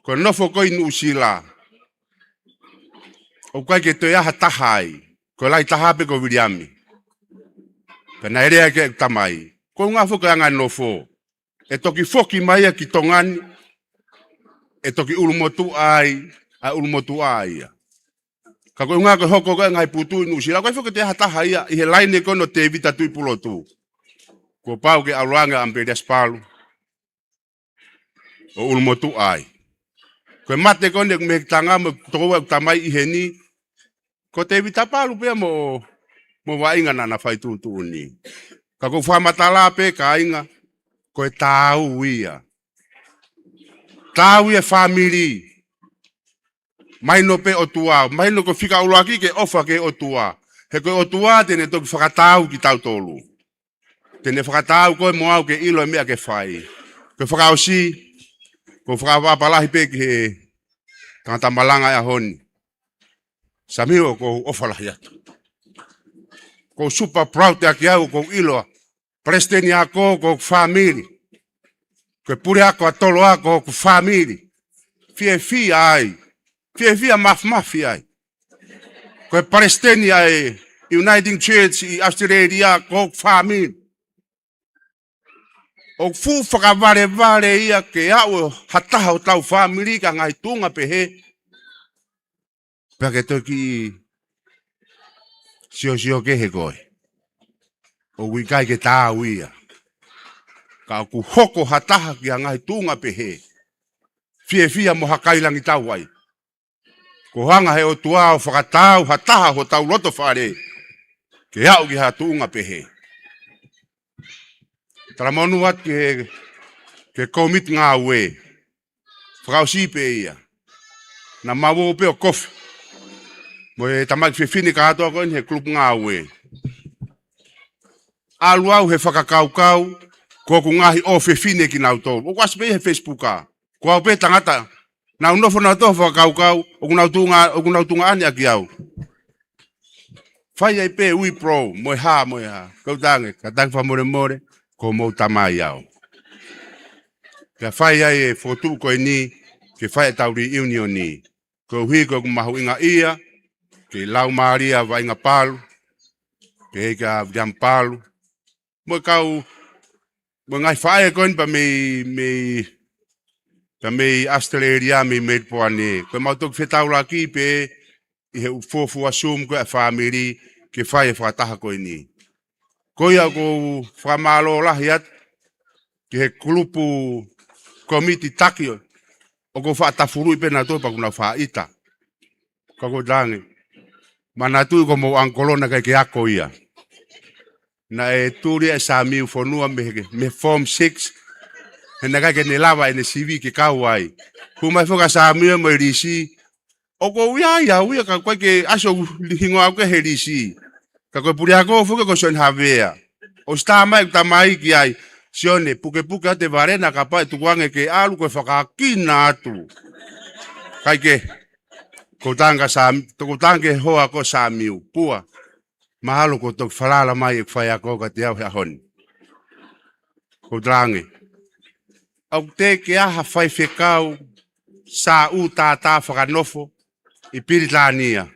Koe nofo koe nu usila. O koe ke toi aha tahai. Koe lai taha pe ko Wiriami. Pena erea ke tamai. Koe ngā whuka anga nofo. E toki foki mai a ki tongani. E toki ulumotu ai. A ulumotu ai. Ka koe ngā koe hoko koe ngai putu inu usila. Koe whuka te aha taha ia. I he laine koe no te vita tui pulotu. Ko pau ke aluanga Amberias Palu. O ulumotu ai. Koe mate kone me tanga mo tokoa tamai i he ni. Ko te vita palu pia mo wainga na whai tūtu ni. Ka ko whamatala pe ka inga. Koe tāu ia. Tāu ia family. Maino pe o tua. Maino ko whika uloaki ke ofa ke o tua. He koe o tua tene toki whakatau ki tau tolu. Tene whakatau koe mo au ke ilo e mea ke whai. Koe whakaosi. Ko whakawapalahi pe ki he tangata malanga e honi. Samiro ko ofalahi atu. Ko super proud te aki au ko iloa. Presteni ako ko family. Ko pure ako atolo ako ko family. Fie ai. Fie mafi ai. Ko presteni ai Uniting Church i Australia ko family. O fu whakaware ia ke au hataha o tau whamiri ka ngai tunga pe he. Pea ke toki sio ke he koe. O wikai ke tāu ia. Ka ku hoko hataha ki a ngai tunga pe he. Fie mo hakailangi tau ai. Ko hanga he o tua o whakatau hataha ho tau loto whare. Ke au ki ha tunga pe he. Tara monu wat ke komit ngā ue. Whakausi pe ia. Na mawo pe o kofi. Mo e tamaki whiwhine ka hatoa koe he klup ngā ue. Alu au he whakakaukau. Ko ku ngahi o whiwhine ki nau tō. O kwasi pe he Facebook a. Ko au pe tangata. Nau nofo nau tō whakakaukau. O kunau tunga ane aki au. Whai ai pe ui pro. Moe ha. Kautange. Katangi whamore. Ko mo tamai au. Ka whai ai e whotu koe ni, ke whai tauri union ni. Ko hui ko mahu inga ia, ke lau maria wa inga palu, ke eka viam palu. Mo kau, mo ngai whai koe pa me Australia me poane. Ko mautok whetau ki pe, i he ufofu asum koe a whamiri, ke whai e whataha koe ni. Koia ko whamalo lahi at, ki he kulupu komiti takio, o ko whaatafuru i pena tō pa kuna whaita. Ka ko dange. Mana tui ko mo angkolona kai ke ako ia. Na e tūria e sa miu whanua me form 6, he na kai ke ne lawa e ne CV ke kau ai. Kumai whoka sa miu mo i risi, o ko uia ka koe ke aso hingo au ke he risi. Ka koe puri ako fuke ko son havea. O sta mai tamai ki ai. Sione puke ate varena ka pai tukuange ke alu koe whakakina atu. Kai ke. Ko tange hoa ko sa miu. Pua. Mahalo ko tok whalala mai e whai ako ka te au hea honi. Ko tange. Au te ke aha whai whekau sa u tātā whakanofo i Piritania.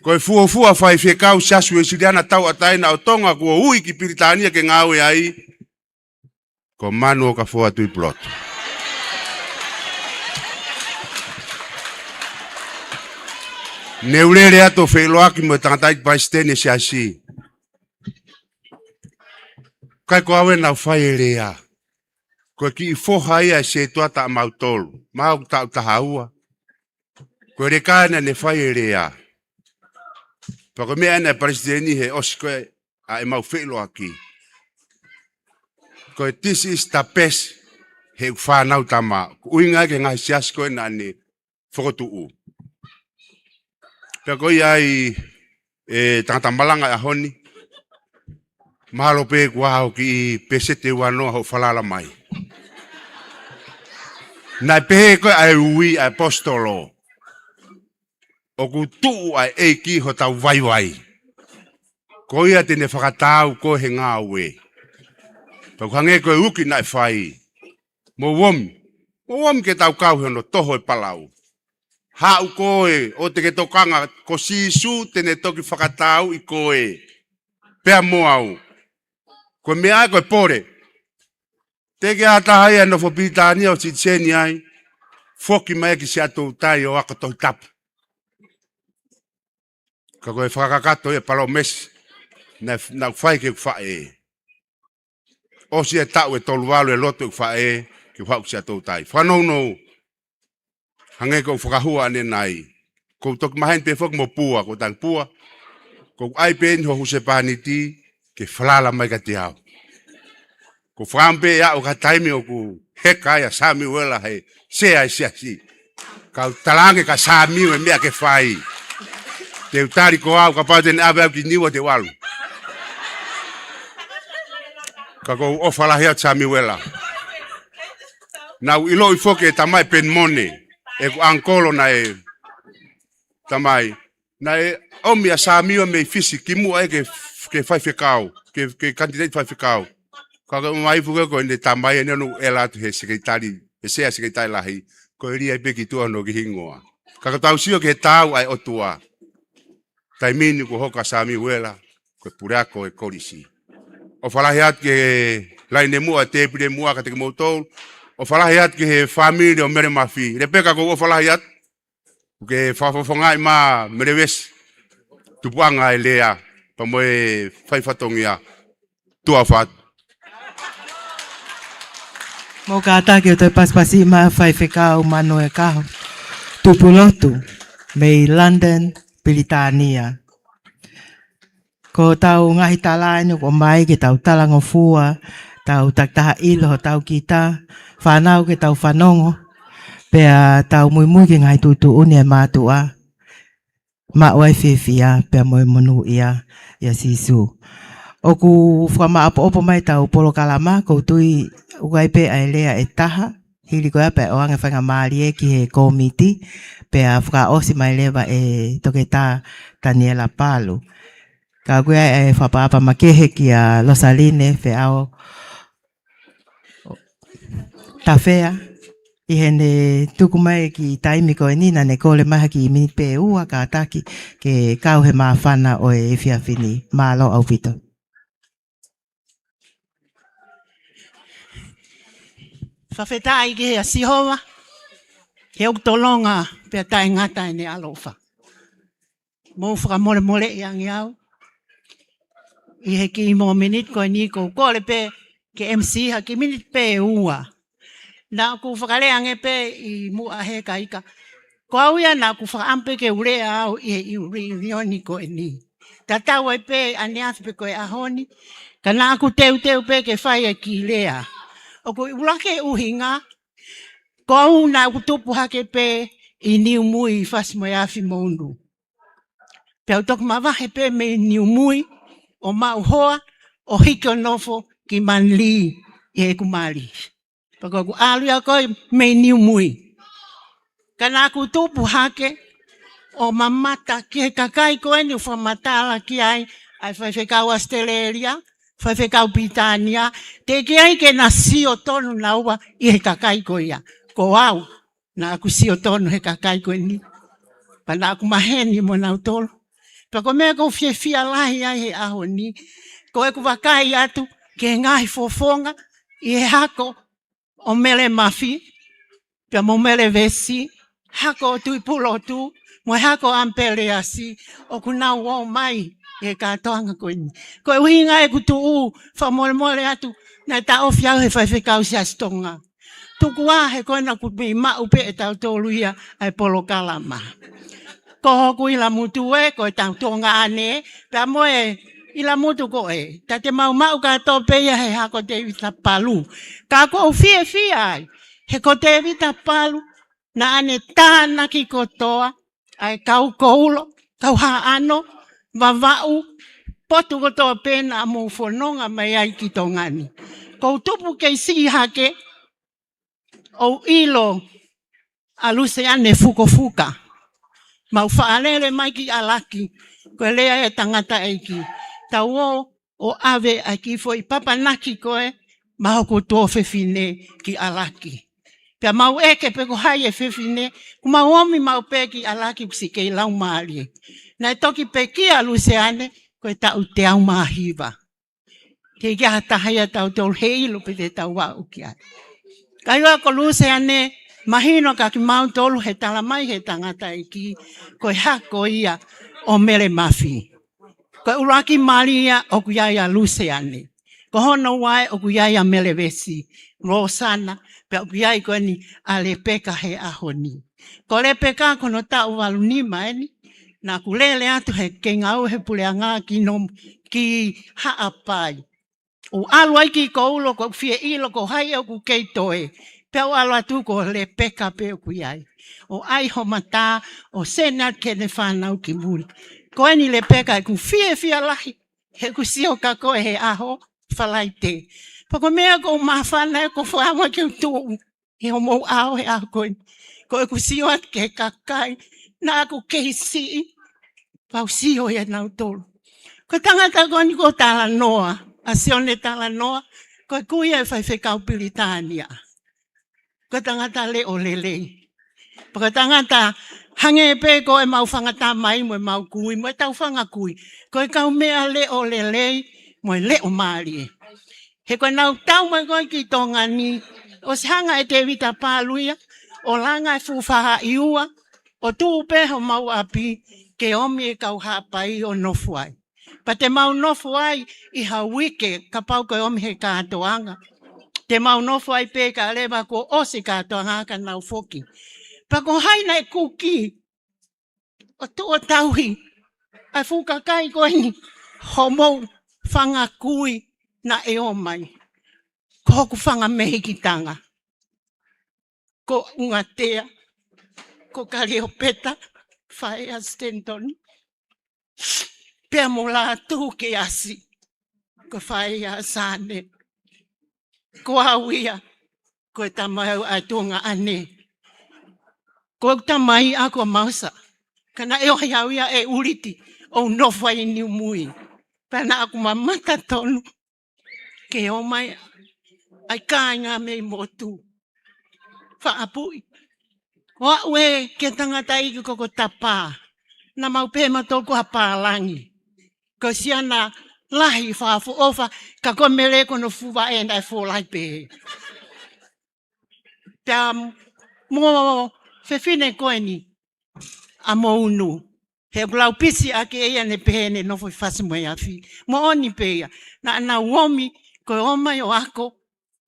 Koe fua whai whekau sasu e siriana tau ataina o tonga kua ui ki Piritania ke ngawe ai. Ko manu o ka fua tui ploto. Neurere ato wheloaki mo tangatai pa stene si asi. Kai ko awe na whai e rea. Koe ki i foha ia se tuata a mautolu. Mau tau tahaua. Koe rekaina ne whai e rea. Pako mea ena presidenti he osi koe a e mau whelo aki. Koe this is the best he whanau tama. Uinga ke ngai siasko na ni whakotu u. Pea koi ai tangata malanga a honi. Mahalo pe kua hau ki pesete wanoa hau whalala mai. Nai pehe koe ai ui ai apostolo. O ku tuu ai eiki ho tau waiwai. Ko ia tene whakatau ko he ngā ue. Pau hange koe uki nai whai. Mo womi ke tau kau he no toho e palau. Hau koe o te ke tokanga ko sisu tene toki whakatau i koe. Pea mo au. Koe mea koe pore. Teke atahai ano whopitania o titseni ai. Foki mai ki se atou tai o ako tohi tapu. Ka koe whakakato e palo mesi. Na whai ke whae. O si e tau e tolu walu e loto e whae. Ki whau se atou tai. Whanau no. Hange ko whakahua ane nai. Ko toki mahen pe whok mo pua. Ko tang pua. Ko ai pe ho huse pahaniti. Ke whalala mai ka te hau. Ko whampe ya o ka taimi o ku heka ya sami wela he. Se ai se asi. Ka talange ka sami e mea ke whai. Te utari ko au ka pautene awe au ki niwa te walu. Ka ko ofalahi at sami wela. Nau ilo i foke tamai pen mone. E ku ankolo na e tamai. Na e omi a sami o me fisi ki mua e ke whai whekau. Ke kandidate whai whekau. Ka ko mai fuke ko ene tamai ene anu e latu he sekretari. E sea sekretari lahi. Ko e ria i peki tua no ki hingoa. Ka ko tau sio ke he tau ai otua. Tai mini ko hoka sami wela. Ko purako e korisi. O falahi at ke laine mua te pide mua ka te kemoutou. O falahi at ke he family o mere mafi. Repeka ko o falahi at. Ke whafongai ma mere wes. Tupuanga e lea. Pa moe whaifatongia. Tua what. Mo kata ki o te paspasi ma whaiwhekau mano e kaho. Tupulotu. Mei London, Britania. Ko tau ngahi talainu ko mai ke tau talango fua, tau taktaha ilo tau kita, whanau ke tau whanongo, pea tau mui ke ngai tutu uni e mātua. Ma wai whiwhia, pea moi monu ia sisu. O ku whama apo mai tau polo kalama, ko tui ukai pe ai lea e taha, hili koe pe o anga whanga maari e ki he komiti, pea whaka osi mai lewa e toke tā Daniela Palu. Ka koe e whapaapa makehe ki a Losaline whe ao tawhea. I hene tuku mai ki taimi koe nina ne kole maha ki mini pe ua ka taki ke kau he maa whana o e whiawhini maa lo au pito. Whawhetai ke hea sihoa. He au tolonga pia tai ngata ne alofa. Mō whakamore more i angi au. I he ki mo minute koe ni ko kore pe ke MC ha ki minute pe ua. Nā ku whakareange pe i mua he ka ika. Ko au ia nā ku whakaampe ke urea au i he i reunioni koe ni. Ta tau ai pe aneath pe koe ahoni. Ka nā ku teu pe ke whai e ki lea. O ko ulake uhinga. Ko au nā ku tupu hake pe i niu mui i whasmoe afi mounu. Pea utoku mawahe pe me niu mui. O mau hoa, o hiki o nofo ki manli i he kumari. Pako ku aluia koe me niu mui. Ka nā ku tupu hake, o mamata ki he kakai koe ni whamatala ki ai whaiwhekau Australia, whaiwhekau Britania, te ki ai ke na sio tonu na ua i he kakai koe ia. Ko au, nā ku sio tonu he kakai koe ni. Pa nā ku maheni mo nau tolu. Pako mea ko whiawhia lahi ai he aho ni. Ko e ku wakai atu ke ngahi fofonga i he hako o mele mafi. Pia mo mele vesi. Hako o tui pulo tu. Mo hako ampele asi. O ku nau o mai e katoanga koe ni. Ko e uhinga e ku tu u whamole atu. Na ta ofi au he whaiwhekau si astonga. Tuku a he koe na ku mi mau pe e tau tolu ia ai polo kalama. Ko hoku ila mutu e, ko e tau tonga ane, pia moe ila mutu ko e. Ta te mau ka tō peia he hako te vita palu. Ka ko fie ai. He ko te vita palu. Na ane tāna ki kotoa. Ai kau koulo. Kau haano. Vavau. Potu kotoa pēna a mō whanonga mai ai ki tō ngani. Kou tupu kei si hake. O ilo. Aluse ane fuka. Mau whaalele mai ki alaki. Koe lea e tangata eiki. Tau o ave a ki foi papa naki koe. Maho ko tō whewhine ki alaki. Pea mau eke pe ko hai e whewhine. Kuma omi mau pe ki alaki kusi kei lau maari. Nai toki pe ki aluse ane. Koe tau te au mahiwa. Kei kia hatahaya tau tō heilu pe te tau wau ki ai. Kaiwa ko luse ane. Mahino ka ki mau tolu he tala mai he tangata i ki koe hako ia o mere mafi. Koe uraki maria o kuiaia luse ane. Ko hono wai o kuiaia mele vesi. Rosana pe o kuiai koe ni a le peka he ahoni. Ko le peka kono tau walunima eni. Na kulele atu he kengau he puleanga ki haapai. O alwai ki ko ulo ko fie ilo ko hai o ku keitoe. Peo alo atu ko le peka peo kuiai. O ai ho mata o senat ke ne whanau ki muri. Ko eni le peka e ku fie lahi. He ku sio ka koe he aho whalai te. Pako mea ko mawhana e ko whaama ki utu. He o mou aho he aho koe. Ko e ku sio at ke kakai. Na aku ke si. Pau sio e nau tolu. Ko tangata ko ni ko tala noa. A sione tala noa. Ko e kuia e whai whekau Piritania. Ko tangata le o lele. Paka tangata hange pe ko e mau whangata mai mo e mau kui. Mo e tau whanga kui. Ko e kau mea le o lele mo e le o maari. He koe nau tau mai koe ki tonga ni. O se hanga e te vita pāluia. O langa e fuwhaha iua. O tūpe ho mau api. Ke omi e kau hapai o nofuai. Pa te mau nofuai i hawike ka pau koe omi he kātoanga. Te mau nofo ai pe ka lewa ko osi kātoanga ka nau foki. Pa ko haina e kuki. O tua tauhi. Ai fuka kai koe ni. Homo whanga kui na e o mai. Ko hoku whanga mehikitanga. Ko ungatea. Ko kariopeta. Whae a Stenton. Pea mo la tu ke asi. Ko whae a Sane. Ko hawia, ko e tamai a tunga ane. Ko tamai a ko mausa. Kana e ohi hawia e uriti o nofai ni mui. Pana aku mamata tonu. Ke o mai ai kāinga mei motu. Whaapui. Wa ue ke tangata iki koko tapa. Na mau pēma tōku hapālangi. Ko siana lahi whaafu ofa, ka ko mele kono fuwa e ndai fōlai pe. Pea mō whewhine koe ni a mō unu. He kulau pisi ake eia ne pēne nofo i whasimu e awhi. Mō oni pēia. Na uomi koe omai o ako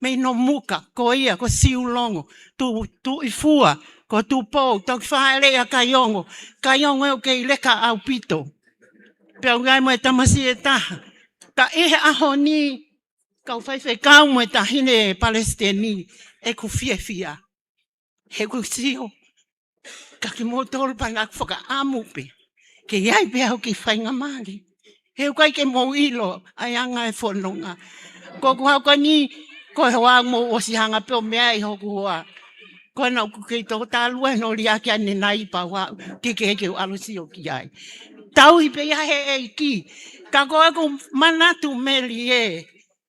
mei no muka. Ko ia, ko siulongo. Tu i fua, ko tu pō. Toki whaelea kaiongo. Kaiongo e o kei leka au pito. Pea ugai mo e tamasi e taha. Ta ehe aho ni, kau whaiwhe kau mo e tahine Palestini, e ku fia. He ku sio, ka ki mōtoro panak whaka amupe, ke iai pe au ki whainga maari. He ukai ke mō ilo, ai anga e whanonga. Ko ku hauka ni, ko he wā mō osihanga peo mea i hoku hoa. Ko nau ku kei tō tālua no riaki ane nai pa wā, tike heke u alusi o ki ai. Tau hi pe ia he e ki, ka koe ku manatu meli e.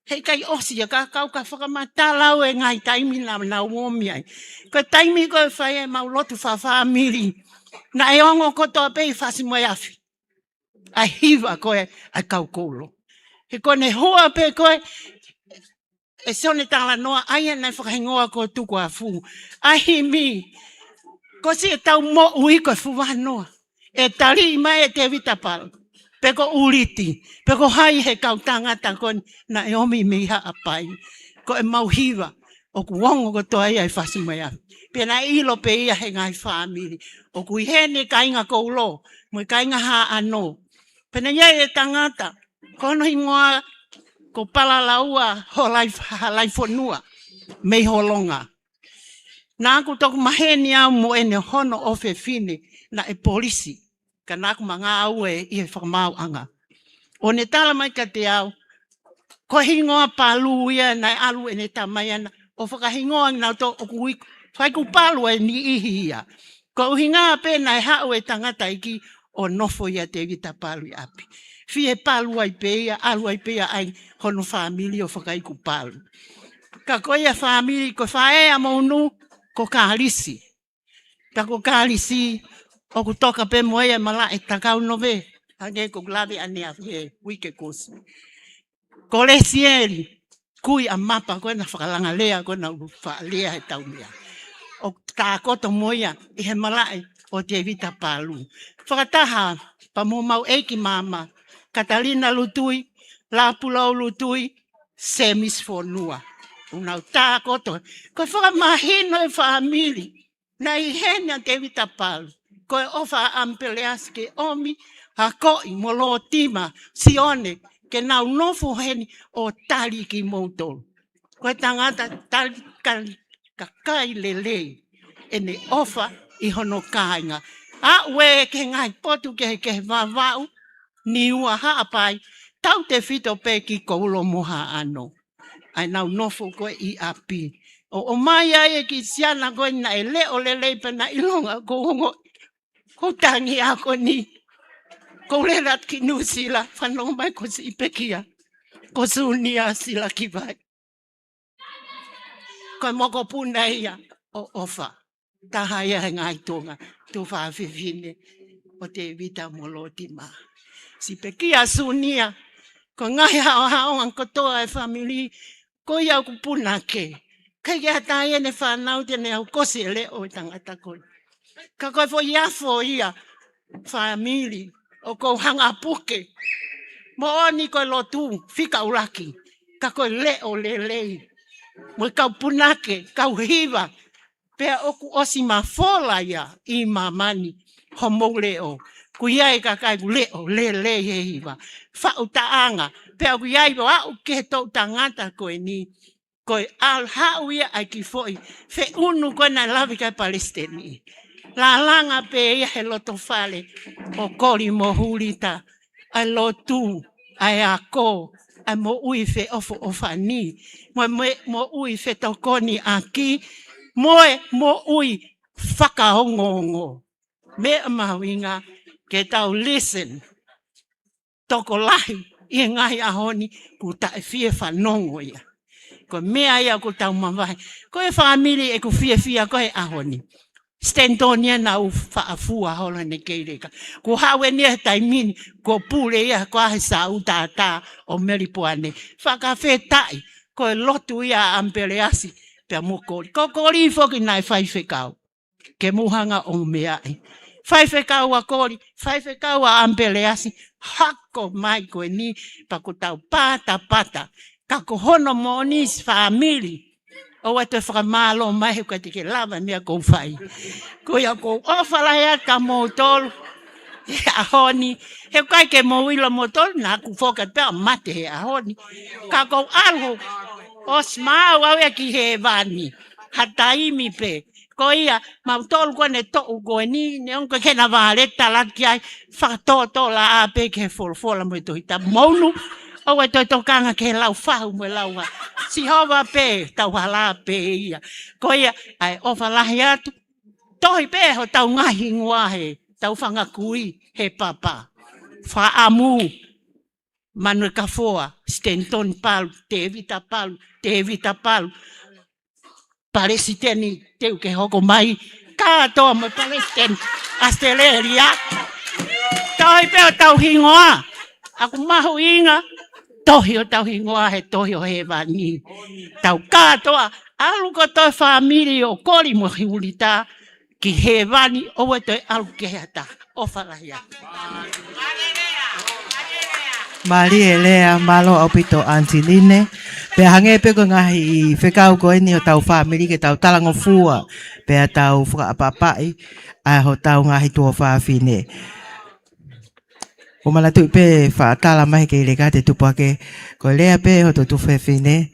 Hei kai osi a ka kau ka whakamatalau e ngai taimi na uomi ai. Ko taimi koe whai e mau lotu whawhamiri. Na e ongo kotoa pei whasi mo e awhi. Ai hiwa koe ai kau kolo. He kone hoa pe koe. E sone tala noa ai e nei whakahingoa ko tuku a fu. Ai hi mi. Ko si e tau mo ui koe fu wanoa. E tari mai e te vitapal. Peko uriti. Peko hai he kau tangata kon na e omi miha apai. Ko e mauhiwa. O ku wongo ko toa ia e whasi mai a. Pena ilo pe ia he ngai whaamiri. O ku hene kainga ko ulo. Mo kainga ha ano. Pena ia e tangata. Kono hingoa ko pala laua ho lai fonua mei holonga. Nā ku toku maheni au mo ene hono o fine na e polisi. Ka nā ku mga au e i he whakamau anga. O ne tala mai ka te au. Ko hingoa palu ia na alu e ne tamai ana. O whakahingoa ngā to o kuiku. Whai ku palu e ni ihi ia. Ko uhinga pe na e hao e tangata iki o nofo ia te vita palu i api. Fie palu ai peia, alu ai peia ai hono famili o whakaiku palu. Ka koia famili ko whaea maunu ko kālisi. Ka ko kālisi o ku toka pe moea mala e takau nove. Hage ko glave ane a fie wike kosi. Ko lesieri kui a mapa koe na whakalanga lea koe na whaalea he tau mea. O tākoto moia i he malai o te vita palu. Whakataha pa mo mau eiki mama. Katalina lutui, Lapulau lutui, Semis fonua. Unau tākoto. Koe whakamahino e whaamili. Na i hena te vita palu. Koe ofa ampeleas ke omi. Hakoi molo tima sione. Ke nau nofo heni o tali ki moutolu. Koe tangata tali kakai lelei. Ene ofa i hono kāinga. A ue ke ngai potu ke wawau. Ni ua haapai. Tau te fito pe ki koulo moha ano. Ai nau nofo koe i api. O mai ai e ki siana koe na e leo lelei pa na ilonga ko hongo. Ko tangi ako ni. Ko lerat ki nusila. Whanong mai ko si ipekia. Ko sunia sila ki vai. Ko moko puna ia o ofa. Tahaya ngai tonga. Tu whawhiwhine. O te vita moloti maa. Si pekia sunia. Ko ngai hao ang kotoa e famili. Ko iau ku puna ke. Kai kia tai ene whanau tene au kosi e leo i tangata koe. Ka koe fo iafo ia. Famili. O ko hanga puke. Mo oni koe lotu. Fika uraki. Ka koe leo lelei. Mo kau punake. Kau hiva. Pea oku osi mafola ia. I mamani. Homo leo. Kuiai kakai ku leo lelei he hiva. Whau taanga. Pea kuiai bo au ke tau tangata koe ni. Koe al hau ia ai ki foi. Fe unu koe na lavi kai Palestini. La langa pe ia he loto fale. O kori mo hulita. Ai lotu. Ai ako. Ai mo ui fe ofo ofani. Mo ui fe tokoni aki. Moe mo ui whakahongongo. Me mawinga. Ke tau listen. Toko lahi. I ngai ahoni. Ku tae fie whanongo ia. Ko mea ia ku tau mawai. Ko e famili e ku fie ko e ahoni. Stentonia na u whaafua hola ne keireka. Ko hawe nia taimini. Ko pule ia ko ahe sa utata o meripuane. Whakawhetai. Ko e lotu ia ampeleasi. Pea mokori. Ko kori foki nai whaiwhekau. Ke muhanga o meai. Whaiwhekau a kori. Whaiwhekau a ampeleasi. Hako mai koe ni. Pakutau pata. Kako hono monis famili. O wate whakamalo mai he kati ke lava mea kou whai. Ko ia kou ofalaya ka motol. He ahoni. He kai ke mowila motol. Nā ku whoka pēr mate he ahoni. Ka kou alu. Os maa wau e ki he vani. Hataimi pe. Ko ia mautol ko ne to ko ni ne on ko kena valeta la ki ai. Whakatoto la ape ke folfola mo to hita maunu. O e toi tokanga ke lau whahu mo lau wa. Si hova pe, tau hala pe ia. Ko ia, ai ofa lahi atu. Tohi pe ho tau ngahi nguahe. Tau whangakui he papa. Whaamu. Manu kafoa. Stenton palu. Te evita palu. Palestini. Teu ke hoko mai. Kātoa mo Palestini. Asteleri atu. Tohi pe ho tau hingoa. Aku mahu inga. Tohi o tau hingoa he tohi o he vani. Tau kātoa, alu ko toi famili o kori mo hiulita ki he vani o e toi alu kehata. O whalahia. Mali elea malo au pito Antiline. Pe hange pe ko ngahi i whekau ko eni o tau famili ke tau talango fua. Pe a tau whakaapapai a ho tau ngahi tua whawhine. O malatu pe fa tala mai ke le ka te tupa ke ko lea pe ho tu fe fine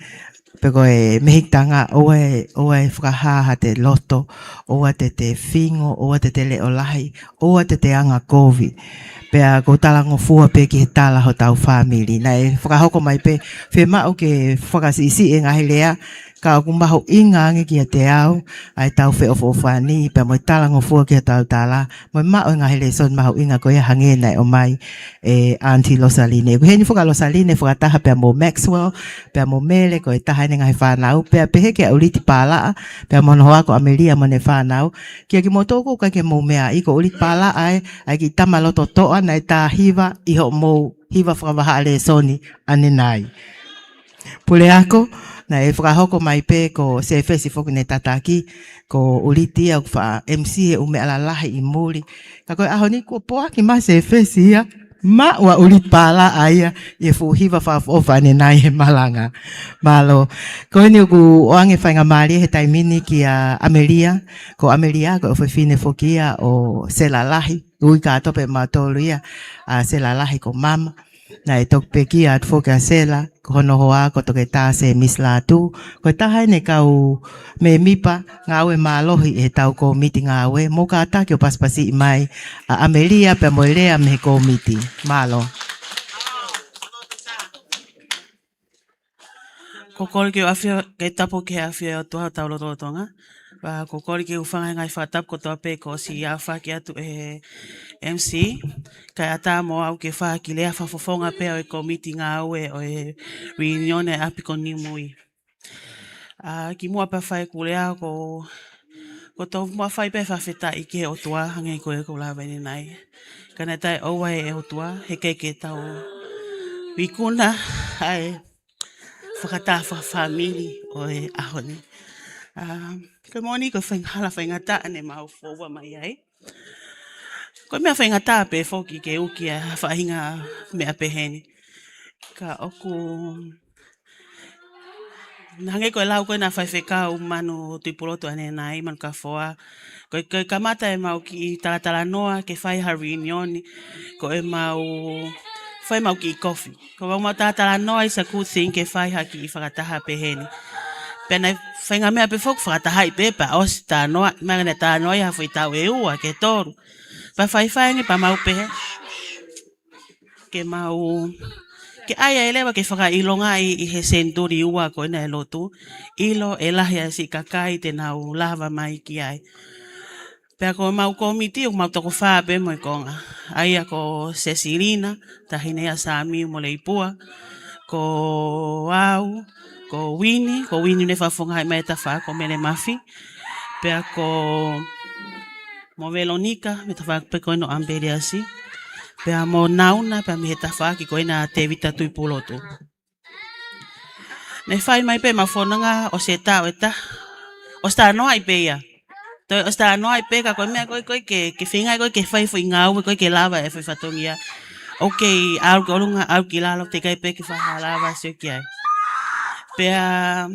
pe ko e mehitanga o e whakaha ha te loto o te whingo o te le olahi o te anga COVID pe a ko tala ngofua pe ki he tala ho tau family na e whakahoko mai pe whe mao ke whakasisi e ngahi lea ka aku maho inga ange ki a te au ai tau whe ofo whani pe mo tala ngofua ki a tau tala mo mao ngahi le son maho inga ko e hange nai o mai e Auntie Rosaline ko heni whaka Rosaline whakataha pe mo Maxwell pe mo mele ko e taha ni ngahi whanau pe a pehe ke uliti pala pe mo noa ko Amelia mo ne whanau ki a ki mo toko ka ke mo mea i ko uliti pala ai ki tamaloto toa na ta hiva i ho mo hiva whakawaha ale soni ane nai. Pule ako, na e whakahoko mai pe ko se fesi foku ne tataki ko uliti au wha MC e ume ala lahi i muri. Ka koe aho ni ko poa ki ma se fesi ia, ma ua ulit pala aia i fu hiva whaofa ane nai he malanga. Malo, ko ni uku oange whainga maari he taimini ki a Amelia, ko Amelia ko whawhine fokia o se la lahi. Ui ka tope matolu ia a se la lahi ko mama. Na e tok peki at foka sela ko hono hoa ko toke ta se misla tu ko taha ne kau me mipa ngawe malohi e tau ko miti ngawe mo ka ta ki o paspasi mai a Amelia pe mo lea me ko miti malo ko kore ke afia ke tapo ke afia o toha tau loto tonga ba ko kore ke ufanga ngai whatap ko toa pe ko si afa ki atu e MC kai ata mo au ke wha ki lea whafofonga pe o e komiti ngā aue o e reunion e apiko ni mui. Ki mua pa whai ku lea ko tau mua whai pe whawheta i ke o tua hangai ko e ko la vene nai. Kana tai oua e o tua he kei ke tau wikuna ai whakata whamili o e ahoni. Ka moni ko whainghala whaingata ane mau fōua mai ai. Ko mea whaingata pe whoki ke uki a whainga mea peheni. Ka oku... Nange koe lau koe na whaiwhekau manu tuipulotu ane nai manu ka whoa. Koe kamata e mau ki talatala noa ke whai ha reunion. Ko e mau... Whai mau ki kofi. Ko mau talatala noa is a good thing ke whai ha ki whakataha peheni. Pena whainga mea pe whok whakataha i pepa. Osi tā noa, mangane tā noa i hawhi tau e ua ke toru. Pa whaiwhaingi pa mau pehe. Ke mau... Ke aia elewa ke whaka ilonga i he senturi ua ko ina e lotu. Ilo e lahi a si kakai te nau lava mai ki ai. Pea ko mau komiti o mau toko whape mo i konga. Aia ko Cecilina, tahinea Sami mo le ipua. Ko au, ko Winnie ne whafonga hai mai ta wha ko mele mafi. Pea ko... Mo Veronica, me ta whape ko ino amberiasi. Pea mo nauna, pea me he ta wha ki ko ina te vita tui pulotu. Ne whai mai pe ma whananga o se tau eta. O sta noa i pe ia. O sta noa i pe ka koe mea koe ke whingai koe ke whai fui ngau koe ke lava e whai whatongia. Ok, au ke olunga, au ki lalo te kai pe ke whaha lava se o ki ai. Pea...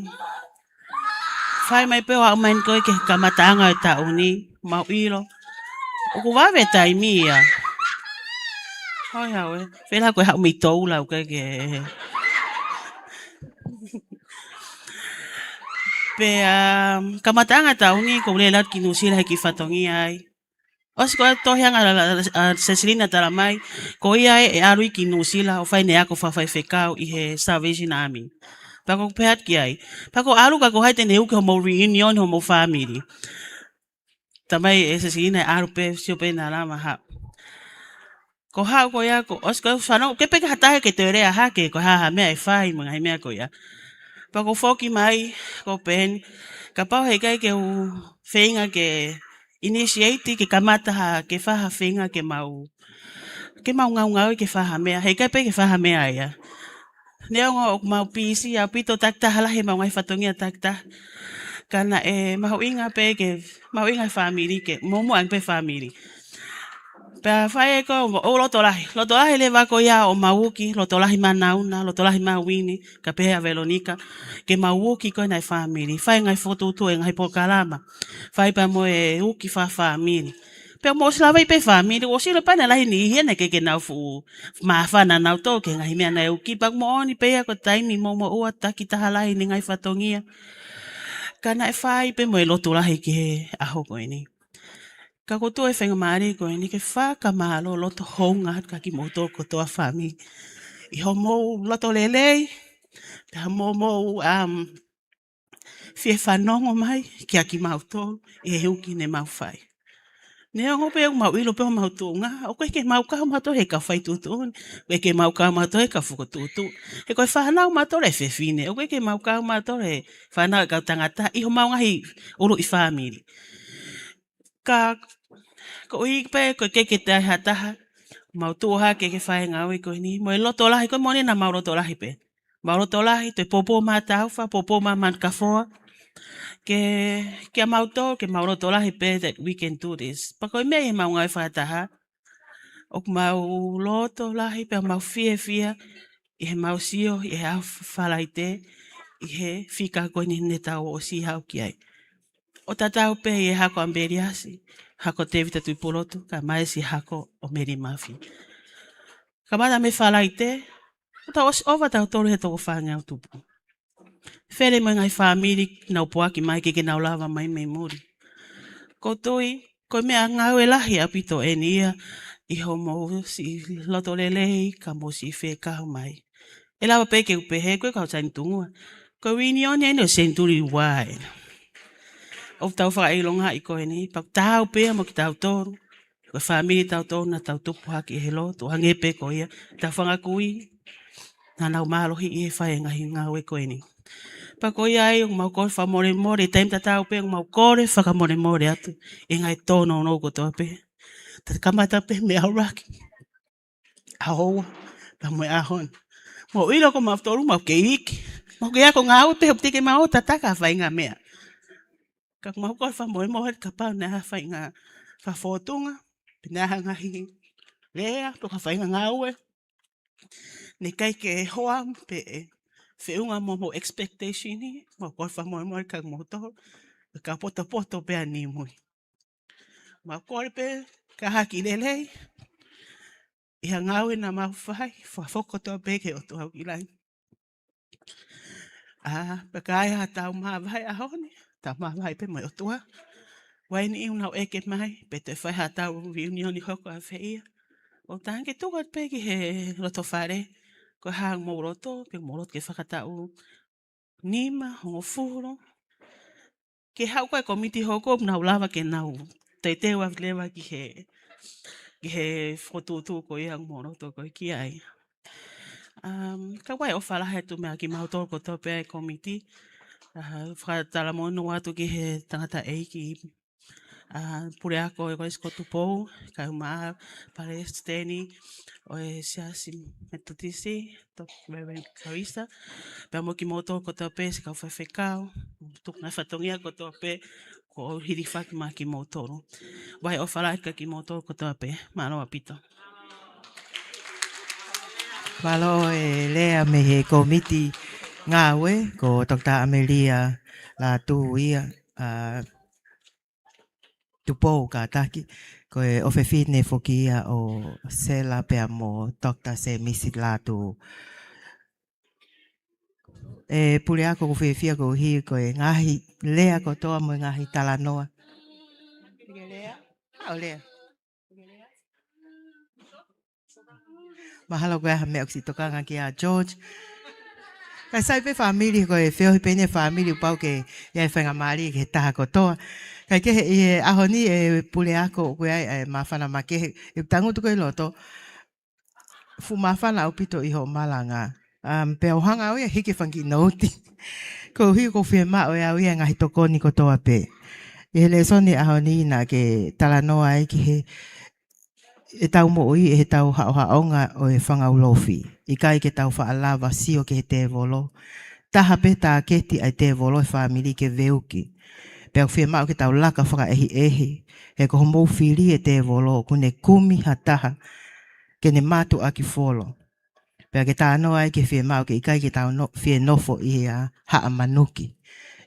Whai mai pe o au main koe ke kamataanga e ta uni. Mau ilo. O ku wawe tai mia. Hoi hau e. Whela koe hau mi tau lau koe ke... Pea kamataanga ta uni ko ule lat ki nusila he ki whatongi ai. Osi koe tohianga Cecilina tala mai. Ko ia e arui ki nusila o whai ne ako whawhai whekau i he Salvation Army. Pako pehat ki ai. Pako alu ka ko hai te neuke ho mo reunion ho mo family. Tamai e Cecilina e aru pe sio pe na lama ha. Ko hau ko ia ko osi koe whanau. Ke peke hatahe ke te rea hake ko haha mea e whai mga hai mea ko ia. Pako whoki mai ko pen. Ka pau hei kai ke u whenga ke initiate ke kamata ha ke whaha whenga ke mau. Ke mau ngau ngau ke whaha mea. Hei kai pe ke whaha mea ia. Nea ngā mau pisi a pito takta halahe mau ngai whatongia takta. Kana e mahu inga pe ke mahu inga family ke momo ang pe family. Pea whae ko o loto lahi. Loto lahi le wako ia o mauki, loto lahi ma nauna, loto lahi ma Winnie, ka pehe a Veronica. Ke mauki ko nai family. Whae ngai foto tu e ngai pokalama. Whae pa mo e uki wha family. Pe mo sila vai pe family o sila pa na lahi ni hia na ke na fu mafana na to ke ngai mea na u ki pak mo ni pe ko taimi mo ua ta ki ta lahi ni ngai fatongia. Kana e fai pe mo e loto lahi ke aho ko ini. Ka ko to e whenga maari ko ini ke whaka malo loto honga ka ki mo to ko toa family. I ho mo loto lelei. Pe mo fie whanongo mai ki a ki mau tō e heuki ne mau whai. Ne o pe mau ilo pe mau tō ngā, o koe ke mau ka mau tō he ka whai tūtūni, koe ke mau ka mau tō he ka whuko tūtū. He koe whanau mau tō re whewhine, o koe ke mau ka mau tō re whanau e kau tangata, iho mau ngahi uru I whamiri. Ka ko I pe koe ke te hataha, mau tō ha ke whai ngāui koe ni, mo e loto lahi, koe mone na mau loto lahi pe. Mau loto lahi, te popo mā tauwha, popo mā man kafoa, ke mau tō, ke mau roto lahi pe that we can do this. Pako I mea mau ngai whataha. O mau loto lahi pe mau fia, I he mau sio, I he au whalai te, I he whika koe ni ne tau o si hau ki ai. O tatau pe I he hako amberi asi, hako te vita tui polotu, ka mai si hako o meri mafi. Ka mata me whalai te, o tau ova tau tolu he toko whangau tupu. Where mo ngai whamiri nau poaki mai ke nau lava mai me muri. Ko toi, ko mea ngau e lahi apito e nia, I ho mo si loto lelei, ka mo si whe kau mai. E lawa peke upe he, koe kau tani tungua. Ko wini o nene o senturi wai. O tau whakailonga I koe ni, pak tau pea mo ki tau toru. Ko whamiri tau toru na tau tupu haki e he loto, hange pe ko ia, tau whangakui, na nau mahalohi I he whae ngahi ngau e koe ni. Pako ia o mau kore whamore more, taim tatau pe o mau kore whakamore more atu. E ngai tono no ko toa pe. Tata kamata pe me auraki. Ahoa, pa moe ahon. Mo ilo ko maftoru mau ke iki. Mau ke ako ngau pe hopti ke mau tataka whai ngā mea. Ka mau kore whamore more ka pau na whai ngā whafotunga. Pina ngahi lea, to ka whai ngā ngau e. Ne kai ke hoa pe e. Whiunga mo expectation ni, mo koi whamoe ka moto, ka poto pe ani mui. Ma kore pe, ka haki lelei, I ngau na mau whai, whafokoto pe ke o tuau ki lai. Pa kai ha tau maa vai ahoni, tau maa vai pe mai o tua. Wai ni unau eke mai, pe te whai ha tau reunion I hoko a whia. O tange tukat pe ki he roto whare, ko hang mo roto, pe mo roto ke whakatau nima, hongo furo. Ke hau koe komiti hoko, nau lava ke nau te tewa lewa ki he whotutu ko I hang mo roto ko ki ai. Ka wai o whalahe tu mea ki mautoro ko tope ai komiti. Whakatala mo no atu ki he tangata eiki. Pure ako e koe skotu pou, ka umaa pare steni, o e siasi metodisi, to Reverend Carissa, pe mo ki moto ko tope se kau whawhekau, tuk ngai whatongia ko tope, ko hiri whaki ma ki motoro. Wai o whalahe ka ki motoro ko tope, mano apito. Malo e lea me he komiti ngawe, ko Dr. Amelia la tu ia, tupou ka taki, ko e ofefine foki ia o sela pea mo Dr. se misi latu. E pule ako ko fefia ko hi ko e ngahi lea ko toa mo ngahi talanoa. Lea? Hao lea? Mahalo koe ha me oksi tokanga ki a George. Kai sai pe family ko e feo pene family pau ke ia whenga mari ke taha ko toa. Kai ke e ahoni e pule ako koe ai mawhana ma ke e tangutu koe loto. Fu mawhana au pito iho malanga. Pe au hanga au ia hiki whangi nauti. Ko hi ko whie ma o au ia ngahi tokoni ko toa pe. E le soni ahoni na ke talanoa ai ki he e tau mo oi e tau haonga o e whanga ulofi. I kai ke tau whaalawa sio ke te volo. Taha pe tā keti ai te volo e whamiri ke veuki. Pe au whie mao ke tau laka whaka ehi. He ko homo whiri e te volo kune kumi ha taha. Ke ne matu aki wholo. Pe ke tā noa ai ke whie mao ke i kai ke tau whie nofo i a haa manuki.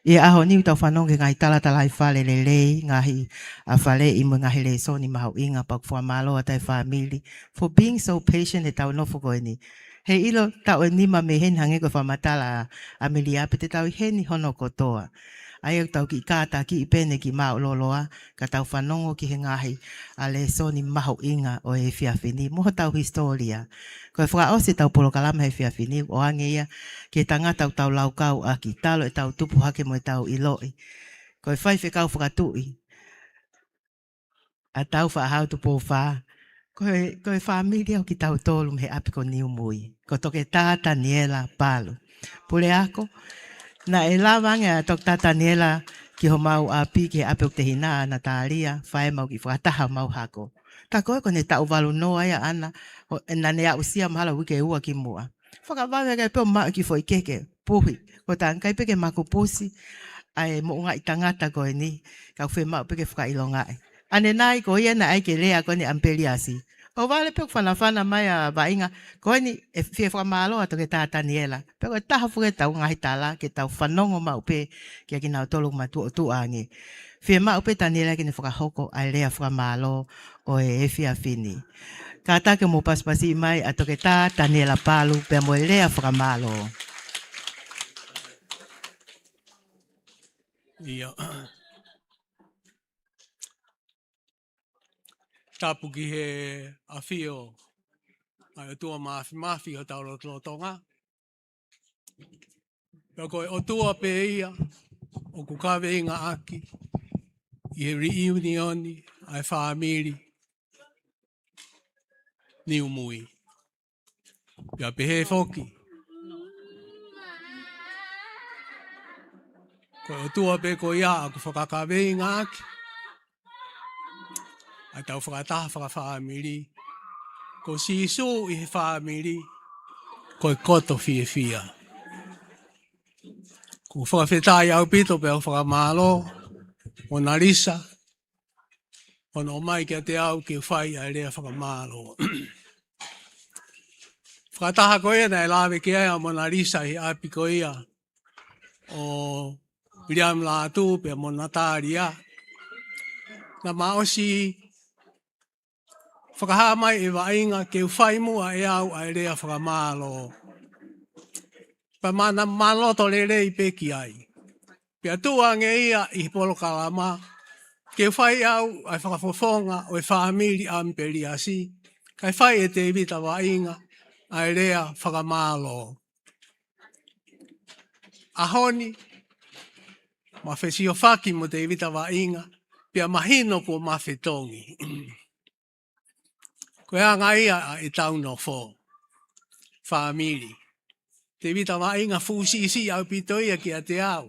E aho ni tau whanong ke ngai tala tala i whale le lei, ngahi a whale i mo ngahi le so ni mahau inga pak whamalo a tai family. For being so patient e tau nofo koe ni. He ilo tau e nima me hen hange koe whamatala a melia pe te tau i heni hono kotoa. Ai tau ki kata ki i pene ki mau loloa, ka tau whanongo ki he ngahi a le so ni mahau inga o e whiawhini. Moho tau historia. Koe whaka ose tau polo kalama he whiawhini o ange ia ke tanga tau tau lau kau a ki talo e tau tupu hake mo e tau i loi. Koe whai whekau whakatui. A tau whahau tu pō wha. Koe familia o ki tau tolu me he apiko niu mui. Ko toke tata niela palo. Pule ako, na e lawange a tok tata niela ki ho mau a pi ki ape o te hina na tāria, whae mau ki whakataha mau hako. Ta koe ko ne tau walu noa ia ana, na ne a usia mahala wike ua ki mua. Whakawawe kai peo maa ki fo i keke, puhi, ko ta kai peke mako pusi, ai mo unga i tangata koe ni, kau whe maa peke whakailongai. Ane nai ko ia na ai ke lea koe ni ampeliasi. O wale peko whanawhana mai a wainga, koe ni e whie whamalo ato ke tāta niela. Peko e taha fuke tau ngahi tala, ke tau whanongo mau pe, ke aki nau tolu matu o tu ange. Whie mau pe taniela ke ne whakahoko ai lea whamalo o e whia whini. Ka take mo paspasi mai ato ke tāta niela palu, pe mo e lea whamalo. Ia. Tapu ki he awhio ai o tua mafi o tau lotonga. Pea koe o tua pe ia o kukawe inga aki i he reunioni ai whaamiri niu mui. Pea pe he whoki. Koe o tua pe ko ia a ku whakakawe inga aki. Ai tau whakataha whakawhaamiri. Ko sisu i he whaamiri. Koe koto whia. Ko whakawhetai au pito pe au whakamalo. O Narisa. O no mai kia te au ki whai ai rea whakamalo. Whakataha koe na e lawe ki ai a mo Narisa i api ko ia. O William Latu pe mo Nataria. Na maosi whakaha mai e wainga ke whai mua e au ai rea whakamalo. Pa mana maloto le rei peki ai. Pea tuange ia i polo kalama. Ke whai au ai whakafofonga o e whaamiri amperiasi. Kai whai e te vita wainga ai rea whakamalo. Ahoni, ma whesio whaki mo te vita wainga. Pea mahino po mawhetongi. Koe anga ia i tau no fo. Whaamiri. Te vita wainga fusisi au pitoia ki a te au.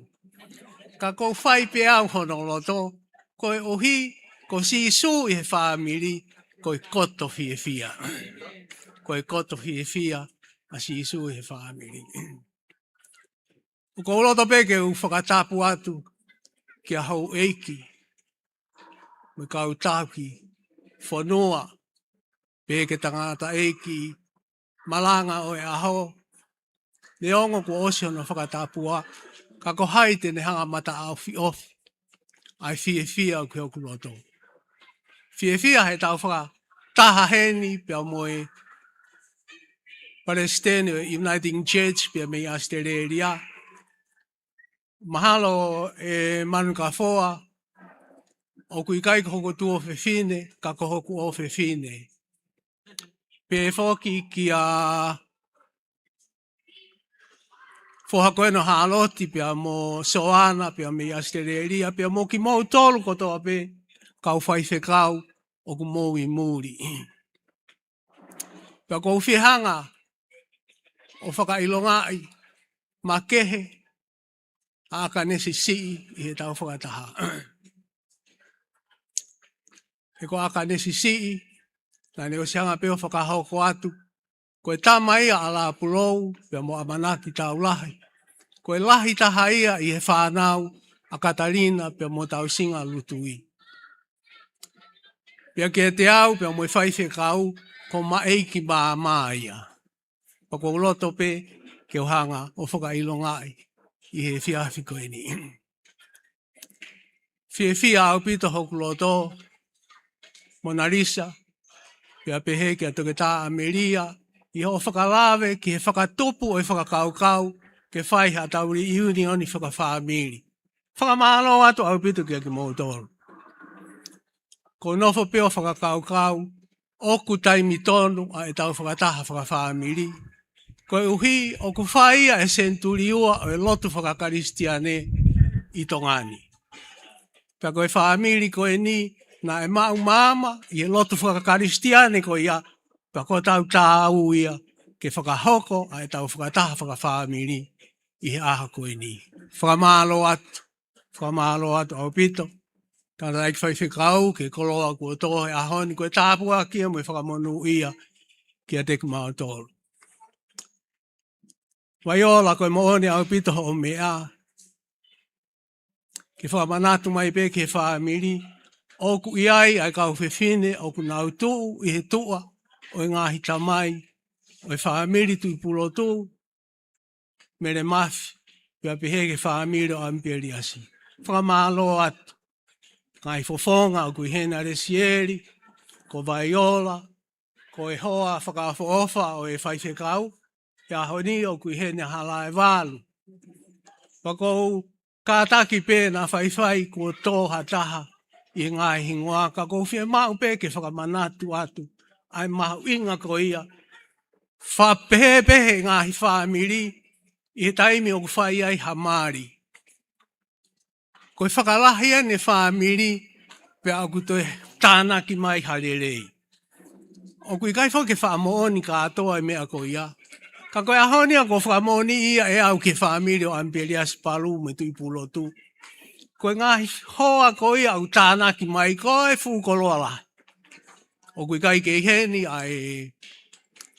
Ka kou whai pe au hono loto. Koe ohi, ko sisu i he whaamiri. Koe koto whia. Koe koto whia. A sisu i he whaamiri. Ko loto peke u whakatapu atu. Ki a hau eiki. Me kau tāki. Whanua. Peke tangata eiki. Malanga o e aho. Le ongo ko osio no whakatapua. Ka ko haite ne hanga mata au off. Ai whia au ke oku loto. Whia he tau whaka taha heni pia moe Palestine Uniting Church pia mei Australia. Mahalo e manuka foa. O kui kai koko tu o fefine, ka kohoku o fefine. Pe foki ki a foha koe no haloti pia mo soana pia me Australia pia mo ki mou tolu kotoa pe kau whai whekau o ku mou i muri. Pia kou whihanga o whakailongai ma kehe a ka nesi sii i he tau whakataha. E ko aka nesi sii, na ne o sianga peo whakahoko atu, ko e tama ia ala pulou, pia mo amanaki tau lahi. Ko e lahi taha ia i he whanau, a Katarina, pia mo tau singa lutui. Pia ke te au, pia mo e whaife kau, ko maeiki maa ia. Pa ko loto pe, ke o hanga o whakailongai, i he whiawhiko eni. Fia au pito hoku loto. Mona Lisa. Pia pehe ki atoke tā Ameria. I ho whakalawe ki he whakatupu o i whakakaukau. Ke whai ha tauri iuni oni whakawhamiri. Whakamalo atu au pito ki a ki mōtoro. Ko nofo peo whakakaukau. Oku taimi tonu a e tau whakataha whakawhamiri. Ko e uhi o ku whaia e senturi ua o e lotu whakakaristiane i tongani. Pea ko e whamiri ko e ni na e mau mama i e lotu whakakaristiane ko ia. Pea ko tau tāu ia ke whakahoko a e tau whakataha whakawhamiri i he aha ko e ni. Whakamalo atu au pito. Tana ek whai whikau ke koloa kua tohe ahoni ko e tāpua kia mo e whakamonu ia kia teku mao tolu. Wai ola koe moone au pito o mea. Ke whakamanatu mai pe ke whaamiri. Oku iai ai kau whiwhine, oku nau tuu i he tua o ngā hita mai. O e whaamiri tui pulo tuu. Mere mafi. Pia pehe ke whaamiri o amperi asi. Whakamalo atu. Ngai fofonga o kui hena resieri. Ko vaiola. Ko e hoa whakawhoofa o e whaiwhekau. Ia honi o kui hene hala e walu. Wako kātaki pē na whaiwhai kua tōha taha i ngā hingoa. Ka kou whia mau pē ke whakamanatu atu. Ai mahu inga ko ia. Whapehe ngā hi whaamiri i he taimi o ku whai ai hamari. Ko e whakalahi ane whaamiri pe au kutoe tānaki mai harerei. O kui kai whake whaamooni kātoa e mea ko ia. Ka koe ahoni a ko whamoni ia e au ke whamiri o Ambelias Palu me tui pulo tu. Koe ngahi hoa ko ia au tānaki mai koe whukoloa la. O kui kai ke heni ai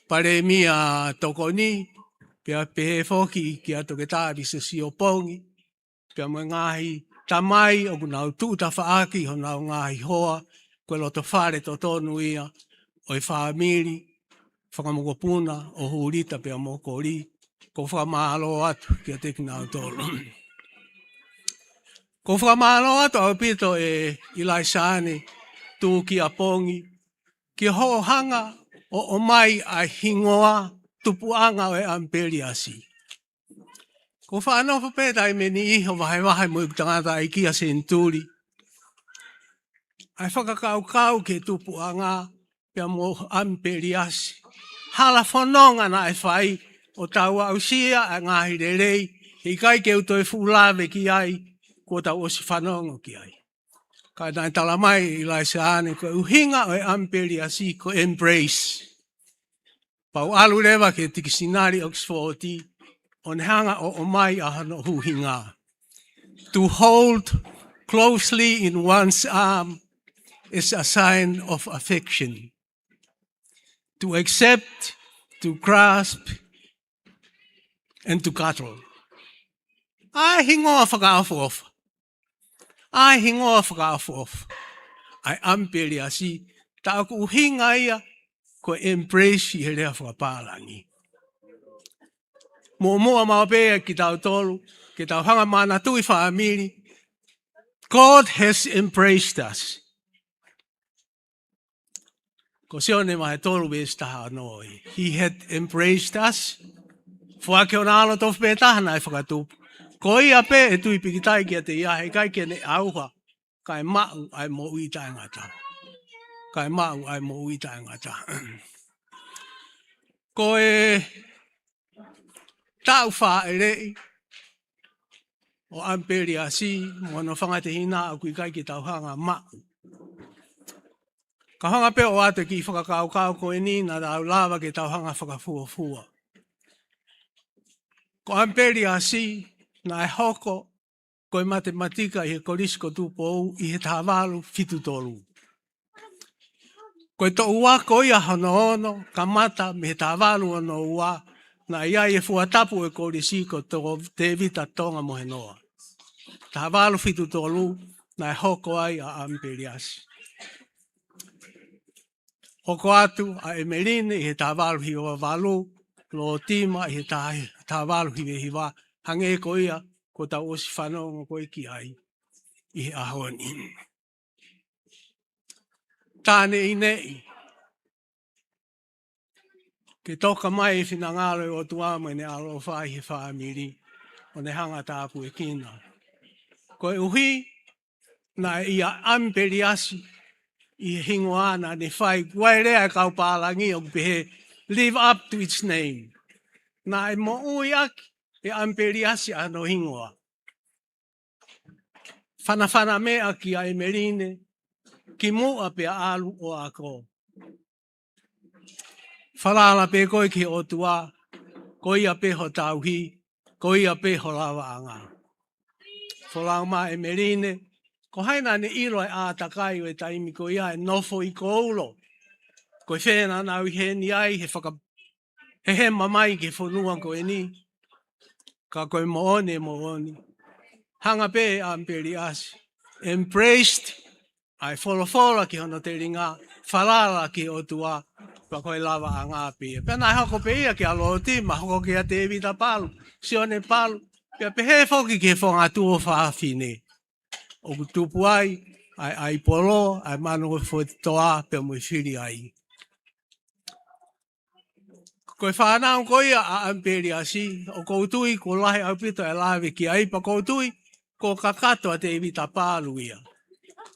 paremia tokoni. Pia pehe whoki ki ato ke tāri se siopongi. Pia mo ngahi tamai o kunau tūta whaaki ho nau ngahi hoa. Koe loto whare to tonu ia o e whamiri. Whakamokopuna o hurita pia mokori, ko whakamalo atu kia teki nao tolo. Ko whakamalo atu au pito e Ilaisane tū ki a pongi, ki ho hanga o mai a hingoa tupuanga o e Ambeliasi. Ko whanofo pētai meni iho wahai mo i tangata i kia senturi. Ai whakakaukau ke tupuanga pia mo Ambeliasi. Hala whanonga na e whai o tau au sia a ngahi rerei. Hei kai ke uto e fulawe ki ai, ko tau osi whanonga ki ai. Kai nai tala mai i Ilaisane, ko uhinga o e Ambeliasi ko embrace. Pau alu rewa ke tikisinari Oxfordi, on hanga o mai a hano huhinga. To hold closely in one's arm is a sign of affection. To accept, to grasp, and to cuddle. Ai hingoa whakaafof. Ai hingoa whakaafof. Ai Ambeliasi, ta ku hinga ia, ko embrace i he rea whakapālangi. Moa maopea ki tau tolu, ki tau hanga mana tui whaamiri. God has embraced us. Ko sione mai tolu westaha noi. He had embraced us. Fuake o nalo tofu pe tahana e whakatupu. Ko ia pe e tui pikitai ki a te ia he kai ki ne auha. Kai mau ai mo uita ngata. Kai mau ai mo uita ngata. Ko e tau wha e rei. O Ambeliasi, mono whangate hina au kui kai ki tau hanga mau. Ka hanga pe o ate ki whakakaukau ko e ni na rau lava ke tau hanga whakafuafua. Ko Ambeliasi na e hoko ko e matematika i he korisko tupou i he tāwalu fitu tolu. Ko e to ua ko ia hono ono, kamata me he tāwalu ono ua, na ia e fuatapu e korisiko to te vita tonga mohe noa. Tāwalu fitu tolu na e hoko ai a Ambeliasi. Hoko atu a Emeline i he tāwalu hiwa walu, lo tima i he tāwalu hiwe hiwa, hange ko ia, ko tau osi whanonga ko iki ai. i ahoni. Tāne i nei. Ke toka mai e whinangaro o tuama ne alo whai he whaamiri o ne hanga tāpu e kina. Ko e uhi na ia amperiasi i hingo ana ne whai wairea kau pālangi o pehe live up to its name. Na e mo ui aki e amperiasi ano hingoa. Whanawhana mea ki a emerine ki mua pe alu o ako. Whalala pe koe ki o tua, ko ia pe ho tauhi, ko ia pe ho lawa anga. Whalau ma e merine, ko haina ne iro e a takai o e taimi ko ia e nofo i ko ulo. Ko e whena nau i he ni ai he whaka, he mamai ke whanua ko e ni. Ka koe moone moone. Hanga pe a mperi asi. Embraced, ai wholofola ki hono te ringa, whalala ki o tua, pa koe lava a ngā pia. Pena e hoko pe ia ki alo ti, ma hoko ki a te evita palu, sione palu, pia pe he foki ki he whonga tuo whaafine. O ku tupu ai polo, ai manu koe fo te toa, pia mui whiri ai. Koe whanau ko ia a amperi asi, o koutui ko lahi au pito e lawe ki ai, pa koutui ko kakato a te evita palu ia.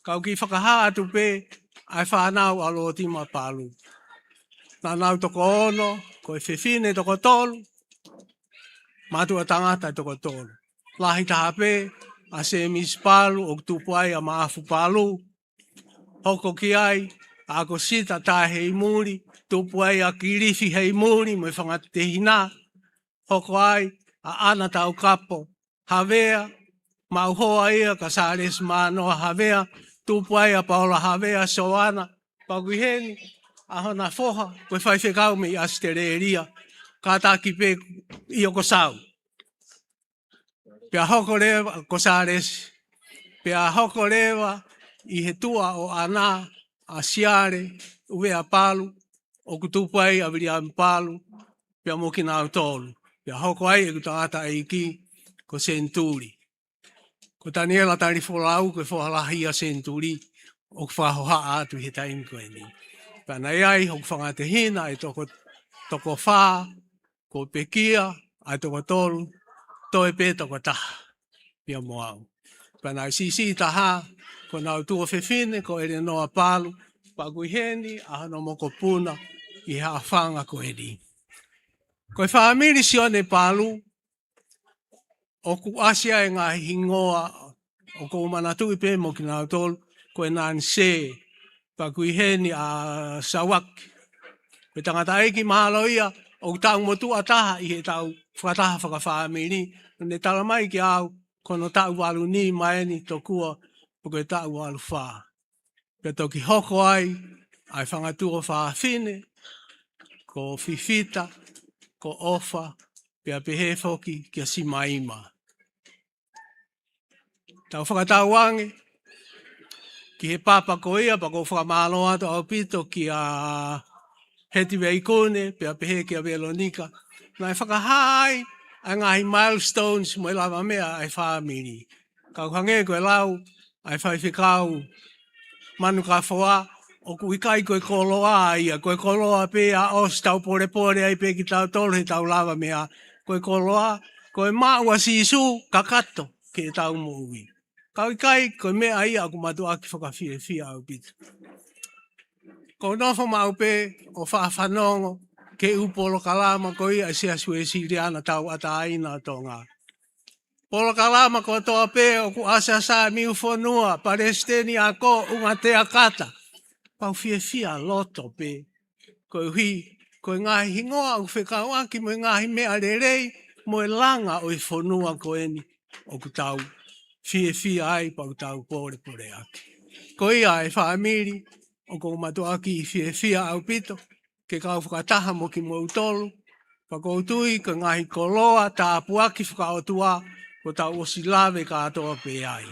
Kau ki whakaha atu pe, ai whanau alo tima palu. Nā nau toko ono, ko e whiwhine toko tolu, mātua tangata toko tolu. Lahi taha pe, a se mis palu, o tupu ai a maafu palu, hoko ki ai, a ko sita tā hei muri, tupu ai a kirifi hei muri, mo e whangata te hina, hoko ai, a ana tau kapo, havea, mauhoa ia, ka sāres mānoa havea, tupu ai a paola havea, soana, paguiheni, ahona foha, koe whai whekau me i astereria, ka taki pe i o kosau. Pea hoko rewa, kosaresi, pea hoko rewa, i he tua o ana, a siare, uwe a palu, o kutupai a viri a palu, pea mokina au tolu. Pea hoko ai e kutangata e iki, ko senturi. Ko taniela tari wholau, koe whalahi a senturi, o whahoha atu he taimi koe ni. Pena iai, hok whangate hina, e toko wha, ko pekia, ai toko tolu, toe pe toko taha, pia moau. Pena i sisi taha, ko nau tua whiwhine, ko ere noa palu, paguiheni, ahano moko puna, i haa whanga ko eri. Ko e whaamiri sione palu, o ku asia e ngā hingoa, o ko manatui pe mo ki nau tolu, ko e nāni se, paguiheni a sawaki. Me tangata eki mahalo ia, o tau motu ataha i he tau whakataha whakawhaamiri. Ne tala mai ki au, kono tau walu ni maeni tokua, po koe tau walu wha. Pea toki hoko ai whangatua whaafine, ko fifita, ko ofa, pea pehe foki kia simaima. Tau whakatau wange, ki he papa ko ia, pa ko whakamalo ato au pito ki a heti veikone, pea pehe ki a Veronika. Nai whakahai, a ngahi milestones mo e lava mea ai whaamiri. Kau hange koe lau, ai whaiwhikau, manu ka whoa, o kuikai koe koloa ia, koe koloa pe a os tau pore pore ai pe ki tau tolu he tau lava mea, koe koloa, koe maua sisu, kakato, ke tau mui. Kau ikai, koe mea ia, aku matu aki whakawhia fia au pito. Ko nofo mau pe, o whaafanongo, ke upolo kalama ko ia se asue siriana tau ata aina tonga. Polo kalama ko toa pe, o ku asa sa miu fonua, Palestini ako, unga te akata. Pau fia loto pe, ko hui, ko ngahi hingoa, u whekawaki mo ngahi mea rerei, mo e langa o i fonua ko eni, o ku tau fia ai, pau tau pore aki. Ko ia e whaamiri, o ko matua aki fia au pito, ke kau whakataha mo ki mau tolu, whakautui ka ngahi koloa, tā apuaki whakaotua, ko tau osilawe ka atoa pe ai.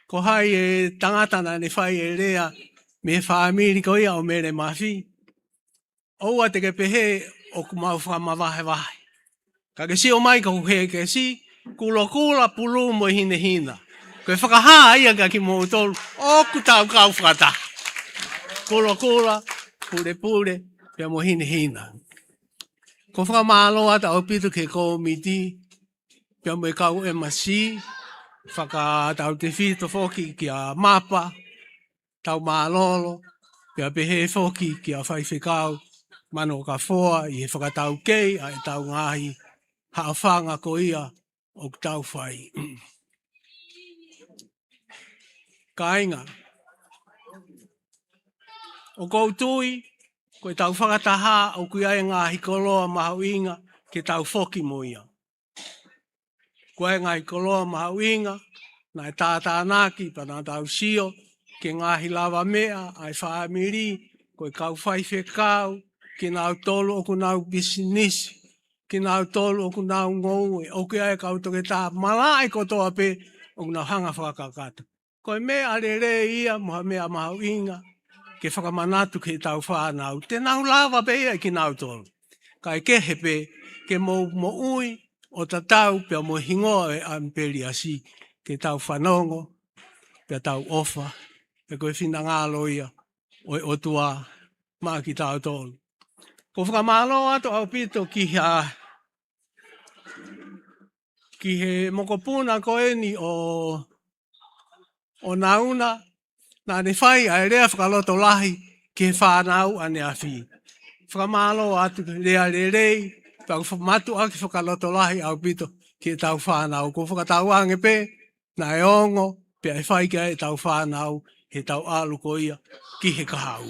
Ko hai e tangatana ne whai e rea, me whaamiri ko ia o mere mawhi, oua te ke pehe o ku mau whakamawahe wahe. Ka ke si o mai ka kuhe ke si, Kula pulu mo hina. Koe whakaha ia ka ki mo tolu. Oku tau kau whakata. Kula, pule, pia mo hina. Ko whakamaloa ta opito ke komiti. Pia mo kau MSC. Whaka tau te whito whoki ki a mapa. Tau malolo. Pia pehe whoki ki a whaiwhekau. Mano ka whoa i he whakatau kei. Ai tau ngahi. Haawhanga ko ia. O tau whai. Kainga. O koutui, koe tau whakataha o kui ai ngā hikoloa mahauinga ke tau whoki mo ia. Koe ngā hikoloa mahauinga, nai tātānaki pa nā tau sio, ke ngā hilawa mea, ai whaamiri, koe kau whaiwhekau, ke nau tolu o ku nau business, ki nau tolu o ku nau ngou, o ki ai kau toke tā malai kotoa pe, o ku nau hanga whakakata. Koe mea arere ia, moha mea mahau inga, ke whakamanatu ke tau whanau, te nau lawa pe ia ki nau tolu. Kai kehe pe, ke mo ui, o ta tau pia mo hingoa e amperi asi, ke tau whanongo, pia tau ofa, pe koe whina ngālo ia, o e otua, maa ki tau tolu. Ko whakamaloa to au pito ki he mokopuna koe ni o nauna, na ne whai a rea whakaloto lahi ki he whanau ane a whi. Whakamaloa atu rea rei, pau matu aki whakaloto lahi au pito ki he tau whanau. Ko whakatau ange pe, na e ongo, pe e whai kia e tau whanau, he tau alu ko ia, ki he kahau.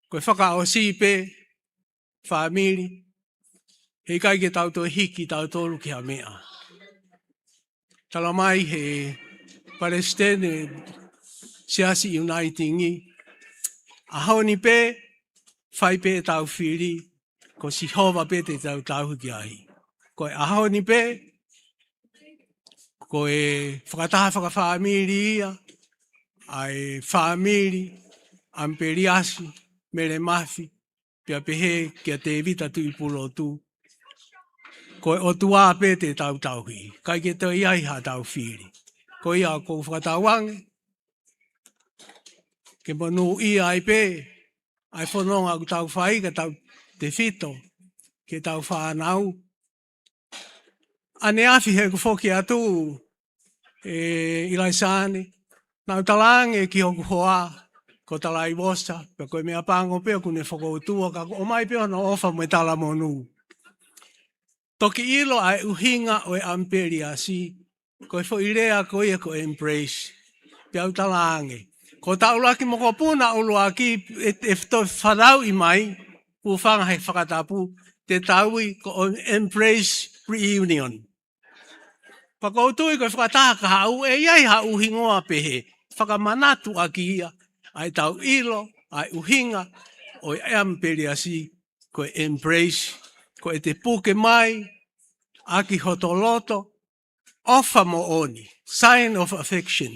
Koe whakao si pe, whamiri, he kai ke tau to hiki tau tolu ki ha mea. Tala mai he Palestine Siasi Uniting i. Ahoni pe, whai pe tau whiri, ko si hova pe te tau tau ki ahi. Koe ahoni pe, koe whakataha whakawhamiri ia, ai whamiri, amperiasi, mere mafi, pia pehe kia te evita tu i pulo tu. Koe o tua pe te tau tauhi, kai ke te iai ha tau whiri. Ko ia ko whakatauange, ke manu ia ai pe, ai whanonga ku tau whai ka tau te whito, ke tau whanau. Ane awhi he ku whoki atu, ilaisane, nau talange ki hoku hoa, ko talai wosa, pe koe mea pango pe ku ne whakoutua, ka o mai pe ona ofa me tala monu. Toki ilo ai uhinga o e amperi asi, koe fo irea ko ia ko embrace, pe au talange. Ko taulaki moko puna ulu aki, e to whanau i mai, pu whanga hei whakatapu, te taui ko embrace reunion. Whakautui koe whakataha ka hau, e iai ha uhingoa pehe, whakamanatu aki ia, ai tau ilo, ai uhinga, o e amperi asi, koe embrace, ko e te puke mai, aki hotoloto, ofa mo oni, sign of affection.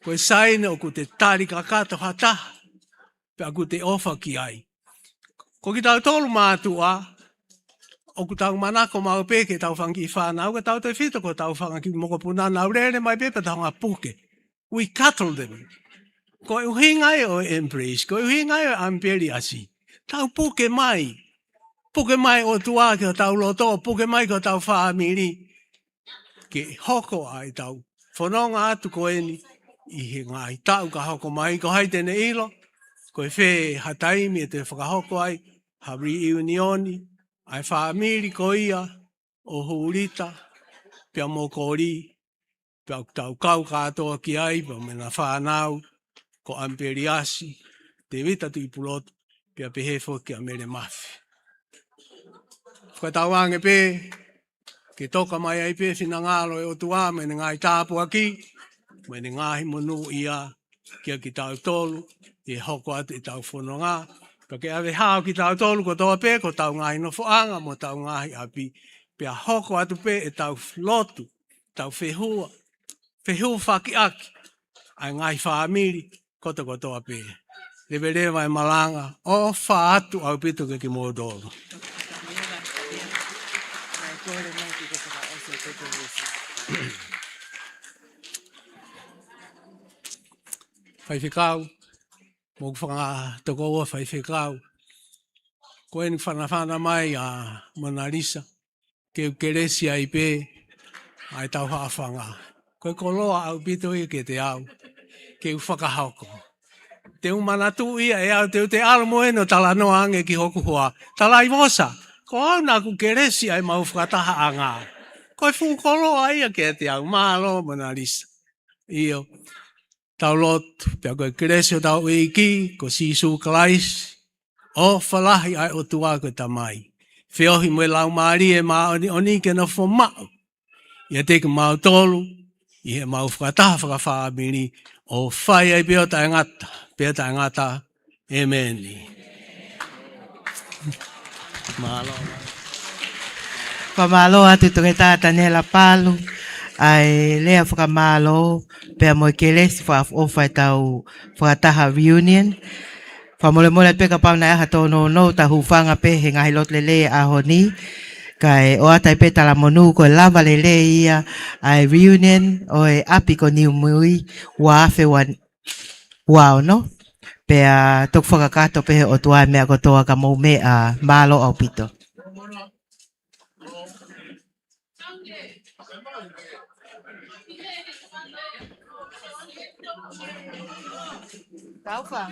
Ko e sign o ku te tari kakato hataha, pe aku te ofa ki ai. Ko ki tau tolu mātua, o ku tau manako mau peke tau whangi whanau, ka tau te whito ko tau whangi moko punana, aurere mai pepe tau ngā puke. We cuddle them. Ko e uhingai o embrace, ko e uhingai o amperi asi. Tau puke mai. Puke mai o tua ki o tau loto, puke mai ki o tau whaamiri. Ke hoko ai tau. Whanonga atu ko eni, i he ngai tau ka hoko mai, ko hai tene ilo, ko e whe hataimi e te whakahoko ai, ha reunioni, ai whaamiri ko ia, o hurita, pia mo kori, pia tau kau katoa ki ai, pia mena whanau, ko amperiasi, te vita tu i pulotu, pia pehefo ki a mere mafi. Whakatauange pe, ke toka mai ai pe whina ngālo e o tua, mene ngai tāpu aki, mene ngāhi monu ia, kia ki tau tolu, e hoko atu i tau whanonga, ka ke ave hao ki tau tolu ko toa pe, ko tau ngahi no whaanga, mo tau ngahi api, pia hoko atu pe e tau lotu, tau whehua, whehua whaki aki, ai ngai whaamiri, kota ko toa pe. Lewe e malanga, o wha atu au pito ke ki mōdoro. whaiwhikau, mō whanga toko ua whaiwhikau. Koe ni whanawhana mai a Mona Lisa, ke ukeresi ai pē, ai tau haawhanga. Koe koloa au pito i ke te au, ke u whakahauko. Te umanatu ia e au te alo moeno tala noa ange ki hoku hoa. Tala i mosa, ko au nā ku keresi ai mau whakataha anga. Koe whukoloa ia ke te au, mālo Mona Lisa. Io, tau lotu, pia koe keresi o tau iki, ko Sisu Kalais, o whalahi ai o tua koe tamai. Whiohi mwe lau maari e maa oni ke na whamau. Ia teke mau tolu, i he mau whakataha whakawhaamiri, o whai ai peo tai ngata, peo tai ngata, amen. Malo. Ka malo atu toke tata nela palu, ai lea whakamalo, pea mo ke lesi whaafofai tau whakataha reunion. Whamole mole peka pauna aha tono no ta hufanga pe he ngahi lot lele ahoni. Kai o atai pe tala monu ko lava lele ia ai reunion o e api ko niu mui wa afe wao no. Pea tok whakakato pe o tua mea ko toa ka mou mea malo au pito. Taufa.